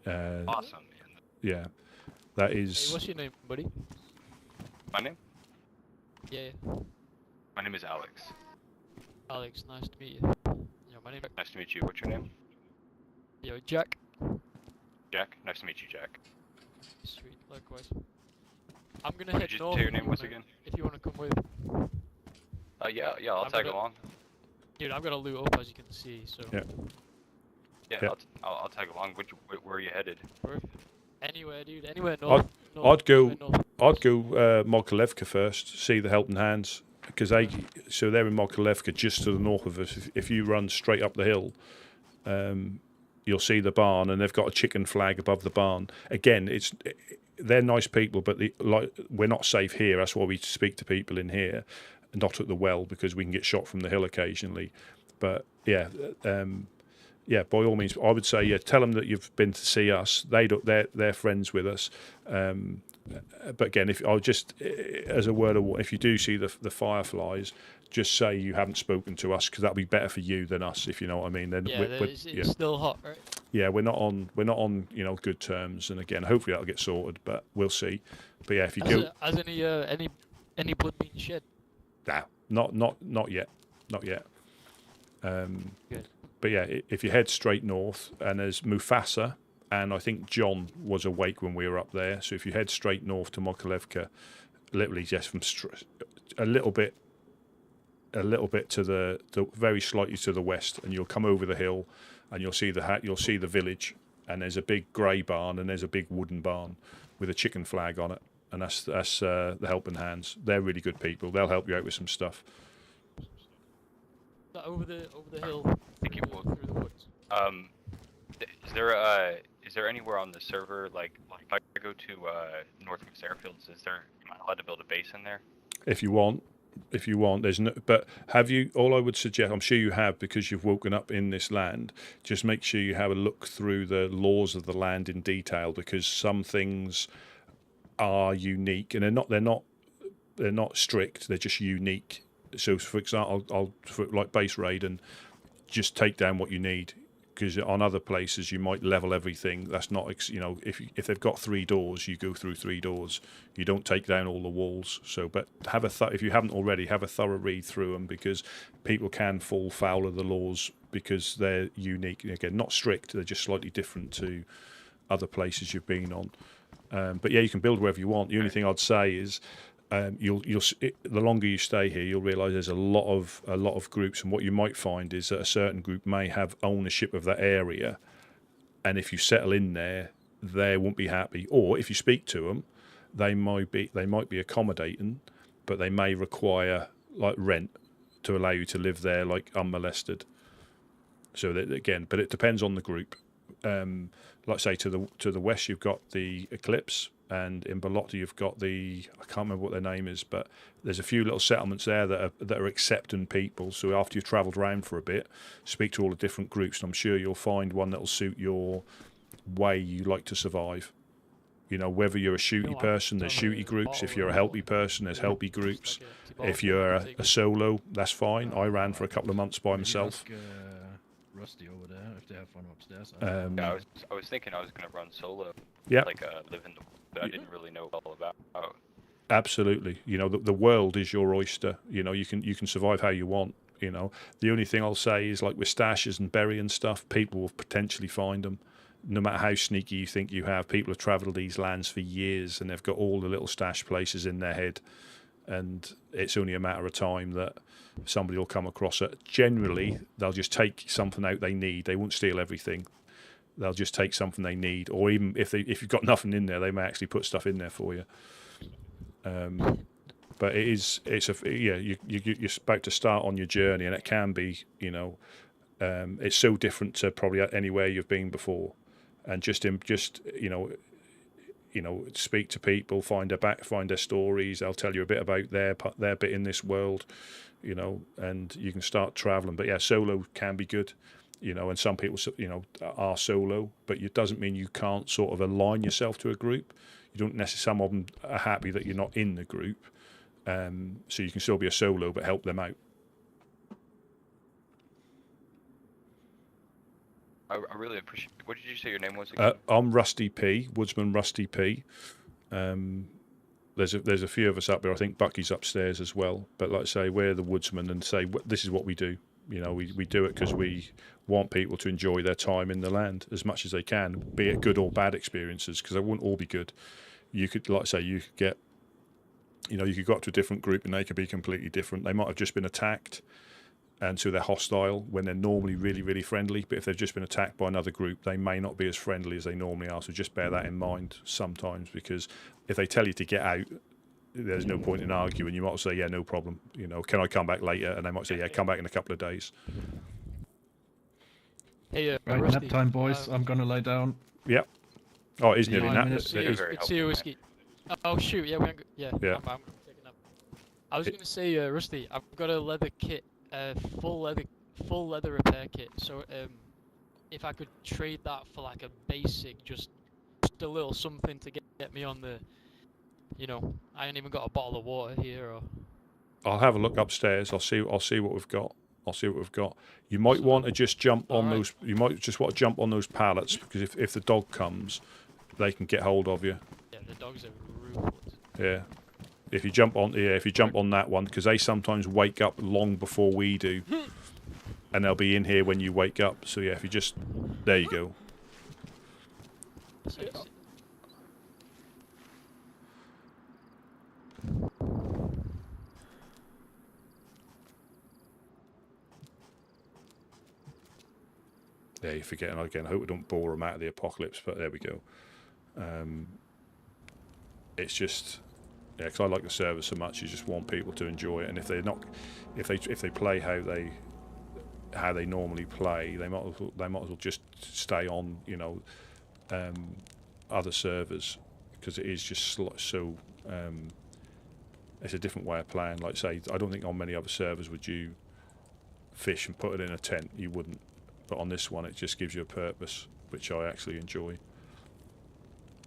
Awesome. Yeah, that is. Hey, what's your name, buddy? My name? Yeah. My name is Alex. Alex, nice to meet you. Yeah, my name. Nice to meet you. What's your name? Yo, Jack. Jack. Nice to meet you, Jack. Sweet, likewise. I'm gonna head Did you north. say your name once mate, again? If you wanna come with. Yeah, I'll tag along. Dude, I've got to loot up as you can see, so. Yeah. Yeah, I'll tag along. Where are you headed? Anywhere, dude. Anywhere north. I'd go Mokolevka first. See the Helping Hands, because they're in Mokolevka, just to the north of us. If you run straight up the hill, you'll see the barn, and they've got a chicken flag above the barn. Again, they're nice people, but we're not safe here. That's why we speak to people in here, not at the well, because we can get shot from the hill occasionally. But yeah, by all means, I would say tell them that you've been to see us. They're friends with us. But again, if I'll just as a word of warning, if you do see the Fireflies, just say you haven't spoken to us, because that'll be better for you than us, if you know what I mean. Then it's still hot, right? Yeah, we're not on good terms, and again, hopefully that'll get sorted, but we'll see. But yeah, if you go, has any blood been shed? Nah, not yet. Good. But yeah, if you head straight north, and there's Mufasa, and I think John was awake when we were up there. So if you head straight north to Mokolevka, literally just from a little bit to the very slightly to the west, and you'll come over the hill, and you'll see the village, and there's a big grey barn, and there's a big wooden barn with a chicken flag on it, and that's the Helping Hands. They're really good people. They'll help you out with some stuff. Over the hill. Through the woods. Is there anywhere on the server, like if I go to Northwoods Airfields, am I allowed to build a base in there? If you want, there's no. But have you? All I would suggest, I'm sure you have, because you've woken up in this land. Just make sure you have a look through the laws of the land in detail, because some things are unique, and they're not strict. They're just unique. So, for example, for like base raid, and just take down what you need, because on other places you might level everything. That's not, if they've got 3 doors, you go through 3 doors. You don't take down all the walls. So, but if you haven't already, have a thorough read through them, because people can fall foul of the laws because they're unique. Again, not strict. They're just slightly different to other places you've been on. But yeah, you can build wherever you want. The only thing I'd say is, the longer you stay here, you'll realise there's a lot of groups, and what you might find is that a certain group may have ownership of that area, and if you settle in there, they won't be happy. Or if you speak to them, they might be accommodating, but they may require like rent to allow you to live there like unmolested. So that, again, but it depends on the group. Like say to the west, you've got the Eclipse. And in Balotta, you've got I can't remember what their name is, but there's a few little settlements there that are accepting people. So after you've travelled around for a bit, speak to all the different groups, and I'm sure you'll find one that'll suit your way you like to survive. Whether you're a shooty person, there's shooty groups. If you're a helpy person, there's helpy groups. If you're a solo, that's fine. I ran for a couple of months by myself. Rusty over there, if they have one upstairs. I was thinking I was going to run solo. Yeah. Live in the that I didn't really know all about. Absolutely. The world is your oyster. You can survive how you want. The only thing I'll say is, like with stashes and burying stuff, people will potentially find them. No matter how sneaky you think you have, people have travelled these lands for years, and they've got all the little stash places in their head. And it's only a matter of time that somebody will come across it. Generally, they'll just take something out they need. They won't steal everything. They'll just take something they need, or even if you've got nothing in there, they may actually put stuff in there for you. But you're about to start on your journey, and it can be, it's so different to probably anywhere you've been before, and speak to people, find their stories. They'll tell you a bit about their bit in this world, and you can start traveling. But yeah, solo can be good, and some people, are solo, but it doesn't mean you can't sort of align yourself to a group. You don't necessarily. Some of them are happy that you're not in the group, so you can still be a solo, but help them out. I really appreciate. What did you say your name was again? I'm Rusty P, Woodsman Rusty P. There's a few of us up there. I think Bucky's upstairs as well. But like I say, we're the Woodsman, and say this is what we do. We do it because we want people to enjoy their time in the land as much as they can, be it good or bad experiences, because they won't all be good. You could, like I say, you could get, you could go up to a different group and they could be completely different. They might have just been attacked, and so they're hostile when they're normally really, really friendly. But if they've just been attacked by another group, they may not be as friendly as they normally are. So just bear that in mind sometimes, because if they tell you to get out, there's no point in arguing. You might say, yeah, no problem. Can I come back later? And they might say, yeah, come back in a couple of days. Hey, Right, Rusty, nap time, boys. I'm gonna lie down. Yep. Oh, it is nearly nap. It's your whiskey. Oh shoot, yeah, Yeah. I'm taking up. I was gonna say, Rusty, I've got a leather kit, full leather repair kit. So if I could trade that for like a basic, just a little something to get me on the, I ain't even got a bottle of water here. Or I'll have a look upstairs. I'll see what we've got. You might want to just jump on those. You might just want to jump on those pallets, because if the dog comes, they can get hold of you. Yeah, the dogs are ruthless. Yeah. If you jump on that one, because they sometimes wake up long before we do, and they'll be in here when you wake up. So yeah, if you just, there you go. Yeah, you're forgetting again. I hope we don't bore them out of the apocalypse, but there we go. It's just, yeah, because I like the service so much. You just want people to enjoy it, and if they play how they normally play, they might as well just stay on, other servers, because it is just so. It's a different way of playing. Like say, I don't think on many other servers would you fish and put it in a tent. You wouldn't. But on this one, it just gives you a purpose, which I actually enjoy.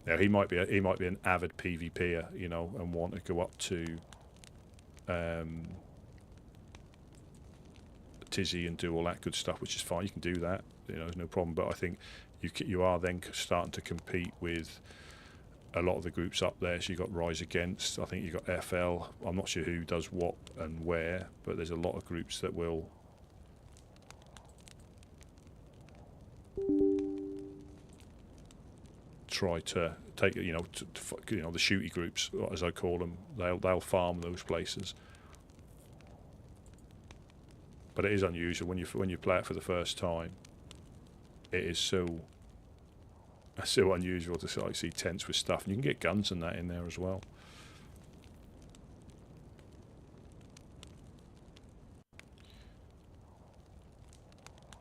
Now he might be an avid PvPer, and want to go up to Tizzy and do all that good stuff, which is fine. You can do that, there's no problem. But I think you are then starting to compete with a lot of the groups up there. So you got Rise Against. I think you got FL. I'm not sure who does what and where, but there's a lot of groups that will. Try to take the shooty groups, as I call them. They'll farm those places, but it is unusual when you play it for the first time. It is so unusual to see tents with stuff, and you can get guns and that in there as well.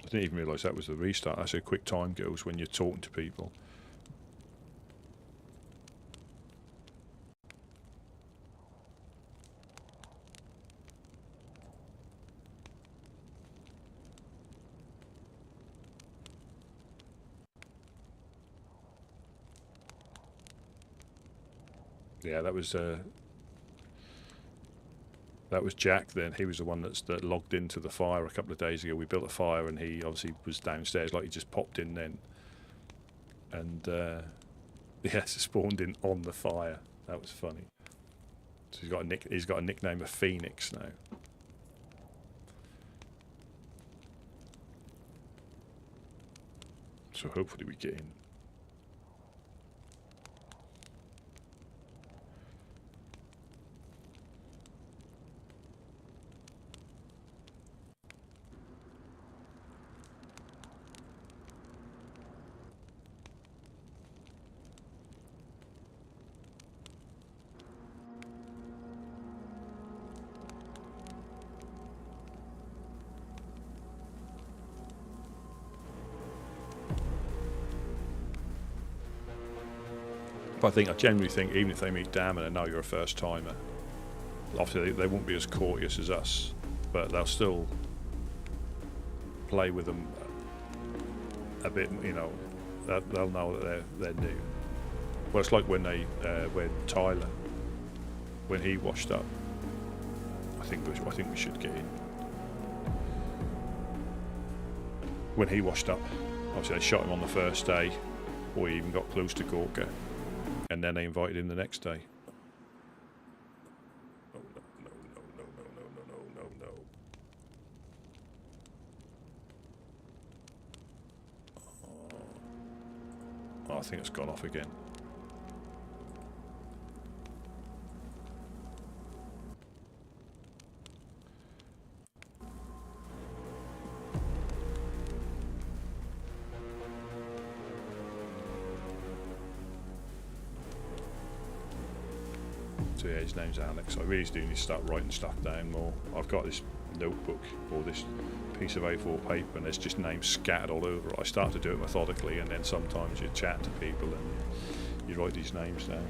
I didn't even realise that was the restart. That's how quick time goes when you're talking to people. Yeah, that was Jack then. He was the one that logged into the fire a couple of days ago. We built a fire and he obviously was downstairs, like he just popped in then. And spawned in on the fire. That was funny. So he's got a nickname of Phoenix now. So hopefully we get in. But I generally think even if they meet Dan and they know you're a first timer, obviously they won't be as courteous as us, but they'll still play with them a bit. You know, they'll know that they're new. Well, it's like when Tyler, when he washed up. I think we should get in. When he washed up, obviously they shot him on the first day, or he even got close to Gorka, and then they invited him the next day. No. Oh, I think it's gone off again. So yeah, his name's Alex. I really do need to start writing stuff down more. I've got this notebook or this piece of A4 paper and there's just names scattered all over it. I start to do it methodically, and then sometimes you chat to people and you write these names down.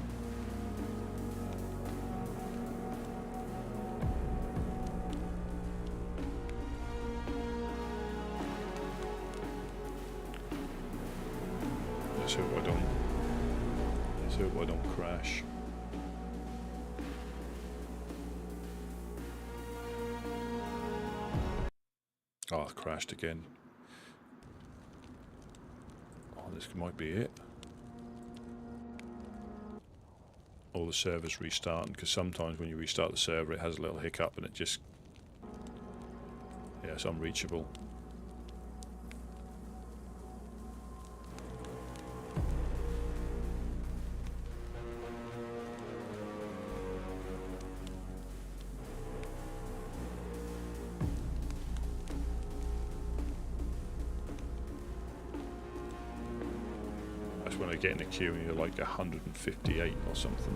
Let's hope I don't crash. Oh, I crashed again. Oh, this might be it. All the servers restarting, because sometimes when you restart the server it has a little hiccup and it just... yeah, it's unreachable. When I get in a queue and you're like 158 or something.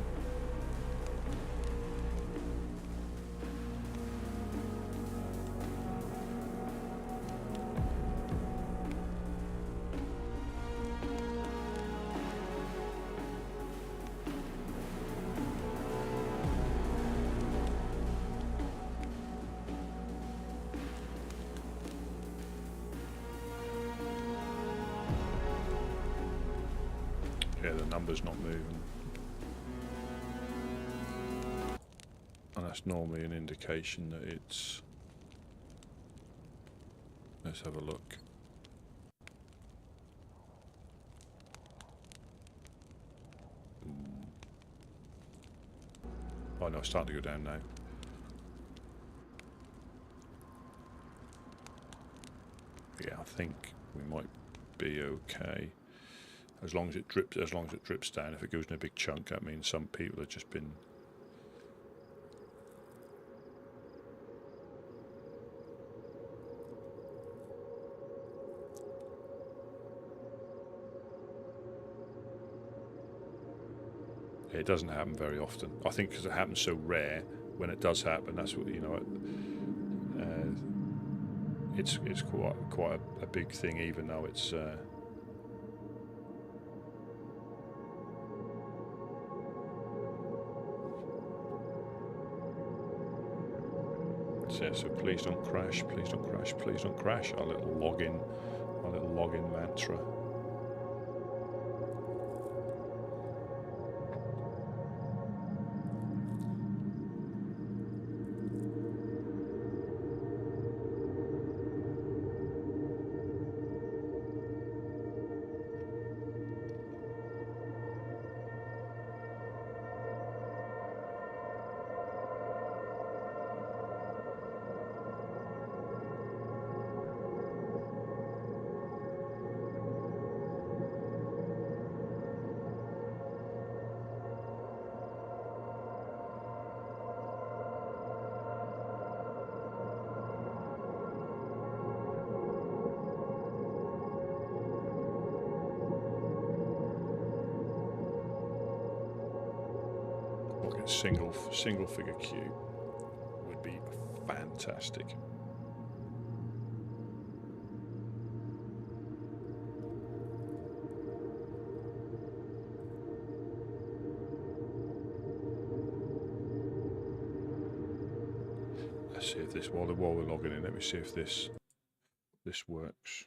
Yeah, the number's not moving. And that's normally an indication that it's... let's have a look. Oh no, it's starting to go down now. Yeah, I think we might be okay. As long as it drips down. If it goes in a big chunk, that means some people have just been... It doesn't happen very often. I think because it happens so rare, when it does happen, that's what, you know, it's quite a big thing, even though it's... so please don't crash, please don't crash, please don't crash. Our little login mantra. Single figure queue would be fantastic. Let's see if this while we're logging in. Let me see if this works.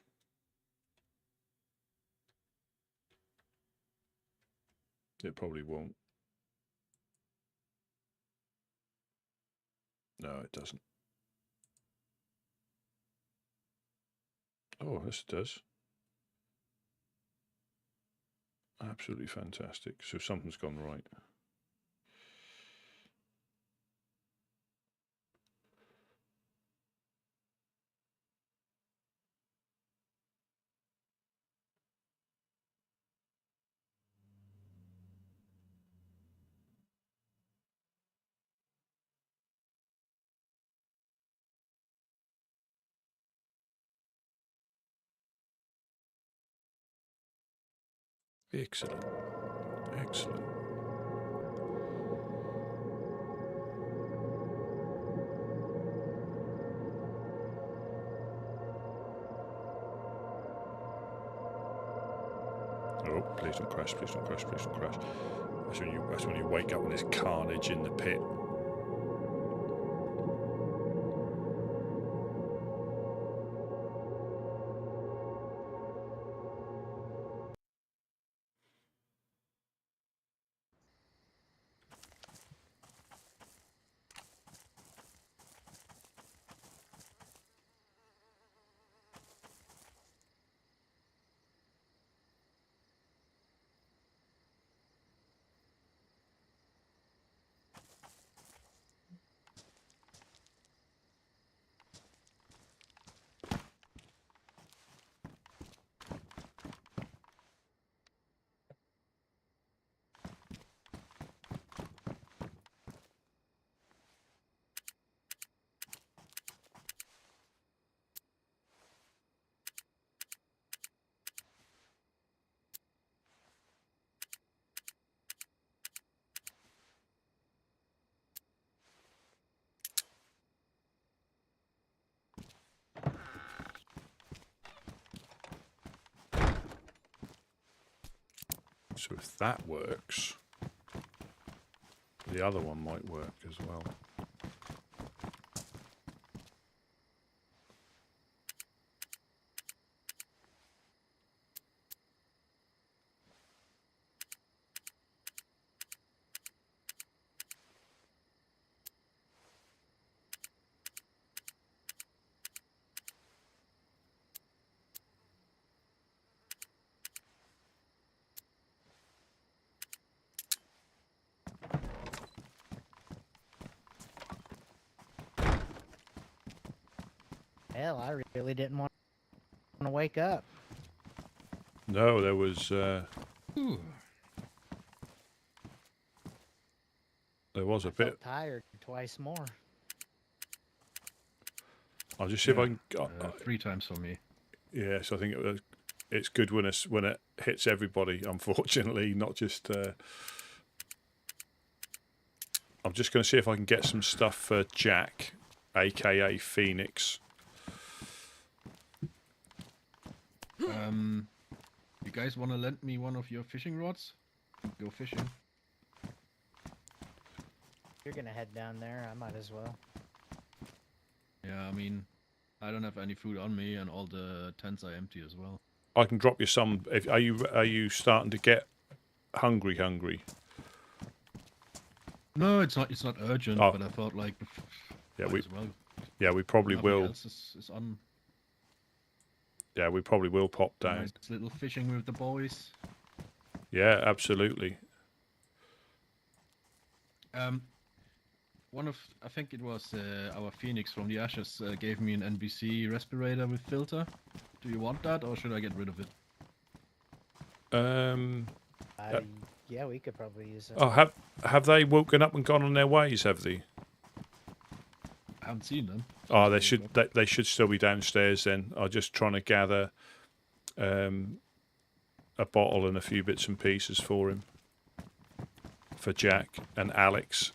It probably won't. No, it doesn't. Oh, yes, it does. Absolutely fantastic. So something's gone right. Excellent. Excellent. Oh, please don't crash, please don't crash, please don't crash. That's when you wake up and there's carnage in the pit. So if that works, the other one might work as well. Hell, I really didn't want to wake up. No, there was there was a bit. Felt tired twice more. I'll just see if I can. 3 times for me. Yes, I think it's good when it hits everybody. Unfortunately, not just. I'm just going to see if I can get some stuff for Jack, aka Phoenix. You guys want to lend me one of your fishing rods? Go fishing. You're gonna head down there. I might as well. Yeah, I mean, I don't have any food on me, and all the tents are empty as well. I can drop you some. Are you starting to get hungry? No, it's not. It's not urgent. Oh. But I thought like. Yeah, we probably nothing will. else is on. Yeah, we probably will pop down. Nice little fishing with the boys. Yeah, absolutely. I think it was our Phoenix from the Ashes gave me an NBC respirator with filter. Do you want that, or should I get rid of it? Yeah, we could probably use it. Oh, have they woken up and gone on their ways? Have they? I haven't seen them. Oh, they should still be downstairs then. I'm just trying to gather a bottle and a few bits and pieces for him, for Jack and Alex.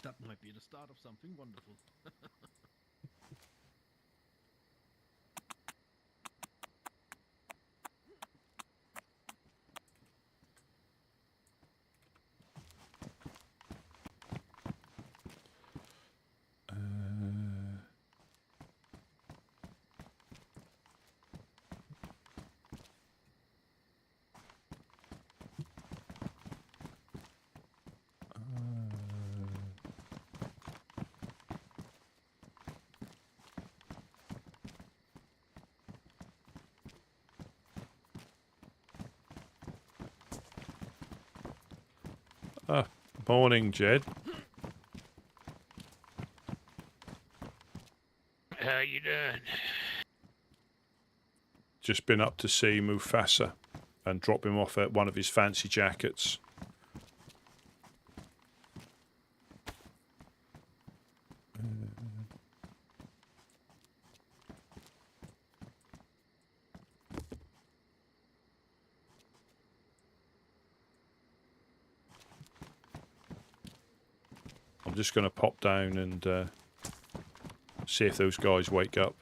That might be the start of something wonderful. Morning, Jed. How you doing? Just been up to see Mufasa and drop him off at one of his fancy jackets. I'm just going to pop down and see if those guys wake up.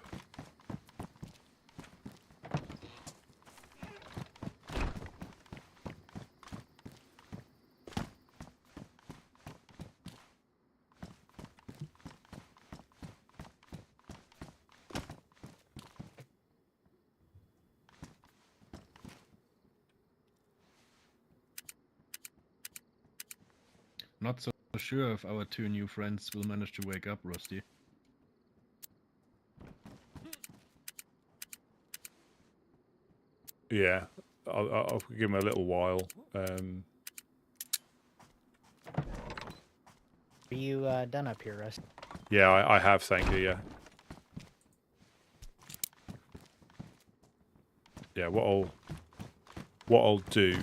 Not so sure if our two new friends will manage to wake up, Rusty. Yeah, I'll give him a little while. Are you done up here, Rusty? Yeah, I have, thank you, yeah. Yeah, what I'll do,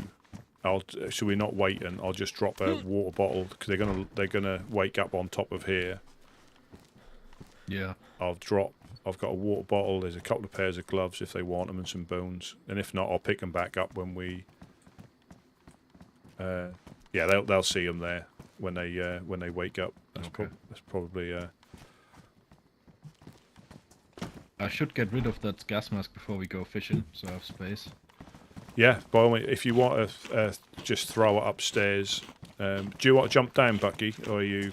should we not wait, and I'll just drop a water bottle, because they're gonna wake up on top of here. Yeah. I've got a water bottle, there's a couple of pairs of gloves if they want them, and some bones. And if not, I'll pick them back up when we... yeah, they'll see them there when they wake up. That's, Okay. that's probably... I should get rid of that gas mask before we go fishing, so I have space. Yeah, by all means, if you want to just throw it upstairs. Do you want to jump down, Bucky, or are you...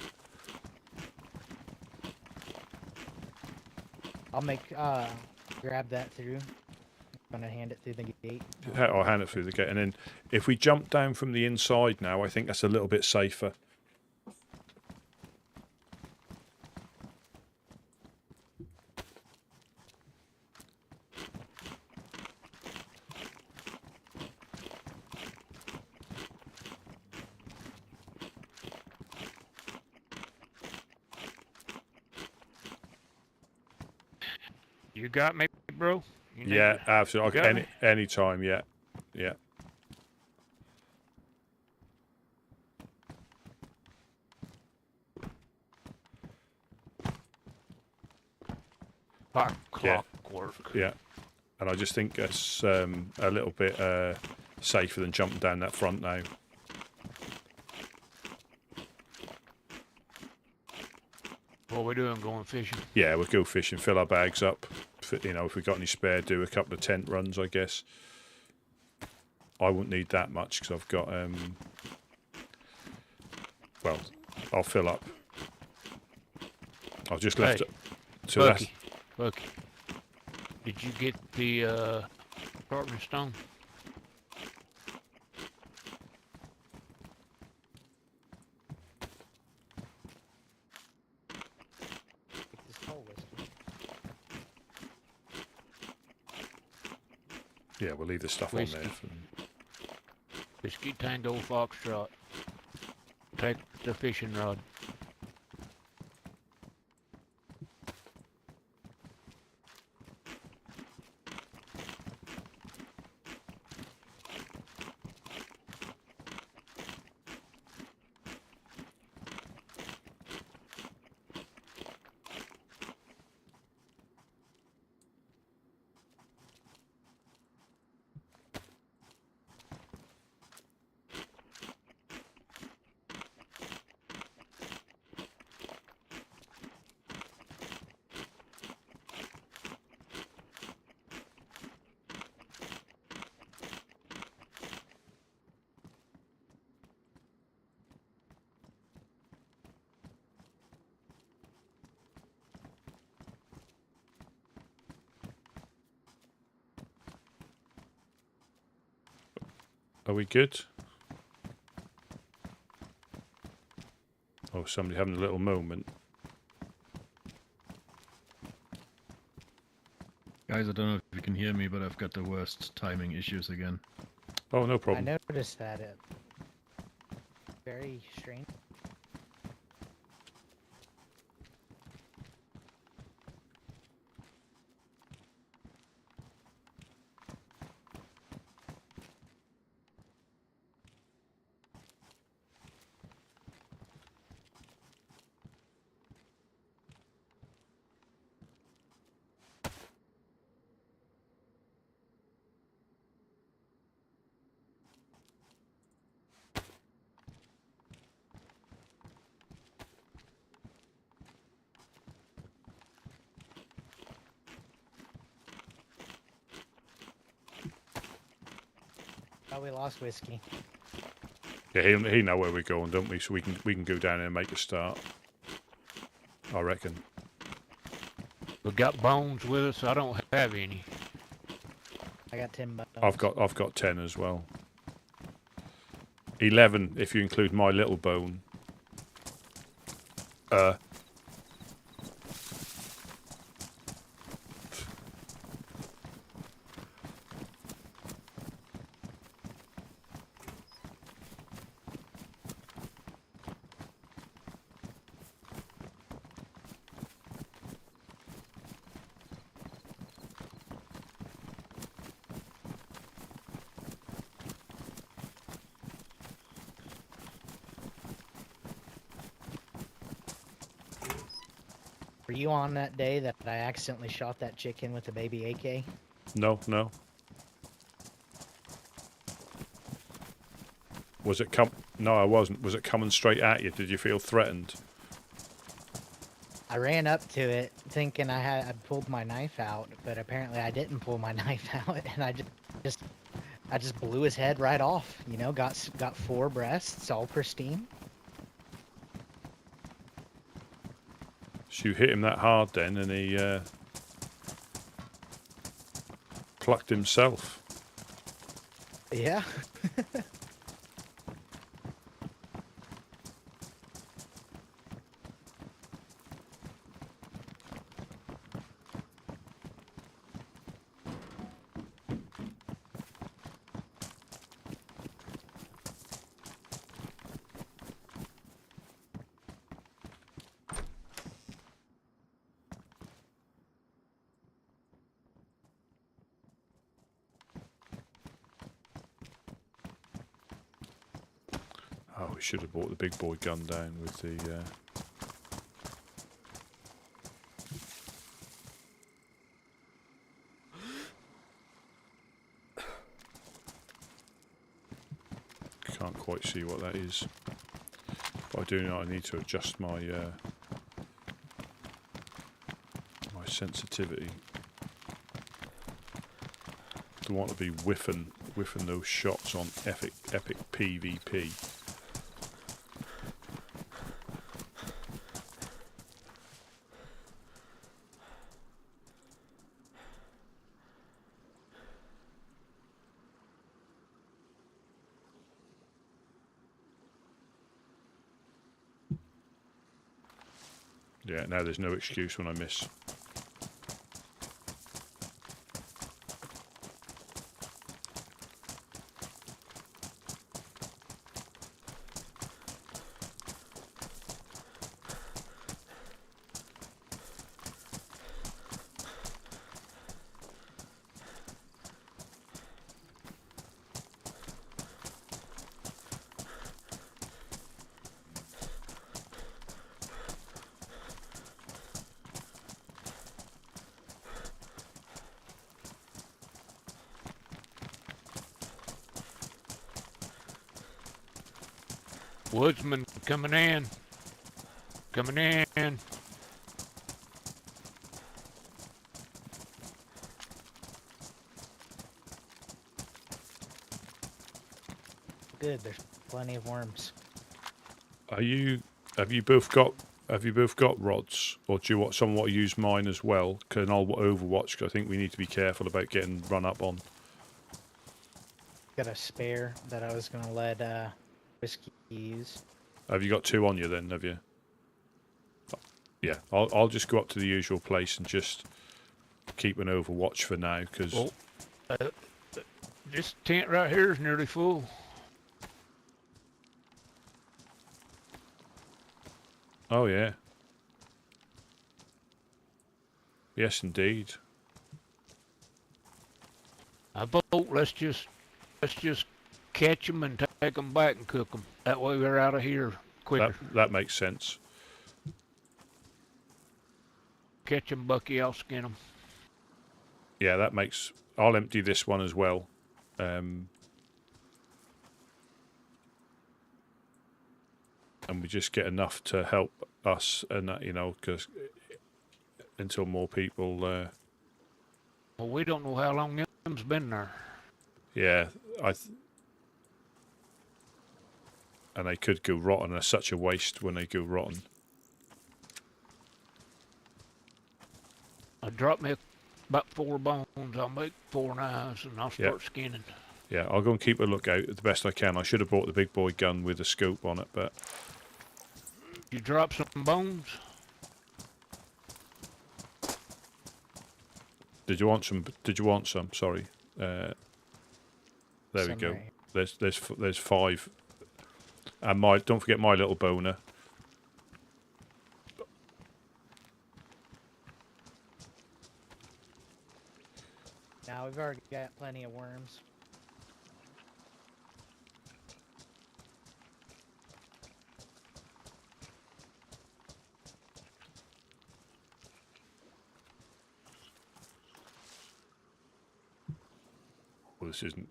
I'll grab that through. I'm gonna hand it through the gate. I'll hand it through the gate, and then if we jump down from the inside now, I think that's a little bit safer. You got me, bro? You need Yeah, to- absolutely. you got me? Any time, yeah. Yeah. Like Yeah. clockwork. Yeah. And I just think it's a little bit safer than jumping down that front now. What we doing? Going fishing? Yeah, we'll go fishing, fill our bags up. You know, if we've got any spare, do a couple of tent runs, I guess. I won't need that much because I've got... well, I'll fill up. I've just left Hey, it. So that's... Bucky, did you get the sharpening stone? Take this whole whiskey. Yeah, we'll leave the stuff Whiskey. on there. Whiskey Tango Foxtrot. Take the fishing rod. Are we good? Oh, somebody having a little moment. Guys, I don't know if you can hear me, but I've got the worst timing issues again. Oh, no I problem. noticed that Very strange. Oh, we lost whiskey. Yeah, he know where we're going, don't we? So we can go down there and make a start. I reckon. We got bones with us. I don't have any. I got 10 bones. I've got 10 as well. 11 if you include my little bone. Were you on that day that I accidentally shot that chicken with a baby AK? No. Was it No, I wasn't. Was it coming straight at you? Did you feel threatened? I ran up to it thinking I pulled my knife out, but apparently I didn't pull my knife out, and I just blew his head right off. You know, got 4 breasts, all pristine. So you hit him that hard then, and he plucked himself. Yeah. Oh, we should have brought the big boy gun down with the... Can't quite see what that is. But I do know I need to adjust my my sensitivity. Don't want to be whiffing those shots on epic PvP. Yeah, now there's no excuse when I miss. Woodsman coming in. Coming in. Good, there's plenty of worms. Have you both got rods, or do you want someone to use mine as well? Can I'll overwatch? Because I think we need to be careful about getting run up on. Got a spare that I was gonna let whiskey use. Have you got 2 on you then? Have you? Yeah, I'll just go up to the usual place and just keep an overwatch for now, because this tent right here is nearly full. Oh yeah. Yes, indeed. I vote let's just catch them and take them back and cook them. That way we're out of here quicker. That makes sense. Catch them, Bucky. I'll skin them. Yeah, that makes. I'll empty this one as well. And we just get enough to help us, and you know, because until more people. Well, we don't know how long them's been there. Yeah, and they could go rotten. They're such a waste when they go rotten. Drop me about 4 bones. I'll make 4 knives and I'll start skinning. Yeah, I'll go and keep a lookout the best I can. I should have brought the big boy gun with a scope on it, but. You drop some bones? Did you want some? Sorry. There we go. Right. There's 5. And don't forget my little boner. Now we've already got plenty of worms. Well, this isn't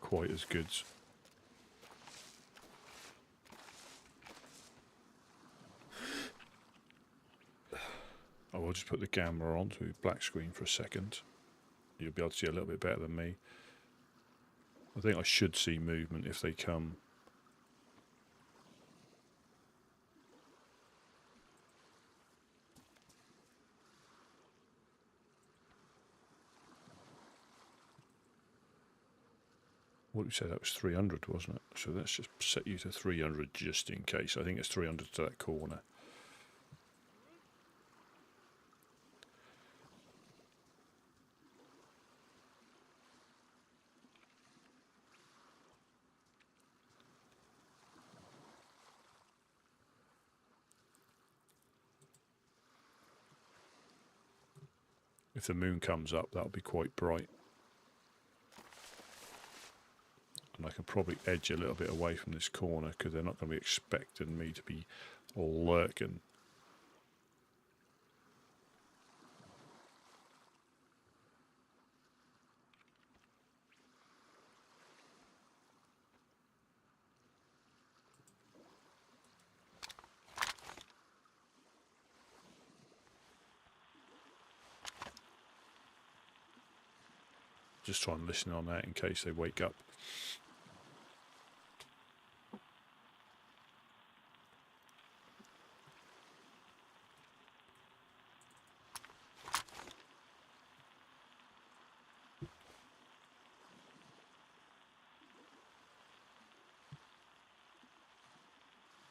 quite as good. I will just put the camera on to black screen for a second. You'll be able to see a little bit better than me. I think I should see movement if they come. What did we say? That was 300, wasn't it? So let's just set you to 300 just in case. I think it's 300 to that corner. If the moon comes up, that'll be quite bright. And I can probably edge a little bit away from this corner because they're not going to be expecting me to be lurking. Just try and listen on that in case they wake up.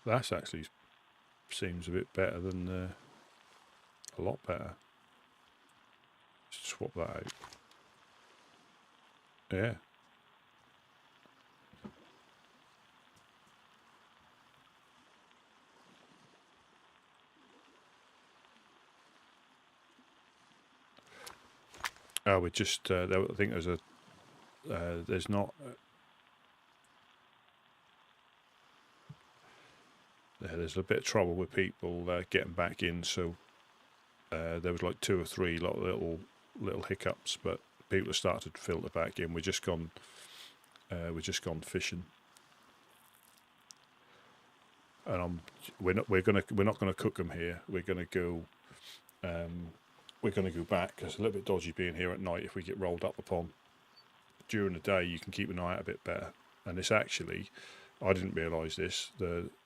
That's actually seems a bit better than a lot better. Just swap that out. Yeah. Oh, we just. I think there's a. There's not. There's a bit of trouble with people getting back in, so there was like 2 or 3 little hiccups, but people have started to filter back in. We've just gone fishing, and we're not gonna cook them here. We're gonna go back because it's a little bit dodgy being here at night if we get rolled up upon. During the day, you can keep an eye out a bit better, and it's actually. I didn't realise this.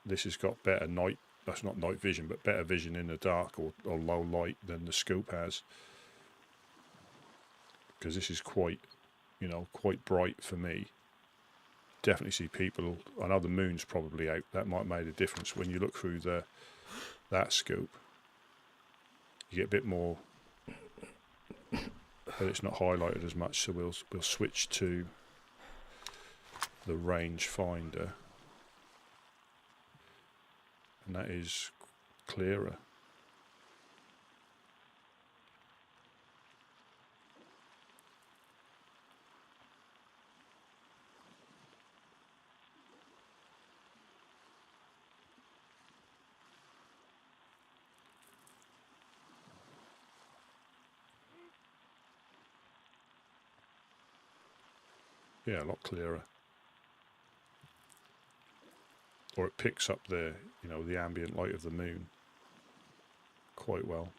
This has got better night. That's not night vision, but better vision in the dark or low light than the scope has. Because this is quite bright for me. Definitely see people. I know the moon's probably out. That might have made a difference when you look through that scope. You get a bit more, but it's not highlighted as much. So we'll switch to the range finder. and that is clearer. Yeah, a lot clearer. Or it picks up the, you know, the ambient light of the moon quite well.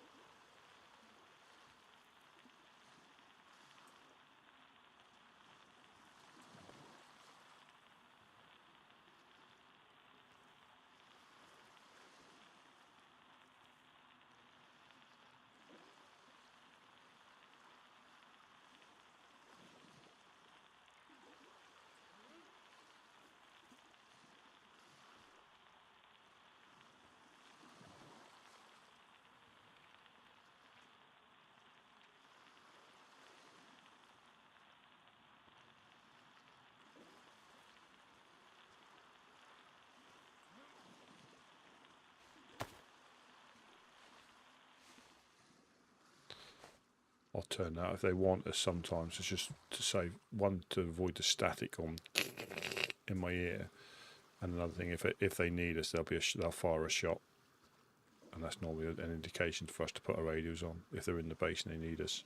I'll turn that if they want us sometimes. It's just to say, one, to avoid the static on in my ear, and another thing, if they need us, they'll fire a shot, and that's normally an indication for us to put our radios on if they're in the base and they need us.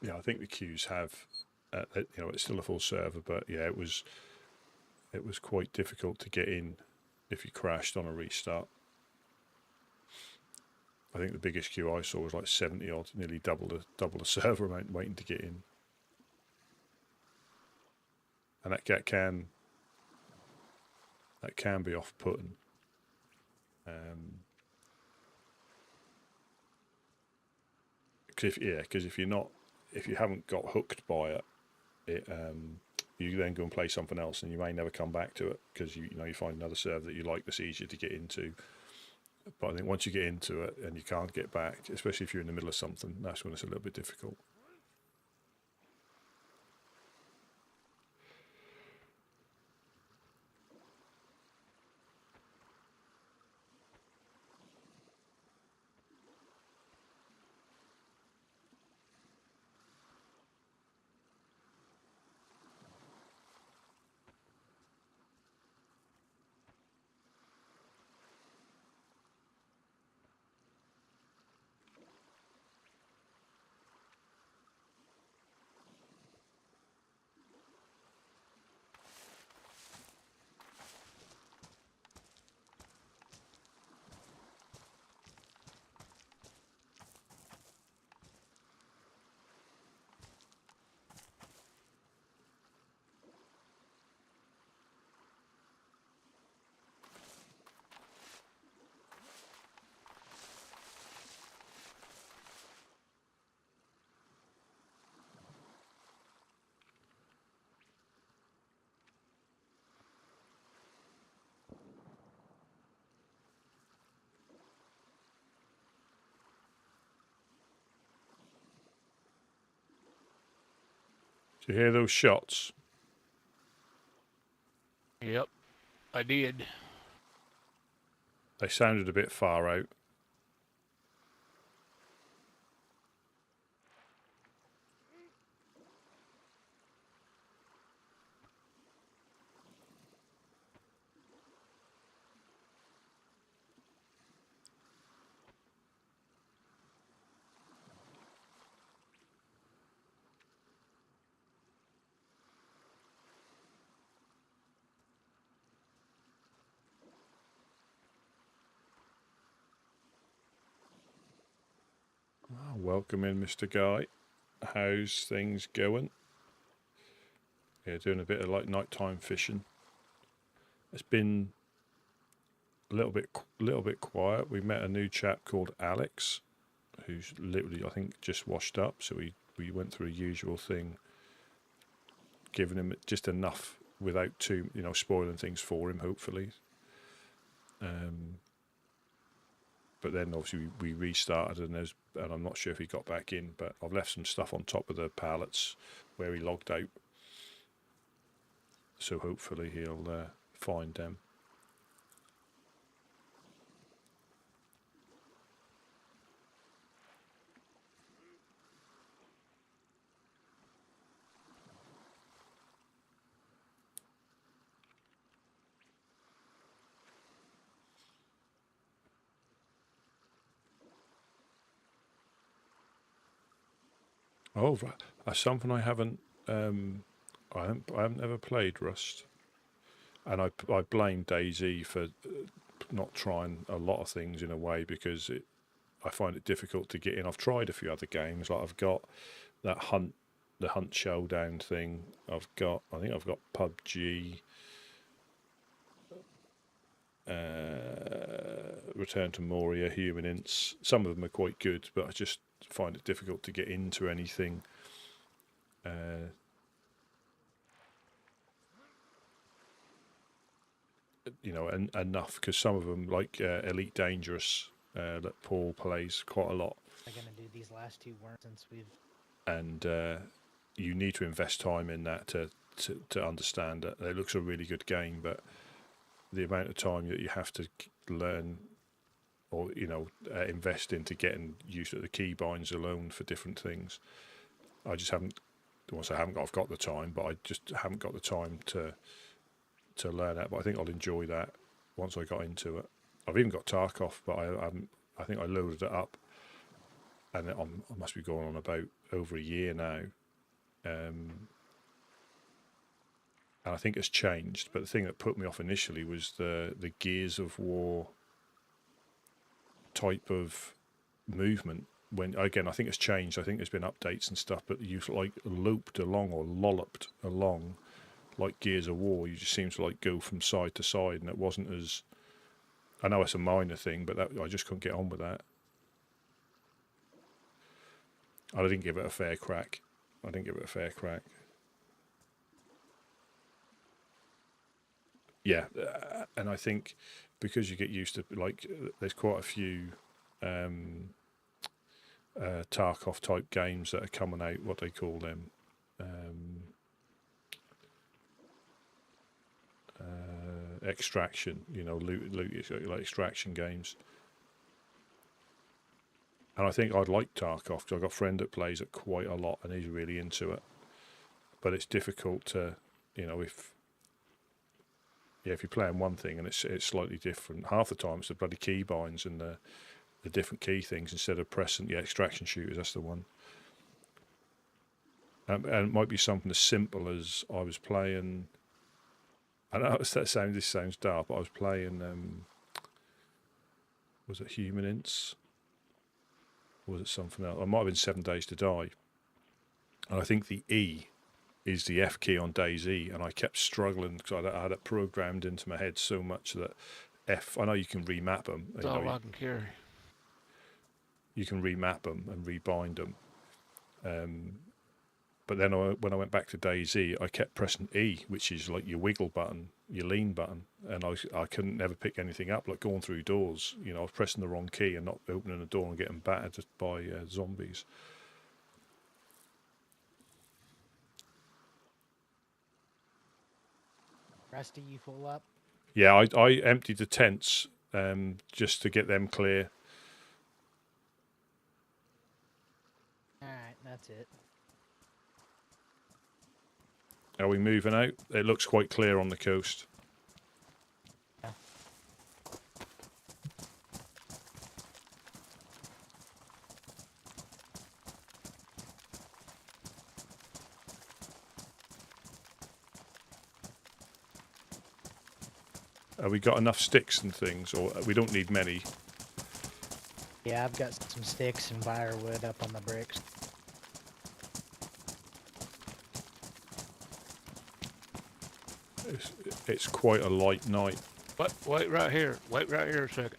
Yeah, I think the queues have, you know, it's still a full server, but yeah, it was quite difficult to get in if you crashed on a restart. I think the biggest queue I saw was like 70 odd, nearly double the server amount waiting to get in, and that can be off-putting. Because if you haven't got hooked by it, you then go and play something else, and you may never come back to it because you find another server that you like that's easier to get into. But I think once you get into it and you can't get back, especially if you're in the middle of something, that's when it's a little bit difficult. Do you hear those shots? Yep, I did. They sounded a bit far out. Oh, welcome in, Mr. Guy. How's things going? Yeah, doing a bit of like nighttime fishing. It's been a little bit quiet. We met a new chap called Alex, who's literally, I think, just washed up. So we went through a usual thing, giving him just enough without too, spoiling things for him, hopefully. But then obviously we restarted, and I'm not sure if he got back in, but I've left some stuff on top of the pallets where he logged out. So hopefully he'll find them. Oh, something I haven't ever played Rust, and I blame DayZ for not trying a lot of things in a way, because I find it difficult to get in. I've tried a few other games, like I've got the Hunt Showdown thing. I think I've got PUBG, Return to Moria, Human Ints. Some of them are quite good, but I just find it difficult to get into anything. Enough, because some of them, like Elite Dangerous, that Paul plays quite a lot. I'm gonna do these last two weren't since we've. And you need to invest time in that to understand it. It looks a really good game, but the amount of time that you have to learn or invest into getting used to the keybinds alone for different things, I just haven't. I've got the time, but I just haven't got the time to learn that. But I think I'll enjoy that once I got into it. I've even got Tarkov, but I think I loaded it up, and I must be going on about over a year now. And I think it's changed, but the thing that put me off initially was the Gears of War type of movement. When again, I think it's changed. I think there's been updates and stuff, but you like looped along or lolloped along like Gears of War. You just seem to like go from side to side, and it wasn't as. I know it's a minor thing, but I just couldn't get on with that. I didn't give it a fair crack. Yeah, and I think because you get used to, like, there's quite a few Tarkov type games that are coming out. What they call them, extraction. Loot like extraction games. And I think I'd like Tarkov because I've got a friend that plays it quite a lot, and he's really into it. But it's difficult to, if you're playing one thing and it's slightly different, half the time it's the bloody keybinds and the different key things instead of pressing. Yeah, extraction shooters, that's the one. And it might be something as simple as I was playing. I know this sounds dark, but I was playing. Was it Human Ints? Or was it something else? It might have been 7 Days to Die. And I think the E is the F key on DayZ, and I kept struggling because I had it programmed into my head so much that F. I know you can remap them. That's all I can carry. You can remap them and rebind them. But then when I went back to DayZ, I kept pressing E, which is like your wiggle button, your lean button, and I couldn't never pick anything up, like going through doors. I was pressing the wrong key and not opening the door and getting battered by zombies. Rusty, you full up? Yeah, I emptied the tents just to get them clear. Alright, that's it. Are we moving out? It looks quite clear on the coast. Yeah. Have we got enough sticks and things, or we don't need many? Yeah, I've got some sticks and firewood up on the bricks. It's quite a light night. Wait right here. Wait right here a second.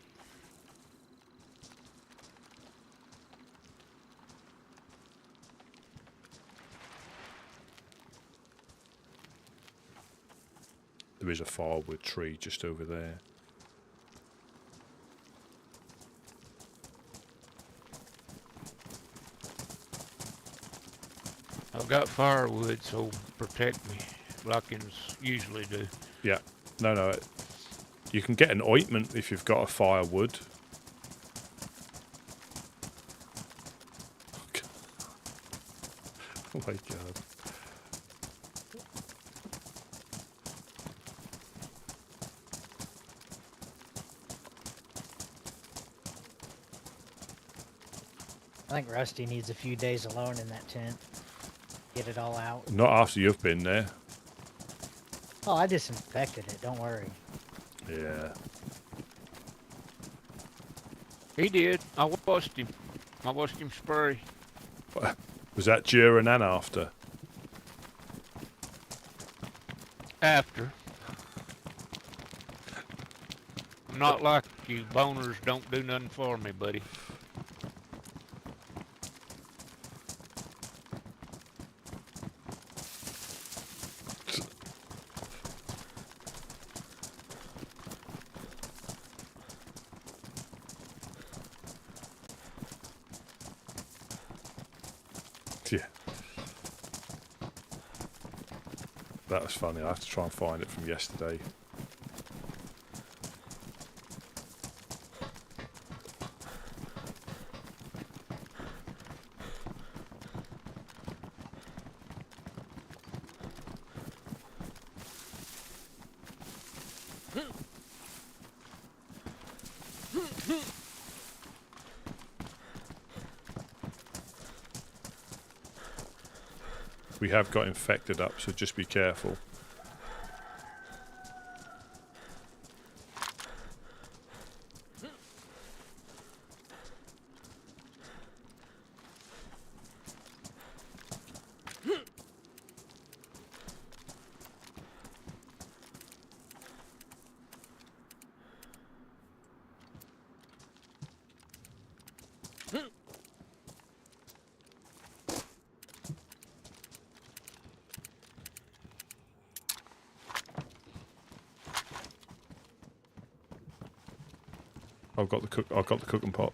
There is a firewood tree just over there. I've got firewood, so protect me, like I usually do. Yeah. No. You can get an ointment if you've got a firewood. Oh my god. I think Rusty needs a few days alone in that tent. Get it all out. Not after you've been there. Oh, I disinfected it. Don't worry. Yeah. He did. I watched him. I watched him spray. Was that during and after? After. Not like you boners don't do nothing for me, buddy. Yeah. That was funny. I have to try and find it from yesterday. We have got infected up, so just be careful. I've got the cooking pot.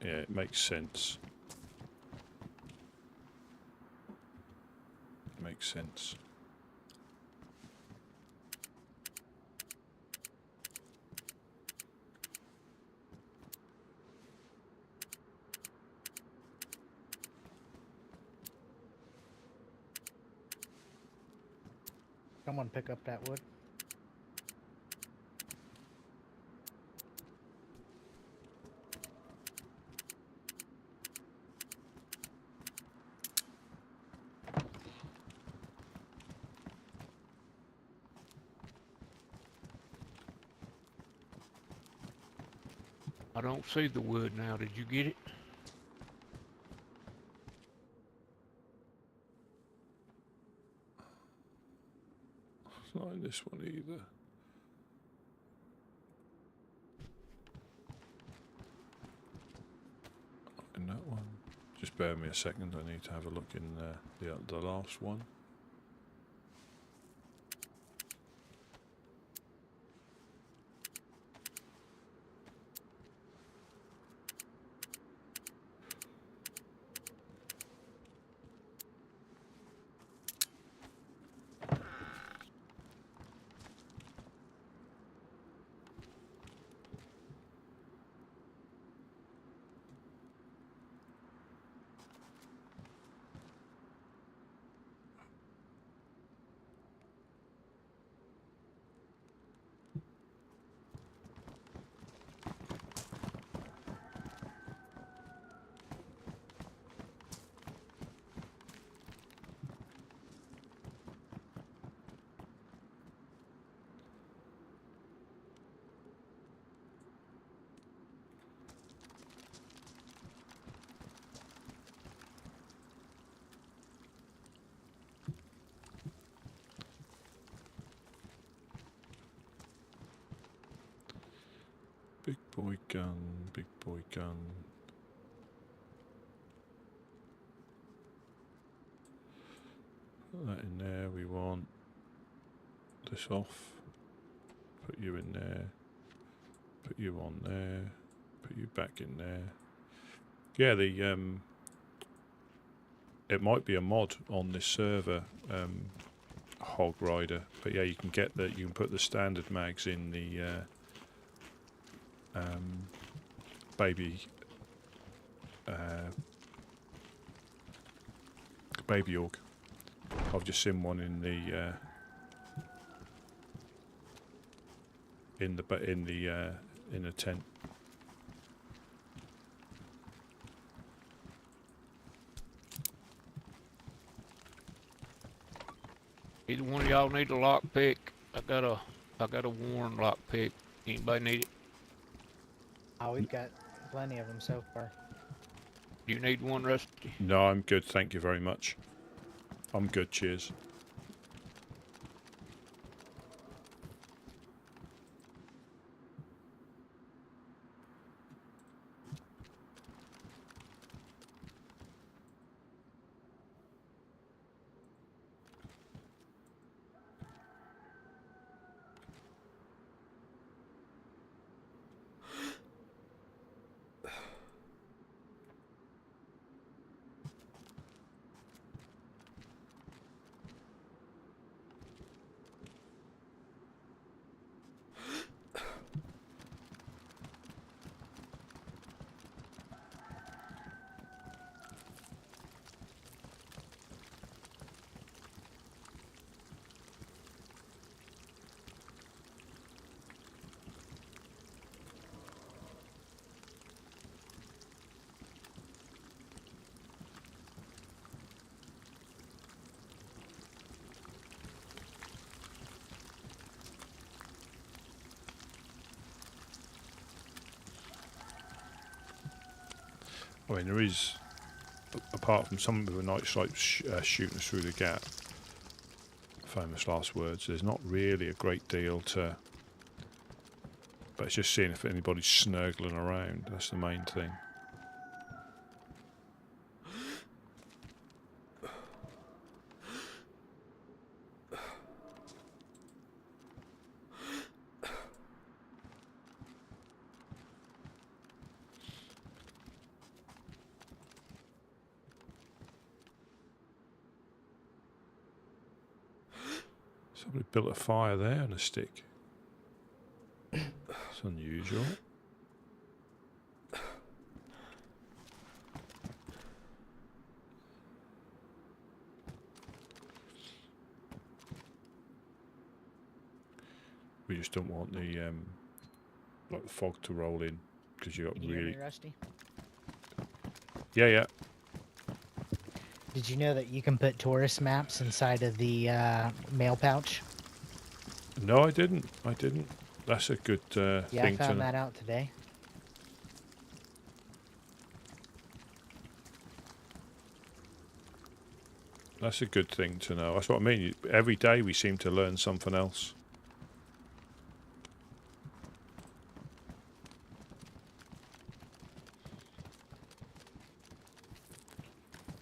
Yeah, it makes sense. Makes sense. Someone pick up that wood. I don't see the wood now. Did you get it? It's not in this one either. Not in that one. Just bear me a second. I need to have a look in the last one. Big boy gun, big boy gun. Put that in there. We want this off. Put you in there. Put you on there. Put you back in there. Yeah, it might be a mod on this server, Hog Rider. But yeah, you can get you can put the standard mags in the baby org. I've just seen one in the tent. Either one of y'all need a lockpick. I got a worn lockpick. Anybody need it? Oh, we've got plenty of them so far. You need one, Rusty? No, I'm good. Thank you very much. I'm good. Cheers. I mean, there is, apart from some of the night snipes shooting us through the gap, famous last words, there's not really a great deal to, but it's just seeing if anybody's snurgling around. That's the main thing. Somebody built a fire there on a stick. It's unusual. We just don't want the like the fog to roll in because you got Can you hear really. me, Rusty? Yeah. Did you know that you can put tourist maps inside of the mail pouch? No, I didn't. That's a good Yeah, thing I to found know. that out today. That's a good thing to know. That's what I mean. Every day we seem to learn something else.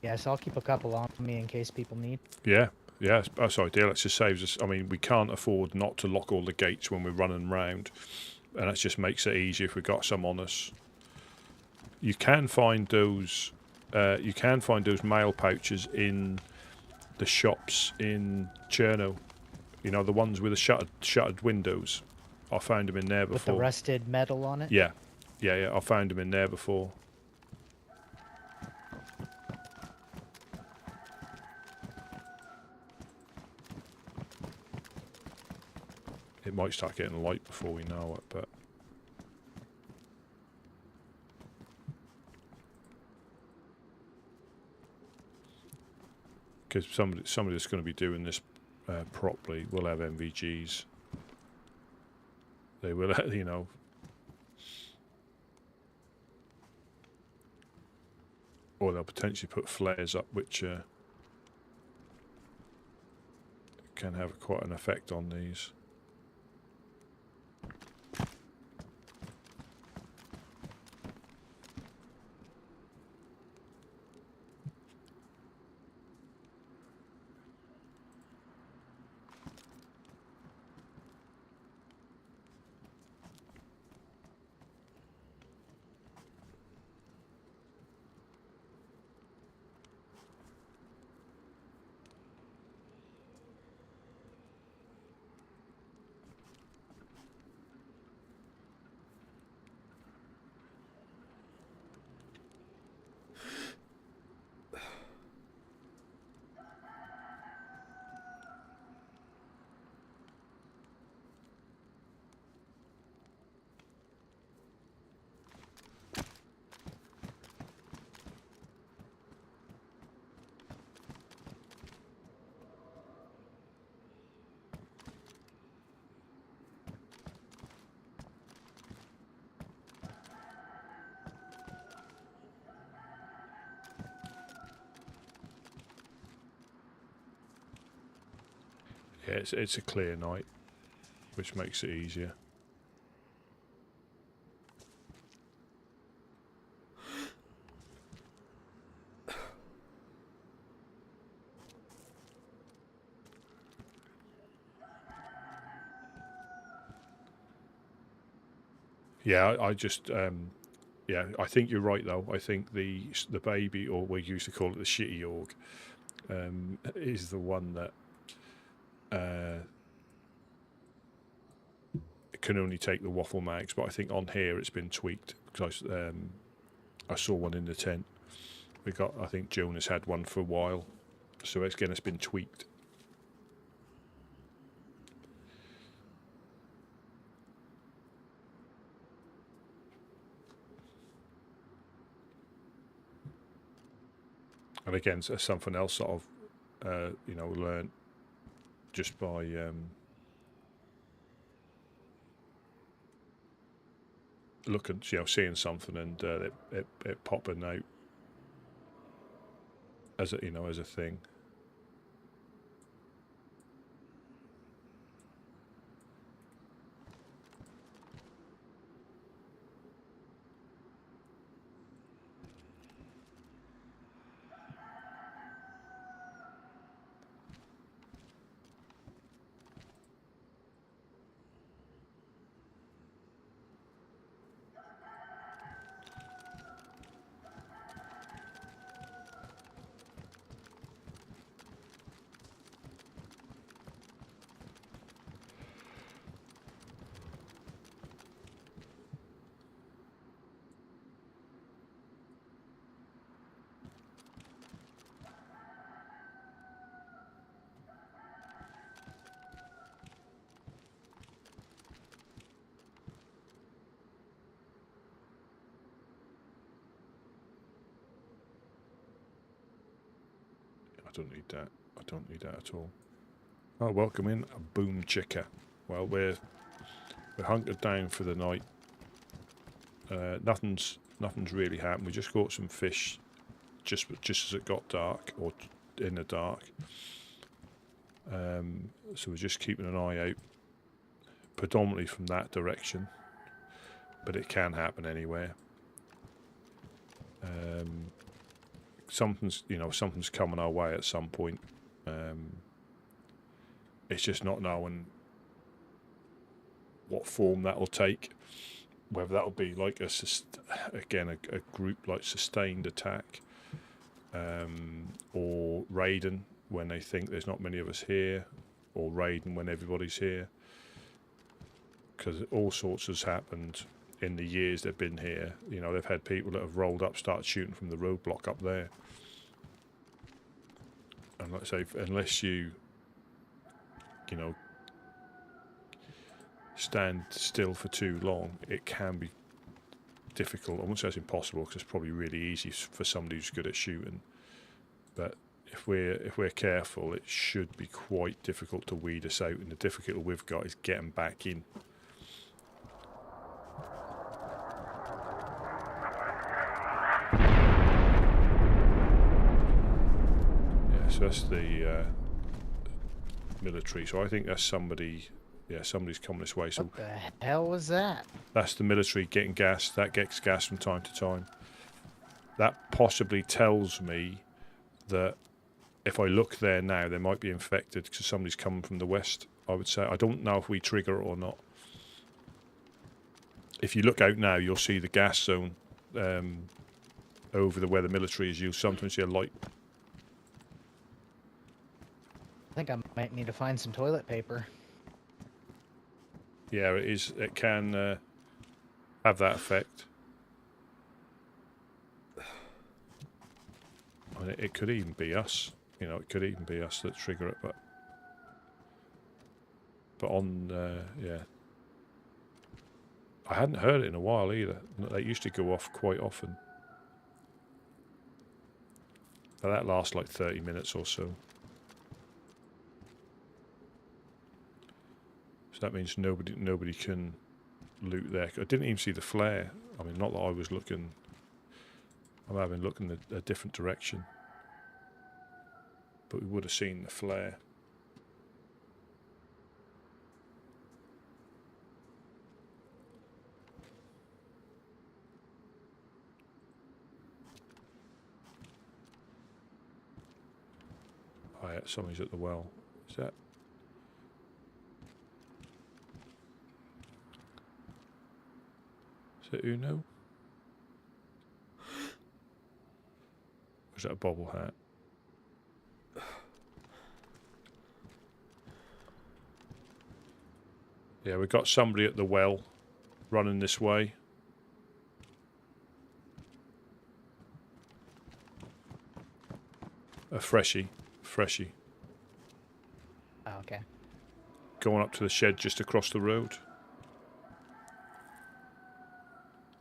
Yeah, so I'll keep a couple on me in case people need. Yeah. Oh, sorry, dear. That just saves us. I mean, we can't afford not to lock all the gates when we're running round, and that just makes it easier if we've got some on us. You can find those. You can find those mail pouches in the shops in Cherno. You know, the ones with the shuttered windows. I found them in there before. With the rusted metal on it? Yeah. I found them in there before. It might start getting light before we know it, but... Because somebody that's going to be doing this properly will have MVGs. They will, you know... Or they'll potentially put flares up, which can have quite an effect on these. Yeah, it's a clear night, which makes it easier. Yeah, I just yeah, I think you're right though. I think the baby, or we used to call it the shitty org, is the one that can only take the waffle mags. But I think on here it's been tweaked because I saw one in the tent. I think Jonas had one for a while, so it's been tweaked. And again, it's something else that I've, learned just by looking, seeing something and it popping out as a thing. don't need that. I don't need that at all. Oh, welcome in, a boom chicker. Well, we're hunkered down for the night. Nothing's really happened. We just caught some fish just as it got dark, or in the dark. So we're just keeping an eye out, predominantly from that direction, but it can happen anywhere. Something's coming our way at some point. It's just not knowing what form that'll take. Whether that'll be like a group like sustained attack, or raiding when they think there's not many of us here, or raiding when everybody's here. Because all sorts has happened in the years they've been here. You know, they've had people that have rolled up, started shooting from the roadblock up there. And like I say, unless you stand still for too long, it can be difficult. I won't say it's impossible, because it's probably really easy for somebody who's good at shooting. But if we're careful, it should be quite difficult to weed us out. And the difficulty we've got is getting back in. Yeah, so that's the military. So I think that's somebody. Yeah, somebody's coming this way. So What the hell was that? that's the military getting gas. That gets gas from time to time. That possibly tells me that if I look there now, they might be infected, because somebody's coming from the west, I would say. I don't know if we trigger it or not. If you look out now, you'll see the gas zone over where the military is. You'll sometimes see a light. I think I might need to find some toilet paper. Yeah, it is. It can have that effect. I mean, it could even be us. You know, it could even be us that trigger it. But on, yeah. I hadn't heard it in a while either. They used to go off quite often. But that lasts like 30 minutes or so. So that means nobody can loot there. I didn't even see the flare. I mean, not that I was looking. I'm having looking a different direction. But we would have seen the flare. Oh yeah, somebody's at the well. Is that? Is it Uno? Or is that a bobble hat? Yeah, we've got somebody at the well running this way. A freshie. Oh, okay. Going up to the shed just across the road.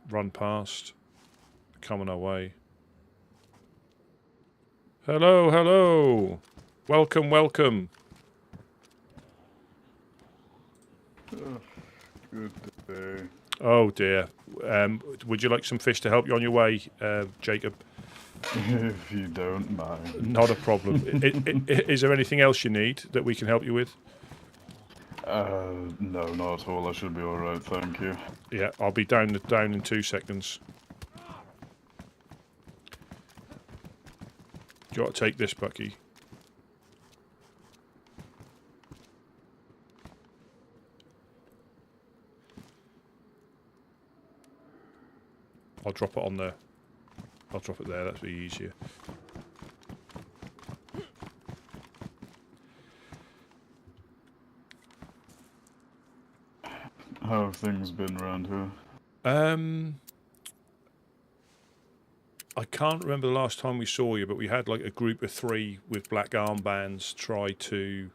Run past. Coming our way. Hello, hello. Welcome, welcome. Good day. Oh dear. Would you like some fish to help you on your way, Jacob? If you don't mind. Not a problem. Is there anything else you need that we can help you with? No, not at all. I should be alright, thank you. Yeah, I'll be down in 2 seconds. You got to take this, Bucky. I'll drop it on there. I'll drop it there, that'll be easier. How have things been around here? I can't remember the last time we saw you, but we had like a group of 3 with black armbands try to,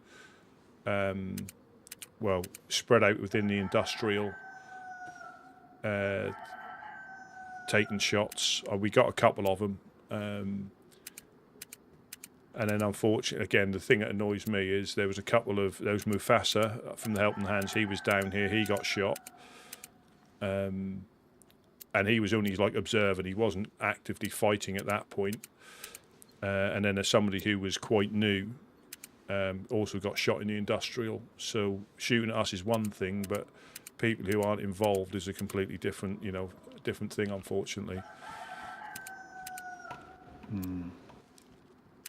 well, spread out within the industrial, taking shots. We got a couple of them. And then, unfortunately, again, the thing that annoys me is there was a couple of those Mufasa from the Helping Hands. He was down here. He got shot, and he was only like observing. He wasn't actively fighting at that point. And then there's somebody who was quite new, also got shot in the industrial. So shooting at us is one thing, but people who aren't involved is a completely different, different thing, unfortunately.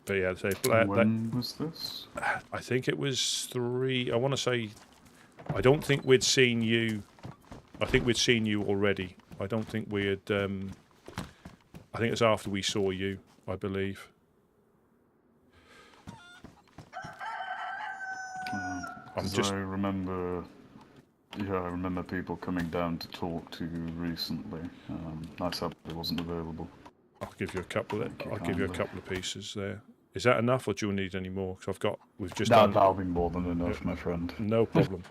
But yeah, when was this? I think it was 3. I want to say. I don't think we'd seen you. I think we'd seen you already. I don't think we had. I think it's after we saw you, I believe. I remember. Yeah, I remember people coming down to talk to you recently. I sadly wasn't available. I'll give you a couple. I'll give you a couple of pieces there. Is that enough, or do you need any more? Because we've just. That'll be more than enough, my friend. No problem.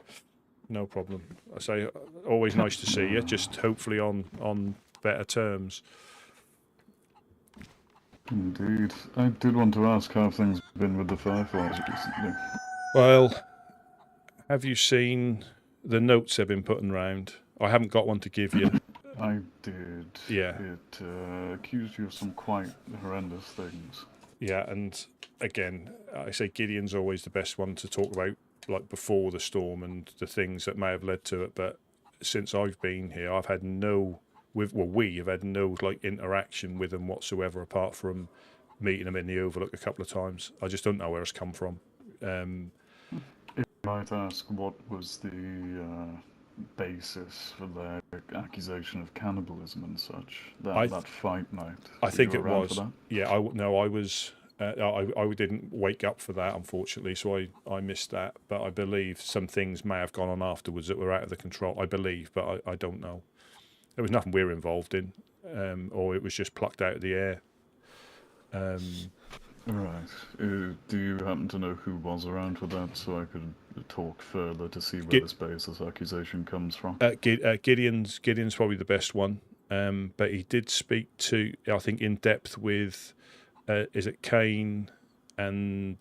No problem. I say, always nice to see you. Just hopefully on better terms. Indeed. I did want to ask how things have been with the Fireflies recently. Well, have you seen the notes they've been putting round? I haven't got one to give you. I did. Yeah. It accused you of some quite horrendous things. Yeah, and again, I say Gideon's always the best one to talk about, like before the storm and the things that may have led to it. But since I've been here, I've had we have had no like interaction with them whatsoever, apart from meeting them in the Overlook a couple of times. I just don't know where it's come from. If I might ask, what was the basis for their accusation of cannibalism and such? That fight night. I think it was. Yeah, I was. I didn't wake up for that, unfortunately, so I missed that. But I believe some things may have gone on afterwards that were out of the control. I believe, but I don't know. There was nothing we were involved in, or it was just plucked out of the air. Right. Do you happen to know who was around for that, so I could talk further to see where this basis accusation comes from? Gideon's probably the best one, but he did speak to, I think, in depth with, is it Kane and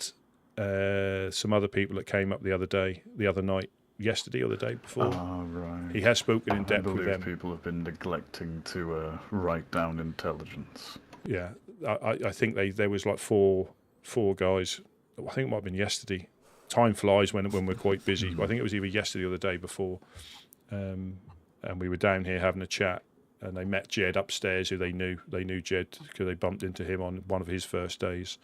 some other people that came up the other night, yesterday or the day before. Right. He has spoken in depth with them. I believe people have been neglecting to write down intelligence. Yeah, I think there was like four guys. I think it might have been yesterday. Time flies when we're quite busy. I think it was either yesterday or the day before. And we were down here having a chat, and they met Jed upstairs, who they knew. They knew Jed because they bumped into him on one of his first days.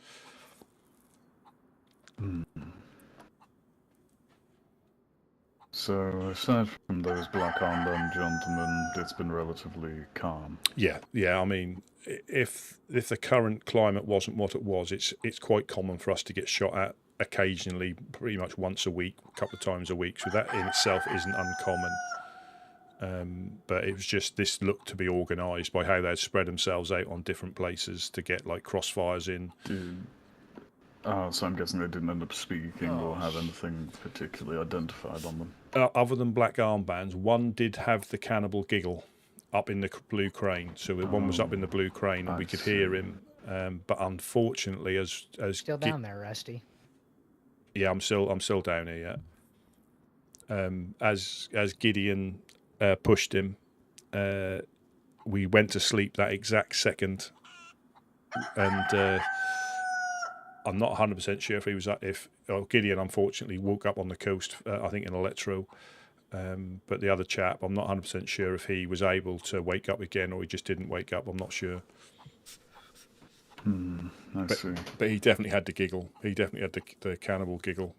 So, aside from those black armband gentlemen, it's been relatively calm. Yeah. I mean, if the current climate wasn't what it was, it's quite common for us to get shot at occasionally, pretty much once a week, a couple of times a week. So that in itself isn't uncommon. But it was just, this looked to be organised by how they'd spread themselves out on different places to get like crossfires in. So I'm guessing they didn't end up speaking or have anything particularly identified on them. Other than black armbands, one did have the cannibal giggle up in the blue crane. So one was up in the blue crane, and we could hear him. But unfortunately, as still down there, Rusty. Yeah, I'm still down here. Yeah. As Gideon pushed him, we went to sleep that exact second, and I'm not 100% sure if he was Gideon unfortunately woke up on the coast, I think in Electro, but the other chap, I'm not 100% sure if he was able to wake up again or he just didn't wake up. I'm not sure. I see. But he definitely had the giggle. He definitely had the cannibal giggle.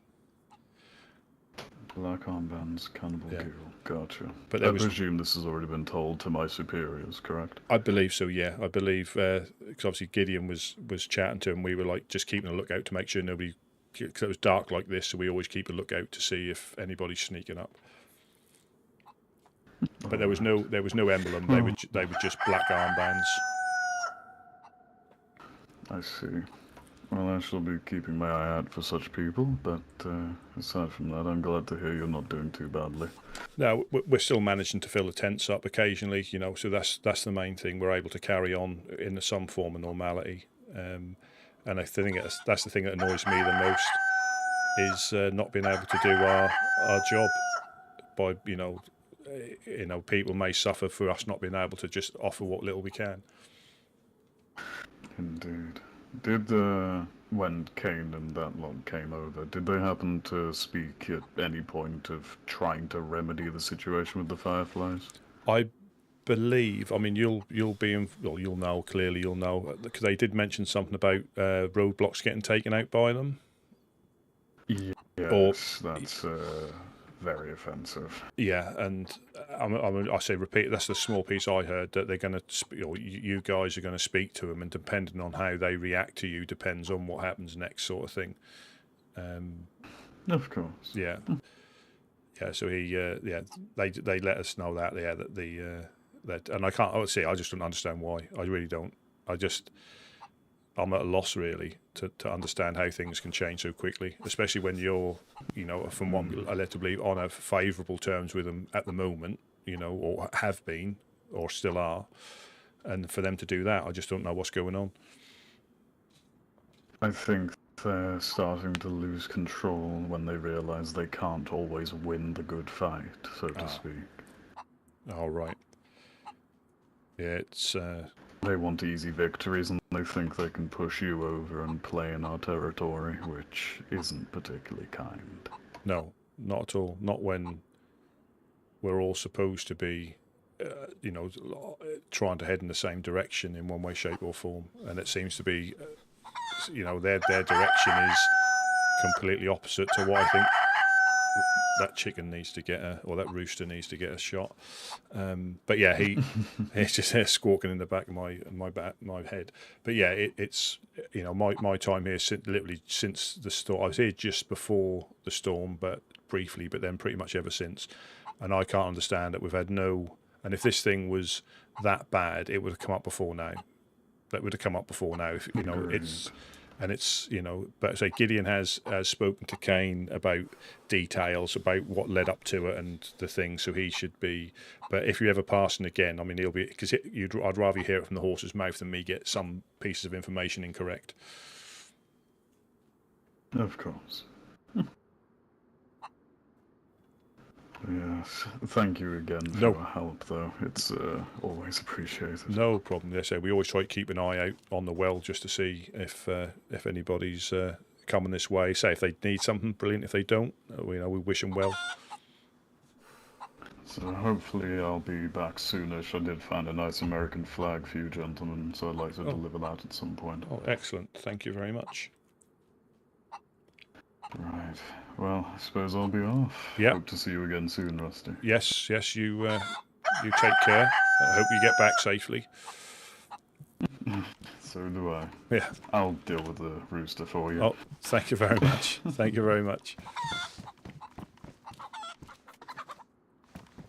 Black armbands, cannibal giggle. Gotcha. But I presume this has already been told to my superiors, correct? I believe so, yeah. I believe, because obviously Gideon was chatting to him. We were like just keeping a lookout to make sure nobody, because it was dark like this, so we always keep a lookout to see if anybody's sneaking up. But there was no emblem. They were just black armbands. I see. Well, I shall be keeping my eye out for such people, but aside from that, I'm glad to hear you're not doing too badly. No, we're still managing to fill the tents up occasionally, so that's the main thing. We're able to carry on in some form of normality. and I think that's the thing that annoys me the most is not being able to do our job. By people may suffer for us not being able to just offer what little we can. Indeed. Did when Kane and that lot came over, did they happen to speak at any point of trying to remedy the situation with the Fireflies? I believe. I mean, you'll know clearly. You'll know because they did mention something about roadblocks getting taken out by them. Yes, that's very offensive. Yeah, and I say repeat. That's the small piece I heard that they're going to, you guys are going to speak to them, and depending on how they react to you, depends on what happens next, sort of thing. Of course. Yeah. Yeah. So they let us know that. Yeah, that and I can't. Honestly, I just don't understand why. I really don't. I'm at a loss really to understand how things can change so quickly, especially when you're, from what I'm led to believe, on a favourable terms with them at the moment, or have been, or still are, and for them to do that, I just don't know what's going on. I think they're starting to lose control when they realise they can't always win the good fight, so to speak. All right. Yeah, it's. They want easy victories, and they think they can push you over and play in our territory, which isn't particularly kind. No, not at all. Not when we're all supposed to be, trying to head in the same direction in one way, shape, or form. And it seems to be, their direction is completely opposite to what I think that chicken needs to get or that rooster needs to get a shot. But yeah, he's just there squawking in the back of my head. But yeah, it's my time here literally since the storm. I was here just before the storm, but briefly, but then pretty much ever since. And I can't understand that we've had no. And if this thing was that bad, it would have come up before now. That would have come up before now. If it's but say Gideon has spoken to Kane about details about what led up to it and the thing, so he should be. But if you ever pass him again, I mean, he'll be because I'd rather hear it from the horse's mouth than me get some pieces of information incorrect. Of course. Yes, thank you again for your help, though. It's always appreciated. No problem. Yes, we always try to keep an eye out on the well just to see if anybody's coming this way. Say if they need something, brilliant. If they don't, we wish them well. So hopefully I'll be back soonish. I did find a nice American flag for you gentlemen, so I'd like to deliver that at some point. Oh, excellent. Thank you very much. Right. Well, I suppose I'll be off. Yeah. Hope to see you again soon, Rusty. Yes. You take care. I hope you get back safely. So do I. Yeah. I'll deal with the rooster for you. Oh, thank you very much. Thank you very much.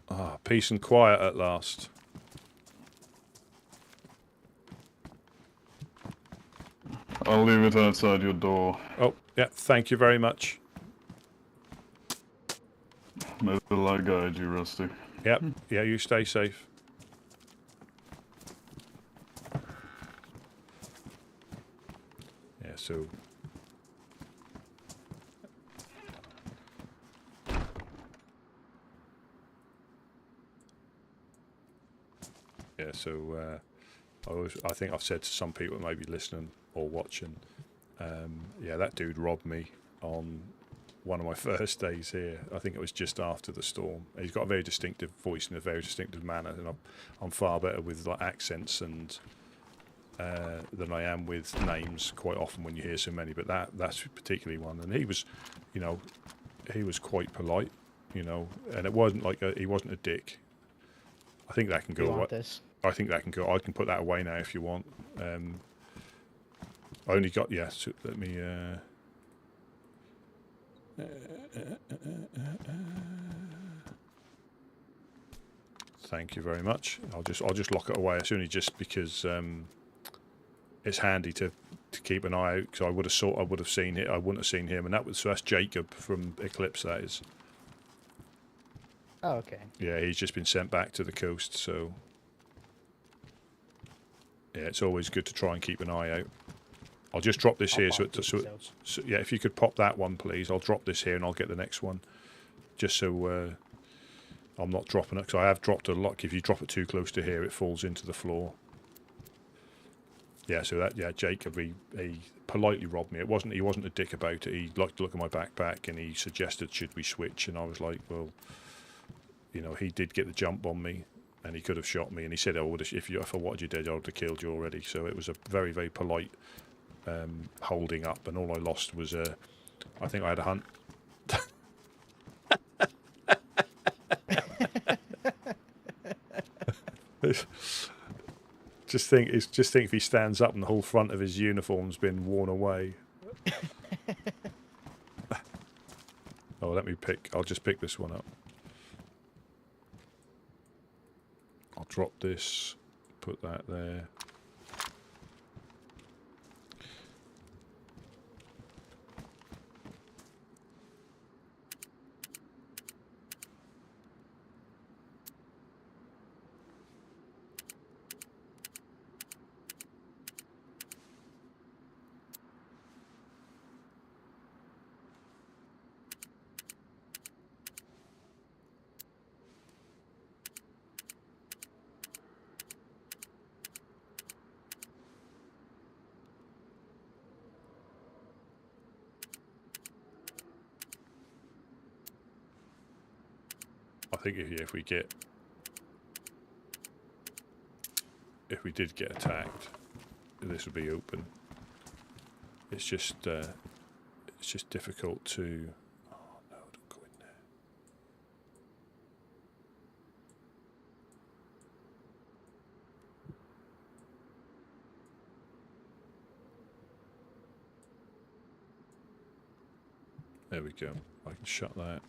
Ah, peace and quiet at last. I'll leave it outside your door. Oh, yeah. Thank you very much. May the light guide you, Rusty. Yep. Yeah, you stay safe. Yeah, so... Yeah, so I think I've said to some people maybe listening or watching, yeah, that dude robbed me on one of my first days here. I think it was just after the storm. He's got a very distinctive voice and a very distinctive manner, and I'm far better with like accents and than I am with names quite often when you hear so many. But that's particularly one, and he was quite polite, and it wasn't like he wasn't a dick. I think that can go. You want this? I think that can go. I can put that away now if you want. I only got so let me. Thank you very much. I'll just lock it away. It's only just because it's handy to keep an eye out. Because I would have seen it. I wouldn't have seen him, and that's Jacob from Eclipse. That is. Oh, okay. Yeah, he's just been sent back to the coast. So yeah, it's always good to try and keep an eye out. I'll just drop this I'll here. pop these open. So yeah, if you could pop that one, please. I'll drop this here and I'll get the next one, just so I'm not dropping it, because I have dropped a lot. If you drop it too close to here, it falls into the floor. Yeah, so that Jacob, he politely robbed me. He wasn't a dick about it. He liked to look at my backpack and he suggested should we switch, and I was like, well, you know, he did get the jump on me and he could have shot me, and he said, oh, if I wanted you dead, I would have killed you already. So it was a very, very polite holding up, and all I lost was I think I had a hunt. Just think if he stands up and the whole front of his uniform's been worn away. Oh, I'll just pick this one up. I'll drop this, put that there. I think if we did get attacked, this would be open. It's just difficult to. Oh no! Don't go in there. There we go. I can shut that.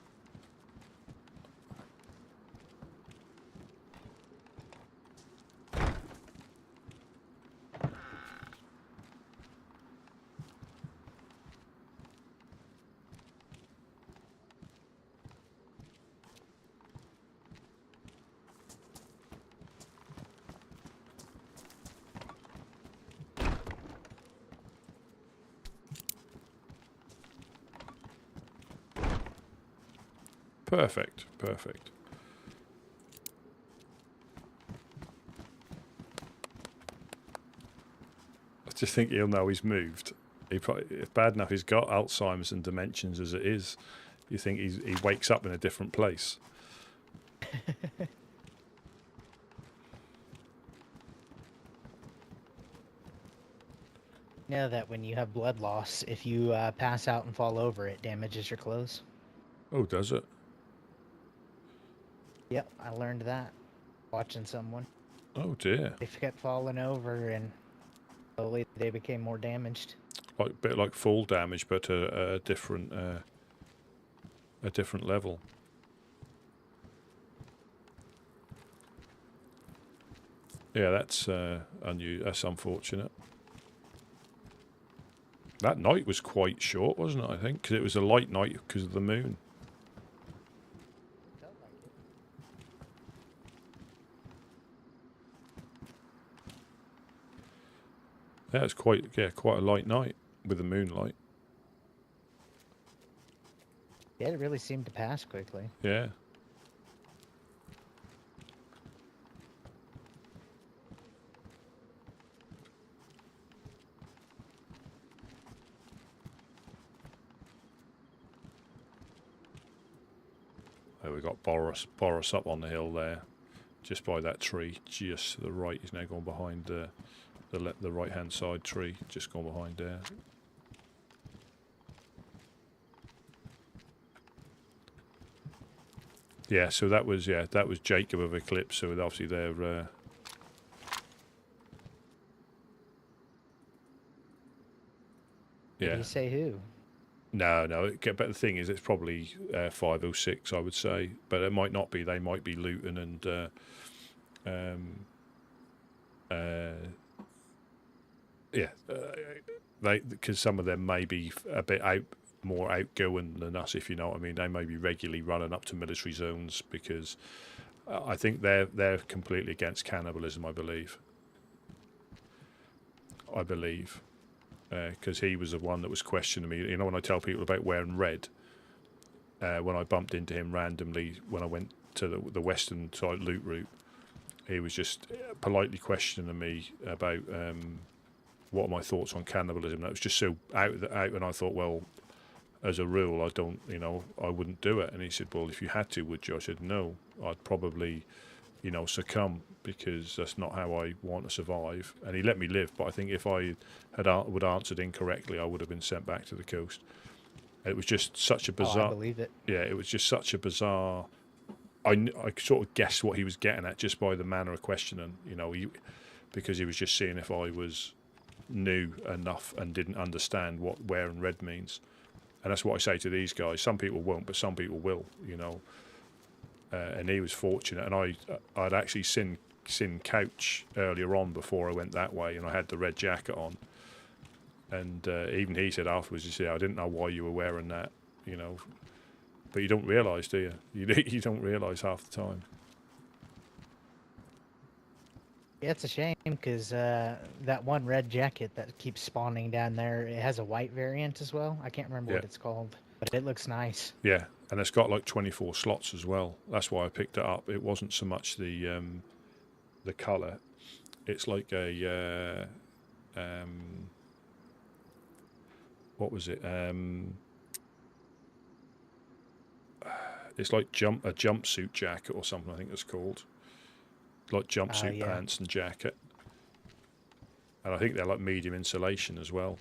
Perfect, perfect. I just think he'll know he's moved. If bad enough he's got Alzheimer's and dimensions as it is, you think he wakes up in a different place. Know that when you have blood loss, if you pass out and fall over, it damages your clothes. Oh, does it? Yep, I learned that watching someone. Oh dear. They kept falling over and slowly they became more damaged. Like a bit like fall damage, but a different level. Yeah, that's that's unfortunate. That night was quite short, wasn't it? I think because it was a light night because of the moon. Yeah, it's quite a light night with the moonlight. Yeah, it really seemed to pass quickly. Yeah. There we got Boris up on the hill there, just by that tree, just to the right. He's now gone behind the right hand side tree, just gone behind there. Yeah, so that was Jacob of Eclipse. So obviously they're Did you say who? No. But the thing is, it's probably 506, I would say. But it might not be. They might be Luton and because some of them may be a bit more outgoing than us, if you know what I mean. They may be regularly running up to military zones because I think they're completely against cannibalism. I believe. because he was the one that was questioning me. You know, when I tell people about wearing red, when I bumped into him randomly when I went to the western side loot route, he was just politely questioning me about what are my thoughts on cannibalism. That was just so out, and I thought, well, as a rule, I don't, I wouldn't do it. And he said, well, if you had to, would you? I said, no, I'd probably, succumb, because that's not how I want to survive. And he let me live, but I think if I would answered incorrectly, I would have been sent back to the coast. It was just such a bizarre. I believe it. Yeah, it was just such a bizarre. I sort of guessed what he was getting at just by the manner of questioning, because he was just seeing if I was new enough and didn't understand what wearing red means. And that's what I say to these guys. Some people won't, but some people will, and he was fortunate. And I'd actually seen Couch earlier on before I went that way, and I had the red jacket on. And even he said afterwards, he said, I didn't know why you were wearing that, But you don't realise, do you? You don't realise half the time. Yeah, it's a shame because that one red jacket that keeps spawning down there, it has a white variant as well. I can't remember what it's called, but it looks nice. Yeah, and it's got like 24 slots as well. That's why I picked it up. It wasn't so much the colour. It's like a what was it? It's like a jumpsuit jacket or something, I think it's called. Like jumpsuit pants and jacket. And I think they're like medium insulation as well.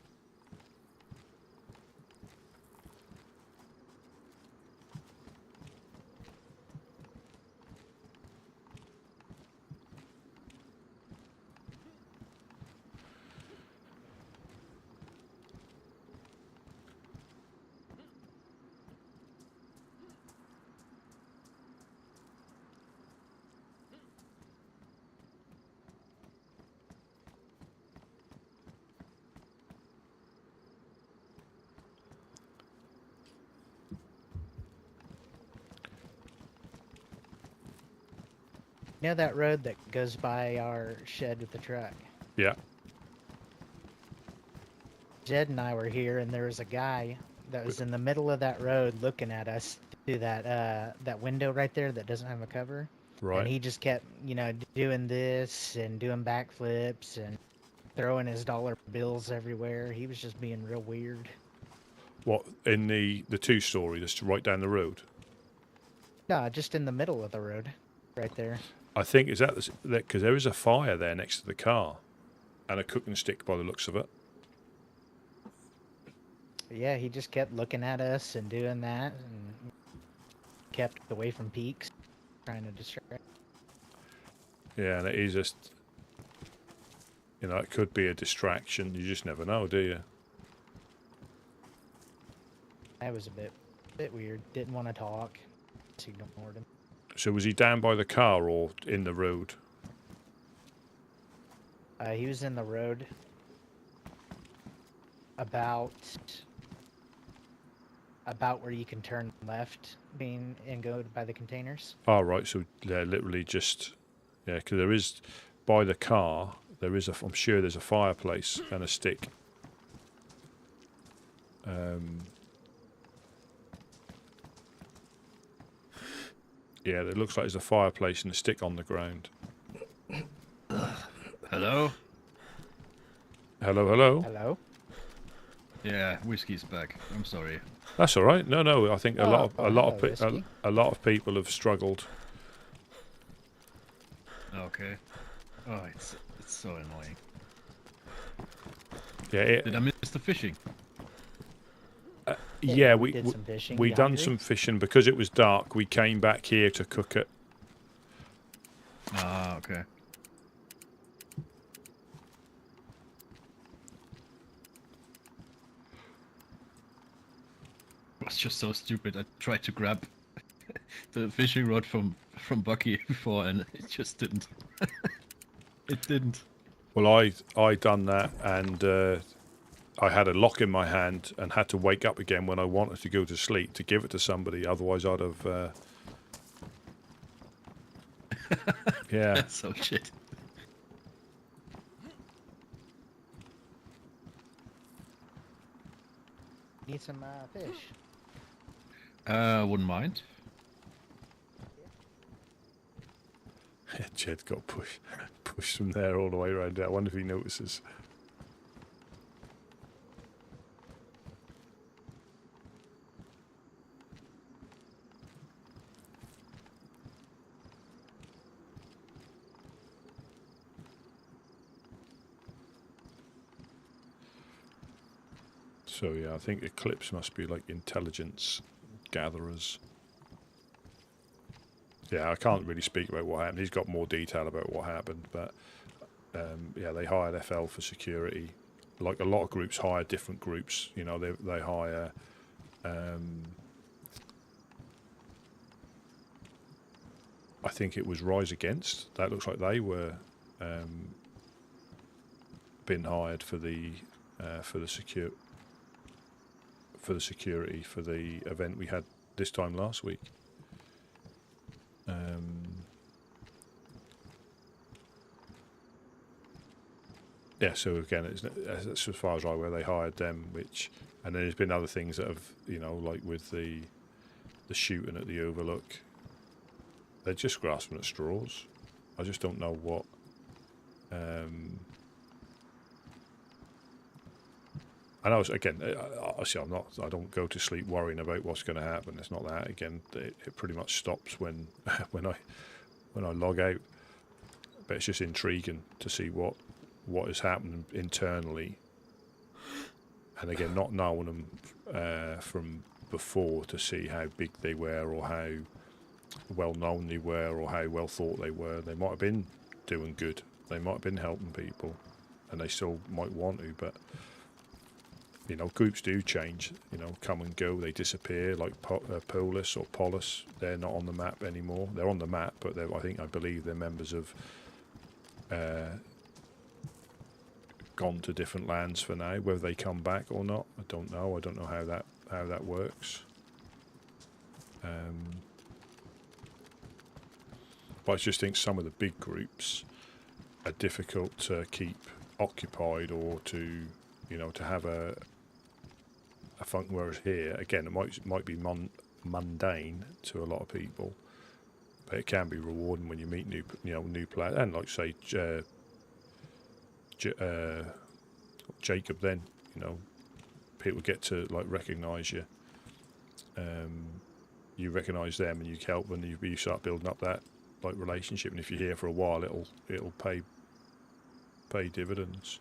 You know that road that goes by our shed with the truck? Yeah. Jed and I were here, and there was a guy that was in the middle of that road looking at us through that window right there that doesn't have a cover. Right. And he just kept, doing this and doing backflips and throwing his dollar bills everywhere. He was just being real weird. What, in the two-story that's right down the road? No, just in the middle of the road, right there. I think is that because there is a fire there next to the car, and a cooking stick by the looks of it. Yeah, he just kept looking at us and doing that, and kept away from peaks, trying to distract. Yeah, and it is just, it could be a distraction. You just never know, do you? That was a bit weird. Didn't want to talk. Just ignored him. So was he down by the car or in the road? He was in the road about where you can turn left and go by the containers. Oh, right. So yeah, literally just, because there is, by the car, I'm sure there's a fireplace and a stick. Yeah, it looks like there's a fireplace and a stick on the ground. Hello? Hello, hello? Hello? Yeah, whiskey's back. I'm sorry. That's all right. No, I think a lot whiskey. of people have struggled. Okay. Oh, it's so annoying. Yeah. Did I miss the fishing? Yeah, we did some fishing. We You done hungry? some fishing because it was dark. We came back here to cook it. Ah, okay. It was just so stupid. I tried to grab the fishing rod from Bucky before, and it just didn't. It didn't. Well, I done that, and I had a lock in my hand and had to wake up again when I wanted to go to sleep to give it to somebody. Otherwise, I'd have. Yeah. That's so shit. Need some fish. Wouldn't mind. Jed got pushed from there all the way around there. I wonder if he notices. So yeah, I think Eclipse must be like intelligence gatherers. Yeah, I can't really speak about what happened. He's got more detail about what happened, but yeah, they hired FL for security. Like a lot of groups hire different groups. You know, they hire. I think it was Rise Against. That looks like they were been hired for the security for the event we had this time last week. Yeah, so again, it's as far as I know, where they hired them, and then there's been other things that have, you know, like with the shooting at the Overlook. They're just grasping at straws. I just don't know what. And I was again. I don't go to sleep worrying about what's going to happen. It's not that. Again, it pretty much stops when when I log out. But it's just intriguing to see what is happening internally. And again, not knowing them from before, to see how big they were or how well known they were or how well thought they were. They might have been doing good. They might have been helping people, and they still might want to, but. You know, groups do change, you know, come and go, they disappear, like Polis or Polis, they're not on the map anymore. They're on the map, but I believe they're members of gone to different lands for now. Whether they come back or not, I don't know. I don't know how that works. But I just think some of the big groups are difficult to keep occupied or to, you know, to have a funk. Whereas here, again, it might be mundane to a lot of people, but it can be rewarding when you meet new players, and like say Jacob. Then, you know, people get to like recognise you. You recognise them, and you help, and you start building up that like relationship. And if you're here for a while, it'll pay dividends.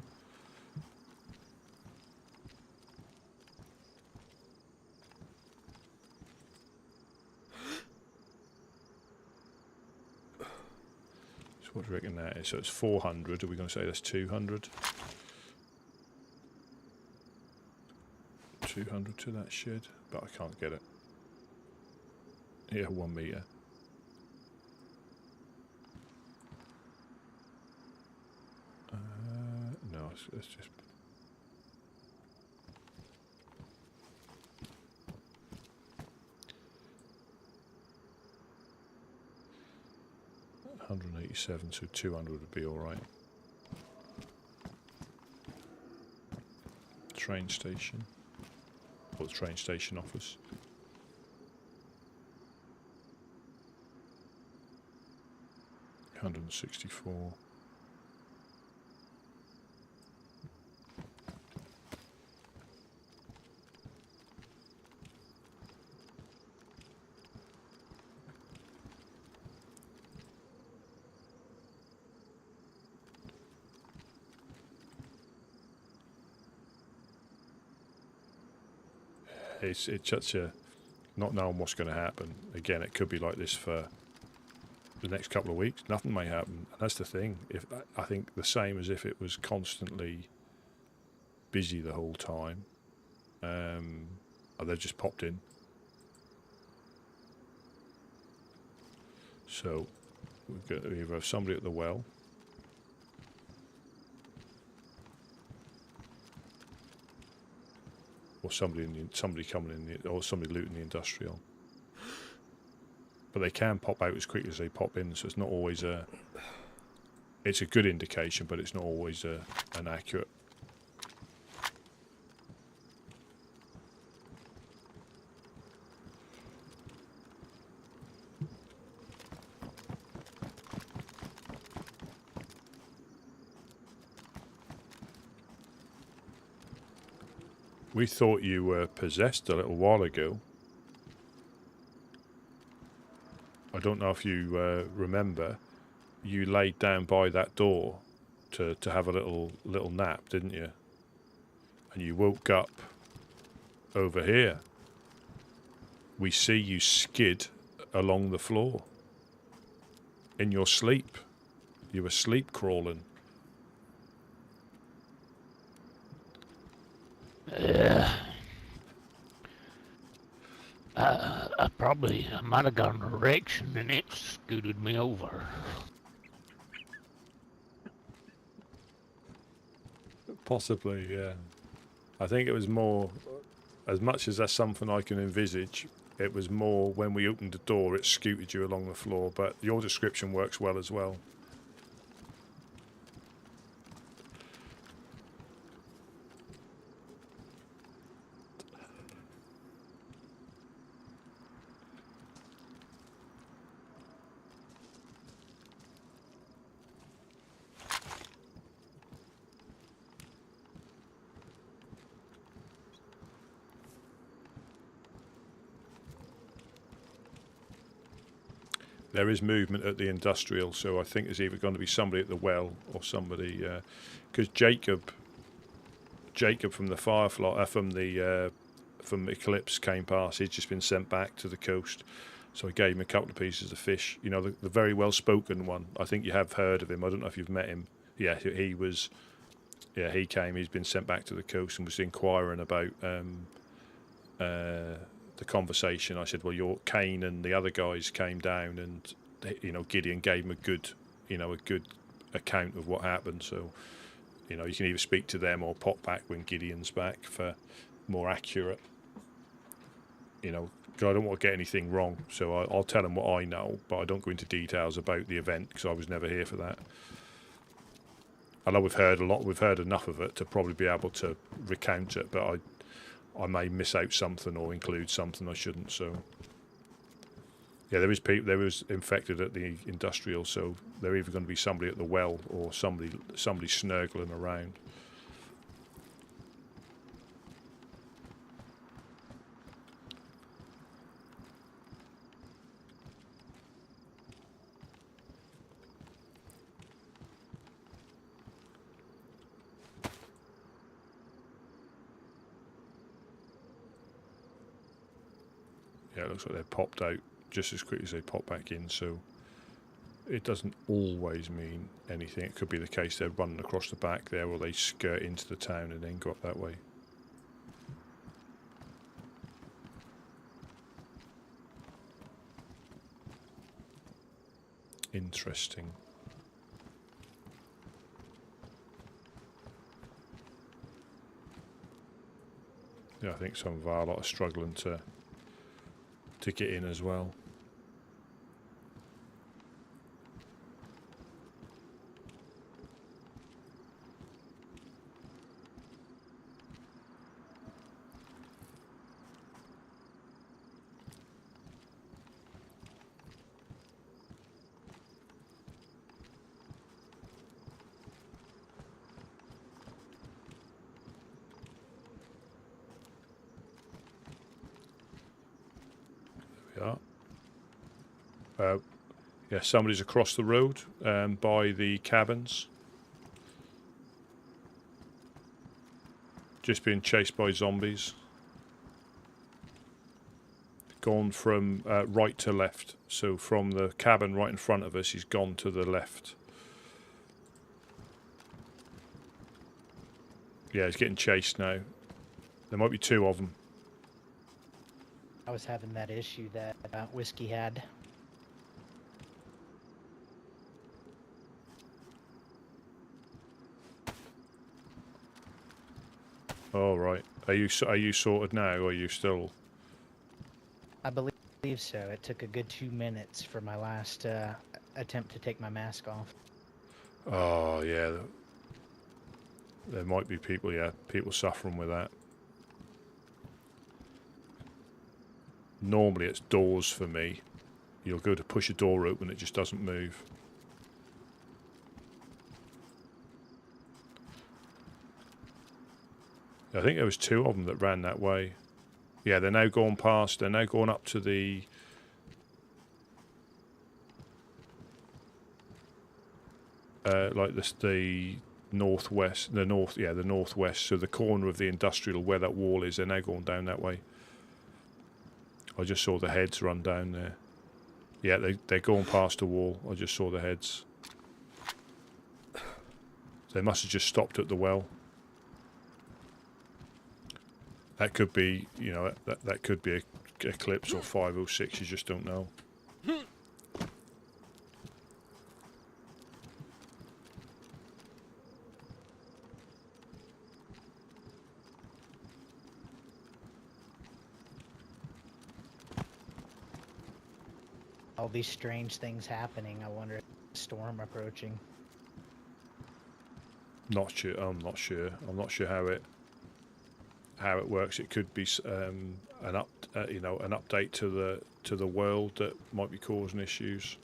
What do you reckon that is? So it's 400. Are we going to say that's 200? 200 to that shed, but I can't get it. Yeah, 1 meter. No, it's just. $187, so 200 would be all right. Train station, or the train station office. $164. It's such a not knowing what's going to happen. Again, it could be like this for the next couple of weeks. Nothing may happen, and that's the thing. If I think the same as if it was constantly busy the whole time, they've just popped in. So we've got either somebody at the well. Or somebody coming in, or somebody looting the industrial. But they can pop out as quickly as they pop in, so it's not always a. It's a good indication, but it's not always an accurate. We thought you were possessed a little while ago. I don't know if you remember. You laid down by that door to have a little nap, didn't you? And you woke up over here. We see you skid along the floor. In your sleep. You were sleep crawling. I might have got an erection and it scooted me over. Possibly, yeah. I think it was more, as much as that's something I can envisage, it was more when we opened the door, it scooted you along the floor, but your description works well as well. There is movement at the industrial, so I think there's either going to be somebody at the well or somebody, because Jacob from the Firefly, from Eclipse came past. He'd just been sent back to the coast, so I gave him a couple of pieces of fish. You know, the very well spoken one. I think you have heard of him. I don't know if you've met him. Yeah, he was. Yeah, he came. He's been sent back to the coast and was inquiring about the conversation. I said, well, your Kane and the other guys came down, and you know, Gideon gave him a good account of what happened. So, you know, you can either speak to them or pop back when Gideon's back for more accurate. You know, 'cause I don't want to get anything wrong, so I'll tell them what I know, but I don't go into details about the event because I was never here for that. I know we've heard enough of it to probably be able to recount it, but I may miss out something or include something I shouldn't. So yeah, there was infected at the industrial, so they're either going to be somebody at the well or somebody snurgling around. Yeah, it looks like they've popped out just as quick as they pop back in, so it doesn't always mean anything. It could be the case they're running across the back there, or they skirt into the town and then go up that way. Interesting. Yeah, I think some of our lot are struggling to get in as well. There we are. Yeah, somebody's across the road by the cabins. Just being chased by zombies. Gone from right to left. So from the cabin right in front of us, he's gone to the left. Yeah, he's getting chased now. There might be two of them. I was having that issue that Whiskey had. Oh, right. Are you sorted now, or are you still? I believe so. It took a good 2 minutes for my last attempt to take my mask off. Oh, yeah. There might be people, people suffering with that. Normally it's doors for me. You'll go to push a door open, it just doesn't move. I think there was 2 of them that ran that way. Yeah, they're now going past. They're now going up to the. Like this, the northwest, the northwest. So the corner of the industrial where that wall is. They're now going down that way. I just saw the heads run down there. Yeah, they're going past the wall. I just saw the heads. They must have just stopped at the well. That could be, you know, that could be a Eclipse or 506. You just don't know. All these strange things happening. I wonder if the storm approaching. Not sure. I'm not sure. I'm not sure how it works. It could be an update to the world that might be causing issues.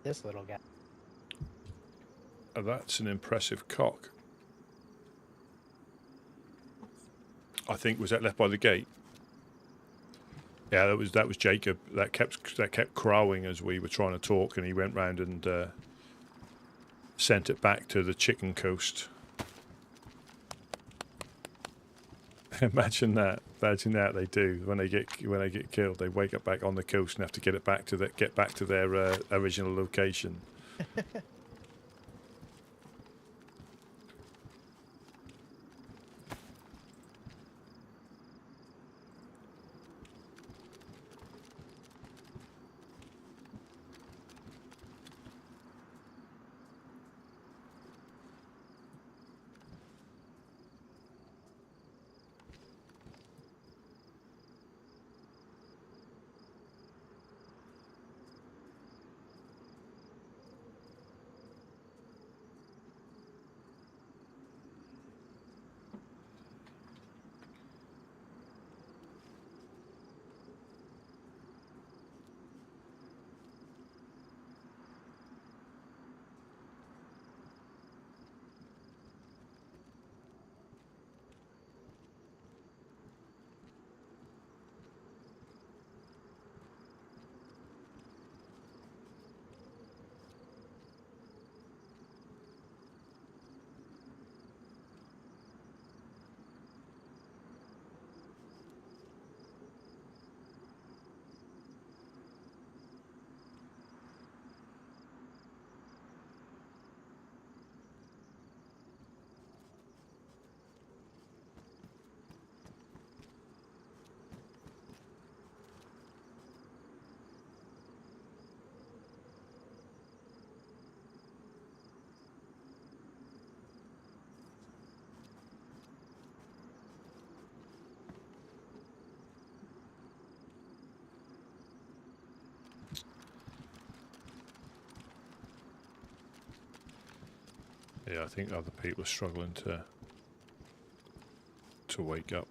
This little guy. Oh, that's an impressive cock. I think was that left by the gate. Yeah, that was Jacob. That kept crowing as we were trying to talk, and he went round and sent it back to the chicken coast. Imagine that. Imagine that they do when they get killed. They wake up back on the coast and have to get back to their original location. Yeah, I think other people are struggling to wake up.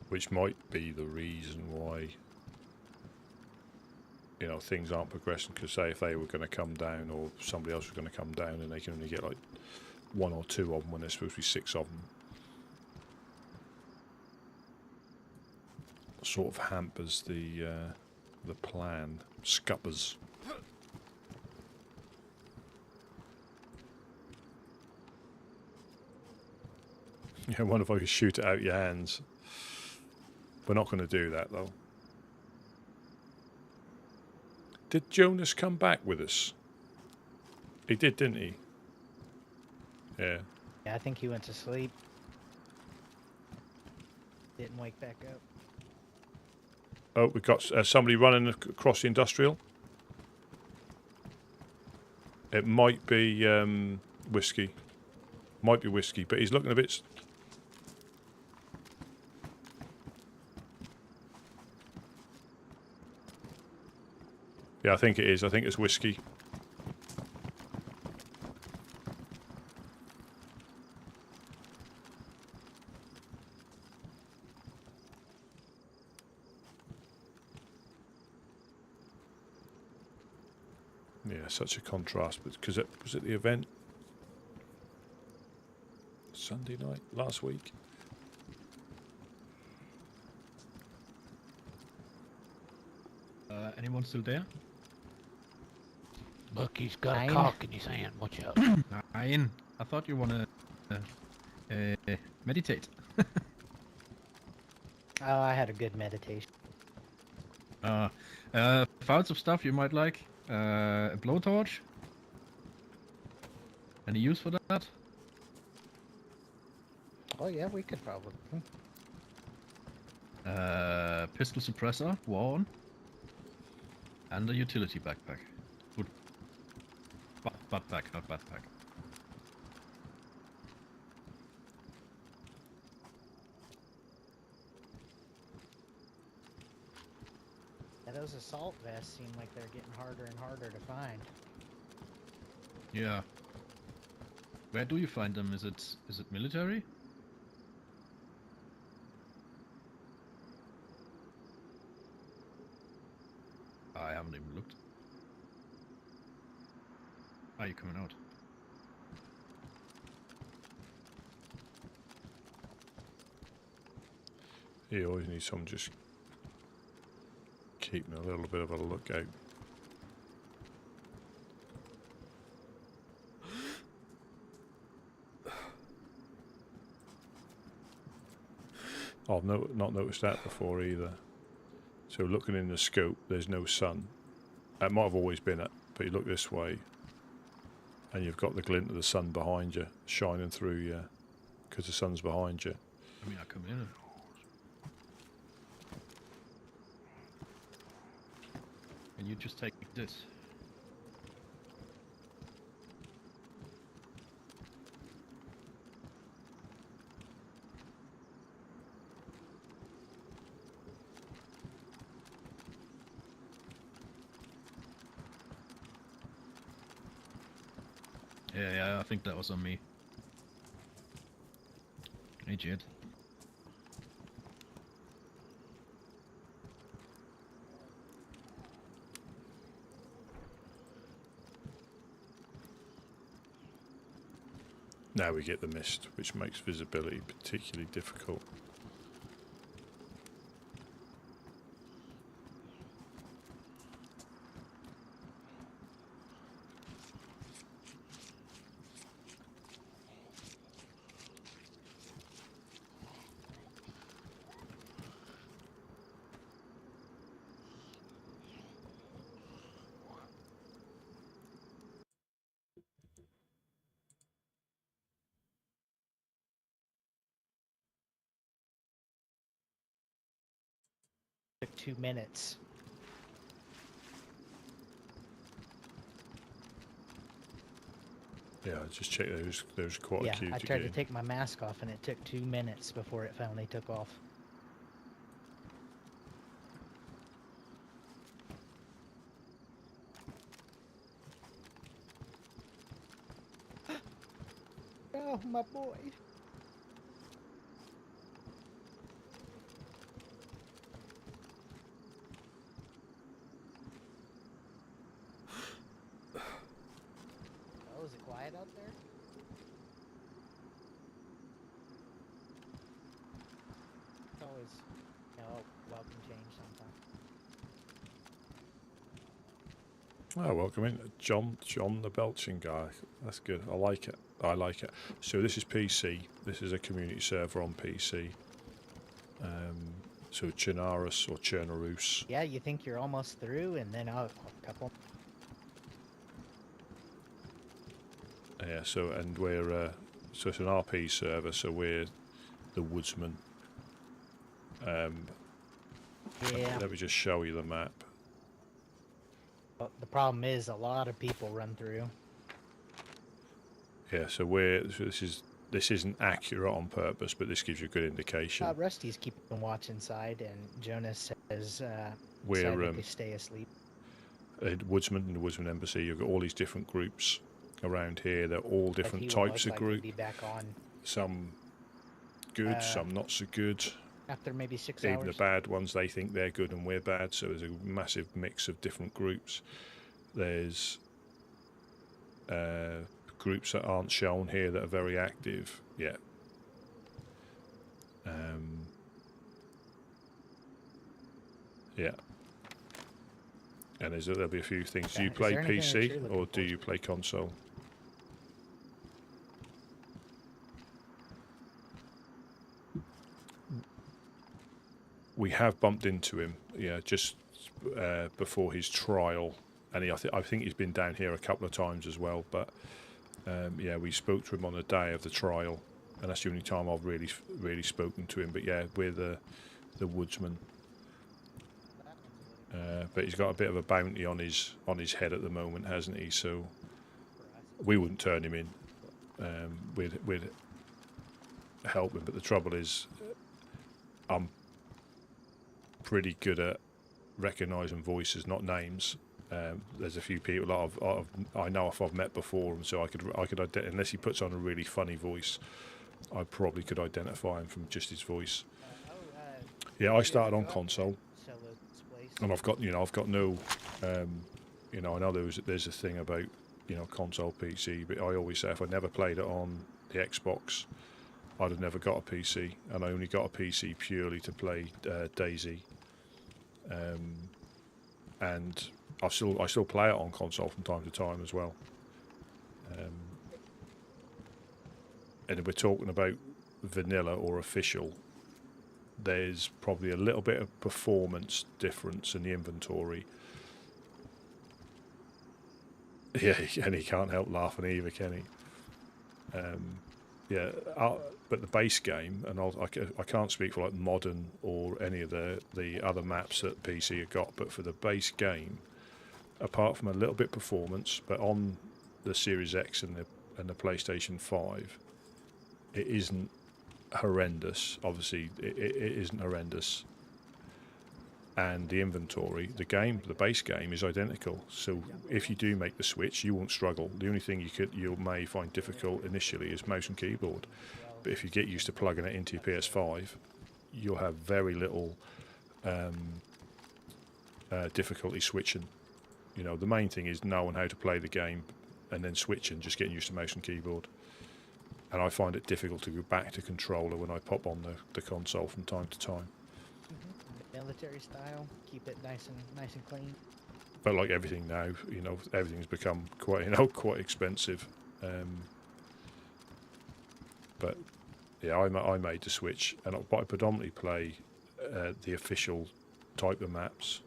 Which might be the reason why, you know, things aren't progressing. Because say if they were going to come down, or somebody else was going to come down, and they can only get like 1 or 2 of them when there's supposed to be 6 of them, sort of hampers the the plan. Scuppers. Yeah, I wonder if I could shoot it out your hands. We're not going to do that, though. Did Jonas come back with us? He did, didn't he? Yeah. Yeah, I think he went to sleep. Didn't wake back up. Oh, we've got somebody running across the industrial. It might be whiskey. Might be whiskey, but he's looking a bit... Yeah, I think it is. I think it's whiskey. Yeah, such a contrast, but because it was at the event Sunday night last week. Anyone still there? Bucky's got a Nine. cock in his hand. Watch out. Nine. I thought you wanna meditate. Oh, I had a good meditation. Found some stuff you might like. A blowtorch. Any use for that? Oh yeah, we could probably. Pistol suppressor, one. And a utility backpack. Good. Buttpack, not backpack. Yeah, those assault vests seem like they're getting harder and harder to find. Yeah. Where do you find them? Is it military? I haven't even looked. Are you coming out? You always need someone just keeping a little bit of a lookout. I've not noticed that before either. So looking in the scope, there's no sun. It might have always been it, but you look this way, and you've got the glint of the sun behind you, shining through you, because the sun's behind you. I mean, I come in. And you just take this. Yeah, I think that was on me. Hey, Jed. Now we get the mist, which makes visibility particularly difficult. Took 2 minutes. Yeah, I just checked there's quite Yeah, a queue I to tried get to in. take my mask off and it took 2 minutes before it finally took off. Oh, my boy. Oh, is it quiet out there? It's always, welcome change sometimes. Oh, welcome in, John the Belching guy. That's good. I like it. I like it. So this is PC. This is a community server on PC. So Chernarus or Chernarus. Yeah, you think you're almost through, and then a couple. Yeah. So and we're so it's an RP server. So we're the Woodsman. Yeah. Let me just show you the map. But the problem is a lot of people run through. Yeah. So this isn't accurate on purpose, but this gives you a good indication. Rusty's keeping watch inside, and Jonas says We're decided to stay asleep. Woodsman and the Woodsman Embassy. You've got all these different groups around here. They're all But he different will types most of likely group. Be back on Some good, some not so good. after maybe 6 Even hours. the bad ones, they think they're good and we're bad. So there's a massive mix of different groups. There's groups that aren't shown here that are very active yet. Yeah. And there'll be a few things. Do you Is play there anything that PC you're looking or do you play console? We have bumped into him, yeah, just before his trial, and I think he's been down here a couple of times as well. But yeah, we spoke to him on the day of the trial, and that's the only time I've really spoken to him. But yeah, we're the Woodsman. But he's got a bit of a bounty on his head at the moment, hasn't he? So we wouldn't turn him in. We'd help him, but the trouble is, I'm pretty good at recognising voices, not names. There's a few people that I know if I've met before, and so I could unless he puts on a really funny voice, I probably could identify him from just his voice. Yeah, I started on console. And I've got no, I know there's a thing about, console PC, but I always say if I never played it on the Xbox, I'd have never got a PC, and I only got a PC purely to play DayZ. And I still play it on console from time to time as well. And if we're talking about vanilla or official, there's probably a little bit of performance difference in the inventory. Yeah, and he can't help laughing either, can he? Yeah, but the base game, and I can't speak for like modern or any of the other maps that PC have got, but for the base game, apart from a little bit performance, but on the Series X and the PlayStation 5, it isn't horrendous. Obviously it isn't horrendous, and the inventory, the base game is identical. So if you do make the switch, you won't struggle. The only thing you may find difficult initially is mouse and keyboard, but if you get used to plugging it into your PS5, you'll have very little difficulty switching. The main thing is knowing how to play the game and then switching, just getting used to mouse and keyboard. And I find it difficult to go back to controller when I pop on the console from time to time. Military style, keep it nice and clean. But like everything now, everything's become quite expensive. But yeah, I made the switch, and I predominantly play the official type of maps.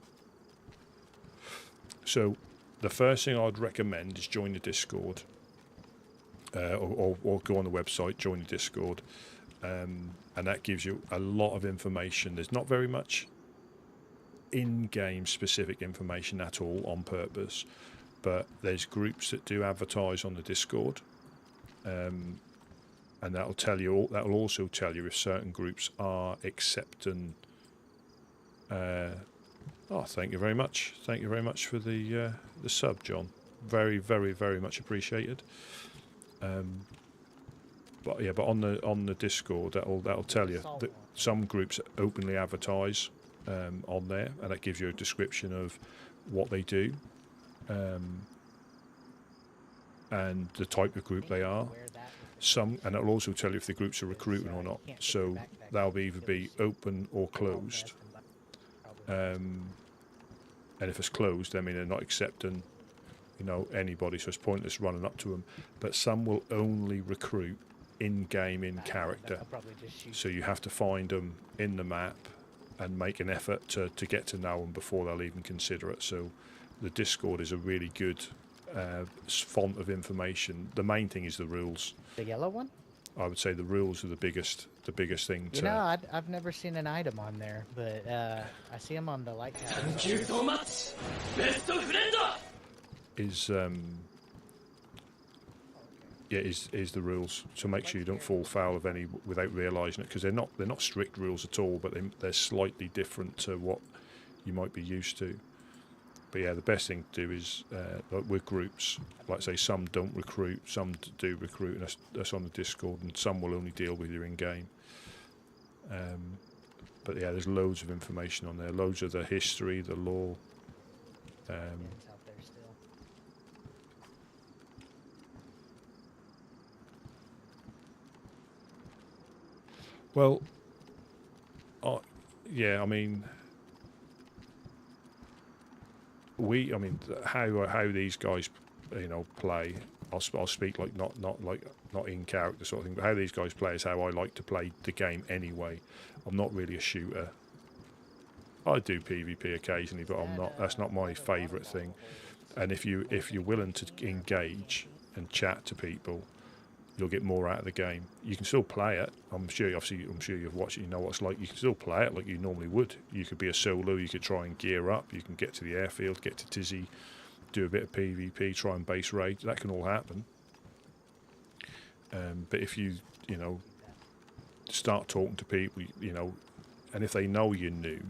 So the first thing I'd recommend is join the Discord. Or go on the website, join the Discord, and that gives you a lot of information. There's not very much in-game specific information at all on purpose, but there's groups that do advertise on the Discord, and that'll also tell you if certain groups are accepting. Thank you very much. Thank you very much for the sub, John. Very, very, very much appreciated. But on the Discord, that'll tell you that some groups openly advertise on there, and that gives you a description of what they do, and the type of group they are. And it'll also tell you if the groups are recruiting or not. So they'll either be open or closed. And if it's closed, I mean they're not accepting you know, anybody, so it's pointless running up to them. But some will only recruit in-game, in character. I'll probably just shoot. So you have to find them in the map and make an effort to get to know them before they'll even consider it. So the Discord is a really good font of information. The main thing is the rules. The yellow one? I would say the rules are the biggest thing to... You know, I've never seen an item on there, but I see them on the lighthouse. Thank you so much! Best of friend! Is the rules. So make sure you don't fall foul of any without realising it, because they're not strict rules at all, but they're slightly different to what you might be used to. But yeah, the best thing to do is like with groups, like I say, some don't recruit, some do recruit, and that's on the Discord, and some will only deal with you in game. But yeah, there's loads of information on there, loads of the history, the lore. It's out there still. Well, yeah, I mean, how these guys, you know, play. I'll speak like not in character sort of thing, but how these guys play is how I like to play the game anyway. I'm not really a shooter. I do PvP occasionally, but I'm not. That's not my favourite thing. And if you're willing to engage and chat to people, you'll get more out of the game. You can still play it. I'm sure you've watched it. You know what it's like. You can still play it like you normally would. You could be a solo. You could try and gear up. You can get to the airfield, get to Tizzy, do a bit of PvP, try and base raid. That can all happen. But if you start talking to people, and if they know you're new,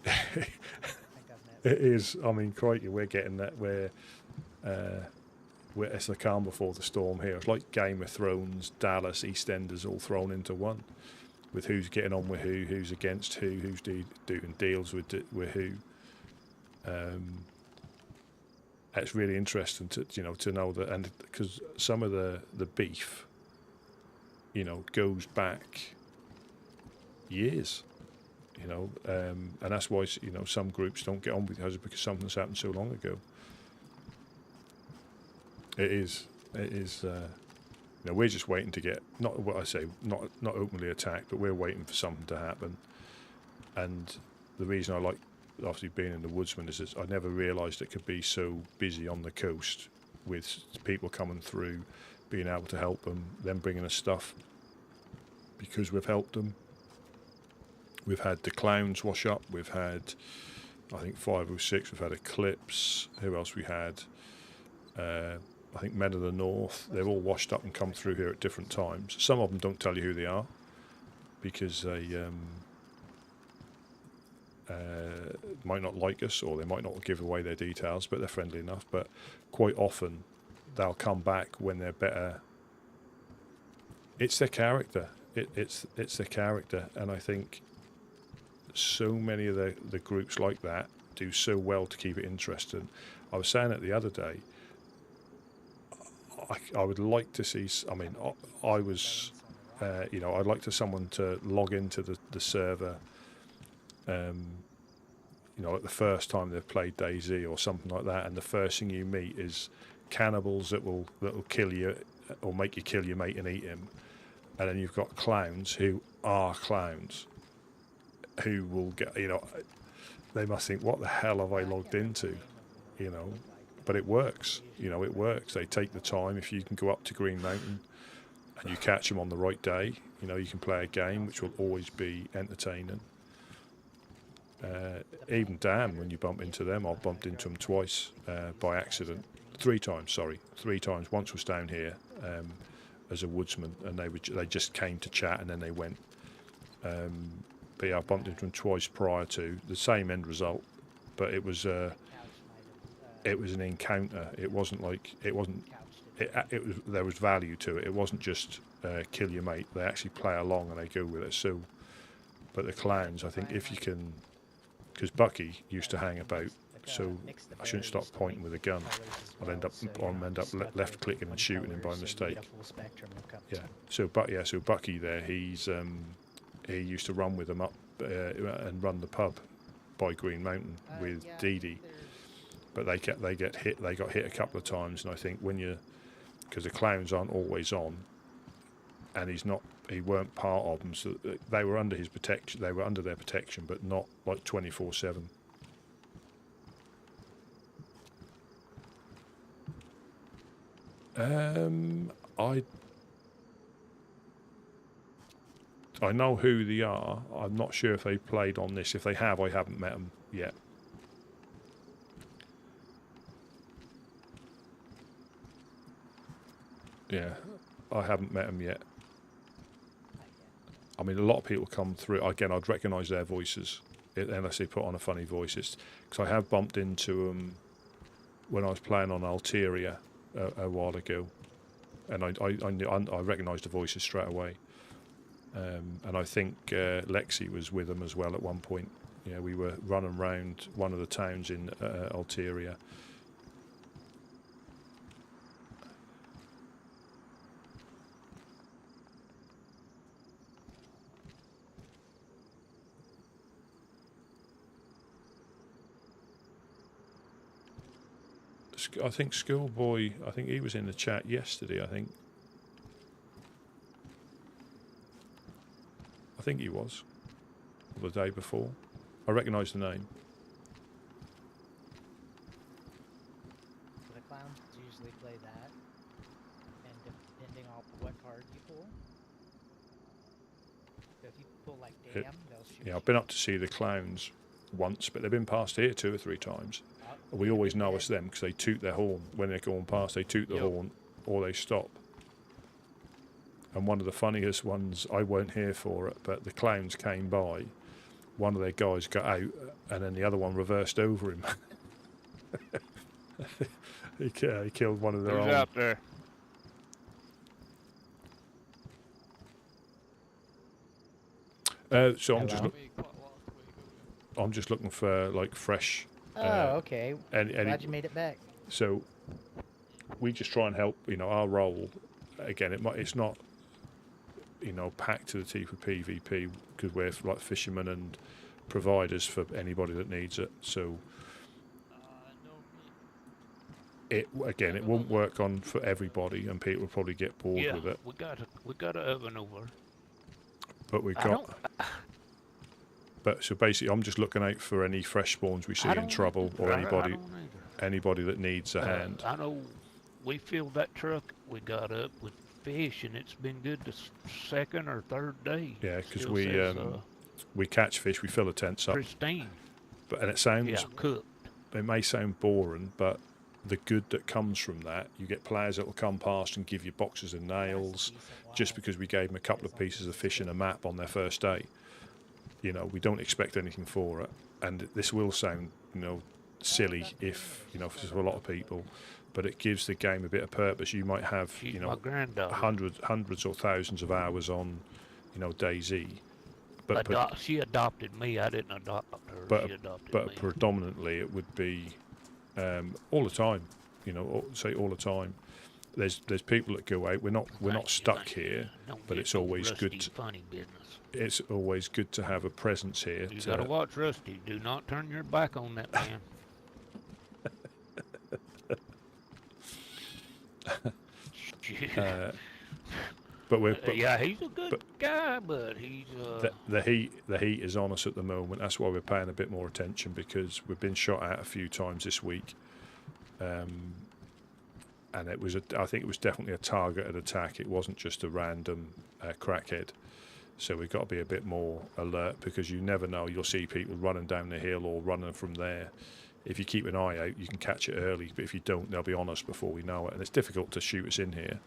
it is. I mean, crikey, we're getting that where it's the calm before the storm here. It's like Game of Thrones, Dallas, EastEnders all thrown into one, with who's getting on with who's against who's doing deals with who. It's really interesting to know that, and because some of the beef, goes back years. And that's why some groups don't get on with each other, because something's happened so long ago. It is. We're just waiting to get not openly attacked, but we're waiting for something to happen. And the reason I like obviously being in the Woodsman is I never realised it could be so busy on the coast, with people coming through, being able to help them, them bringing us stuff because we've helped them. We've had the clowns wash up. We've had, I think, 506. We've had Eclipse. Who else we had? I think Men of the North. They've all washed up and come through here at different times. Some of them don't tell you who they are, because they might not like us, or they might not give away their details, but they're friendly enough. But quite often they'll come back when they're better. It's their character. It's their character, and I think so many of the groups like that do so well to keep it interesting. I was saying it the other day. I would like to see. I mean, I was, I'd like someone to log into the server. Like the first time they've played DayZ or something like that, and the first thing you meet is cannibals that will kill you or make you kill your mate and eat him, and then you've got clowns who are clowns, who will get, they must think, what the hell have I logged into, but it works, it works. They take the time. If you can go up to Green Mountain and you catch them on the right day, you can play a game which will always be entertaining. Even Dan, when you bump into them, I bumped into them twice by accident. 3 times. Once was down here as a woodsman, and they just came to chat and then they went. But yeah, I bumped into them twice prior to the same end result, but it was an encounter. It wasn't like it was. There was value to it. It wasn't just kill your mate. They actually play along and they go with it. So, but the clowns, I think, if you can, because Bucky used to hang about, so I shouldn't stop pointing with a gun. I'll end up left clicking and shooting him by mistake. Yeah. So Bucky there, he used to run with them up and run the pub by Green Mountain with Dee Dee. But they got hit a couple of times, and I think because the clowns aren't always on, and he weren't part of them, so they were under his protection. They were under their protection, but not like 24/7. I know who they are. I'm not sure if they played on this. If they have, I haven't met them yet. Yeah, I haven't met them yet. I mean, a lot of people come through. Again, I'd recognise their voices unless they put on a funny voice. Because I have bumped into them when I was playing on Alteria a while ago, and I recognised the voices straight away. And I think Lexi was with them as well at one point. Yeah, we were running around one of the towns in Alteria. I think Schoolboy, I think he was in the chat yesterday, I think he was, or the day before. I recognise the name. The clowns usually play that, and depending on what card you pull. So if you pull like Damn, they'll shoot. Yeah, I've been up to see the clowns once, but they've been past here 2 or 3 times. We always notice them because they toot their horn. When they're going past, they toot the horn or they stop. And one of the funniest ones, I weren't here for it, but the clowns came by. One of their guys got out, and then the other one reversed over him. he killed one of their own. Who's out there? So I'm just looking for like fresh. Okay. And Glad you made it back. So we just try and help. Our role. Again, it's not. Packed to the teeth with PvP because we're like fishermen and providers for anybody that needs it. So it won't work on for everybody, and people will probably get bored with it. we got an oven over. But we got. But so basically, I'm just looking out for any fresh spawns we see in trouble, or anybody that needs a hand. I know we filled that truck we got up with fish, and it's been good the second or third day. Yeah, because we catch fish, we fill the tents up. Pristine. And it sounds cooked. It may sound boring, but the good that comes from that, you get players that will come past and give you boxes of nails, just because we gave them a couple of pieces of fish and a map on their first day. We don't expect anything for it, and this will sound silly if for a lot of people. But it gives the game a bit of purpose. You might have, hundreds or thousands of hours on, DayZ. But she adopted me. I didn't adopt her. She adopted me. But predominantly it would be all the time. Say all the time. There's people that go out. We're not stuck here, but it's always good. It's always good to have a presence here. You gotta watch Rusty. Do not turn your back on that man. But he's a good guy, but he's the heat is on us at the moment. That's why we're paying a bit more attention, because we've been shot at a few times this week, and I think it was definitely a targeted attack. It wasn't just a random crackhead. So we've got to be a bit more alert, because you never know. You'll see people running down the hill or running from there. If you keep an eye out, you can catch it early. But if you don't, they'll be on us before we know it. And it's difficult to shoot us in here.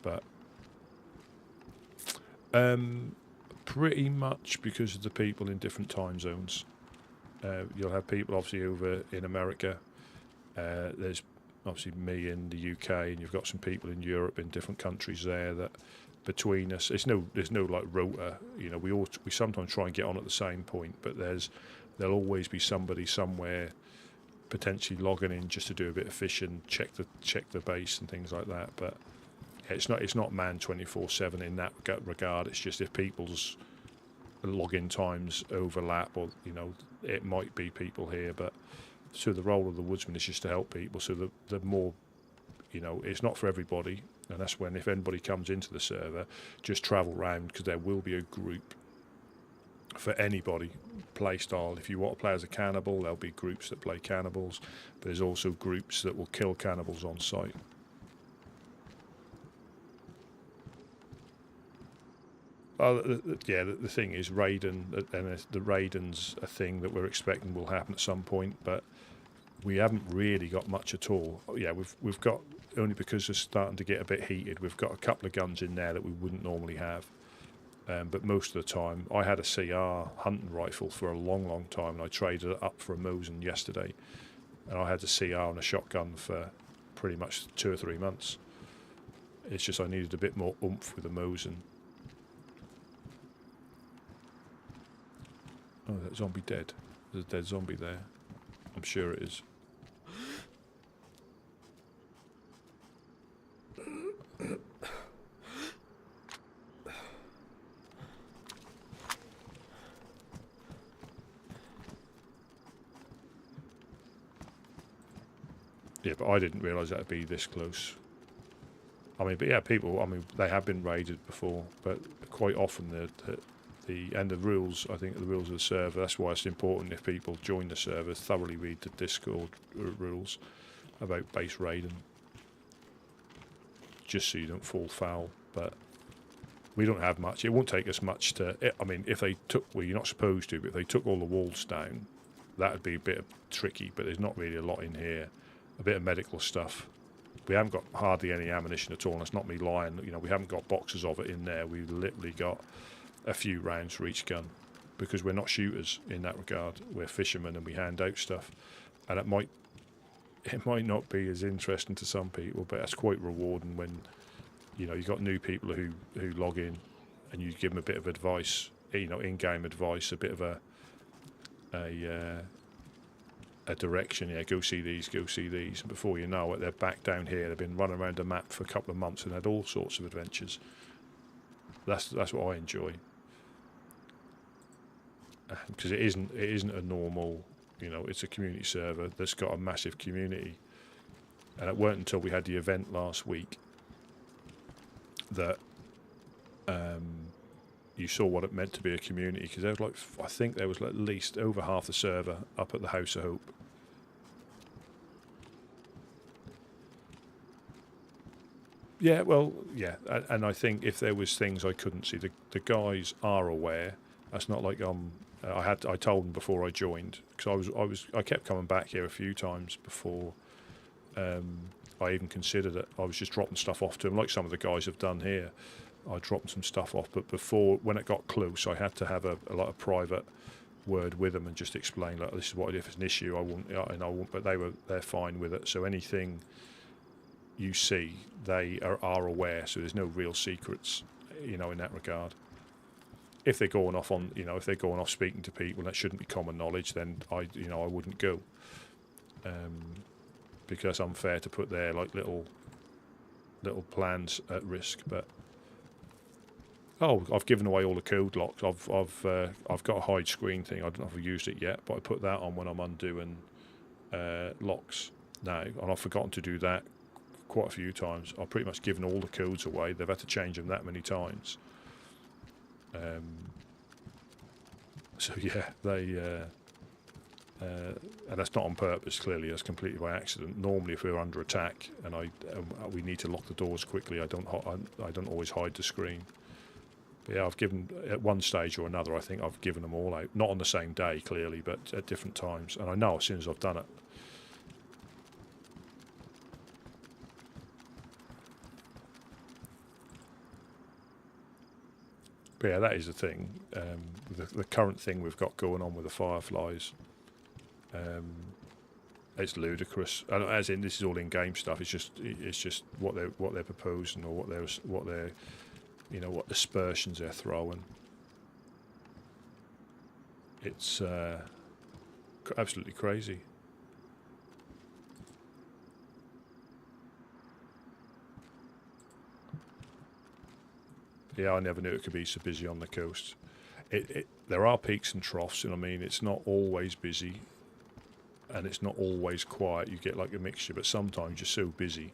But pretty much because of the people in different time zones. You'll have people obviously over in America. There's obviously me in the UK, and you've got some people in Europe in different countries there that between us, there's no like rota. We sometimes try and get on at the same point, but there'll always be somebody somewhere potentially logging in just to do a bit of fishing, check the base and things like that. But it's not manned 24/7 in that regard. It's just if people's login times overlap, or it might be people here, but so the role of the Woodsman is just to help people. So the more, it's not for everybody, and that's when if anybody comes into the server, just travel round because there will be a group for anybody play style. If you want to play as a cannibal, there'll be groups that play cannibals, but there's also groups that will kill cannibals on site. The thing is Raiden, and the Raiden's a thing that we're expecting will happen at some point, but we haven't really got much at all. Yeah, we've got, only because it's starting to get a bit heated, we've got a couple of guns in there that we wouldn't normally have. But most of the time, I had a CR hunting rifle for a long time, and I traded it up for a Mosin yesterday, and I had a CR and a shotgun for pretty much 2 or 3 months. It's just I needed a bit more oomph with the Mosin. Oh, that zombie dead. There's a dead zombie there. I'm sure it is. Yeah, but I didn't realise that'd be this close. I mean, but yeah, people, they have been raided before, but quite often the rules, I think the rules of the server, that's why it's important if people join the server, thoroughly read the Discord rules about base raiding, just so you don't fall foul. But we don't have much. It won't take us much to, I mean, if they took, well, you're not supposed to, but if they took all the walls down, that would be a bit tricky, but there's not really a lot in here. A bit of medical stuff. We haven't got hardly any ammunition at all, and it's not me lying. We haven't got boxes of it in there. We've literally got a few rounds for each gun, because we're not shooters in that regard. We're fishermen and we hand out stuff, and it might not be as interesting to some people, but it's quite rewarding when you've got new people who log in and you give them a bit of advice, in-game advice, a bit of a direction. Yeah, go see these, and before you know it, they're back down here. They've been running around the map for a couple of months and had all sorts of adventures. That's what I enjoy, because it isn't a normal, it's a community server that's got a massive community, and it weren't until we had the event last week that you saw what it meant to be a community, because there was I think there was at least over half the server up at the House of Hope. Yeah, well, yeah, and I think if there was things I couldn't see, the guys are aware. That's not like I told them before I joined, because I kept coming back here a few times before I even considered it. I was just dropping stuff off to them, like some of the guys have done here. I dropped some stuff off, but before, when it got close, I had to have a lot of private word with them and just explain, like, this is what, if it's an issue, I won't, but they're fine with it. So anything you see, they are aware, so there's no real secrets, in that regard. If they're going off on, if they're going off speaking to people that shouldn't be common knowledge, then I wouldn't go, because it's unfair to put their little plans at risk. But I've given away all the code locks. I've got a hide screen thing. I don't know if I've used it yet, but I put that on when I'm undoing locks now, and I've forgotten to do that quite a few times. I've pretty much given all the codes away. They've had to change them that many times. So yeah, and that's not on purpose. Clearly, that's completely by accident. Normally, if we're under attack and we need to lock the doors quickly, I don't always hide the screen. But yeah, I've given, at one stage or another, I think I've given them all out. Not on the same day, clearly, but at different times. And I know as soon as I've done it. But yeah, that is the thing. The current thing we've got going on with the Fireflies, it's ludicrous. And as in, this is all in-game stuff. It's just what they're proposing, or what they're what aspersions they're throwing. It's absolutely crazy. Yeah, I never knew it could be so busy on the coast. there are peaks and troughs, and I mean, it's not always busy, and it's not always quiet. You get like a mixture, but sometimes you're so busy.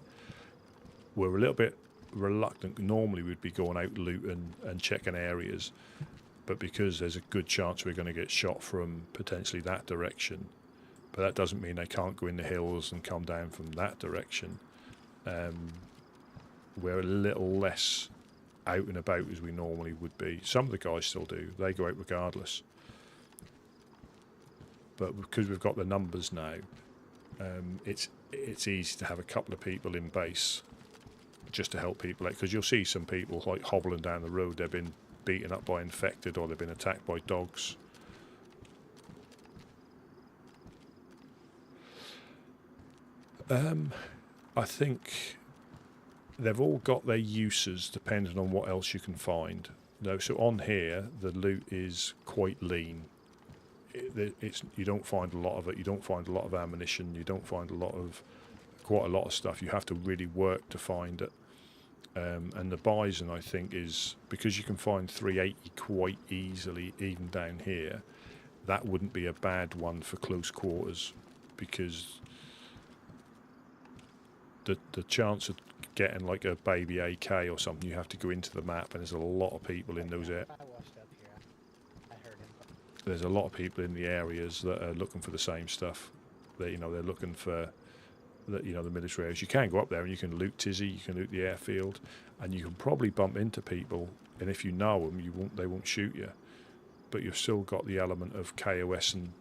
We're a little bit reluctant. Normally, we'd be going out looting and checking areas, but because there's a good chance we're going to get shot from potentially that direction, but that doesn't mean they can't go in the hills and come down from that direction. We're a little less out and about as we normally would be. Some of the guys still do. They go out regardless. But because we've got the numbers now, it's easy to have a couple of people in base just to help people out. Because you'll see some people like hobbling down the road. They've been beaten up by infected, or they've been attacked by dogs. I think they've all got their uses depending on what else you can find. No, so on here the loot is quite lean. You don't find a lot of it. You don't find a lot of ammunition. You don't find quite a lot of stuff. You have to really work to find it. And the bison, I think, is because you can find 380 quite easily, even down here. That wouldn't be a bad one for close quarters, because the chance of getting like a baby AK or something, you have to go into the map, and there's a lot of people in those areas. There's a lot of people in the areas that are looking for the same stuff. They're looking for the military areas. You can go up there and you can loot Tizzy, you can loot the airfield, and you can probably bump into people. And if you know them, they won't shoot you. But you've still got the element of KOS and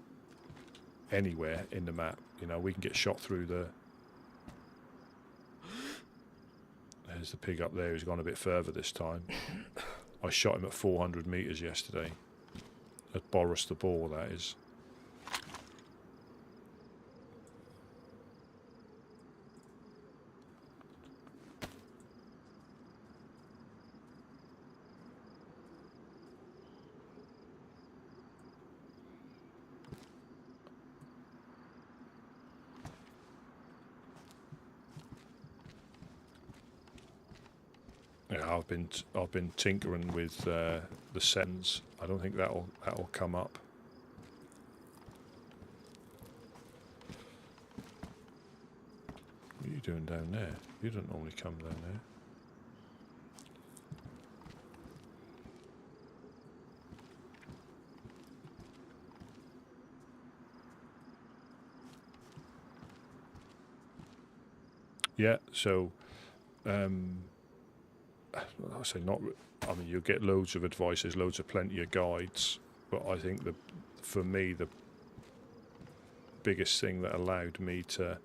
anywhere in the map. We can get shot through the. There's the pig up there who's gone a bit further this time. I shot him at 400 meters yesterday. At Boris the Boar, that is. Yeah, I've been tinkering with the settings. I don't think that'll come up. What are you doing down there? You don't normally come down there. Yeah, so I say not. I mean, you'll get loads of advice. There's plenty of guides. But I think for me, the biggest thing that allowed me to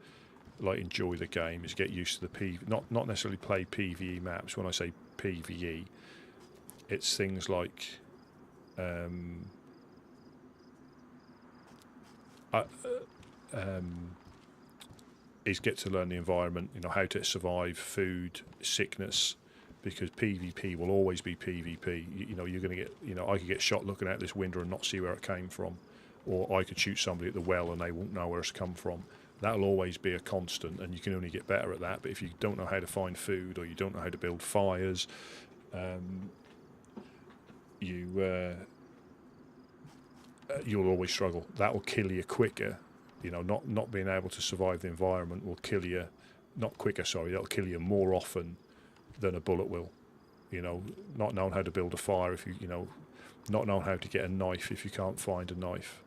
enjoy the game is get used to the not necessarily play PVE maps. When I say PVE, it's things like is get to learn the environment. How to survive food, sickness. Because PvP will always be PvP. You're going to get. I could get shot looking out this window and not see where it came from, or I could shoot somebody at the well and they won't know where it's come from. That'll always be a constant, and you can only get better at that. But if you don't know how to find food, or you don't know how to build fires, you'll always struggle. That will kill you quicker. Not being able to survive the environment will kill you. Not quicker, sorry. That'll kill you more often than a bullet will. Not knowing how to build a fire, not knowing how to get a knife if you can't find a knife.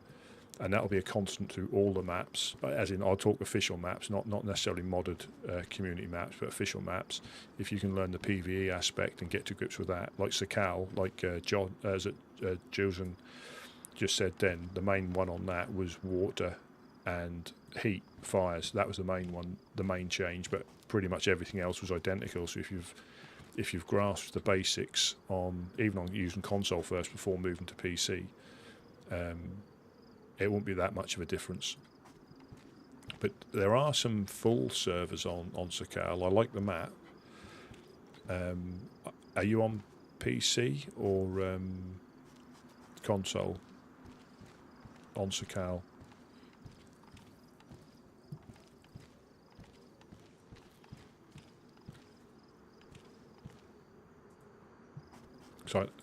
And that'll be a constant through all the maps, as in I'll talk official maps, not necessarily modded community maps, but official maps. If you can learn the PvE aspect and get to grips with that, like Sakal, like Josen just said then, the main one on that was water and heat, fires. That was the main one, the main change, but pretty much everything else was identical. So if you've grasped the basics even on using console first before moving to PC, it won't be that much of a difference. But there are some full servers on Sakal. I like the map. Are you on PC or console on Sakal?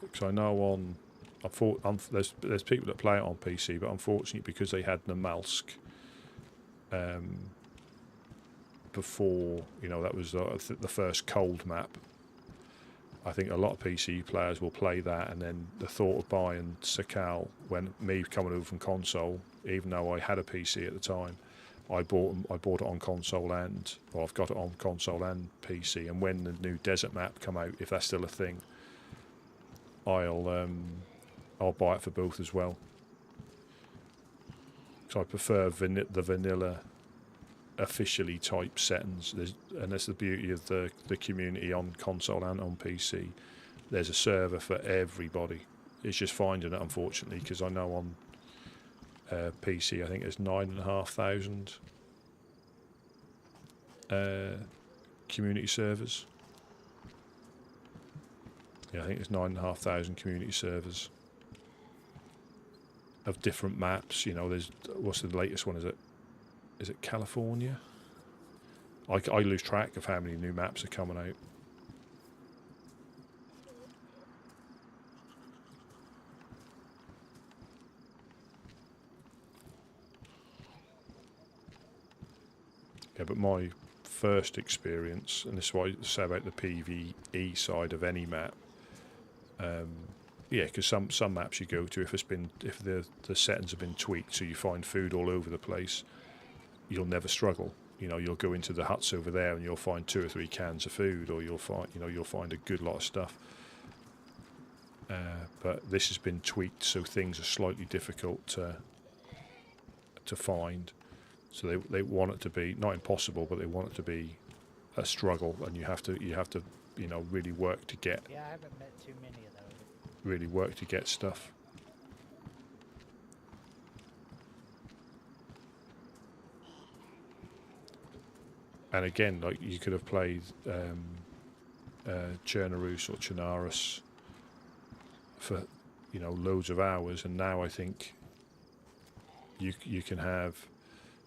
Because I know there's people that play it on PC, but unfortunately because they had Namalsk before, that was the first cold map. I think a lot of PC players will play that, and then the thought of buying Sakal, when me coming over from console, even though I had a PC at the time, I bought it on console I've got it on console and PC. And when the new desert map come out, if that's still a thing, I'll buy it for both as well. So I prefer the vanilla, officially type settings. And that's the beauty of the community on console and on PC. There's a server for everybody. It's just finding it, unfortunately, because I know on PC I think it's 9,500 community servers. Yeah, I think it's 9,500 community servers of different maps. There's, what's the latest one? Is it California? I lose track of how many new maps are coming out. Yeah, but my first experience, and this is what I say about the PvE side of any map, because some maps you go to, if the settings have been tweaked so you find food all over the place, you'll never struggle. You'll go into the huts over there and you'll find 2 or 3 cans of food, or you'll find a good lot of stuff. But this has been tweaked so things are slightly difficult to find. So they want it to be not impossible, but they want it to be a struggle, and you have to really work to get. Yeah, I haven't met too many of those. Really work to get stuff. And again, like, you could have played Chernarus or Chernarus for loads of hours, and now I think you can have,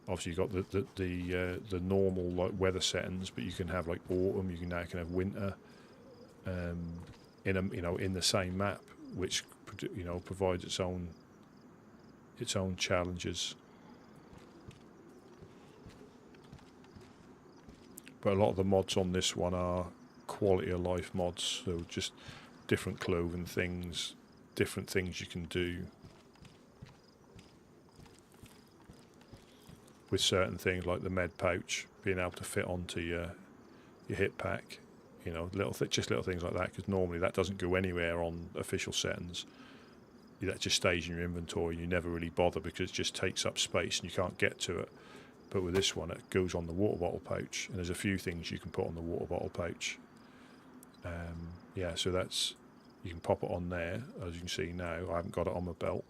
obviously you've got the normal like weather settings, but you can have like autumn. You can have winter in the same map, which provides its own challenges. But a lot of the mods on this one are quality of life mods, so just different clothing things, different things you can do with certain things, like the med pouch being able to fit onto your hip pack, just little things like that, because normally that doesn't go anywhere on official settings. That just stays in your inventory. You never really bother because it just takes up space and you can't get to it. But with this one, it goes on the water bottle pouch, and there's a few things you can put on the water bottle pouch. So that's, you can pop it on there, as you can see now. I haven't got it on my belt.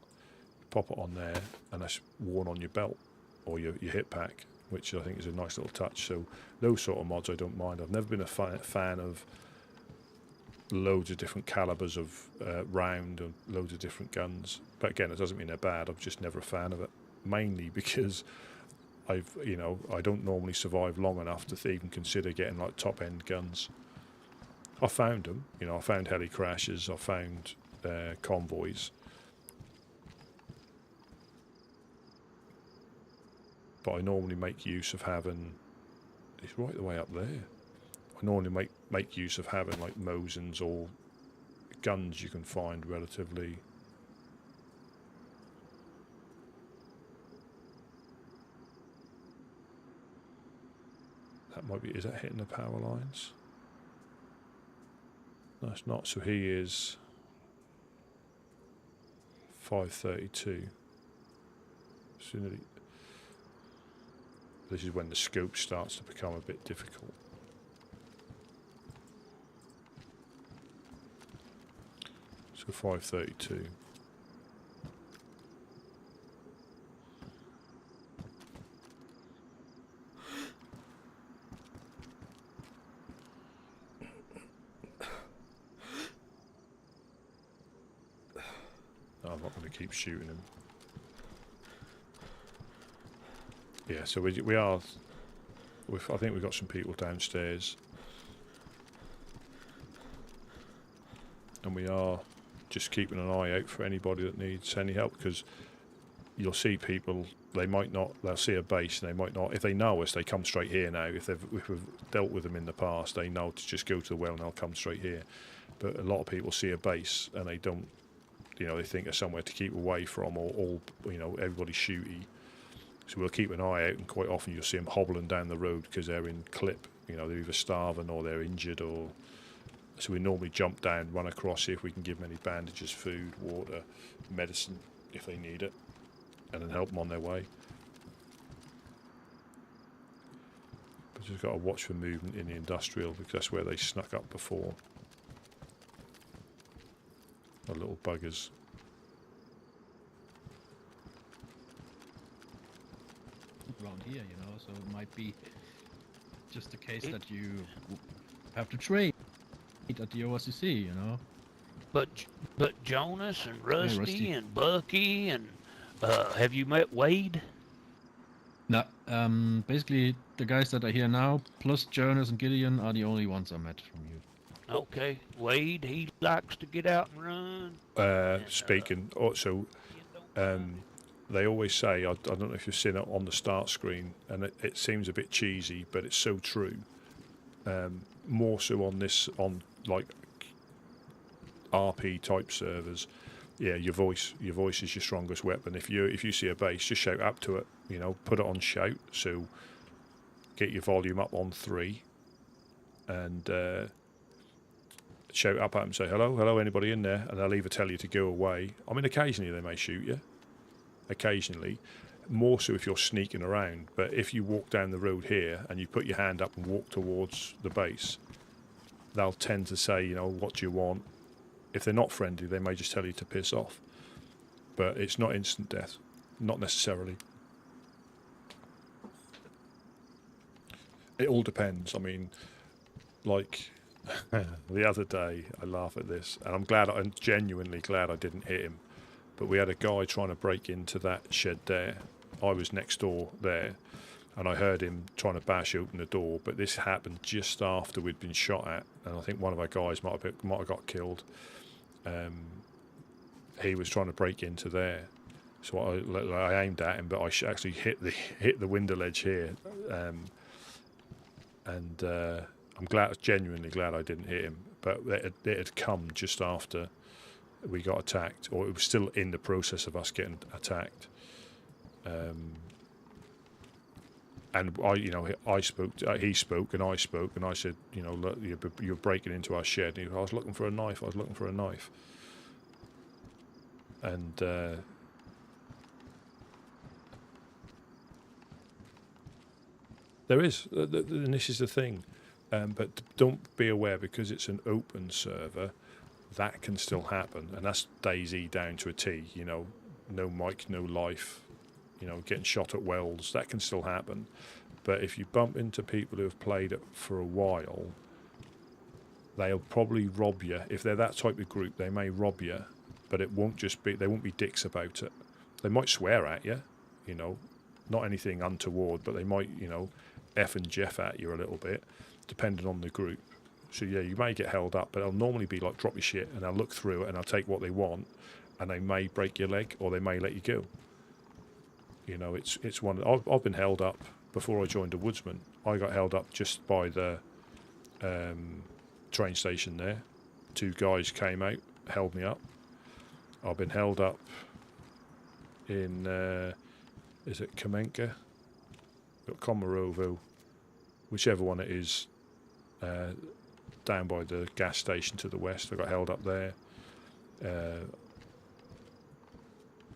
Pop it on there, and that's worn on your belt or your hip pack, which I think is a nice little touch. So those sort of mods I don't mind. I've never been a fan of loads of different calibers of round and loads of different guns. But again, it doesn't mean they're bad. I'm just never a fan of it, mainly because I don't normally survive long enough to even consider getting like top end guns. I found them, I found heli crashes, I found convoys, but I normally make use of having, it's right the way up there, I normally make use of having like Mosins or guns you can find relatively. That might be, is that hitting the power lines? No, it's not. So he is 532. This is when the scope starts to become a bit difficult. So 532. I'm not going to keep shooting him. Yeah, so we are. I think we've got some people downstairs, and we are just keeping an eye out for anybody that needs any help, because you'll see people, they'll see a base and they might not, if they know us, they come straight here now. If we've dealt with them in the past, they know to just go to the well and they'll come straight here. But a lot of people see a base and they don't, they think of somewhere to keep away from, or all, everybody's shooty. So we'll keep an eye out, and quite often you'll see them hobbling down the road because they're in clip. They're either starving or they're injured, or so we normally jump down, run across, see if we can give them any bandages, food, water, medicine if they need it, and then help them on their way. But just got to watch for movement in the industrial, because that's where they snuck up before. The little buggers. Around here, so it might be just the case that you have to trade at the OSCC, But Jonas and Rusty and Bucky and have you met Wade? No, basically the guys that are here now, plus Jonas and Gideon, are the only ones I met from you. Okay, Wade, he likes to get out and run. Speaking, also, they always say, I don't know if you've seen it on the start screen, and it seems a bit cheesy, but it's so true. More so on like RP type servers. Yeah, your voice is your strongest weapon. If you see a base, just shout up to it. Put it on shout. So get your volume up on 3, and shout up at them. Say hello, anybody in there? And they'll either tell you to go away. I mean, occasionally they may shoot you. Occasionally, more so if you're sneaking around. But if you walk down the road here and you put your hand up and walk towards the base, they'll tend to say, what do you want? If they're not friendly, they may just tell you to piss off. But it's not instant death. Not necessarily. It all depends. I mean, like the other day, I laugh at this, and I'm genuinely glad I didn't hit him. But we had a guy trying to break into that shed there. I was next door there, and I heard him trying to bash open the door. But this happened just after we'd been shot at, and I think one of our guys might have got killed. He was trying to break into there, so I aimed at him, but I actually hit the window ledge here, and I'm genuinely glad I didn't hit him. But it had come just after we got attacked, or it was still in the process of us getting attacked. And I spoke, he spoke, and I spoke, and I said, look, you're breaking into our shed. And he goes, I was looking for a knife. And there is, and this is the thing, but don't be aware, because it's an open server, that can still happen, and that's DayZ down to a T. No mic, no life, getting shot at wells, that can still happen. But if you bump into people who have played it for a while, they'll probably rob you. If they're that type of group, they may rob you, but they won't be dicks about it. They might swear at you, not anything untoward, but they might, F and Jeff at you a little bit, depending on the group. So yeah, you may get held up, but it'll normally be like, drop your shit, and I'll look through it and I'll take what they want, and they may break your leg, or they may let you go. It's one. I've been held up before I joined the Woodsman. I got held up just by the train station there. 2 guys came out, held me up. I've been held up in is it Kamenka? Got Komarovo, whichever one it is. Down by the gas station to the west. I got held up there.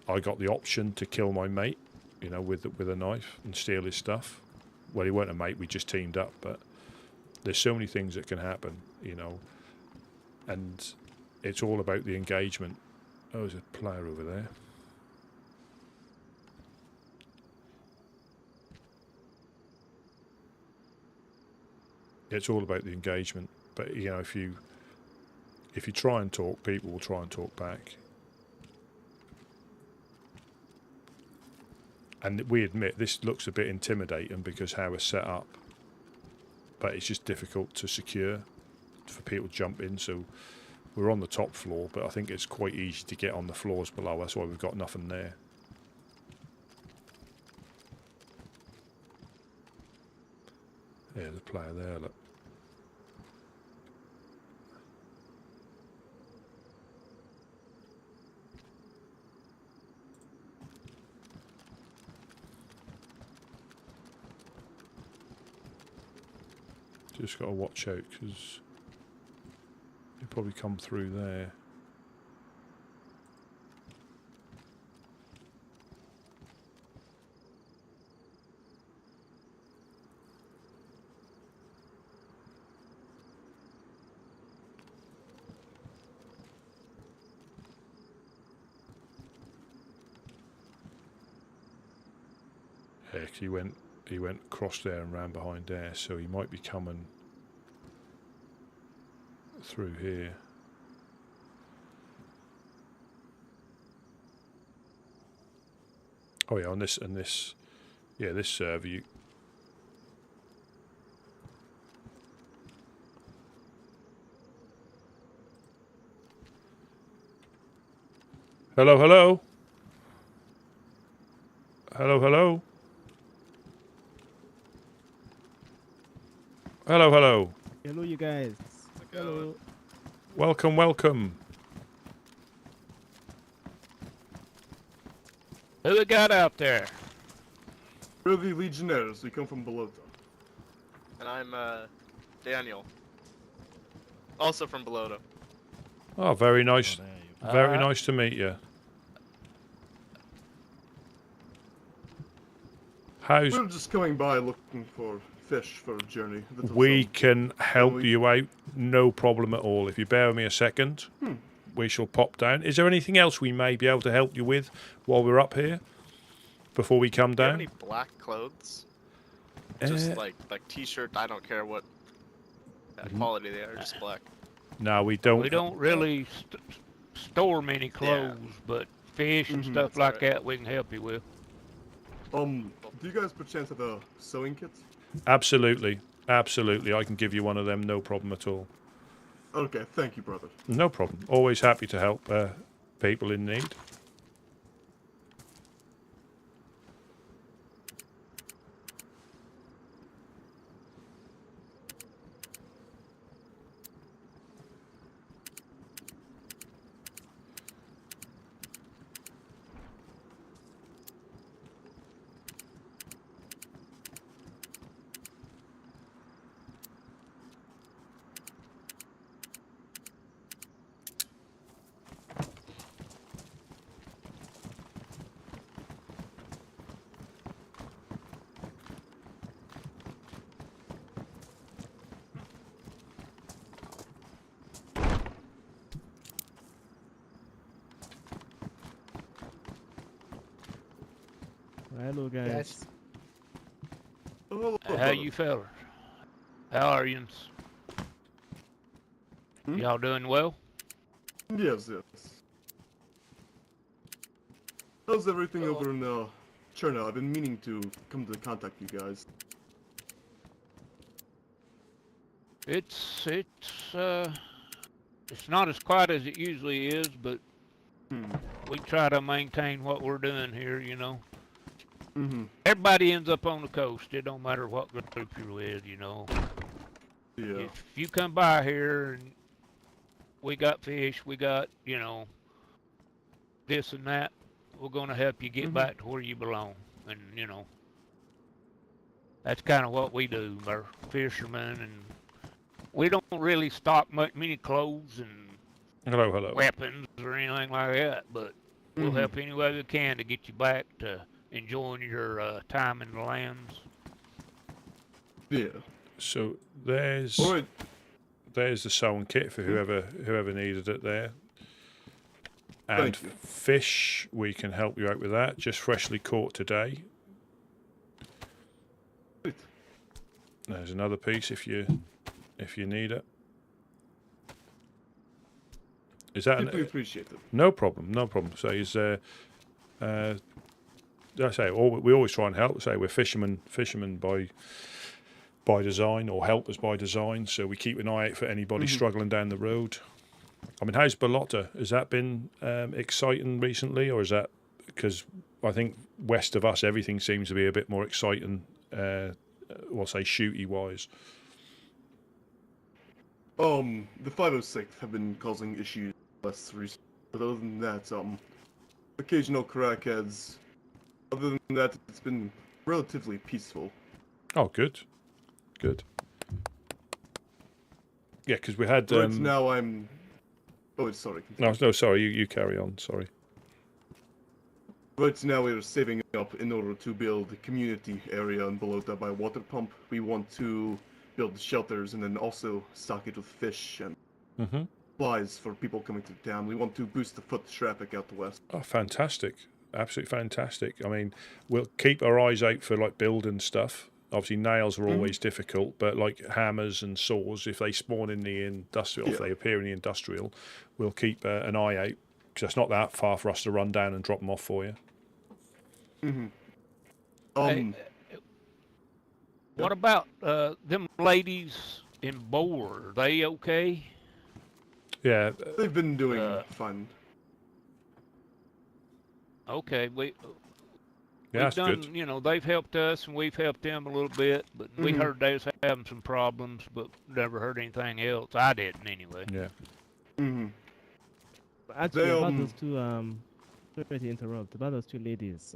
I got the option to kill my mate, with a knife and steal his stuff. Well, he weren't a mate, we just teamed up, but there's so many things that can happen, and it's all about the engagement. Oh, there's a player over there. It's all about the engagement. But if you try and talk, people will try and talk back. And we admit this looks a bit intimidating because how it's set up, but it's just difficult to secure for people to jump in. So we're on the top floor, but I think it's quite easy to get on the floors below. That's why we've got nothing there. There's a player there, look. Just got to watch out because they probably come through there. Heck, he went across there and round behind there, so he might be coming through here. Oh yeah, on this yeah, this server you Hello, hello. Hello, hello. Hello, hello. Hello, you guys. Hello. Welcome, welcome. Who we got out there? We're the Legionnaires. We come from Belota. And I'm Daniel. Also from Belota. Oh, very nice. Very nice to meet you. How's We're just coming by looking for fish for a journey. we can help you out, no problem at all. If you bear with me a second, we shall pop down. Is there anything else we may be able to help you with while we're up here before we come Do you have down? any black clothes? Just like t-shirt. I don't care what quality they are. Just black. No, we don't. We don't really store many clothes, but fish and stuff like that we can help you with. Do you guys perchance have a sewing kit? Absolutely, absolutely. I can give you one of them, no problem at all. Okay, thank you, brother. No problem. Always happy to help people in need. Hello, guys. How you fellas? How are you? Y'all doing well? Yes, yes. How's everything over in Chernarus? I've been meaning to come to contact you guys. It's not as quiet as it usually is, but we try to maintain what we're doing here, you know. Everybody ends up on the coast. It don't matter what group you're with, you know. Yeah. If you come by here and we got fish, we got, you know, this and that, we're going to help you get back to where you belong. And, you know, that's kind of what we do. We're fishermen, and we don't really stock many clothes and weapons or anything like that, but we'll help any way we can to get you back to enjoying your time in the lands. Yeah. So there's the sewing kit for whoever needed it there. And fish, we can help you out with that. Just freshly caught today. There's another piece if you need it. Is that Deeply appreciated. No problem, no problem. So is I say we always try and help. Say we're fishermen by design, or helpers by design. So we keep an eye out for anybody struggling down the road. I mean, how's Balota? Has that been exciting recently, or is that because I think west of us everything seems to be a bit more exciting? We'll say shooty wise. The 506 have been causing issues less recently, but other than that, occasional crackheads. Other than that, it's been relatively peaceful. Oh, good. Good. Yeah, because we had. Right now, I'm. Oh, sorry. No, sorry. You carry on. Sorry. Right now, we're saving up in order to build a community area in Balota by water pump. We want to build shelters and then also stock it with fish and supplies for people coming to town. We want to boost the foot traffic out the west. Oh, fantastic. Absolutely fantastic. I mean, we'll keep our eyes out for like building stuff. Obviously, nails are always difficult, but like hammers and saws, if they spawn in the industrial, if they appear in the industrial, we'll keep an eye out because it's not that far for us to run down and drop them off for you. What about them ladies in Boer? Are they okay? Yeah, they've been doing fine. Okay, we've that's done, good. You know, they've helped us and we've helped them a little bit, but we heard they was having some problems, but never heard anything else. I didn't anyway. Yeah. Actually, about those two, sorry to interrupt, about those two ladies,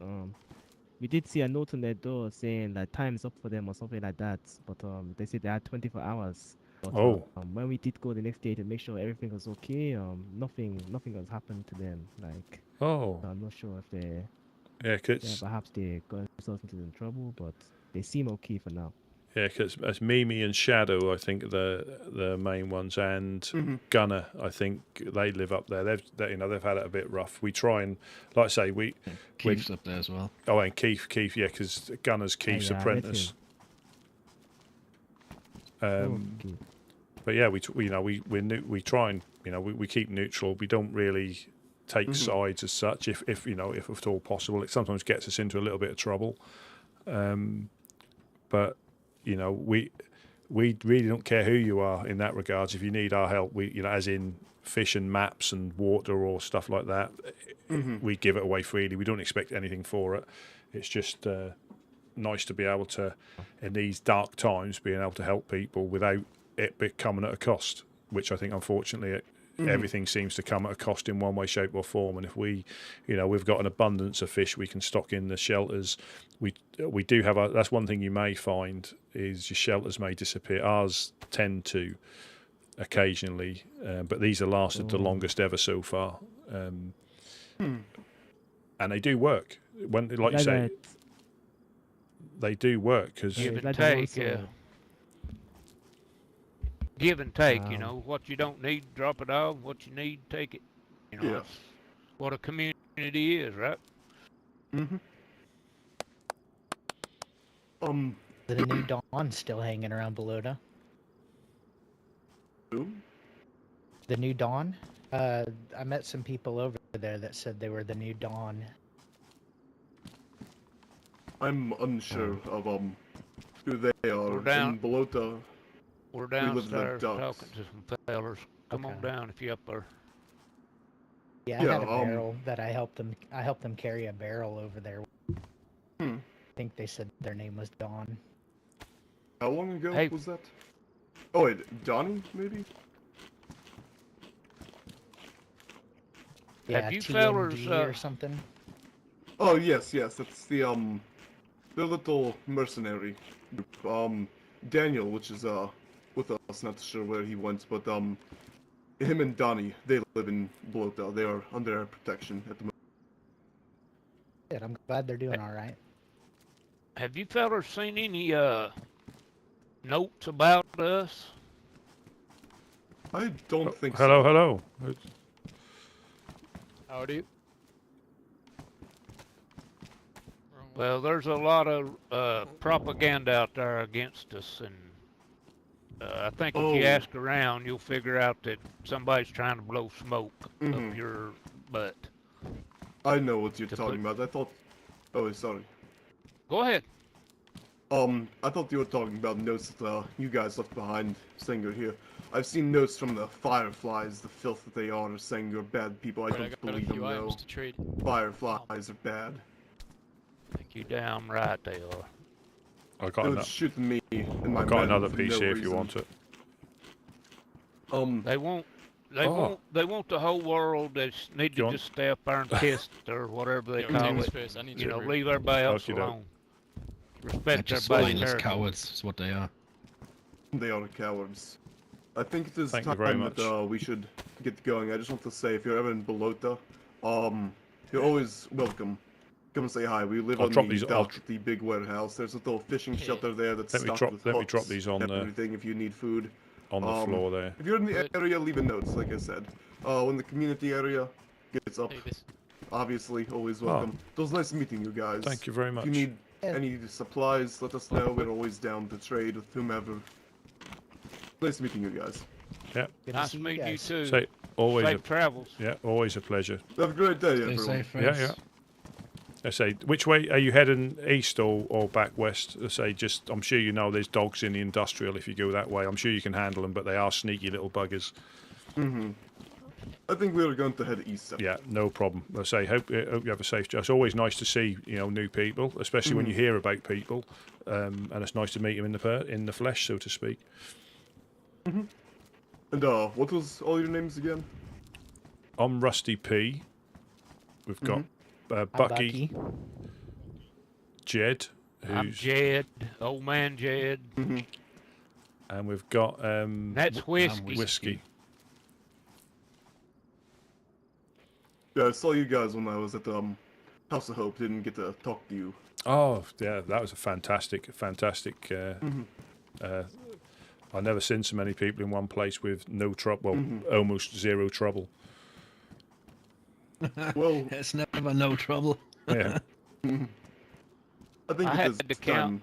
we did see a note on their door saying that time's up for them or something like that, but they said they had 24 hours. But, when we did go the next day to make sure everything was okay, nothing has happened to them. Like, I'm not sure if they, perhaps they got themselves into some trouble, but they seem okay for now. Yeah, because it's Mimi and Shadow, I think, the main ones, and Gunner. I think they live up there. They've had it a bit rough. We try and, like I say, Keith's up there as well. Oh, and Keith, yeah, because Gunner's Keith's apprentice. But yeah, we try and we keep neutral. We don't really take sides as such. If at all possible, it sometimes gets us into a little bit of trouble. But we really don't care who you are in that regards. If you need our help, as in fish and maps and water or stuff like that, we give it away freely. We don't expect anything for it. It's just nice to be able to, in these dark times, being able to help people without it becoming at a cost, which I think, unfortunately, everything seems to come at a cost in one way, shape or form. And if we've got an abundance of fish we can stock in the shelters, we do have that's one thing you may find is your shelters may disappear. Ours tend to occasionally, but these have lasted the longest ever so far. And they do work. When, like you say, they do work because give and take. Give and take, what you don't need, drop it off. What you need, take it. That's what a community is, right? The new Dawn still hanging around Balota? Who? The new Dawn? I met some people over there that said they were the new Dawn. I'm unsure of who they are. In Balota. We're downstairs talking to some fellers. Come on down if you're up there. Yeah, I had a barrel that I helped them carry a barrel over there. I think they said their name was Dawn. How long ago was that? Oh wait, Donnie maybe? Yeah, have you TMD fellers or something? Oh yes, that's the little mercenary group. Daniel, which is with us, not sure where he went, but him and Donnie, they live in Balota. They are under our protection at the moment. Good, I'm glad they're doing all right. Have you fellas seen any notes about us? I don't think so. Hello. Howdy. Well, there's a lot of propaganda out there against us, and I think if you ask around, you'll figure out that somebody's trying to blow smoke up your butt. I know what you're talking about. I thought... Oh, sorry. Go ahead. I thought you were talking about notes that you guys left behind saying you're here. I've seen notes from the Fireflies, the filth that they are, saying you're bad people. I Right, I don't got a believe them, few though. items to trade. Fireflies are bad. I think you damn right they are. I got They would another. shoot me and my I've got men another for piece no here if you reason. want it. They won't. They Oh. won't. They want the whole world. They need You to want- just stay up there and kiss or whatever they Yeah, call take it. this first, I need You to know, read. leave everybody else Okey-doke. alone. They're Respect just everybody's mindless territory. cowards is what they are. They are cowards. I think it is Thank you time very much. that we should get going. I just want to say, if you're ever in Bolota, you're always welcome. Come and say hi. We live I'll on drop the these- dock at the big warehouse. There's a little fishing shelter there that's Let me stocked drop- with let me huts drop these on and the- everything if you need food. On the floor there. If you're in the area, leave a note, like I said. When the community area gets up, obviously, always welcome. It was nice meeting you guys. Thank you very much. If you need any supplies, let us know. We're always down to trade with whomever. Nice meeting you guys. Yeah. Nice meeting you too. Say always Safe travels. Yeah, always a pleasure. Have a great day, Stay everyone. safe, Yeah, friends. yeah. I say, which way are you heading? East or back west? I say, just I'm sure you know there's dogs in the industrial. If you go that way, I'm sure you can handle them, but they are sneaky little buggers. I think we're going to head east. Yeah, no problem. I say, hope you have a safe journey. It's always nice to see new people, especially when you hear about people, and it's nice to meet them in the flesh, so to speak. And what was all your names again? I'm Rusty P. We've got Bucky, Jed, I'm who's Jed, old man Jed. and we've got That's whiskey. Whiskey. Yeah, I saw you guys when I was at House of Hope. Didn't get to talk to you. Oh, yeah, that was a fantastic. I've never seen so many people in one place with no trouble, almost zero trouble. Well, it's never no trouble. Yeah. I think I it had is to time. count.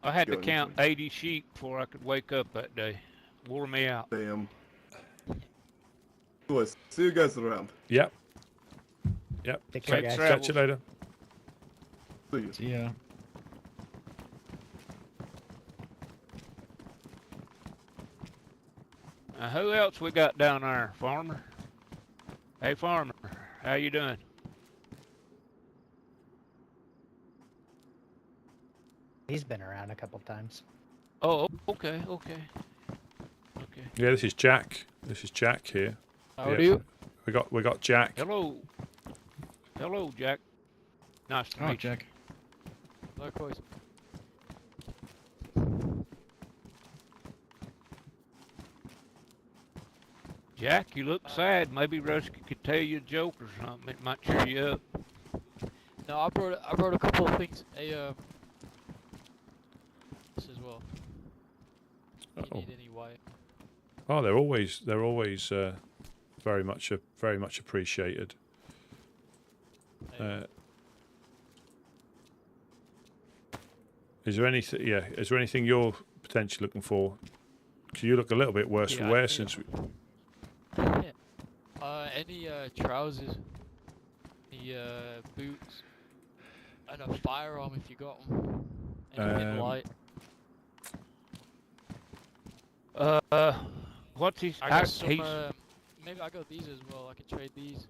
I had to Going count 80 sheep before I could wake up that day. Wore me out. Damn. Boys, see you guys around. Yep. Yep. Take care, Catch guys. you later. See you. See ya. Who else we got down there, Farmer? Hey, Farmer, how you doing? He's been around a couple times. Oh, okay. Yeah, this is Jack. This is Jack here. How are you? We got Jack. Hello, Jack. Nice to Oh, meet you. Jack. Likewise. Jack, you look sad. Maybe Rusky could tell you a joke or something. It might cheer you up. No, I brought a couple of things. This as well. If you need any wire. Oh, they're always very much appreciated. Is there anything? Yeah, is there anything you're potentially looking for? 'Cause you look a little bit worse for Yeah, wear yeah. since we. Any trousers, any boots, and a firearm if you got them. Anything light. What's his? I got some. He's, Maybe I got these as well. I could trade these.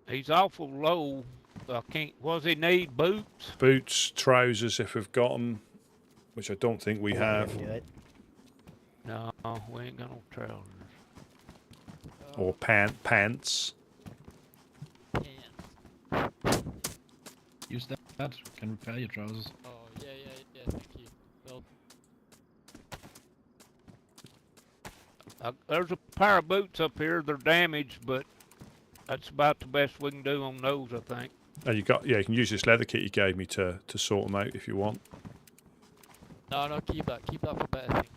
he's awful low. I can't. What does he need? Boots? Boots, trousers, if we've got them, which I don't think we have, Do it. No, we ain't got no trousers. or pants. Use that. Can repair your trousers. Oh yeah. Thank you. Well, There's a pair of boots up here. They're damaged, but that's about the best we can do on those, I think. And you can use this leather kit you gave me to sort them out if you want. no, keep that. Keep that for better things.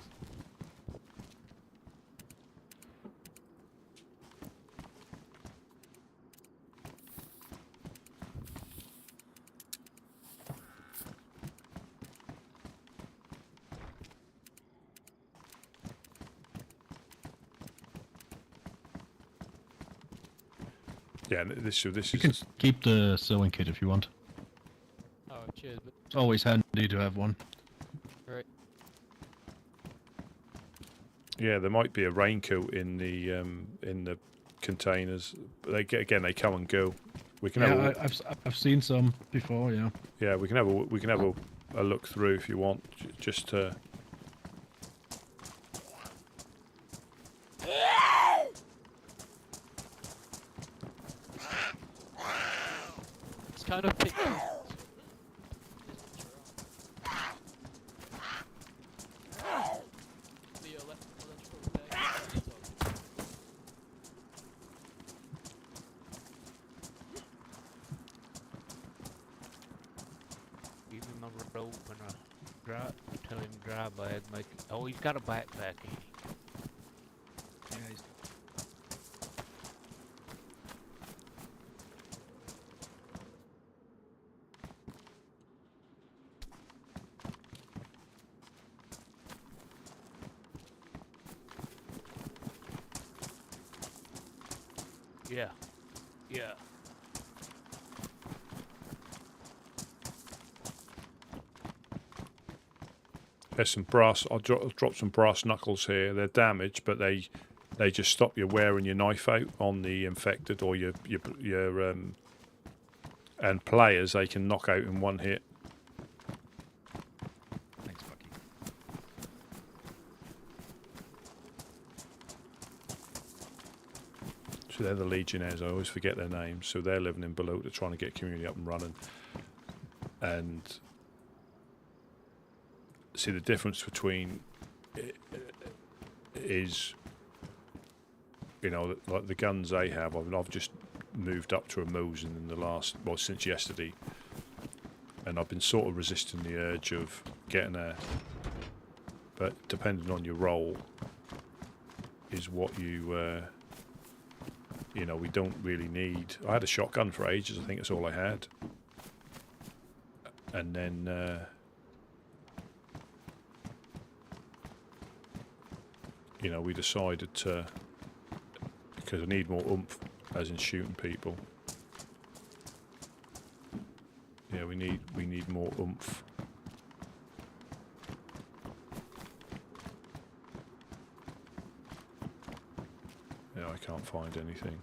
Yeah, this You is. can keep the sewing kit if you want. Oh, cheers. But It's always handy to have one. Right. Yeah, there might be a raincoat in the containers. But they come and go. We can have I've seen some before. Yeah. Yeah, we can have a look through if you want, just to. It's kind of picked up. Give him a rope and a dry, tell him dry bag, make it. Oh, he's got a backpack in it. Yeah, he's... Yeah. Yeah. There's some brass. I'll drop some brass knuckles here. They're damaged, but they just stop you wearing your knife out on the infected or your and players. They can knock out in one hit. Thanks, Bucky. So they're the Legionnaires. I always forget their names. So they're living in below. They're trying to get community up and running. And see, the difference between is, like the guns they have. I've just moved up to a Mosin in the since yesterday, and I've been sort of resisting the urge of getting a. But depending on your role, is what you. We don't really need. I had a shotgun for ages. I think that's all I had, and then. We decided to, because I need more oomph, as in shooting people. Yeah, we need more oomph. Yeah, I can't find anything.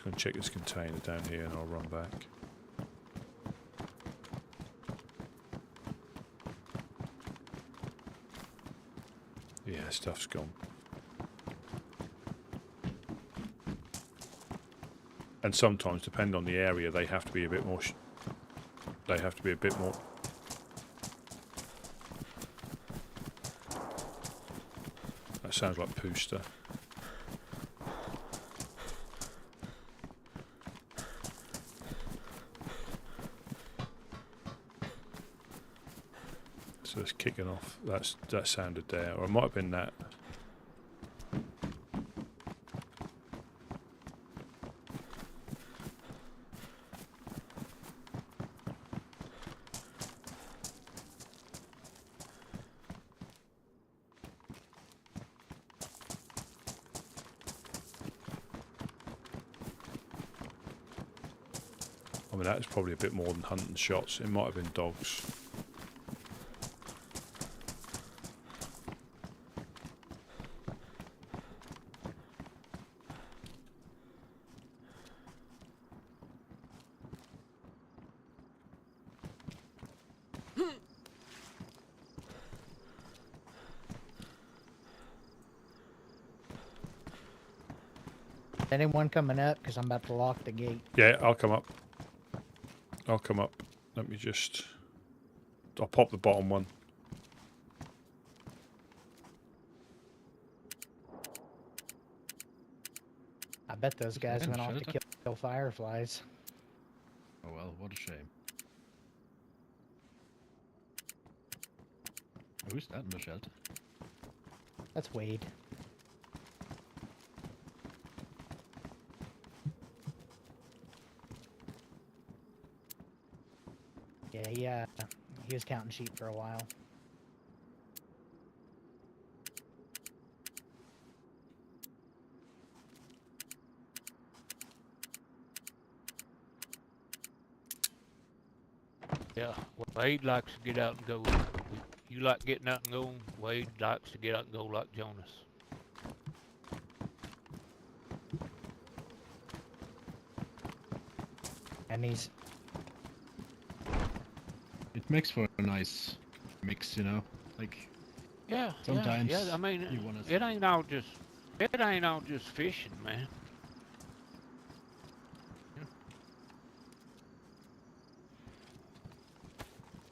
Going to check this container down here and I'll run back. Yeah, stuff's gone. And sometimes, depending on the area, they have to be a bit more. They have to be a bit more. That sounds like Pooster. So it's kicking off. That sounded there, or it might have been that. I mean, that was probably a bit more than hunting shots. It might have been dogs. Anyone coming up? Because I'm about to lock the gate. Yeah, I'll come up. Let me just. I'll pop the bottom one. I bet those guys went off to kill fireflies. Oh well, what a shame. Who's that in the shelter? That's Wade. Yeah, he was counting sheep for a while. Yeah, Wade likes to get out and go. You like getting out and going. Wade likes to get out and go like Jonas. And he's It makes for a nice mix, you know. Like Yeah, sometimes yeah. I mean, you wanna it ain't all just fishing, man.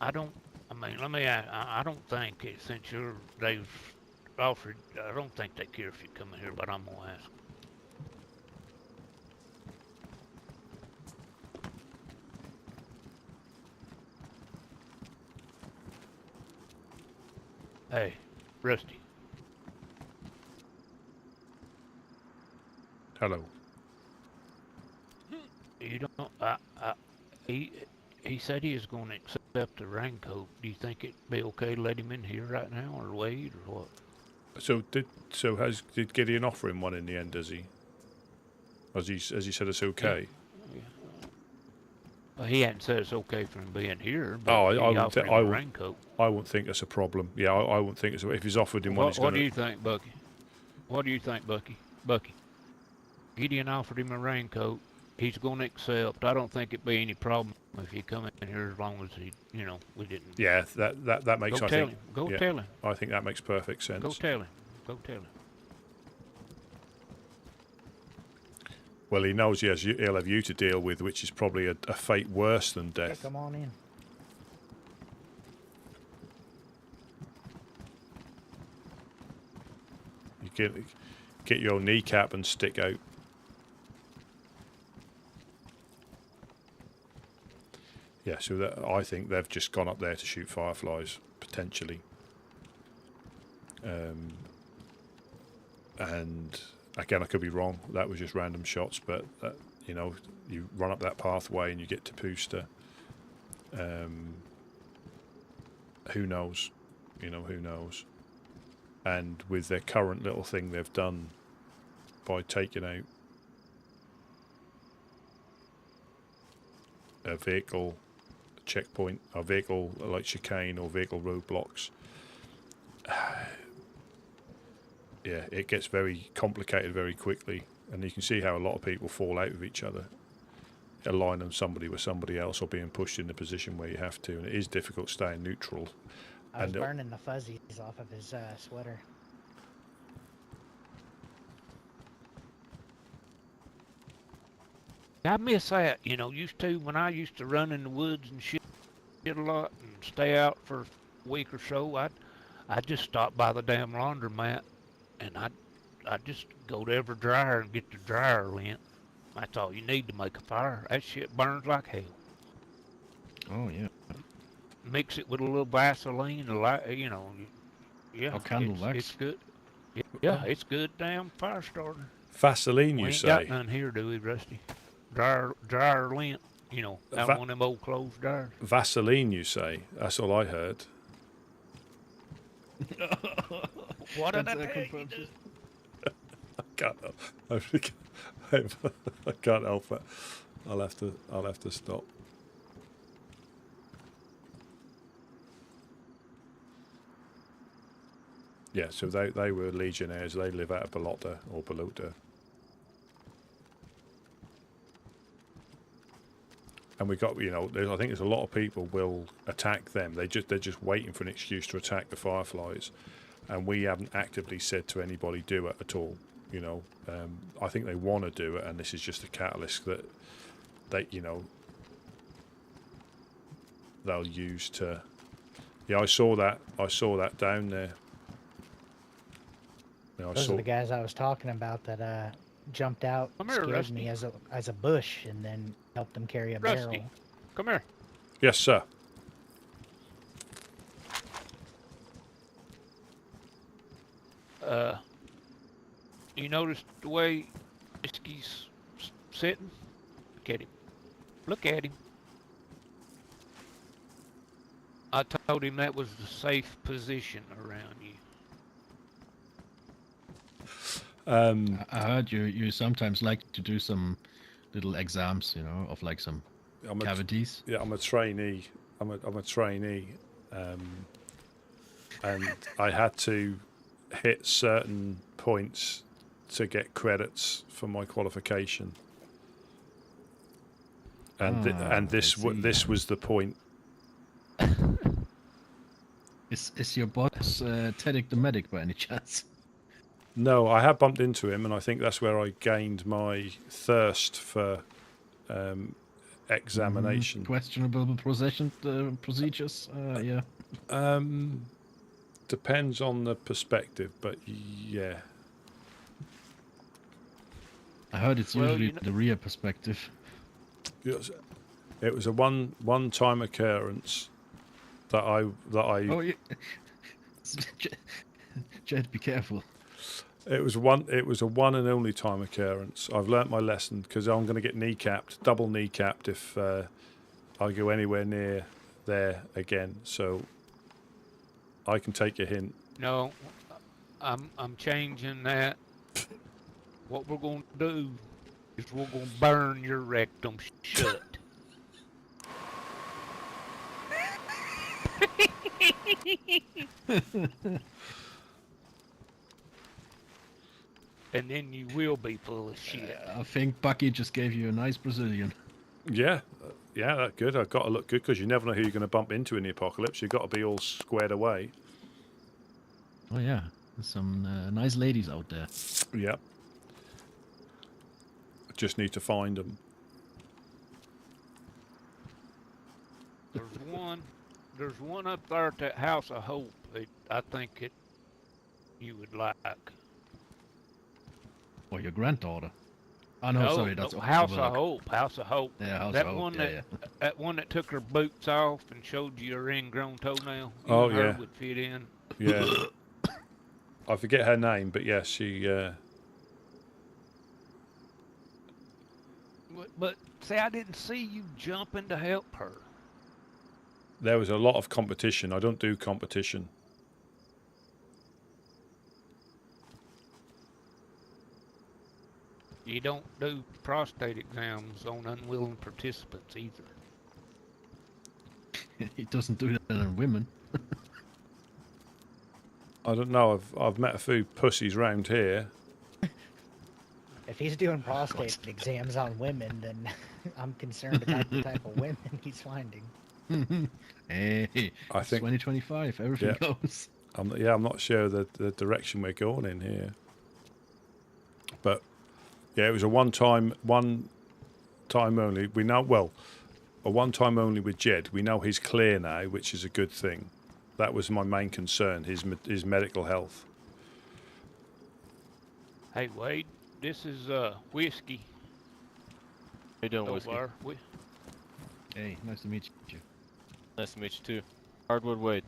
I don't think since they've offered, I don't think they care if you come in here, but I'm gonna ask. Hey, Rusty. Hello. You don't. He said he was going to accept the raincoat. Do you think it'd be okay to let him in here right now, or wait, or what? So did Gideon offer him one in the end? Does he? Has he said it's okay? Yeah. Well, he hadn't said it's okay for him being here. But Oh, I wouldn't think it's a problem. Yeah, I wouldn't think it's. If he's offered him one, he's What do you think, Bucky? What do you think, Bucky? Bucky. Gideon offered him a raincoat. He's going to accept. I don't think it'd be any problem if he come in here as long as he, we didn't. Yeah, that makes. Go tell him. Go tell him. I think that makes perfect sense. Go tell him. Go tell him. Well, he knows he'll have you to deal with, which is probably a fate worse than death. Yeah, come on in. You get your kneecap and stick out. Yeah, so I think they've just gone up there to shoot fireflies, potentially. And again, I could be wrong. That was just random shots, but you run up that pathway and you get to Pooster. Who knows? Who knows? And with their current little thing they've done by taking out a vehicle checkpoint, a vehicle like chicane or vehicle roadblocks, yeah, it gets very complicated very quickly, and you can see how a lot of people fall out with each other, aligning somebody with somebody else or being pushed in the position where you have to, and it is difficult staying neutral. I was burning the fuzzies off of his sweater. I miss that, when I used to run in the woods and shit a lot and stay out for a week or so, I'd just stop by the damn laundromat and I'd just go to every dryer and get the dryer lint. That's all you need to make a fire. That shit burns like hell. Oh, yeah. Mix it with a little Vaseline, yeah. Or candle wax. It's good. Yeah, it's good damn fire starter. Vaseline, we you ain't say? Got none here, do we, Rusty? Dryer lint, out one of them old clothes dryers. Vaseline, you say? That's all I heard. What did I tell you? I can't help it. I'll have to stop. Yeah, so they were legionnaires. They live out of Balota or Baluta. And we got, I think there's a lot of people will attack them. They're just waiting for an excuse to attack the Fireflies, and we haven't actively said to anybody do it at all. I think they want to do it, and this is just a catalyst that they'll use to. Yeah, I saw that down there. Those are the guys I was talking about that jumped out, scared me as a bush, and then helped them carry a barrel. Come here. Yes, sir. You notice the way Whiskey's sitting? Look at him. Look at him. I told him that was the safe position around you. I heard you sometimes like to do some little exams, of like some cavities. I'm a trainee I'm a trainee, and I had to hit certain points to get credits for my qualification. And this was the point. Is your boss Teddick the medic by any chance? No, I have bumped into him, and I think that's where I gained my thirst for examination. Questionable procedures. Yeah. Depends on the perspective, but yeah. I heard it's usually the rear perspective. It was a one-time occurrence that I. Oh, yeah. Jed, be careful. It was a one and only time occurrence. I've learnt my lesson because I'm going to get double kneecapped if I go anywhere near there again. So I can take a hint. No, I'm changing that. What we're going to do is we're going to burn your rectum shut. And then you will be full of shit. I think Bucky just gave you a nice Brazilian. Yeah, that's good. I've got to look good because you never know who you're going to bump into in the apocalypse. You've got to be all squared away. Oh yeah, there's some nice ladies out there. Yep. I just need to find them. There's one up there at that House of Hope that I think you would like. Or your granddaughter. Oh no, sorry, that's House of Hope. House of Hope. Yeah, House that of Hope. One yeah. that one that took her boots off and showed you her ingrown toenail. Oh her yeah. would fit in. Yeah. I forget her name, but yes, she. But see, I didn't see you jumping to help her. There was a lot of competition. I don't do competition. You don't do prostate exams on unwilling participants either. He doesn't do that on women. I don't know. I've met a few pussies round here. If he's doing prostate exams on women, then I'm concerned about the type of women he's finding. Hey, I think 2025. Everything goes. I'm not sure the direction we're going in here. But yeah, it was a one time only. We know a one time only with Jed. We know he's clear now, which is a good thing. That was my main concern, his medical health. Hey Wade, this is Whiskey. How you doing, Whiskey? Hey, nice to meet you. Nice to meet you too. Hardwood Wade.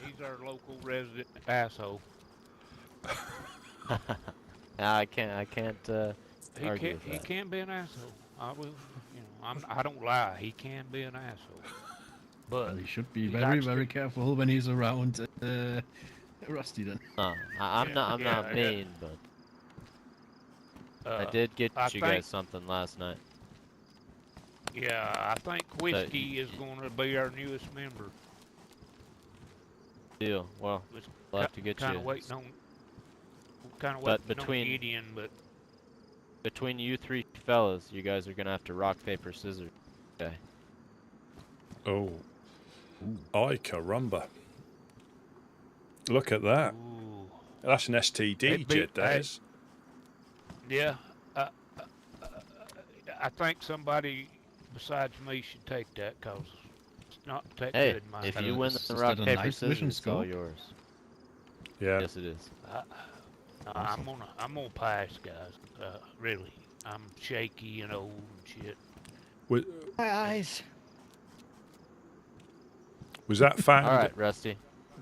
He's our local resident asshole. Nah, I can't He argue with that. can be an asshole. I will, I don't lie. He can be an asshole. But Well, he should be he's very, actually- very careful when he's around Rusty then. I'm not mean, but I did get I you think- guys something last night. Yeah, I think Whiskey is going to be our newest member. Deal. Well, we'll have to get kind you. of waiting on. Kind of But waiting between- on Gideon, but Between you three fellas, you guys are gonna have to rock, paper, scissors. Okay. Oh. Ay caramba. Look at that. Ooh. That's an STD, Jed, that is. Yeah, I think somebody besides me should take that because it's not that Hey, good in my if opinion. you win the rock, paper, scissors, it's all yours. Yeah. Yes, it is. I'm gonna pass, guys. Really, I'm shaky and old and shit. My eyes. Was that found? All right, Rusty.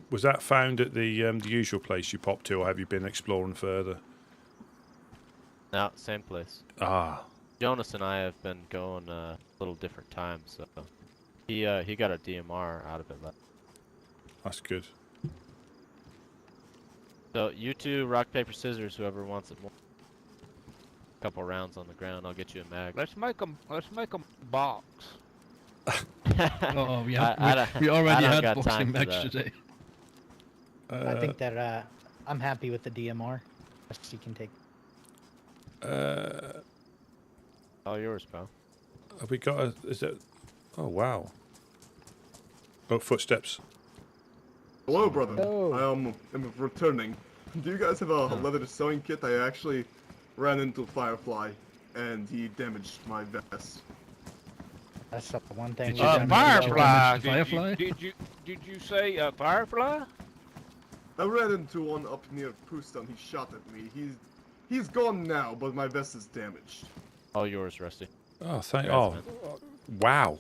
Was that found at the usual place you popped to, or have you been exploring further? No, same place. Ah. Jonas and I have been going a little different times, so he got a DMR out of it. That's good. So you two, rock, paper, scissors, whoever wants it more. couple rounds on the ground. I'll get you a mag. Let's make them box. Oh, we already had boxing match today. I think that I'm happy with the DMR. Rest you can take. All yours, pal. Have we got a? Is it? Oh wow. Oh, footsteps. Hello, brother. I'm returning. Do you guys have a leather sewing kit? I actually ran into Firefly, and he damaged my vest. That's the one thing. Firefly. Did you say Firefly? I ran into one up near Puston. He shot at me. He's gone now, but my vest is damaged. All yours, Rusty. Oh, wow.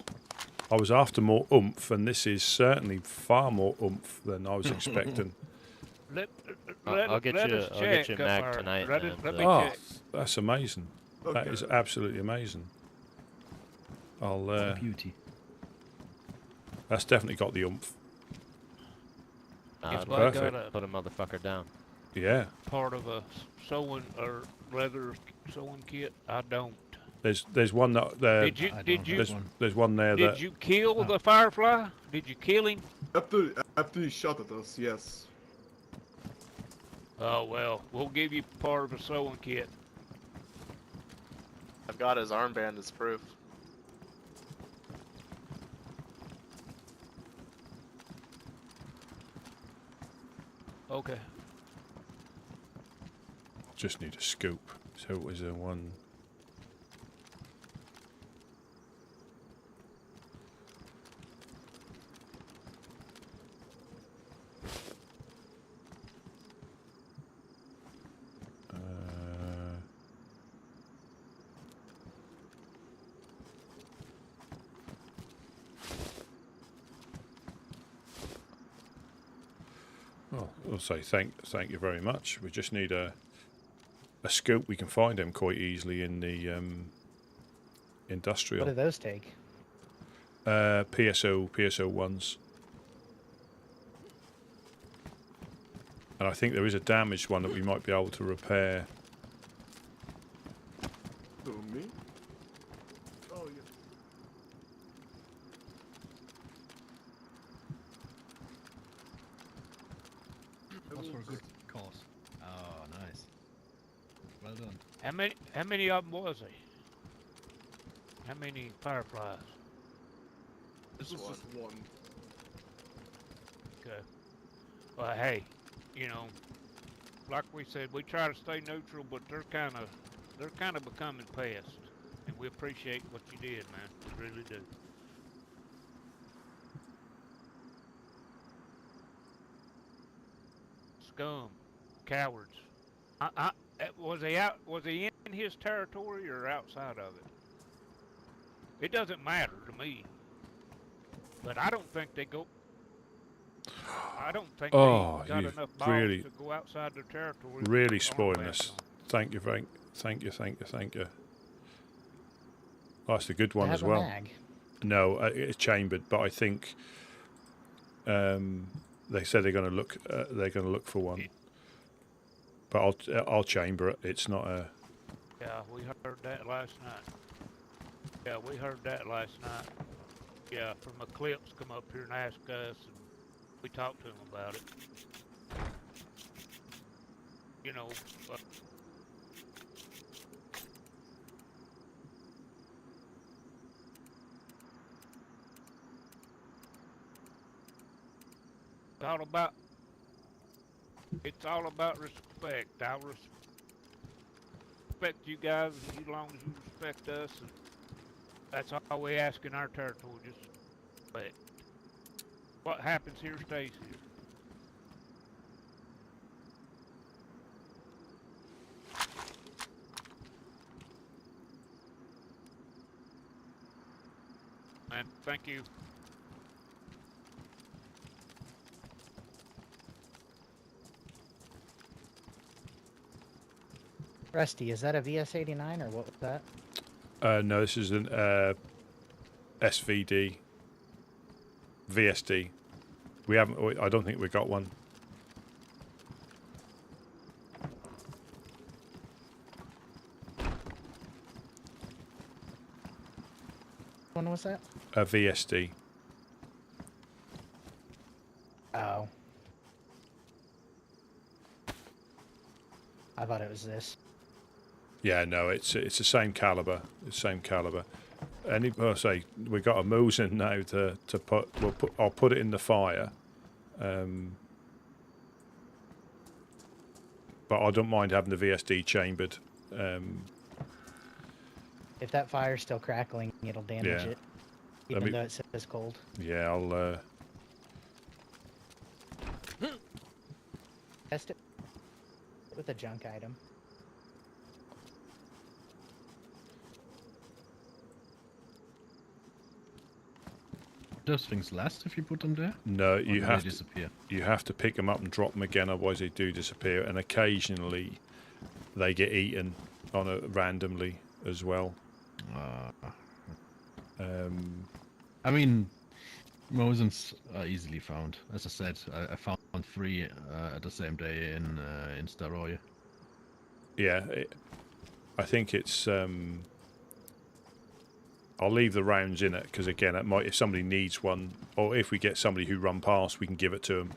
I was after more oomph, and this is certainly far more oomph than I was expecting. I'll get you a mag tonight. Oh, that's amazing. Okay. That is absolutely amazing. I'll. Beauty. That's definitely got the oomph. It's perfect. Put a motherfucker down. Yeah. Part of a sewing or leather sewing kit. I don't. There's one that there. There's one there that. Did you kill the Firefly? Did you kill him? After he shot at us, yes. Oh well, we'll give you part of a sewing kit. I've got his armband as proof. Okay. Just need a scoop. So it was a one. I'll say thank you very much. We just need a scoop. We can find them quite easily in the industrial. What do those take? PSO ones. And I think there is a damaged one that we might be able to repair. Who, me? Oh, yes. That's for a good cause. Oh, nice. Well done. How many of them was he? How many Fireflies? This was just one. Okay. Well, hey, you know, like we said, we try to stay neutral, but they're kind of becoming pests, and we appreciate what you did, man. We really do. Scum, cowards. Was he in his territory or outside of it? It doesn't matter to me. But I don't think they go. I don't think they got enough balls really, to go outside their territory. Really spoiling us. Thank you, Frank. Thank you. Oh, that's a good one as well. Mag. No, it's chambered, but I think they said they're going to look. They're going to look for one. But I'll chamber it. It's not a. Yeah, we heard that last night. Yeah, from Eclipse come up here and ask us, and we talked to him about it. You know, it's all about respect. I respect you guys as long as you respect us. And that's all we ask in our territory, just respect. What happens here stays here. And thank you. Rusty, is that a VS89 or what was that? No, this is an SVD, VSD. We haven't. I don't think we got one. one was that? A VSD. Oh. I thought it was this. Yeah, no, it's the same caliber. It's the same caliber. I'll say we got a Mosin now to put. I'll put it in the fire. But I don't mind having the VSD chambered. If that fire's still crackling, it'll damage it, even though it says cold. Yeah, I'll test it with a junk item. Those things last if you put them there? No, Or you do have they to disappear. You have to pick them up and drop them again, otherwise they do disappear. And occasionally, they get eaten randomly as well. I mean, Mosins are easily found. As I said, I found 3 at the same day in Staroye. Yeah, I think it's. I'll leave the rounds in it because again, it might if somebody needs one, or if we get somebody who run past, we can give it to them.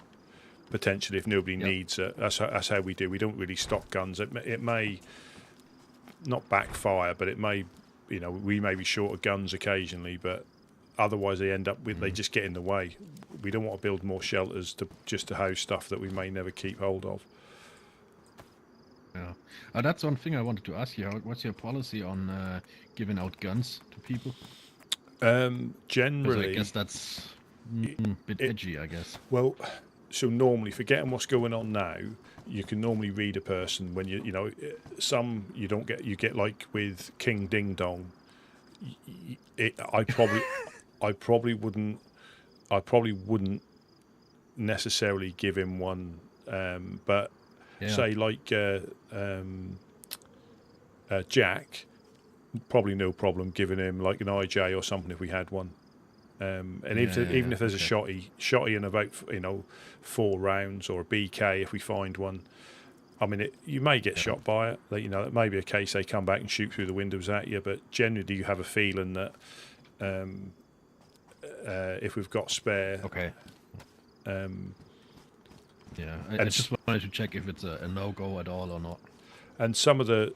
Potentially, if nobody needs it, that's how we do. We don't really stock guns. It may not backfire, but it may, we may be short of guns occasionally, but otherwise they end up with they just get in the way. We don't want to build more shelters to house stuff that we may never keep hold of. Yeah, that's one thing I wanted to ask you. What's your policy on giving out guns to people? Generally, I guess that's a bit edgy, I guess. Well, so normally, forgetting what's going on now, you can normally read a person when some you don't get. You get like with King Ding Dong. I probably wouldn't necessarily give him one, but. Yeah. Say like Jack, probably no problem giving him like an IJ or something if we had one. And even if there's a shotty in about 4 rounds or a BK if we find one. I mean, you may get shot by it. It may be a case they come back and shoot through the windows at you, but generally you have a feeling that if we've got spare. Okay. Yeah, I just wanted to check if it's a no-go at all or not. And some of the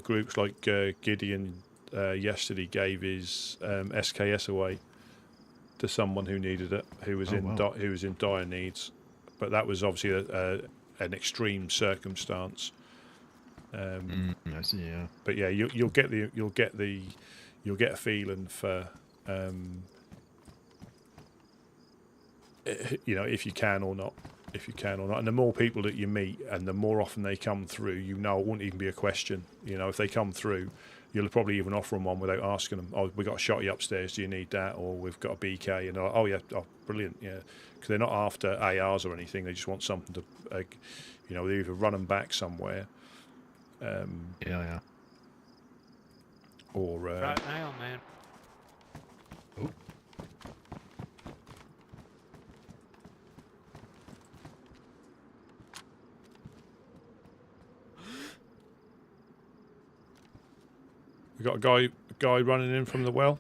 groups like Gideon yesterday gave his SKS away to someone who needed it, who was in dire needs, but that was obviously an extreme circumstance. I see. Yeah. But yeah, you'll get a feeling for if you can or not. And the more people that you meet and the more often they come through, it won't even be a question. If they come through, you'll probably even offer them one without asking them. Oh, we got a shotty upstairs. Do you need that? Or we've got a BK. And they're like, oh yeah, brilliant, yeah. Because they're not after ARs or anything. They just want something to, they either run them back somewhere. Yeah. Or right now, man. Oh. We got a guy running in from the well.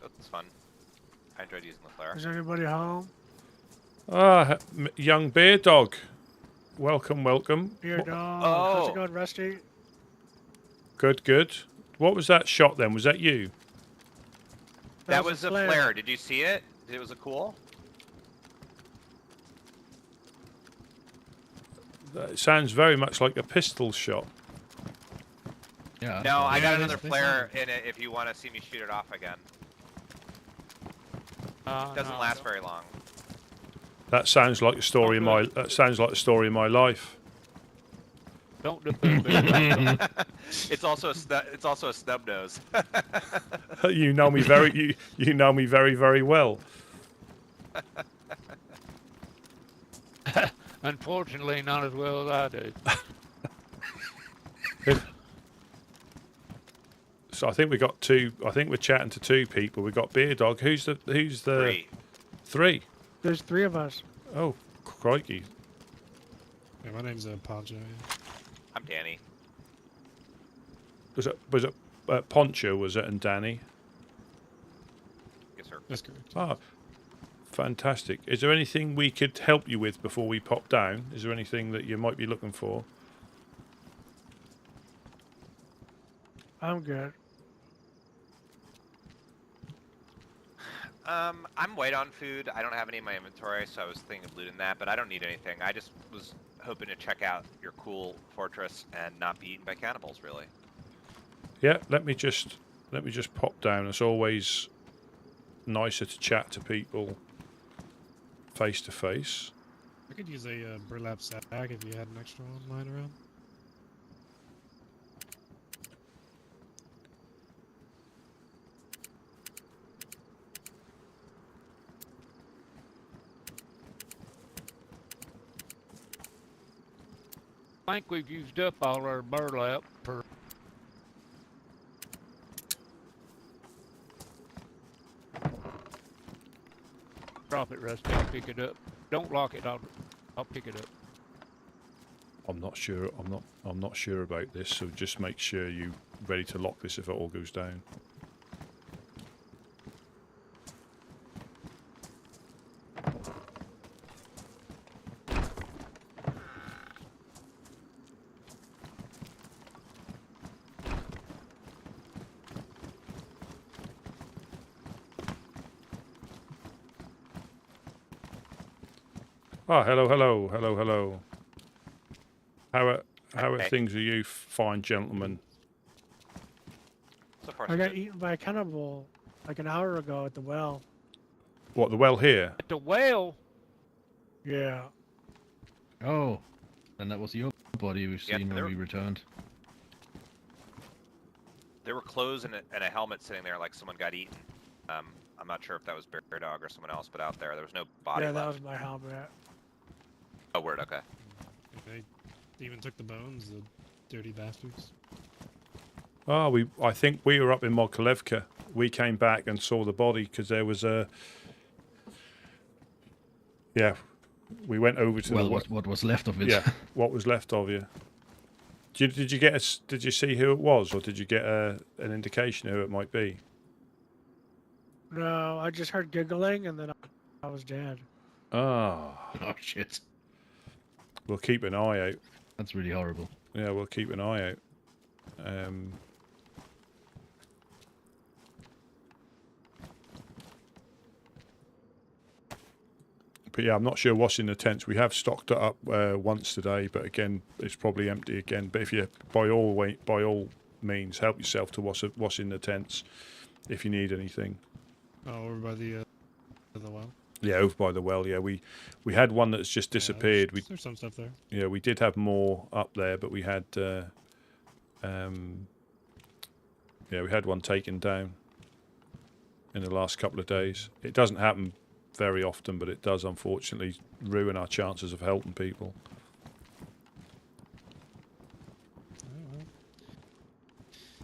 That's fun. I enjoyed using the flare. Is everybody home? Young bear dog. Welcome. Beer dog. Oh. How's it going, Rusty? Good. What was that shot then? Was that you? That was a flare. Did you see it? It was a cool? That sounds very much like a pistol shot. Yeah. No, I got another flare in it if you want to see me shoot it off again. Doesn't last very long. That sounds like a story of my. That sounds like a story of my life. Don't do it. It's also a snub nose. You know me very. You know me very, very well. Unfortunately, not as well as I do. So I think we got two. I think we're chatting to two people. We got Beer Dog. Who's the? Three. Three. There's three of us. Oh, crikey! Yeah, my name's Poncho. Yeah. I'm Danny. Was it Poncho? Was it and Danny? Yes, sir. That's correct. Ah, fantastic. Is there anything we could help you with before we pop down? Is there anything that you might be looking for? I'm good. I'm white on food. I don't have any in my inventory, so I was thinking of looting that, but I don't need anything. I just was hoping to check out your cool fortress and not be eaten by cannibals, really. Yeah, let me just pop down. It's always nicer to chat to people face to face. I could use a burlap sack if you had an extra one lying around. I think we've used up all our burlap for. Drop it, Rusty. I'll pick it up. Don't lock it. I'll pick it up. I'm not sure. I'm not sure about this. So just make sure you're ready to lock this if it all goes down. Oh, hello. How are things with you, fine gentlemen? So far, I got eaten by a cannibal like an hour ago at the well. What, the well here? At the well? Yeah. Oh, and that was your body we've seen when we returned. There were clothes and a helmet sitting there like someone got eaten. I'm not sure if that was Bear Dog or someone else, but out there was no body Yeah, that left. was my helmet. Oh, word, okay. They even took the bones, the dirty bastards. Oh, I think we were up in Mokolevka. We came back and saw the body because there was a. Yeah, we went over to what was left of it. Yeah, what was left of you. Did you get a, Did you see who it was, or did you get an indication who it might be? No, I just heard giggling and then I was dead. Oh shit. We'll keep an eye out. That's really horrible. Yeah, we'll keep an eye out. But yeah, I'm not sure what's in the tents. We have stocked it up once today, but again, it's probably empty again. But if you, by all means, help yourself to what's in the tents, if you need anything. Oh, over by the well. Yeah, over by the well. Yeah, we had one that's just disappeared. There's some stuff there. Yeah, we did have more up there, but we had we had one taken down in the last couple of days. It doesn't happen very often, but it does unfortunately ruin our chances of helping people.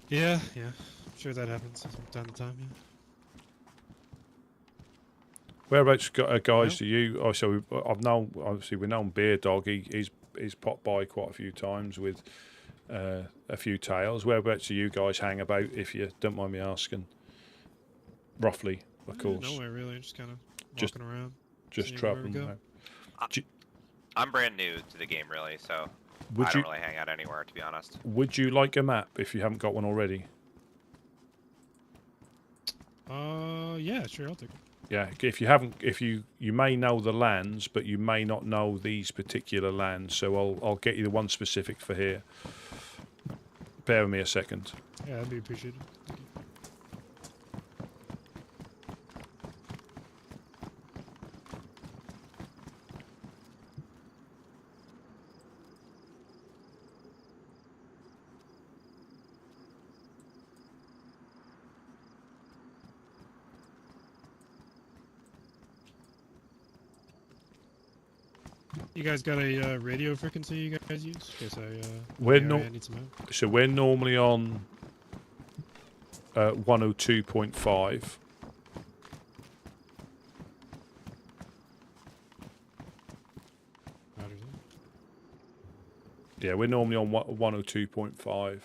Yeah, I'm sure that happens from time to time. Yeah. Whereabouts, guys? Do you? Oh, so I've known. Obviously, we've known Beer Dog. He's popped by quite a few times with a few tales. Whereabouts do you guys hang about, if you don't mind me asking? Roughly, of course. Nowhere really. Just kind of walking around. Just seeing where we traveling. go. I'm brand new to the game, really, so Would I don't you- really hang out anywhere, to be honest. Would you like a map if you haven't got one already? Yeah, sure, I'll take it. Yeah, if you haven't, if you may know the lands, but you may not know these particular lands. So I'll get you the one specific for here. Bear with me a second. Yeah, that'd be appreciated. Thank you. You guys got a radio frequency you guys use? In case I We're area not. I need some help. So we're normally on 102.5. Yeah, we're normally on 102.5.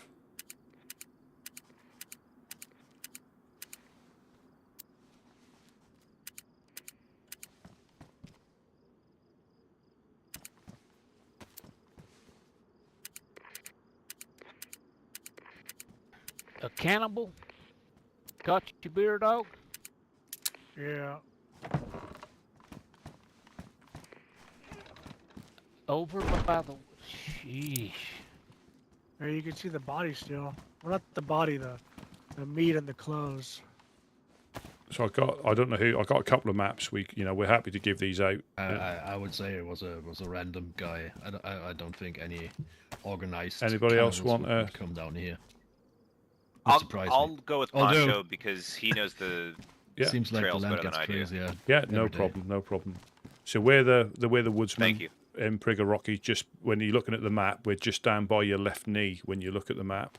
A cannibal? Got your beer, dog? Yeah. Over by the... Sheesh. There you can see the body still. Well, not the body, the meat and the clothes. So I don't know who. I got a couple of maps. We're happy to give these out. I would say it was a random guy. I don't think any organized. Anybody else cannibals want would come down here? I'll go with Although- Pancho because he knows the Seems like the trails land better than gets I do. crazier. Yeah, no every day. problem, no problem. So we're the Woodsman. Thank you. In Prigger Rocky, just when you're looking at the map, we're just down by your left knee when you look at the map.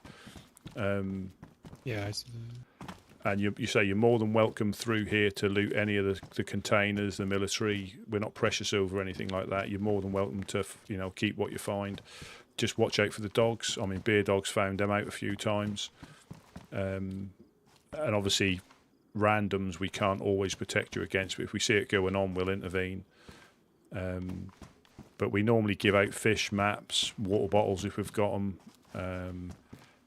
Yeah, I see that. And you say you're more than welcome through here to loot any of the containers, the military. We're not precious over anything like that. You're more than welcome to keep what you find. Just watch out for the dogs. I mean, beer dogs found them out a few times. And obviously, randoms we can't always protect you against. But if we see it going on, we'll intervene. But we normally give out fish, maps, water bottles if we've got them,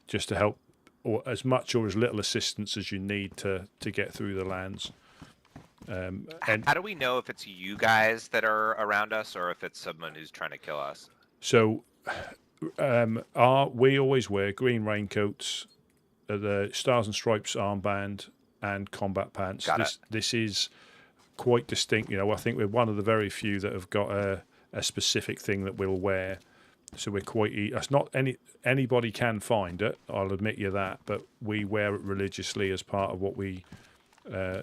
just to help, or as much or as little assistance as you need to get through the lands. And How do we know if it's you guys that are around us or if it's someone who's trying to kill us? so, we always wear green raincoats, the Stars and Stripes armband, and combat pants. Got This is quite distinct. I think we're one of the very few that have got a specific thing that we'll wear. So we're quite. That's not anybody can find it. I'll admit you that, but we wear it religiously as part of what we.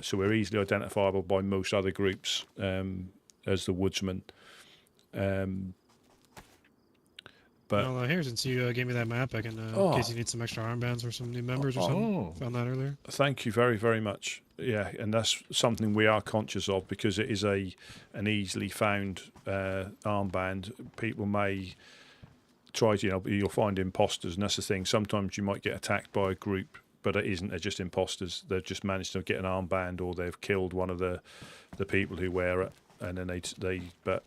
So we're easily identifiable by most other groups as the Woodsman. But Well, here, since you gave me that map, I can, in case you need some extra armbands or some new members or something. Found that earlier. Thank you very, very much. Yeah, and that's something we are conscious of because it is an easily found armband. People may try to, you'll find imposters, and that's the thing. Sometimes you might get attacked by a group, but it isn't. They're just imposters. They've just managed to get an armband, or they've killed one of the people who wear it, and then they. But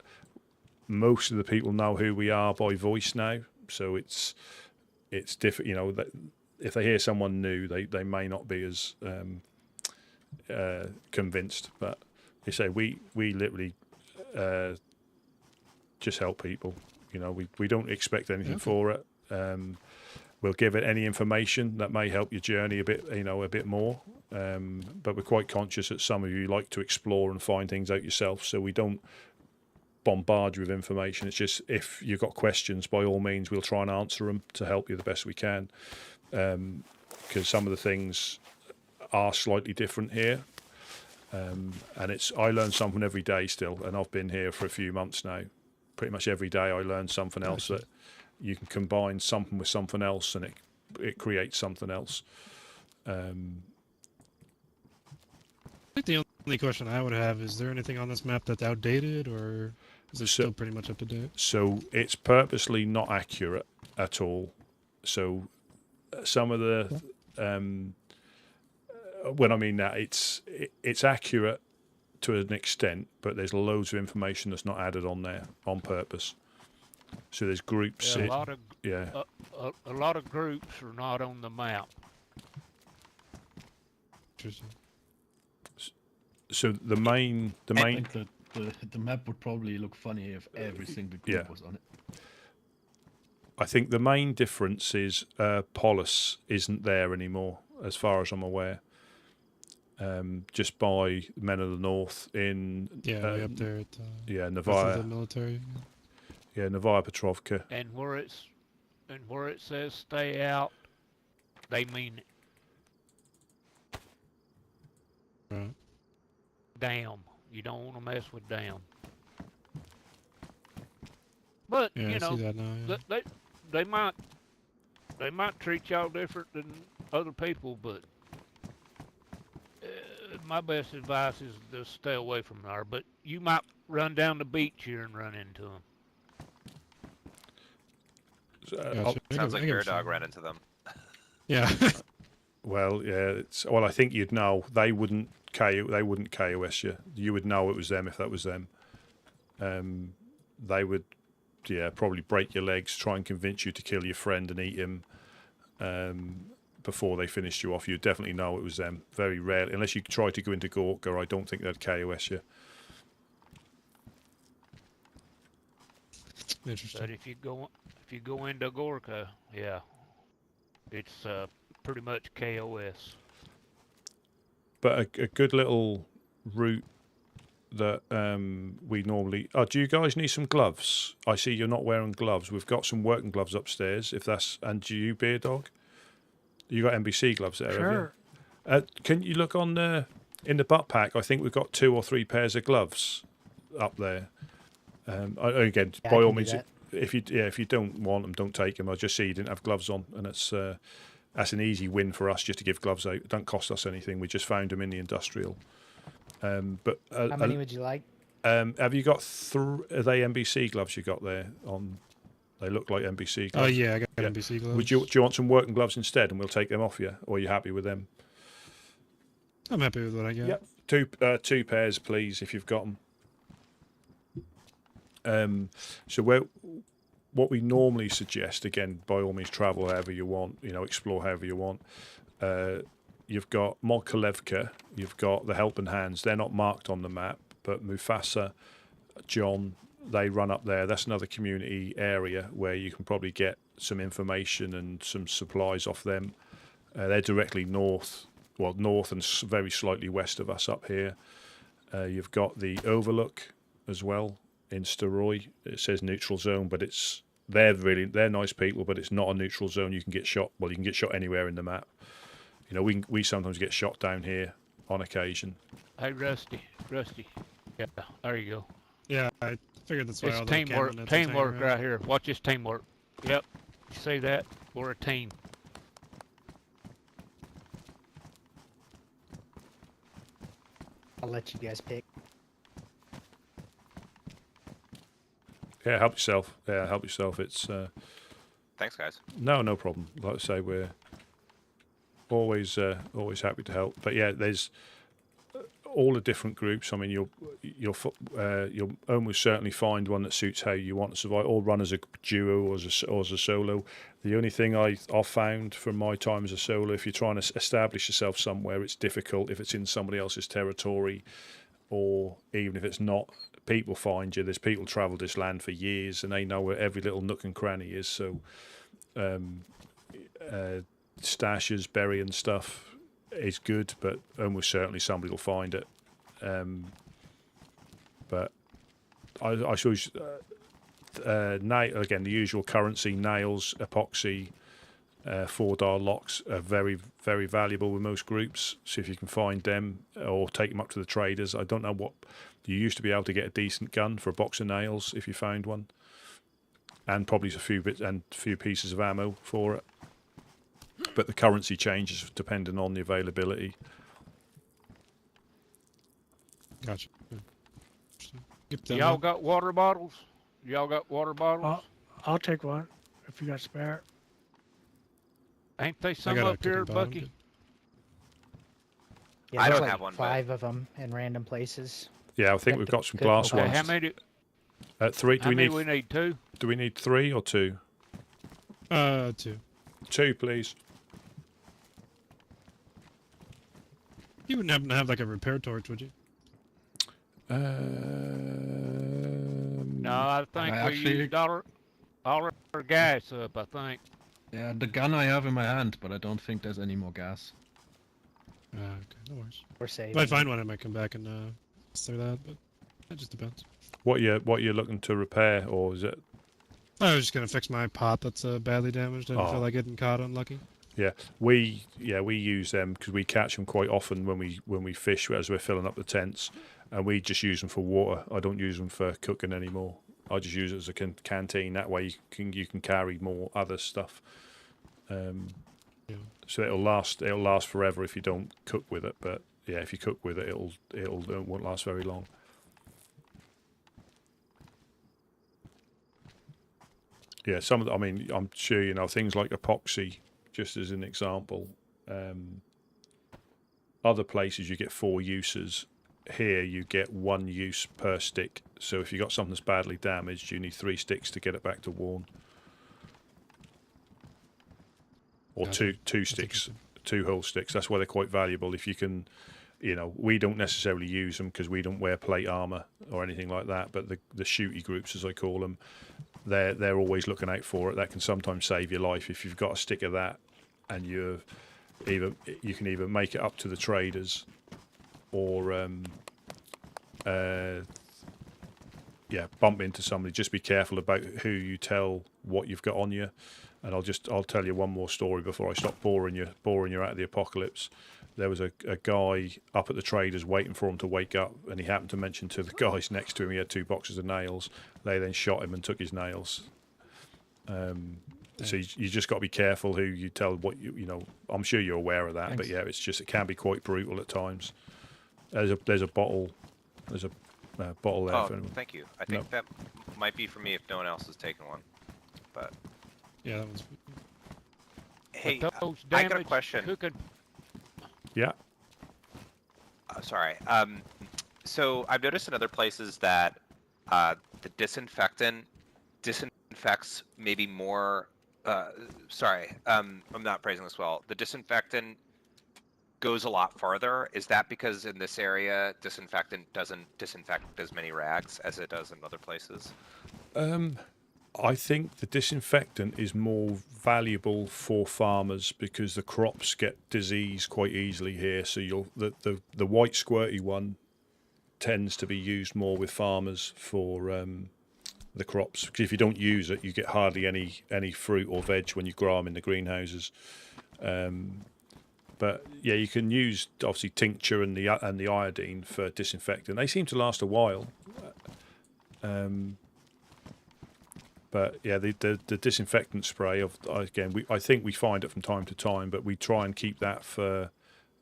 most of the people know who we are by voice now, so it's different. That if they hear someone new, they may not be as convinced. But you say we literally just help people. We don't expect anything for it. We'll give it any information that may help your journey a bit more. But we're quite conscious that some of you like to explore and find things out yourself, so we don't bombard you with information. It's just if you've got questions, by all means, we'll try and answer them to help you the best we can. Because some of the things are slightly different here. And I learn something every day still, and I've been here for a few months now. Pretty much every day I learn something else that you can combine something with something else, and it creates something else. I think the only question I would have is there anything on this map that's outdated, or is it still pretty much up to date? So it's purposely not accurate at all. So some of the when I mean that, it's accurate to an extent, but there's loads of information that's not added on there on purpose. So there's groups. A lot of groups are not on the map. Interesting. So the main. I think that the map would probably look funny if every single group was on it. I think the main difference is Polis isn't there anymore, as far as I'm aware. Just by Men of the North in way up there at Novaya, the military. Yeah, Novaya Petrovka. And where it says stay out, they mean it. Right. Damn, you don't want to mess with damn. But Yeah, you I know, see that now, they might treat y'all different than other people, but my best advice is to stay away from there. But you might run down the beach here and run into them. Sounds like Bear Dog ran into them. Yeah. Well, yeah. I think you'd know. They wouldn't KOS you. You would know it was them if that was them. They would, probably break your legs, try and convince you to kill your friend and eat him. Before they finished you off, you'd definitely know it was them. Very rarely, unless you try to go into Gorka, I don't think they'd KOS you. Interesting. But if you go into Gorka, yeah, it's pretty much KOS. But a good little route that we normally... Oh, do you guys need some gloves? I see you're not wearing gloves. We've got some working gloves upstairs, if that's... And do you, Beer Dog? You got NBC gloves there, Sure. have you? Can you look on in the butt pack? I think we've got 2 or 3 pairs of gloves up there. Again, Yeah, by I all can do means, that. if you don't want them, don't take them. I just see you didn't have gloves on, and that's an easy win for us just to give gloves out. It don't cost us anything. We just found them in the industrial. But How many would you like? have you got are they NBC gloves you got there on? They look like NBC gloves. Oh yeah, I got NBC gloves. Do you want some working gloves instead, and we'll take them off you, or are you happy with them? I'm happy with what I got. Yep. 2 pairs, please, if you've got them. So what we normally suggest, again, by all means, travel however you want, explore however you want. You've got Molkalevka, you've got the Helping Hands. They're not marked on the map, but Mufasa, John, they run up there. That's another community area where you can probably get some information and some supplies off them. They're directly north and very slightly west of us up here. You've got the Overlook as well in Staroy. It says neutral zone, but they're nice people, but it's not a neutral zone. You can get shot. Well, you can get shot anywhere in the map. We sometimes get shot down here on occasion. Hey, Rusty. Yeah, there you go. Yeah, I figured that's why It's all the teamwork. cannon Teamwork right here. Watch this teamwork. Yep. You see that? We're a team. I'll let you guys pick. Yeah, help yourself. It's Thanks, guys. no problem. Like I say, we're always happy to help. But yeah, there's all the different groups. I mean, you'll almost certainly find one that suits how you want to survive, or run as a duo or as a solo. The only thing I've found from my time as a solo, if you're trying to establish yourself somewhere, it's difficult if it's in somebody else's territory, or even if it's not. People find you. There's people travel this land for years, and they know where every little nook and cranny is. So, stashes, burying stuff is good, but almost certainly somebody will find it. But I suppose again, the usual currency: nails, epoxy, 4-dial locks are very, very valuable with most groups. So if you can find them or take them up to the traders, I don't know what. You used to be able to get a decent gun for a box of nails if you found one, and probably a few pieces of ammo for it. But the currency changes depending on the availability. Gotcha. Y'all got water bottles? I'll take one if you got spare. Ain't they some got a up here, cooking bottom. Bucky? Yeah, I there's don't like have one, but- 5 of them in random places. Yeah, I think we've got some glass Okay, ones. how many? 3. How many we need? 2? Do we need 3 or 2? 2. 2, please. You wouldn't happen to have like a repair torch, would you? No, I think we used all our gas up, I think. Yeah, the gun I have in my hand, but I don't think there's any more gas. Okay, no worries. We're safe. If I find one, I might come back and say that, but it just depends. What you're looking to repair, or is it? I was just gonna fix my pot that's badly damaged. I didn't feel like getting caught unlucky. Yeah, we use them because we catch them quite often when we fish as we're filling up the tents, and we just use them for water. I don't use them for cooking anymore. I just use it as a canteen. That way you can carry more other stuff. So it'll last forever if you don't cook with it. But yeah, if you cook with it, it won't last very long. Yeah, I mean, I'm sure you know things like epoxy, just as an example. Other places you get 4 uses. Here you get 1 use per stick. So if you got something that's badly damaged, you need 3 sticks to get it back to worn. Or two sticks, 2 whole sticks. That's why they're quite valuable. If you can, you know, we don't necessarily use them because we don't wear plate armor or anything like that. But the shooty groups, as I call them, they're always looking out for it. That can sometimes save your life if you've got a stick of that, and you can either make it up to the traders, or bump into somebody. Just be careful about who you tell what you've got on you. And I'll tell you one more story before I stop boring you out of the apocalypse. There was a guy up at the traders waiting for him to wake up, and he happened to mention to the guys next to him he had 2 boxes of nails. They then shot him and took his nails. So you just got to be careful who you tell what you know. I'm sure you're aware of that, Thanks. but yeah, it can be quite brutal at times. There's a bottle. There's a bottle there. Oh, for anyone. thank you. I think that might be for me if no one else has taken one. But yeah, that one's. Hey, I got a question. Yeah. Sorry. So I've noticed in other places that the disinfectant disinfects maybe more. I'm not phrasing this well. The disinfectant goes a lot farther. Is that because in this area disinfectant doesn't disinfect as many rags as it does in other places? I think the disinfectant is more valuable for farmers because the crops get disease quite easily here. So the white squirty one tends to be used more with farmers for the crops. Because if you don't use it, you get hardly any fruit or veg when you grow them in the greenhouses. But yeah, you can use obviously tincture and the iodine for disinfectant. They seem to last a while. But yeah, the disinfectant spray I think we find it from time to time, but we try and keep that for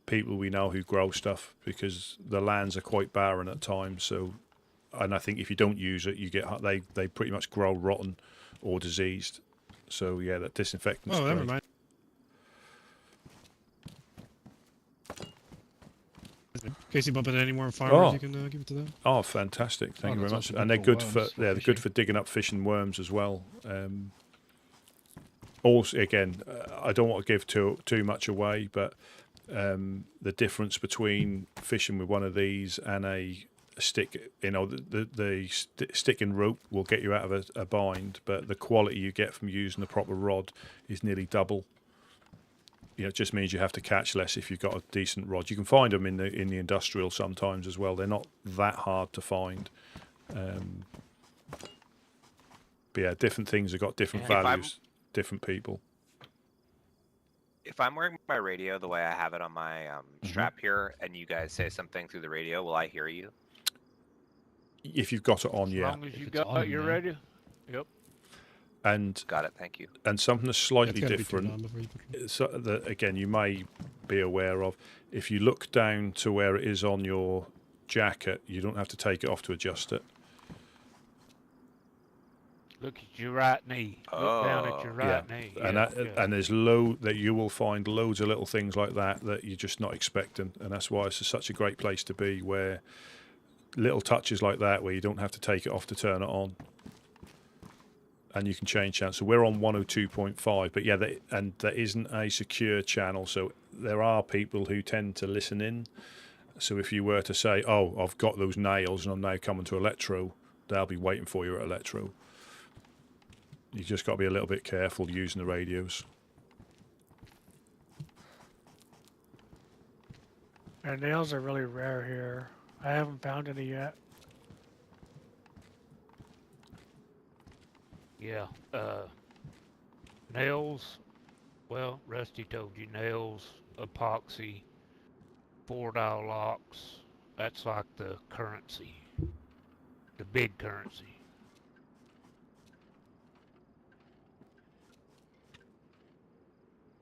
people we know who grow stuff because the lands are quite barren at times. So, and I think if you don't use it, you get they pretty much grow rotten or diseased. So yeah, that disinfectant spray. Never mind. In case you bump into any more farmers, you can give it to them. Oh, fantastic! Thank you very much. And they're good they're good for digging up fish and worms as well. Also, again, I don't want to give too much away, but the difference between fishing with one of these and a stick, the stick and rope will get you out of a bind, but the quality you get from using a proper rod is nearly double. It just means you have to catch less if you've got a decent rod. You can find them in the industrial sometimes as well. They're not that hard to find. But yeah, different things have got different values, different people. If I'm wearing my radio the way I have it on my strap here, and you guys say something through the radio, will I hear you? If you've got it on, yeah. As long as you got your radio. Yep. And got it. Thank you. And something that's slightly different. So that again, you may be aware of. If you look down to where it is on your jacket, you don't have to take it off to adjust it. Look at your right knee. Look down at your right knee. And and there's that you will find loads of little things like that you're just not expecting, and that's why it's such a great place to be, where little touches like that, where you don't have to take it off to turn it on. And you can change channels. So we're on 102.5, but yeah, there isn't a secure channel. So there are people who tend to listen in. So if you were to say, "Oh, I've got those nails and I'm now coming to Electro," they'll be waiting for you at Electro. You just got to be a little bit careful using the radios. Our nails are really rare here. I haven't found any yet. Yeah, nails, well, Rusty told you, nails, epoxy, 4-dial locks, that's like the currency, the big currency.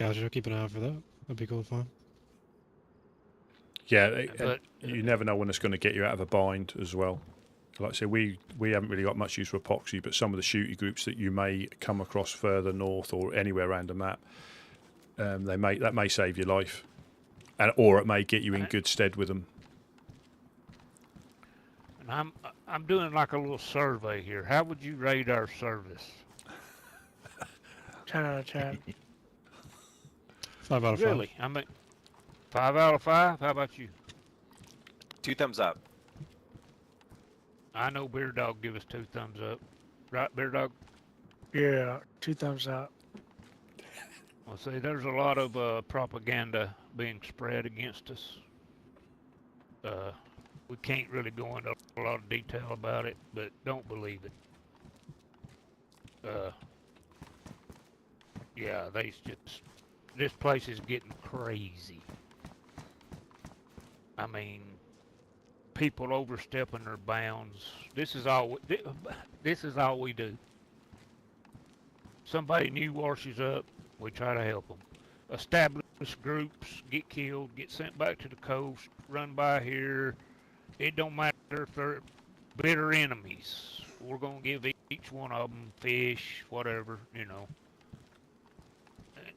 Gotcha. Keep an eye out for that. That'd be cool to find. Yeah, you never know when it's going to get you out of a bind as well. Like I say, we haven't really got much use for epoxy, but some of the shooty groups that you may come across further north or anywhere around the map, that may save your life, or it may get you in good stead with them. And I'm doing like a little survey here. How would you rate our service? 10 out of 10. 5 out of 5. Really? I mean, 5 out of 5. How about you? 2 thumbs up. I know Beer Dog give us 2 thumbs up. Right, Beer Dog? Yeah, 2 thumbs up. Well, see, there's a lot of propaganda being spread against us. We can't really go into a lot of detail about it, but don't believe it. Yeah, this place is getting crazy. I mean, people overstepping their bounds. This is all we do. Somebody new washes up, we try to help them. Established groups get killed, get sent back to the coast, run by here. It don't matter if they're bitter enemies. We're gonna give each one of them fish, whatever, you know.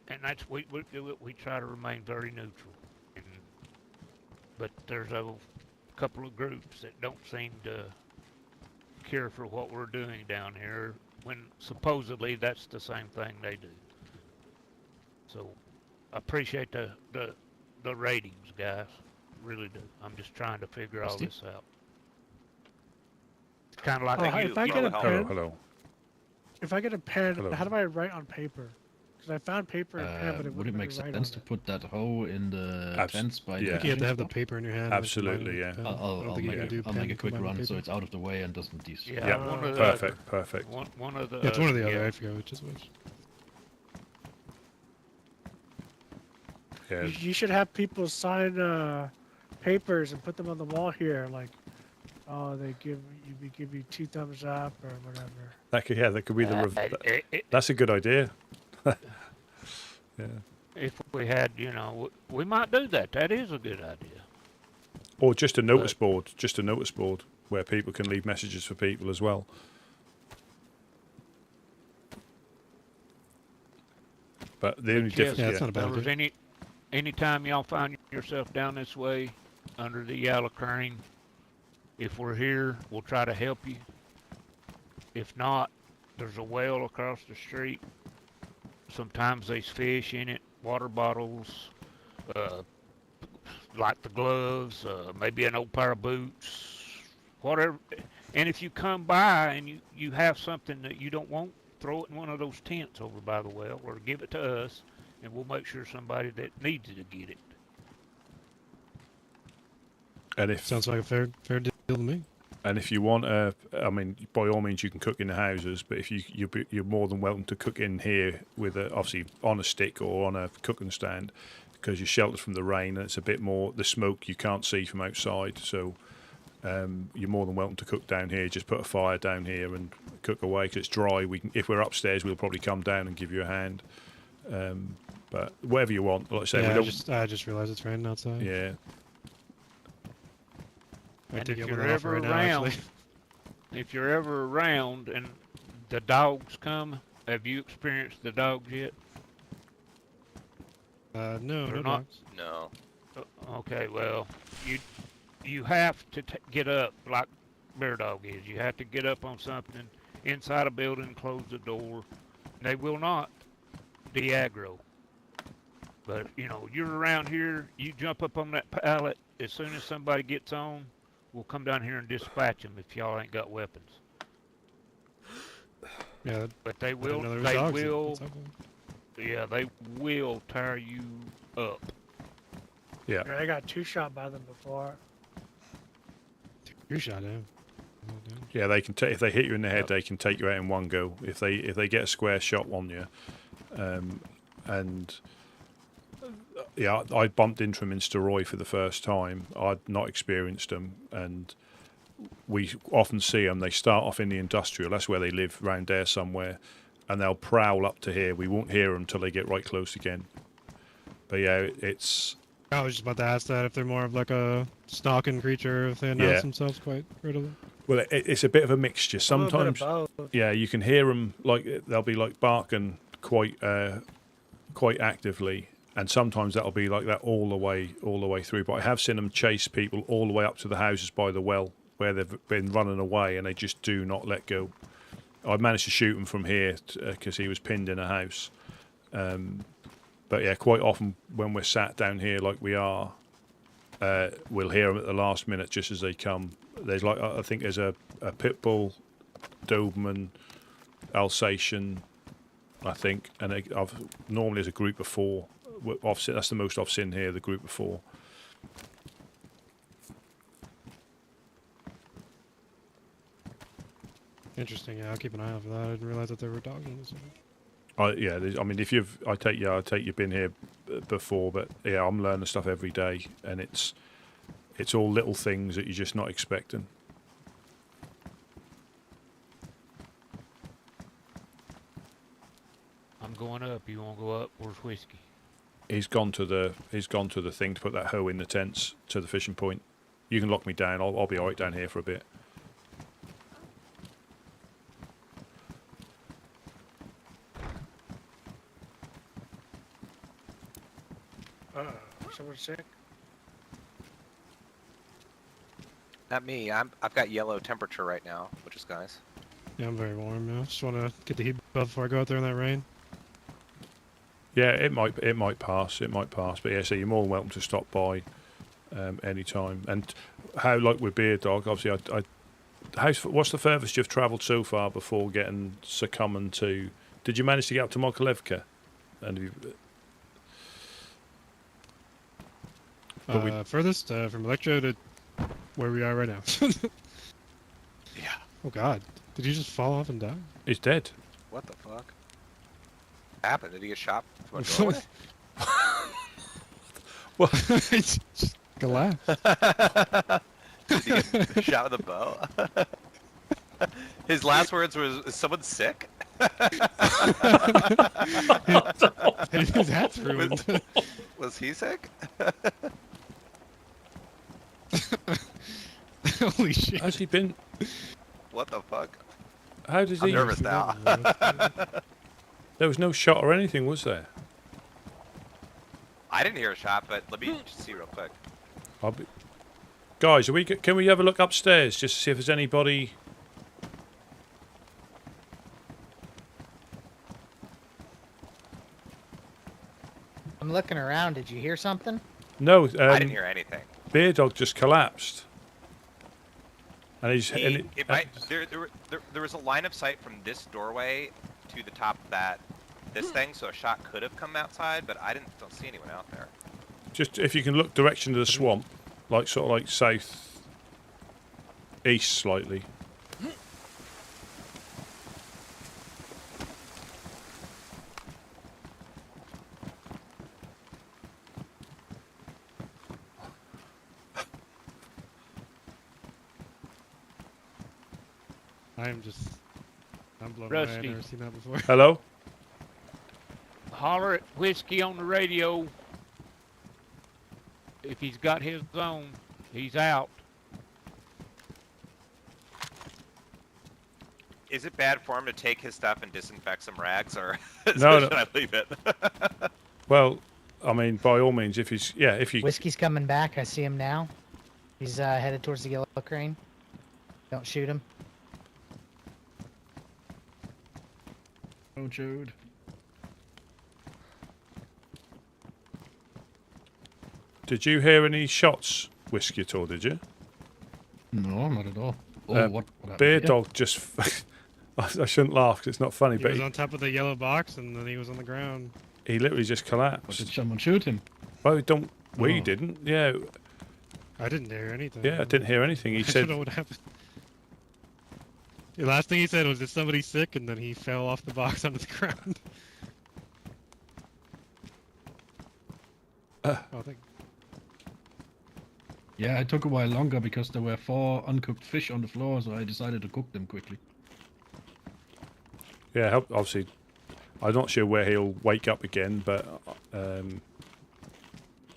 And that's we try to remain very neutral. But there's a couple of groups that don't seem to care for what we're doing down here, when supposedly that's the same thing they do. So I appreciate the ratings, guys. Really do. I'm just trying to figure all this out. It's kind of like if I get a pen, hello. If I get a pen, Hello. how do I write on paper? Because I found paper and pen, but it Would it wouldn't make let me write sense on to it. put that hoe in the tents by yeah. You have to have the paper in your hand. Absolutely, yeah. I'll make a quick run so it's out of the way and doesn't destroy. Yeah, one of the perfect. One of the. Yeah, it's one or the other. I forget which is which. Yeah. You should have people sign papers and put them on the wall here, like, oh, we give you 2 thumbs up or whatever. That could be the. That's a good idea. Yeah. If we had, we might do that. That is a good idea. Or just a notice board. Just a notice board where people can leave messages for people as well. But the only difference. Yeah, that's not a bad If idea. anytime y'all find yourself down this way under the yellow crane, if we're here, we'll try to help you. If not, there's a well across the street. Sometimes there's fish in it, water bottles, like the gloves, maybe an old pair of boots, whatever. And if you come by and you have something that you don't want, throw it in one of those tents over by the well, or give it to us, and we'll make sure somebody that needs it to get it. And if Sounds like a fair deal to me. And if you want, I mean, by all means, you can cook in the houses. But if you're more than welcome to cook in here with obviously on a stick or on a cooking stand, because you're sheltered from the rain and it's a bit more the smoke you can't see from outside. So you're more than welcome to cook down here. Just put a fire down here and cook away because it's dry. If we're upstairs, we'll probably come down and give you a hand. But whatever you want, like I say, Yeah, we don't. I just realized it's raining outside. Yeah. And if you're ever around, and the dogs come, have you experienced the dogs yet? No, They're no not. dogs. No. Okay, well, you have to get up like Bear Dog is. You have to get up on something inside a building, close the door. They will not de-aggro. But you're around here. You jump up on that pallet as soon as somebody gets on. We'll come down here and dispatch them if y'all ain't got weapons. Yeah, but they will. Yeah, they will tear you up. Yeah. I got 2 shot by them before. 2 shot, yeah. Yeah, they can if they hit you in the head, they can take you out in one go. If they get a square shot on you, and yeah, I bumped into them in Steroy for the first time. I'd not experienced them, and we often see them. They start off in the industrial. That's where they live, round there somewhere, and they'll prowl up to here. We won't hear them till they get right close again, But yeah, it's. I was just about to ask that if they're more of like a stalking creature, if they announce themselves quite readily. Well, it's a bit of a mixture. A little bit of Sometimes, both. yeah, you can hear them like they'll be like barking quite actively, and sometimes that'll be like that all the way through. But I have seen them chase people all the way up to the houses by the well where they've been running away, and they just do not let go. I managed to shoot him from here because he was pinned in a house. But yeah, quite often when we're sat down here like we are, we'll hear them at the last minute just as they come. There's like I think there's a pit bull, Doberman, Alsatian, I think, and normally there's a group of 4. That's the most I've seen here. The group of 4. Interesting. Yeah, I'll keep an eye out for that. I didn't realize that there were dogs in this. Yeah, I mean, I take you've been here before, but yeah, I'm learning stuff every day, and it's all little things that you're just not expecting. I'm going up. You want to go up? Where's Whiskey? He's gone to the thing to put that hoe in the tents to the fishing point. You can lock me down. I'll be alright down here for a bit. Someone sick? Not me. I've got yellow temperature right now, which is nice. Yeah, I'm very warm now. Just want to get the heat buff before I go out there in that rain. Yeah, it might pass. It might pass. But yeah, so you're more than welcome to stop by anytime. And how, like with Beer Dog, obviously, what's the furthest you've travelled so far before succumbing to? Did you manage to get up to Mokolevka? And furthest from Electro to where we are right now. Yeah. Oh God! Did he just fall off and die? He's dead. What the fuck? What happened? Did he get shot from a doorway? What? Just collapsed. Did he get shot with a bow? His last words was, "Is someone sick?" His hat's ruined. Was he sick? Holy shit! How's he been? What the fuck? How does I'm he? nervous now. There was no shot or anything, was there? I didn't hear a shot, but let me just see real quick. Guys, can we have a look upstairs just to see if there's anybody? I'm looking around. Did you hear something? No, I didn't hear anything. Beer Dog just collapsed. And he's there was a line of sight from this doorway to the top of this thing, so a shot could have come outside, but I don't see anyone out there. Just if you can look direction to the swamp, like sort of like south east slightly. I'm blown away. I've Rusty. never seen that before. Hello? Holler at Whiskey on the radio. If he's got his own, he's out. Is it bad for him to take his stuff and disinfect some rags, or No. should I leave it? Well, I mean, by all means, if you Whiskey's coming back. I see him now. He's headed towards the yellow crane. Don't shoot him. Oh, Jude. Did you hear any shots, Whiskey, at all? Did you? No, not at all. Oh, what Beer happened? Dog just. I shouldn't laugh because it's not funny, He but was on top of the yellow box, and then he was on the ground. he literally just collapsed. Did someone shoot him? Well, we Oh. didn't. Yeah. I didn't hear anything. Yeah, I didn't hear anything. He I said. don't know what happened. The last thing he said was, "Is somebody sick?" And then he fell off the box onto the ground. Oh, thank. Yeah, it took a while longer because there were 4 uncooked fish on the floor, so I decided to cook them quickly. Yeah, obviously, I'm not sure where he'll wake up again, but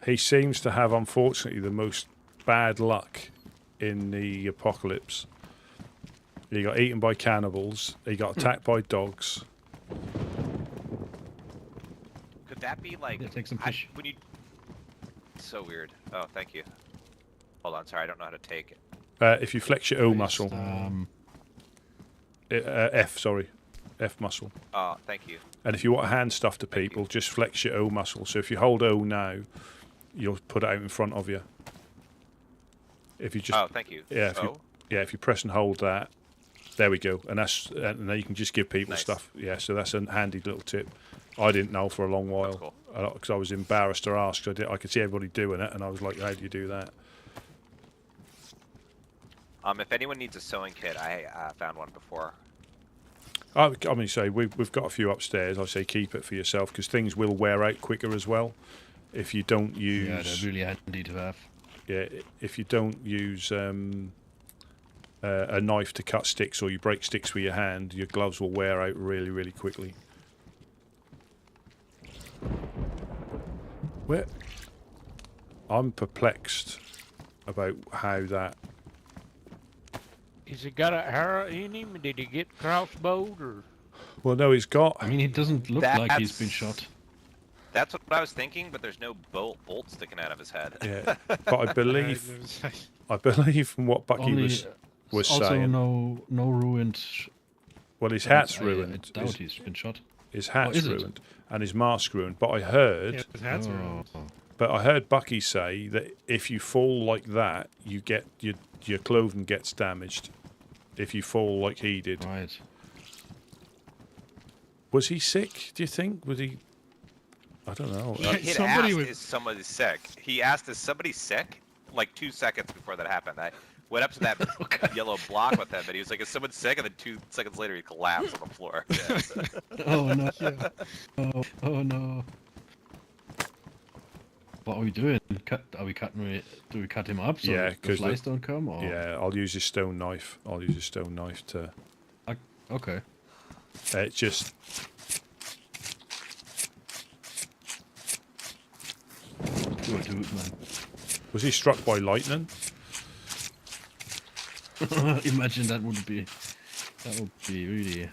He seems to have, unfortunately, the most bad luck in the apocalypse. He got eaten by cannibals. He got attacked by dogs. Could that be like? Yeah, take some fish. When you. So weird. Oh, thank you. Hold on, sorry, I don't know how to take it. If you flex your O muscle. F, sorry. F muscle. Oh, thank you. And if you want to hand stuff to people, just flex your O muscle. So if you hold O now, you'll put it out in front of you. If you just. Oh, thank you. Yeah, if you press and hold that, there we go. And then you can just give people stuff. Yeah, so that's a handy little tip. I didn't know for a long while because I was embarrassed to ask. I could see everybody doing it, and I was like, "How do you do that?" If anyone needs a sewing kit, I found one before. I mean, say we've got a few upstairs. I say keep it for yourself because things will wear out quicker as well if you don't use. Yeah, they're really handy to have. Yeah, if you don't use a knife to cut sticks or you break sticks with your hand, your gloves will wear out really, really quickly. I'm perplexed about how that. Has he got a arrow in him? Did he get crossbowed or? Well, no, he's got. I mean, he doesn't look like he's been shot. That's what I was thinking, but there's no bolt sticking out of his head. Yeah, but I believe from what Bucky was also saying. no ruined. Well, his hat's ruined. I doubt he's been shot. His hat's ruined and his mask ruined. But I heard. Yeah, his hat's ruined. But I heard Bucky say that if you fall like that, you get your clothing gets damaged. If you fall like he did. Right. Was he sick? Do you think? Was he? I don't know. He had asked, is somebody sick? He asked, is somebody sick? Like 2 seconds before that happened. I went up to that yellow block with him, and he was like, is someone sick? And then 2 seconds later, he collapsed on the floor. Oh, no. Oh, no. What are we doing? Are we cutting? Do we cut him up so the flies don't come? Or? Yeah, I'll use his stone knife. To. Okay. It's just. Poor dude, man. Was he struck by lightning? Imagine that would be really.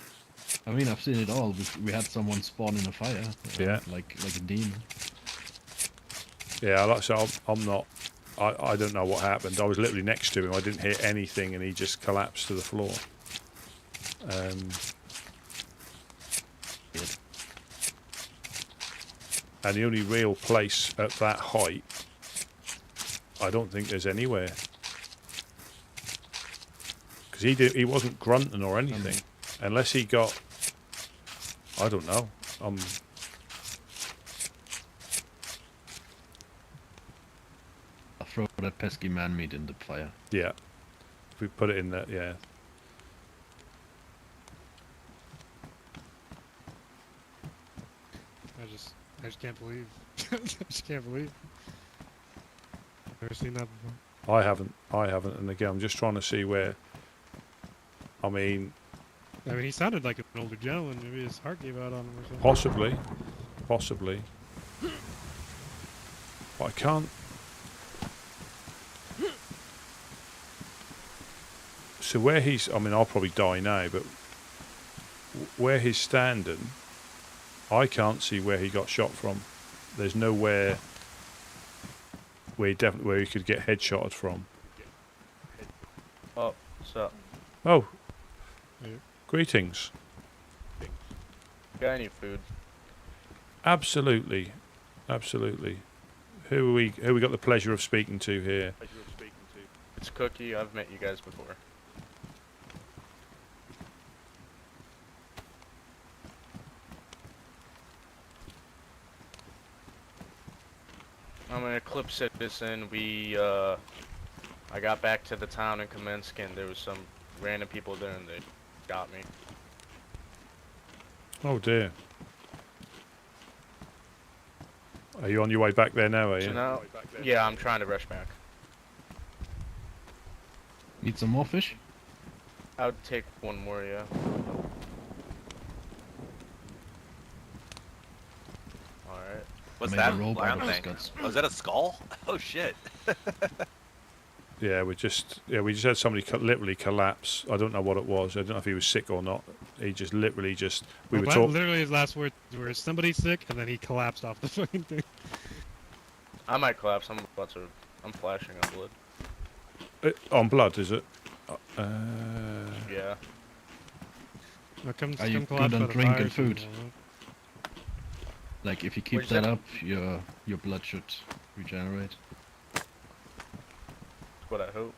I mean, I've seen it all. We had someone spawn in a fire. Yeah. Like a demon. Yeah, like so. I'm not. I don't know what happened. I was literally next to him. I didn't hear anything, and he just collapsed to the floor. And the only real place at that height, I don't think there's anywhere. Because he wasn't grunting or anything, unless he got. I don't know. I'll throw that pesky man meat in the fire. Yeah, if we put it in there, yeah. I just can't believe. I just can't believe. I've never seen that before. I haven't, and again, I'm just trying to see where. I mean, he sounded like an older gentleman. Maybe his heart gave out on him or something. Possibly. But I can't. So where he's, I mean, I'll probably die now, but where he's standing, I can't see where he got shot from. There's nowhere where he could get headshotted from. Oh, what's up? Oh, greetings. Got any food? Absolutely. Who we got the pleasure of speaking to here? It's Cookie. I've met you guys before. I'm an Eclipse citizen. I got back to the town in Kamensk and there was some random people there and they got me. Oh dear. Are you on your way back there now, are you? So now, yeah, I'm trying to rush back. Need some more fish? I would take one more, yeah. Alright. What's made that? a rope Lie out on of the his thing? guts. Oh, is that a skull? Oh shit. Yeah, we just had somebody literally collapse. I don't know what it was. I don't know if he was sick or not. He just literally just we were talking. Literally, his last words were "somebody's sick," and then he collapsed off the fucking thing. I might collapse. I'm flashing on blood. On blood, is it? Yeah. Well, come Are you come collapse good by on the drink fire and food? soon, Like if you keep What'd you that say? up, your blood should regenerate. That's what I hope.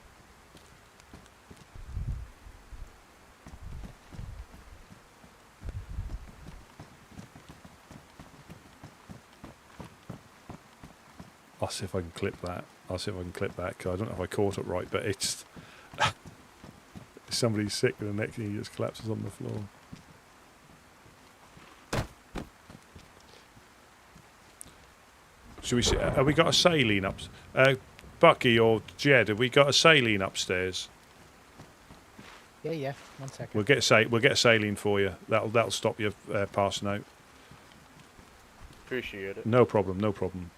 I'll see if I can clip that. Cause I don't know if I caught it right, but it's somebody's sick and the next thing he just collapses on the floor. Should we see? Have we got a saline up? Bucky or Jed, have we got a saline upstairs? Yeah. 1 second. We'll get a saline for you. That'll stop you passing out. Appreciate it. No problem. No problem.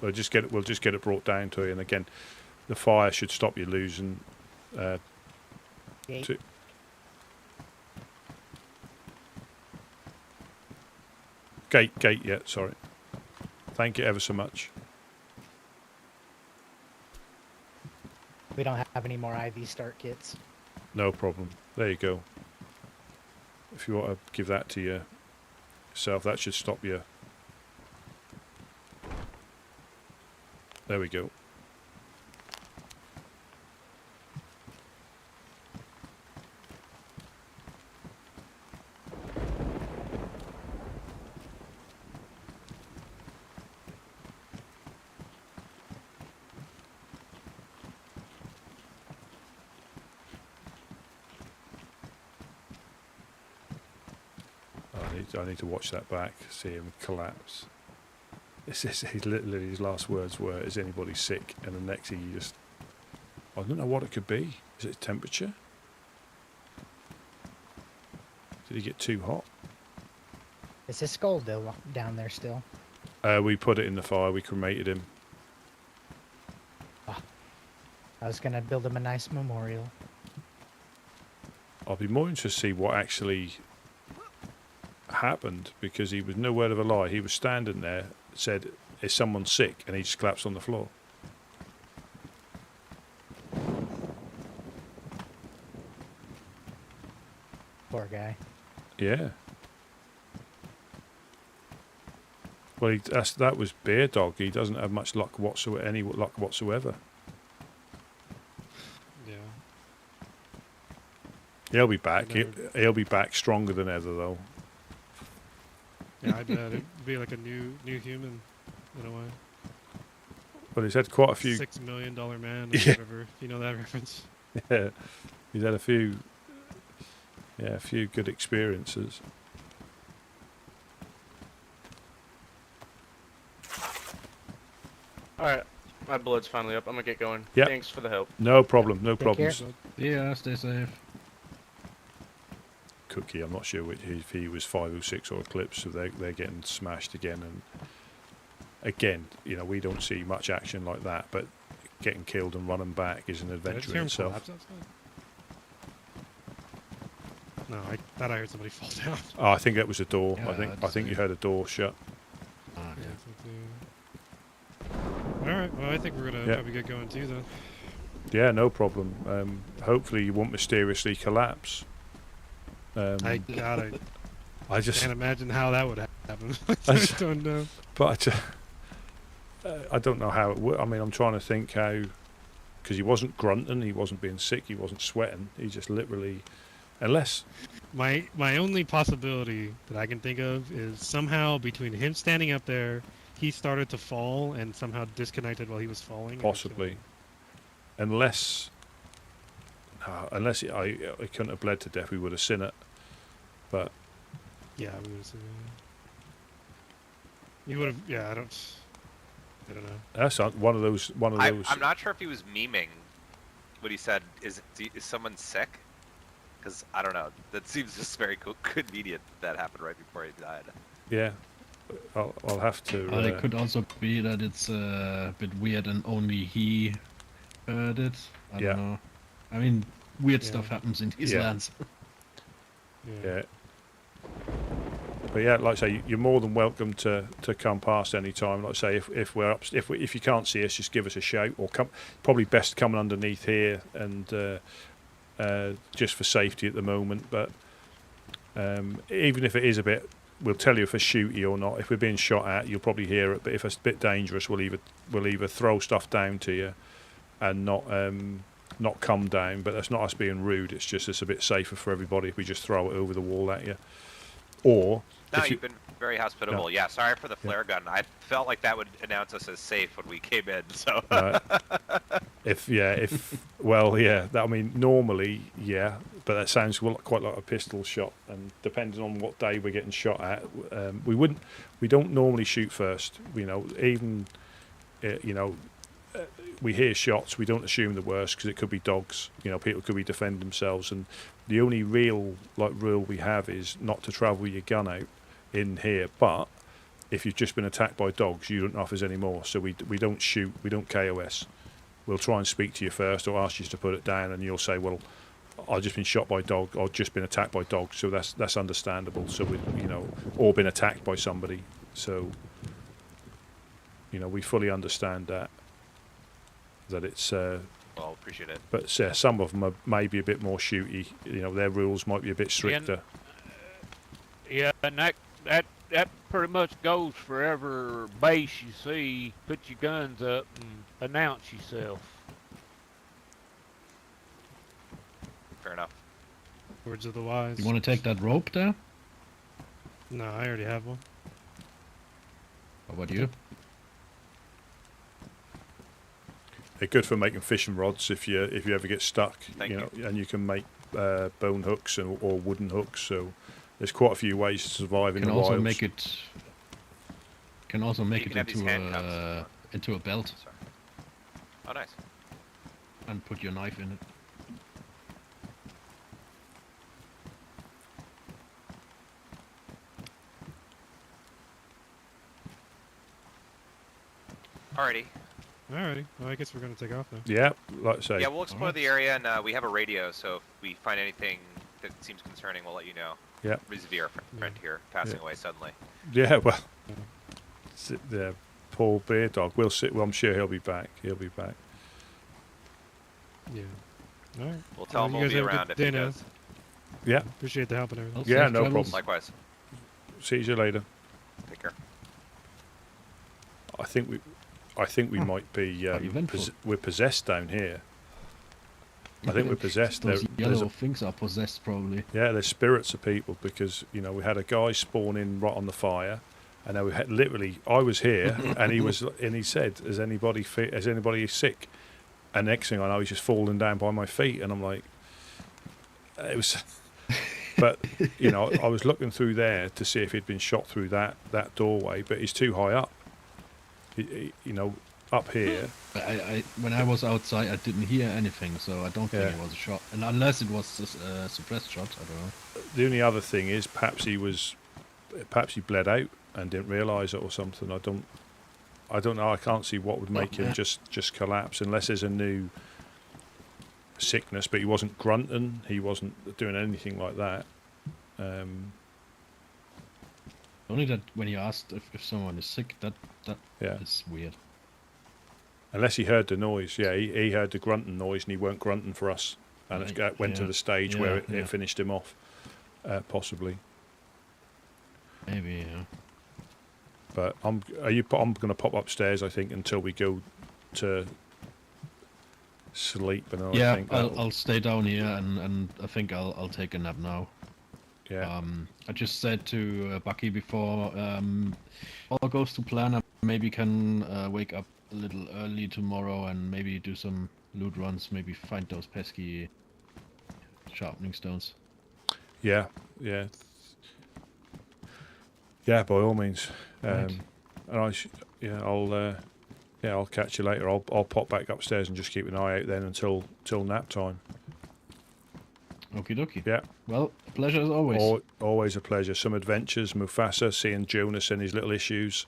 We'll just get it brought down to you, and again, the fire should stop you losing. Gate. Gate, yeah, sorry. Thank you ever so much. We don't have any more IV start kits. No problem. There you go. If you want to give that to yourself, that should stop you. There we go. I need to watch that back, see him collapse. Literally his last words were, "Is anybody sick?" And the next thing he just, I don't know what it could be. Is it temperature? Did he get too hot? Is his skull down there still? We put it in the fire. We cremated him. I was gonna build him a nice memorial. I'll be more interested to see what actually happened, because he was no word of a lie. He was standing there, said, "Is someone sick?" and he just collapsed on the floor. Poor guy. Yeah. Well, that was Bear Dog. He doesn't have much luck whatsoever. Any luck whatsoever. Yeah. He'll be back. He'll be back stronger than ever, though. Yeah, I bet it'd be like a new human, in a way. Well, he's had quite a few. $6 million man, or Yeah. whatever. If you know that reference. Yeah, he's had a few. Yeah, a few good experiences. Alright, my blood's finally up. I'm gonna get going. Yep. Thanks for the help. No problem. No Take care. problems. Yeah, stay safe. Cookie, I'm not sure if he was 506 or Eclipse, so they're getting smashed again. And again, we don't see much action like that, but getting killed and running back is an Did I adventure just in hear him itself. collapse outside? No, I thought I heard somebody fall down. Oh, I think that was a door. Yeah, I think you heard a door shut. Yeah, alright, well I think we're gonna Yeah. probably get going too then. Yeah, no problem. Hopefully you won't mysteriously collapse. I just can't imagine how that would happen. I I just- don't know. But I don't know how it would. I mean, I'm trying to think how, because he wasn't grunting, he wasn't being sick, he wasn't sweating. He just literally, unless My only possibility that I can think of is somehow between him standing up there, he started to fall and somehow disconnected while he was falling. possibly, unless I couldn't have bled to death, we would have seen it. But Yeah, we would have seen You would have. Yeah, I don't know. That's one of those. I'm not sure if he was memeing what he said. Is someone sick? Because I don't know. That seems just very convenient that happened right before he died. Yeah, I'll have to. It could also be that it's a bit weird and only he heard it. I don't know. I mean, weird stuff happens in these lands. Yeah. But yeah, like I say, you're more than welcome to come past any time. Like I say, if you can't see us, just give us a shout, or come. Probably best coming underneath here and just for safety at the moment. But even if it is a bit, we'll tell you if it's shooty or not. If we're being shot at, you'll probably hear it. But if it's a bit dangerous, we'll either throw stuff down to you and not come down. But that's not us being rude. It's just it's a bit safer for everybody if we just throw it over the wall at you. Or no, you've been very hospitable. Yeah, sorry for the flare gun. I felt like that would announce us as safe when we came in. So I mean, normally, yeah, but that sounds quite like a pistol shot. And depending on what day we're getting shot at, we don't normally shoot first. You know, even we hear shots, we don't assume the worst because it could be dogs. You know, people could be defending themselves, and the only real rule we have is not to travel your gun out in here. But if you've just been attacked by dogs, you don't know if there's any more. So we don't shoot, we don't KOS. We'll try and speak to you first or ask you to put it down, and you'll say, well, I've just been shot by a dog or just been attacked by dogs. So that's understandable. So or been attacked by somebody. So we fully understand that it's well, appreciate it. But some of them are maybe a bit more shooty. Their rules might be a bit stricter. Yeah, and that pretty much goes for every base you see. Put your guns up and announce yourself. Fair enough. Words of the wise. You want to take that rope there? No, I already have one. How about you? They're good for making fishing rods if you ever get stuck. And you can make bone hooks or wooden hooks. So there's quite a few ways to survive in the wilds. Can also make it into a belt. Sorry. Oh, nice. And put your knife in it. Alrighty. Alrighty. Well, I guess we're going to take off now. Yeah, like I say. Yeah, we'll explore the area, and we have a radio, so if we find anything that seems concerning, we'll let you know. Yeah. Vis-a-vis our friend here, passing away suddenly. Yeah, well, the poor bear dog. Well, I'm sure he'll be back. He'll be back. Yeah. All right. We'll tell him we'll be around if he does. Yeah. Appreciate the help and everything. Yeah, no problem. Likewise. See you later. Take care. I think we might be. We're possessed down here. I think we're possessed. Those yellow things are possessed, probably. Yeah, there's spirits of people because we had a guy spawn in right on the fire, and then we had literally. I was here, and he said, "Is anybody sick?" And next thing I know, he's just falling down by my feet, and I'm like, it was. But I was looking through there to see if he'd been shot through that doorway, but he's too high up. Up here. When I was outside, I didn't hear anything, so I don't think it was a shot. And unless it was a suppressed shot, I don't know. The only other thing is perhaps he bled out and didn't realise it or something. I don't know. I can't see what would make him just collapse unless there's a new sickness. But he wasn't grunting. He wasn't doing anything like that. Only that when you asked if someone is sick, that is weird. Unless he heard the noise. Yeah, he heard the grunting noise and he weren't grunting for us. And it went to the stage where it finished him off, possibly. Maybe, yeah. But I'm going to pop upstairs, I think, until we go to sleep. And yeah, I think I'll stay down here and I think I'll take a nap now. Yeah. I just said to Bucky before all goes to plan, I maybe can wake up a little early tomorrow and maybe do some loot runs, maybe find those pesky sharpening stones. Yeah, by all means. Right. And I'll catch you later. I'll pop back upstairs and just keep an eye out then until nap time. Okie dokie. Yeah. Well, pleasure as always. Always a pleasure. Some adventures, Mufasa, seeing Jonas and his little issues.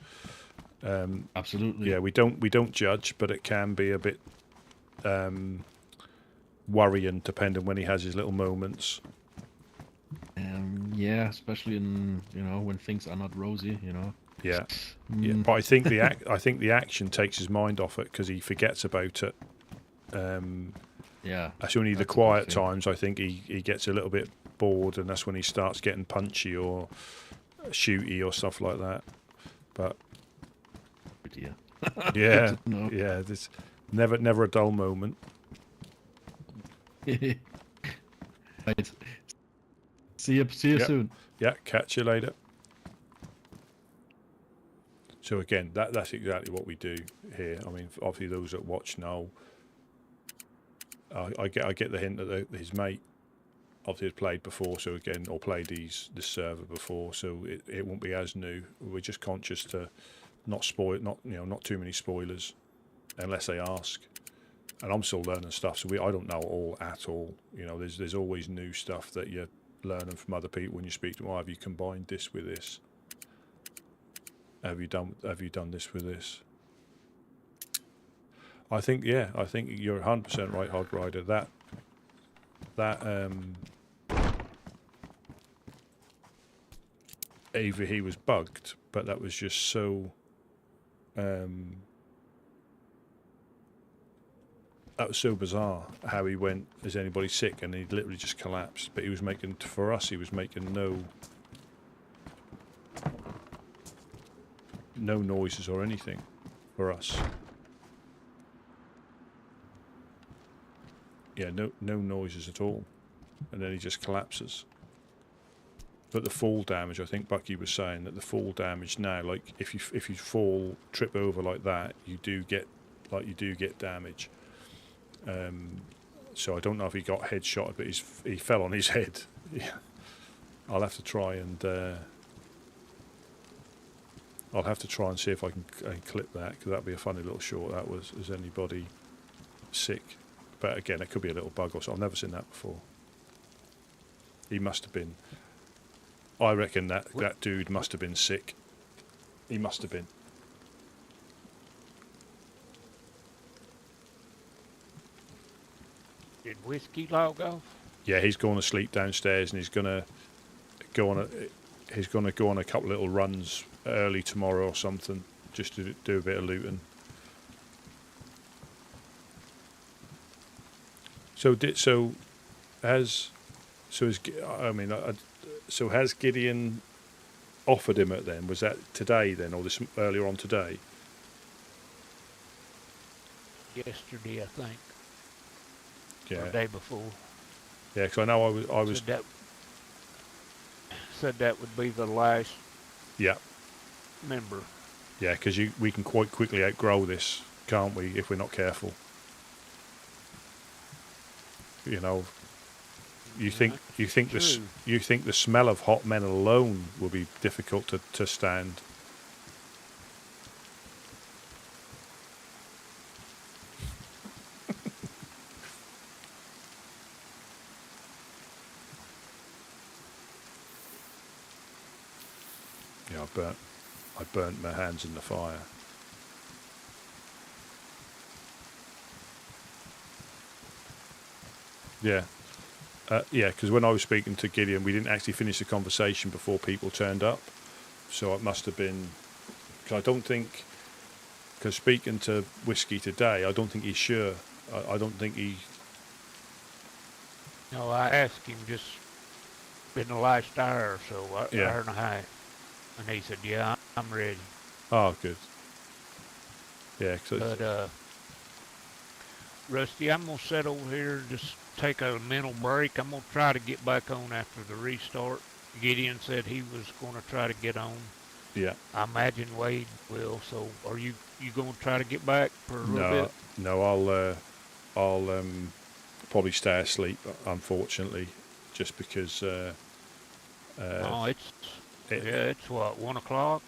Absolutely. Yeah, we don't judge, but it can be a bit worrying depending when he has his little moments. Yeah, especially in when things are not rosy. Yeah. Yeah, but I think the action takes his mind off it because he forgets about it. Yeah. It's only the quiet times I think he gets a little bit bored, and that's when he starts getting punchy or shooty or stuff like that. But yeah, there's never a dull moment. Right. See you soon. Yeah, catch you later. So again, that's exactly what we do here. I mean, obviously those that watch know. I get the hint that his mate obviously has played before, so again, or played this server before, so it won't be as new. We're just conscious to not spoil, not too many spoilers, unless they ask. And I'm still learning stuff, so I don't know all at all. There's always new stuff that you're learning from other people when you speak to them. Have you combined this with this? Have you done this with this? I think you're 100% right, Hog Rider. Either he was bugged, but that was just so. That was so bizarre how he went. Is anybody sick? And he literally just collapsed. But he was making no noises or anything for us. Yeah, no noises at all, and then he just collapses. But the fall damage, I think Bucky was saying that the fall damage now, like if you trip over like that, you do get damage. So I don't know if he got headshot, but he fell on his head. Yeah. I'll have to try and see if I can clip that, because that'd be a funny little short. That was anybody sick? But again, it could be a little bug or something. I've never seen that before. He must have been. I reckon that dude must have been sick. He must have been. Did Whiskey log off? Yeah, he's going to sleep downstairs, and he's gonna go on a couple little runs early tomorrow or something, just to do a bit of looting. Has Gideon offered him it then? Was that today then, or this earlier on today? Yesterday, I think. Yeah. Or the day before. Yeah, because I know I was. Said that would be the last. Yeah. Member. Yeah, because we can quite quickly outgrow this, can't we? If we're not careful. You think the smell of hot men alone will be difficult to stand. Yeah, I burnt my hands in the fire. Yeah. Yeah, because when I was speaking to Gideon, we didn't actually finish the conversation before people turned up. So it must have been... Because I don't think... Because speaking to Whiskey today, I don't think he's sure. I don't think he... No, I asked him just in the last hour or so, hour and a half. And he said, yeah, I'm ready. Oh, good. Yeah, but, Rusty, I'm going to sit over here and just take a mental break. I'm going to try to get back on after the restart. Gideon said he was going to try to get on. Yeah. I imagine Wade will. So are you going to try to get back for a little bit? No, I'll probably stay asleep, unfortunately, just because... it's what, 1 o'clock?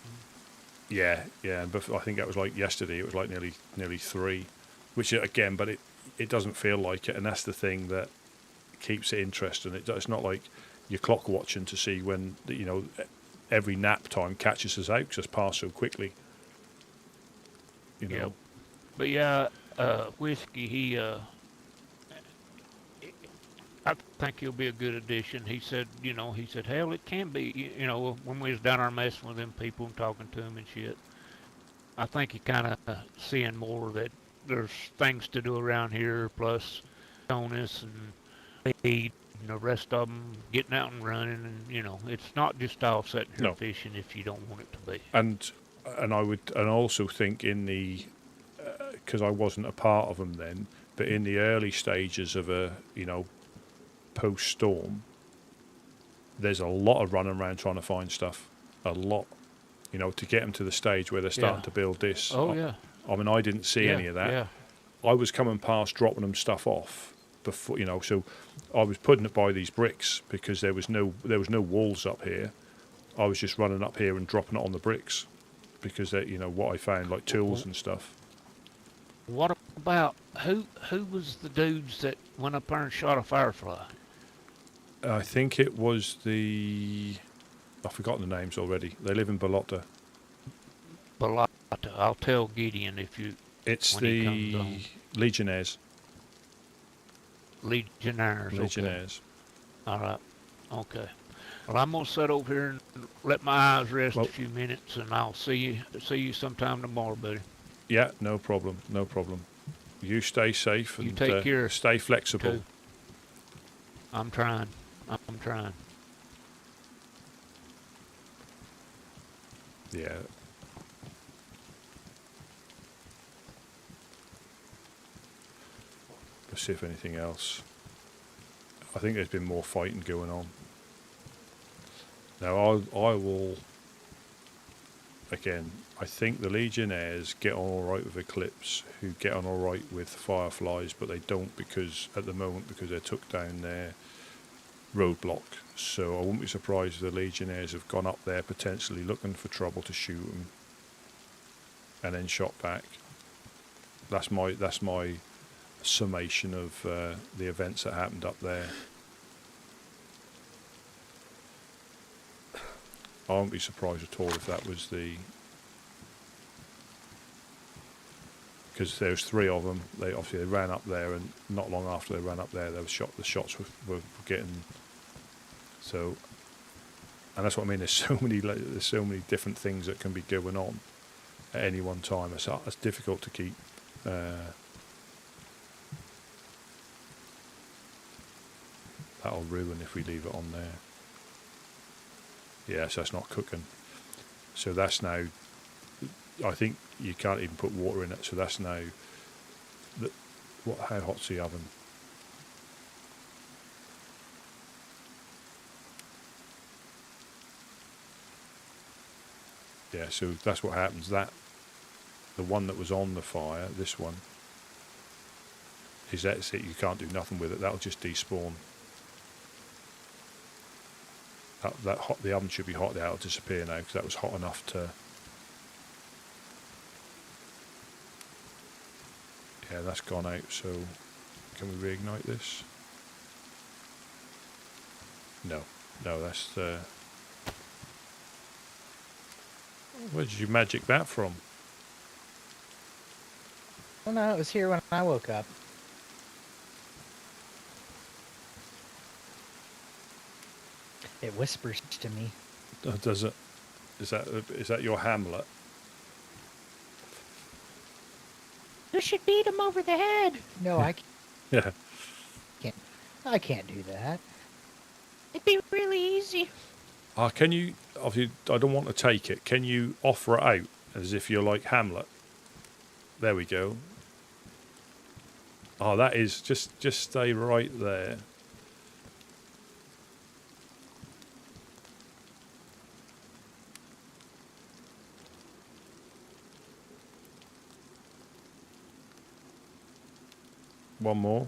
Yeah, but I think that was like yesterday. It was like nearly 3, which again, but it doesn't feel like it, and that's the thing that keeps it interesting. It's not like you're clock watching to see when every nap time catches us out because it's passed so quickly. Yep. But yeah, Whiskey, I think he'll be a good addition. He said, hell, it can be, when we was down there messing with them people and talking to them and shit. I think he kind of seeing more that there's things to do around here, plus Jonas and Lee and the rest of them getting out and running, and it's not just all sitting here fishing if you don't want it to be. And I also think in the because I wasn't a part of them then, but in the early stages of a post storm, there's a lot of running around trying to find stuff, a lot, to get them to the stage where they're starting to build this. Oh yeah. I mean, I didn't see any of that. Yeah. I was coming past dropping them stuff off before, so I was putting it by these bricks because there was no walls up here. I was just running up here and dropping it on the bricks because they, what I found, like tools and stuff. What about who was the dudes that went up there and shot a firefly? I think it was I've forgotten the names already. They live in Balota. Balota. I'll tell Gideon if you. It's the Legionnaires. Legionnaires. Legionnaires. Okay. All right. Okay. Well, I'm gonna sit over here and let my eyes rest a few minutes, and I'll see you sometime tomorrow, buddy. Yeah, no problem. No problem. You stay safe and you take care. Stay flexible. Too. I'm trying. Yeah. Let's see if anything else. I think there's been more fighting going on. Now I will. Again, I think the Legionnaires get on all right with Eclipse, who get on all right with Fireflies, but they don't because they took down their roadblock. So I wouldn't be surprised if the Legionnaires have gone up there potentially looking for trouble to shoot them, and then shot back. That's my summation of the events that happened up there. I won't be surprised at all if that was because there was 3 of them. They ran up there, and not long after they ran up there, they were shot. The shots were getting so, and that's what I mean. There's so many different things that can be going on at any one time. It's difficult to keep. That'll ruin if we leave it on there. Yeah, so that's not cooking. So that's now, I think you can't even put water in it. So that's now, how hot's the oven? Yeah, so that's what happens. The one that was on the fire, this one, that's it. You can't do nothing with it. That'll just despawn. The oven should be hot. That'll disappear now because that was hot enough to. Yeah, that's gone out. So, can we reignite this? No, that's the. Where did you magic that from? Well, no, it was here when I woke up. It whispers to me. Does it? Is that your Hamlet? You should beat him over the head. No, I Yeah. can't. I can't do that. It'd be really easy. Can you? Obviously, I don't want to take it. Can you offer it out as if you're like Hamlet? There we go. Oh, that is just stay right there. One more.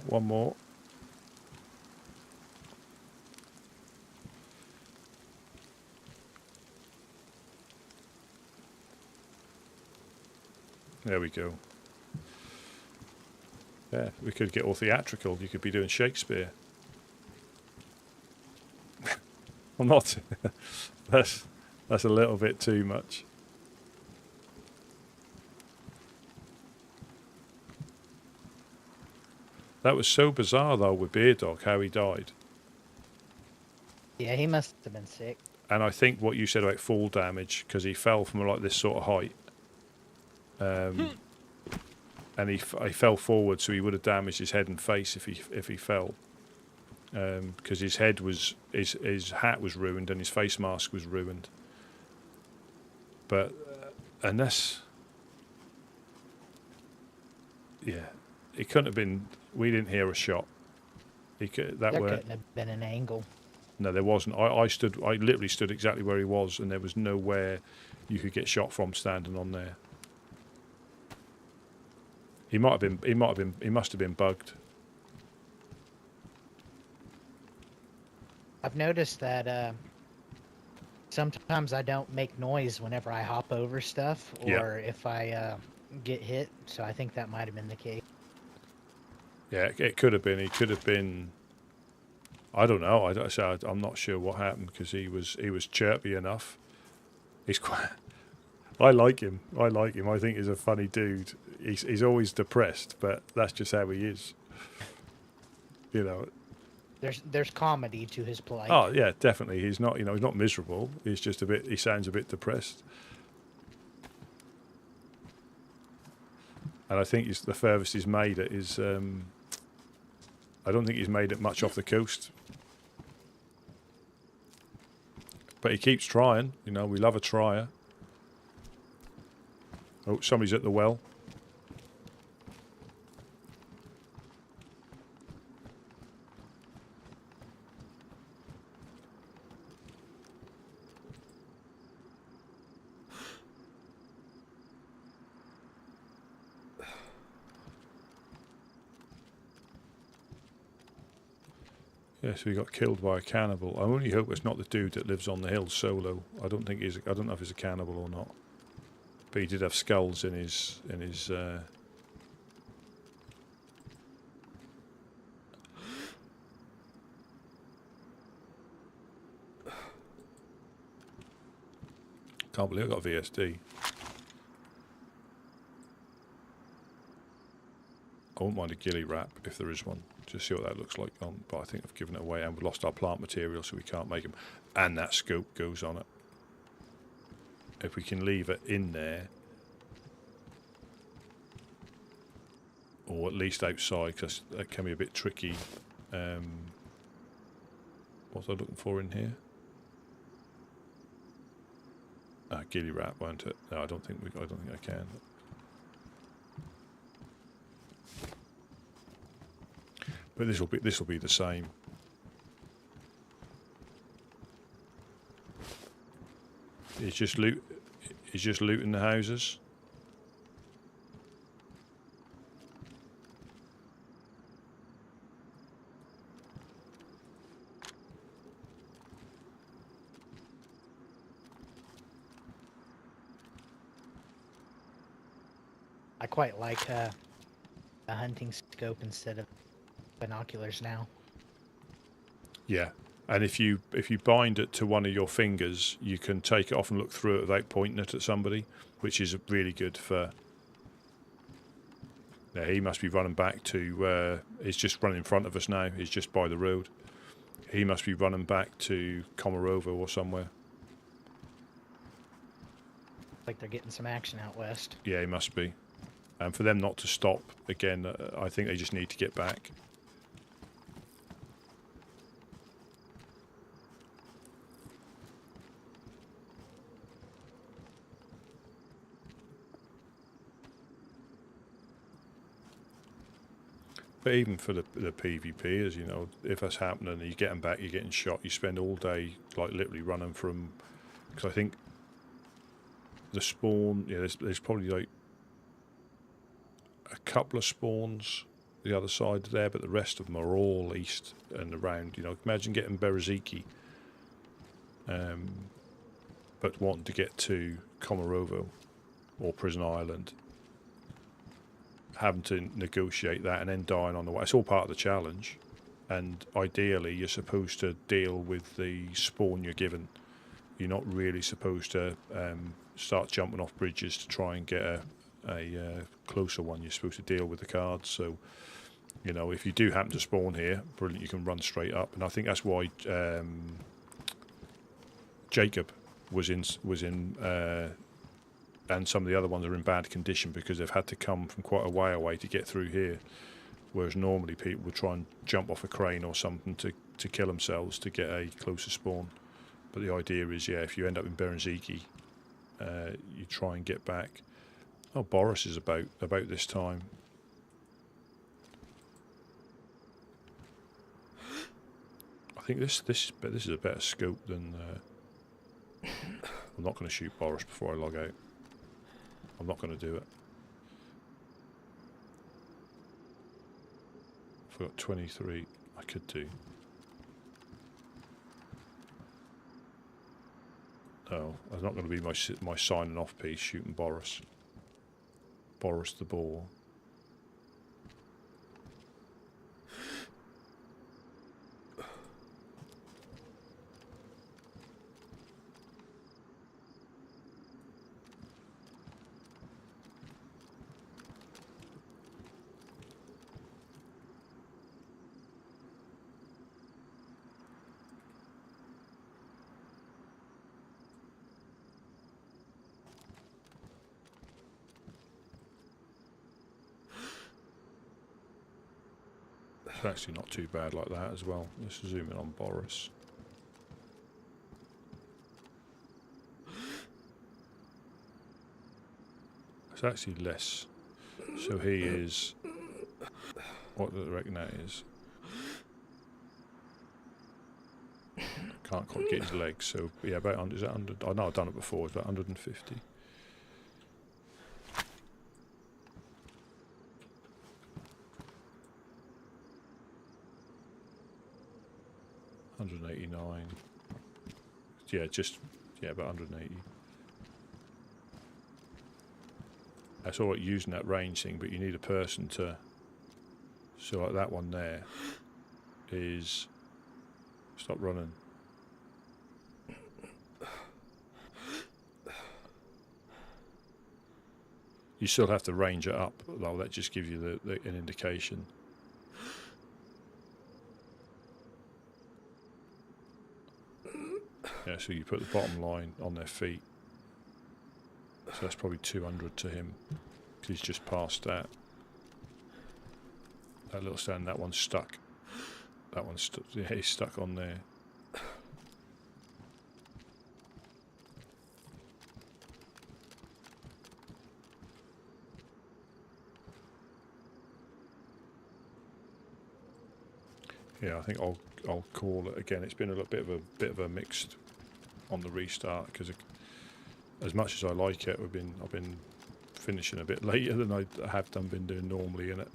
There we go. Yeah, we could get all theatrical. You could be doing Shakespeare. Well, not. That's a little bit too much. That was so bizarre, though, with Beer Dog, how he died. Yeah, he must have been sick. And I think what you said about fall damage, because he fell from like this sort of height, and he fell forward, so he would have damaged his head and face if he fell, because his head was his hat was ruined and his face mask was ruined. But unless, yeah, it couldn't have been. We didn't hear a shot. There couldn't have been an angle. No, there wasn't. I literally stood exactly where he was, and there was nowhere you could get shot from standing on there. He must have been bugged. I've noticed that sometimes I don't make noise whenever I hop over stuff, or if I get hit. So I think that might have been the case. Yeah, it could have been. He could have been. I don't know. I'm not sure what happened because he was chirpy enough. He's quite. I like him. I think he's a funny dude. He's always depressed, but that's just how he is. You know. There's comedy to his plight. Oh yeah, definitely. He's not. He's not miserable. He's just a bit. He sounds a bit depressed. And I think the furthest he's made it is. I don't think he's made it much off the coast. But he keeps trying. You know, we love a trier. Oh, somebody's at the well. Yes, we got killed by a cannibal. I only hope it's not the dude that lives on the hill solo. I don't know if he's a cannibal or not. But he did have skulls in his Can't believe I got VSD. I wouldn't mind a ghillie wrap if there is one. Just see what that looks like. But I think I've given it away and we've lost our plant material, so we can't make them. And that scope goes on it. If we can leave it in there, or at least outside, because that can be a bit tricky. What was I looking for in here? Ghillie wrap, won't it? No, I don't think I can. But this will be the same. It's just looting the houses. I quite like a hunting scope instead of binoculars now. Yeah, and if you bind it to one of your fingers, you can take it off and look through it without pointing it at somebody, which is really good for. Yeah, he must be running back to. He's just running in front of us now. He's just by the road. He must be running back to Komorovo or somewhere. Like they're getting some action out west. Yeah, he must be. And for them not to stop again, I think they just need to get back. But even for the PvP, as you know, if that's happening and you get them back, you're getting shot, you spend all day like literally running from. Because I think the spawn, yeah, there's probably like a couple of spawns the other side there, but the rest of them are all east and around. You know, imagine getting Bereziki, but wanting to get to Komorovo or Prison Island. having to negotiate that and then dying on the way. It's all part of the challenge. And ideally, you're supposed to deal with the spawn you're given. You're not really supposed to start jumping off bridges to try and get a closer one. You're supposed to deal with the cards. So, you know, if you do happen to spawn here, brilliant, you can run straight up. And I think that's why Jacob was in, and some of the other ones are in bad condition because they've had to come from quite a way away to get through here. Whereas normally people would try and jump off a crane or something to kill themselves to get a closer spawn. But the idea is, yeah, if you end up in Berenziki, you try and get back. Oh, Boris is about this time. I think this is a better scope than. I'm not going to shoot Boris before I log out. I'm not going to do it. I've got 23. I could do. No, that's not going to be my signing off piece. Shooting Boris. Boris the boar. It's actually not too bad like that as well. Let's zoom in on Boris. It's actually less. So he is. What do I reckon that is? Can't quite get his legs. So yeah, about 100. Is that 100? I know I've done it before. It's about 150. 189. Yeah, about 180. That's all right using that range thing, but you need a person to. So like that one there is. Stop running. You still have to range it up, though. That just gives you an indication. Yeah, so you put the bottom line on their feet. So that's probably 200 to him, because he's just past that. That little stand, that one's stuck. That one's stuck. Yeah, he's stuck on there. Yeah, I think I'll call it again. It's been a bit of a mixed on the restart, because as much as I like it, I've been finishing a bit later than I have been doing normally in it.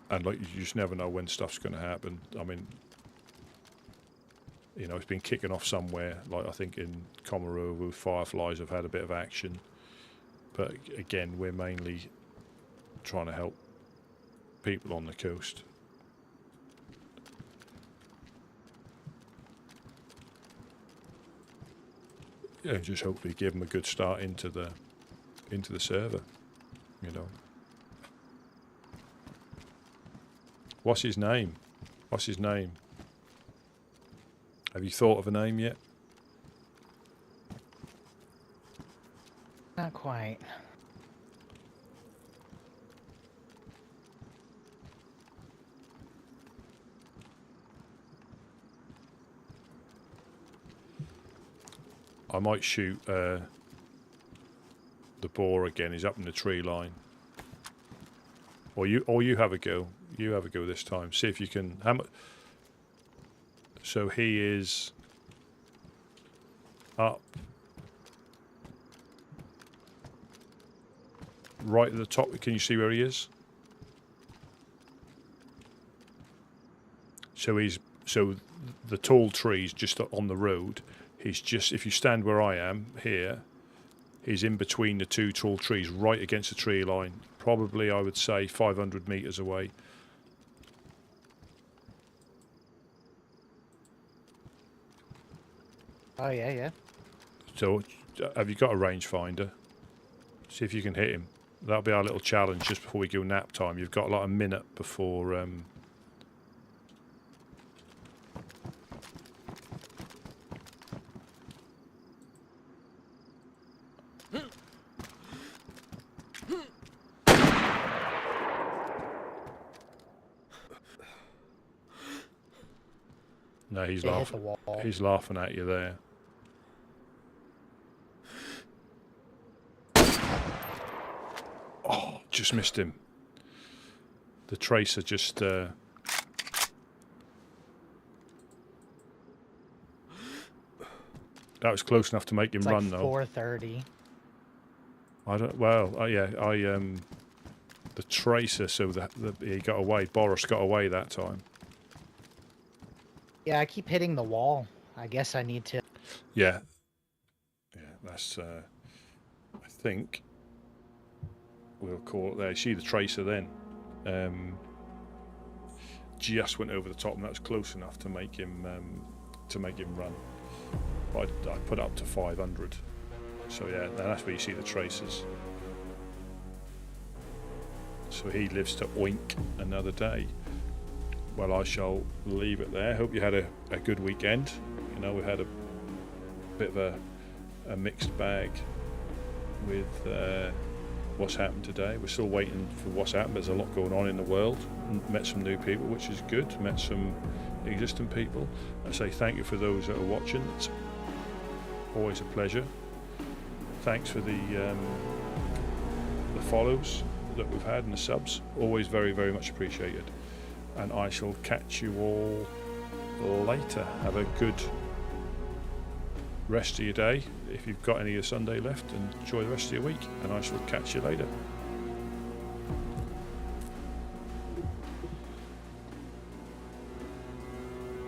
And like, you just never know when stuff's going to happen. I mean, you know, it's been kicking off somewhere. Like I think in Komarovo, Fireflies have had a bit of action, but again, we're mainly trying to help people on the coast. Yeah, just hopefully give them a good start into the server, you know. What's his name? What's his name? Have you thought of a name yet? Not quite. I might shoot the boar again. He's up in the tree line. Or you have a go. You have a go this time. See if you can. How much? So he is up right at the top. Can you see where he is? So the tall trees just on the road. He's just, if you stand where I am here, is in between the two tall trees, right against the tree line. Probably, I would say, 500 meters away. Oh, yeah. So, have you got a rangefinder? See if you can hit him. That'll be our little challenge just before we go nap time. You've got like a minute before... No, he's It hit the wall. He's laughing at you there. Oh, just missed him. The tracer just... That was close enough to make him It's run, like though. 4:30. I don't... Well, yeah, the tracer, so he got away. Boris got away that time. Yeah, I keep hitting the wall. I guess I need to... Yeah. Yeah, that's... I think... We'll call it there. You see the tracer then. Just went over the top, and that was close enough to make him run. But I put it up to 500. So yeah, and that's where you see the tracers. So he lives to oink another day. Well, I shall leave it there. Hope you had a good weekend. You know, we had a bit of a mixed bag with what's happened today. We're still waiting for what's happened. There's a lot going on in the world. Met some new people, which is good. Met some existing people. I say thank you for those that are watching. It's always a pleasure. Thanks for the follows that we've had and the subs. Always very, very much appreciated. And I shall catch you all later. Have a good rest of your day. If you've got any of your Sunday left, enjoy the rest of your week. And I shall catch you later.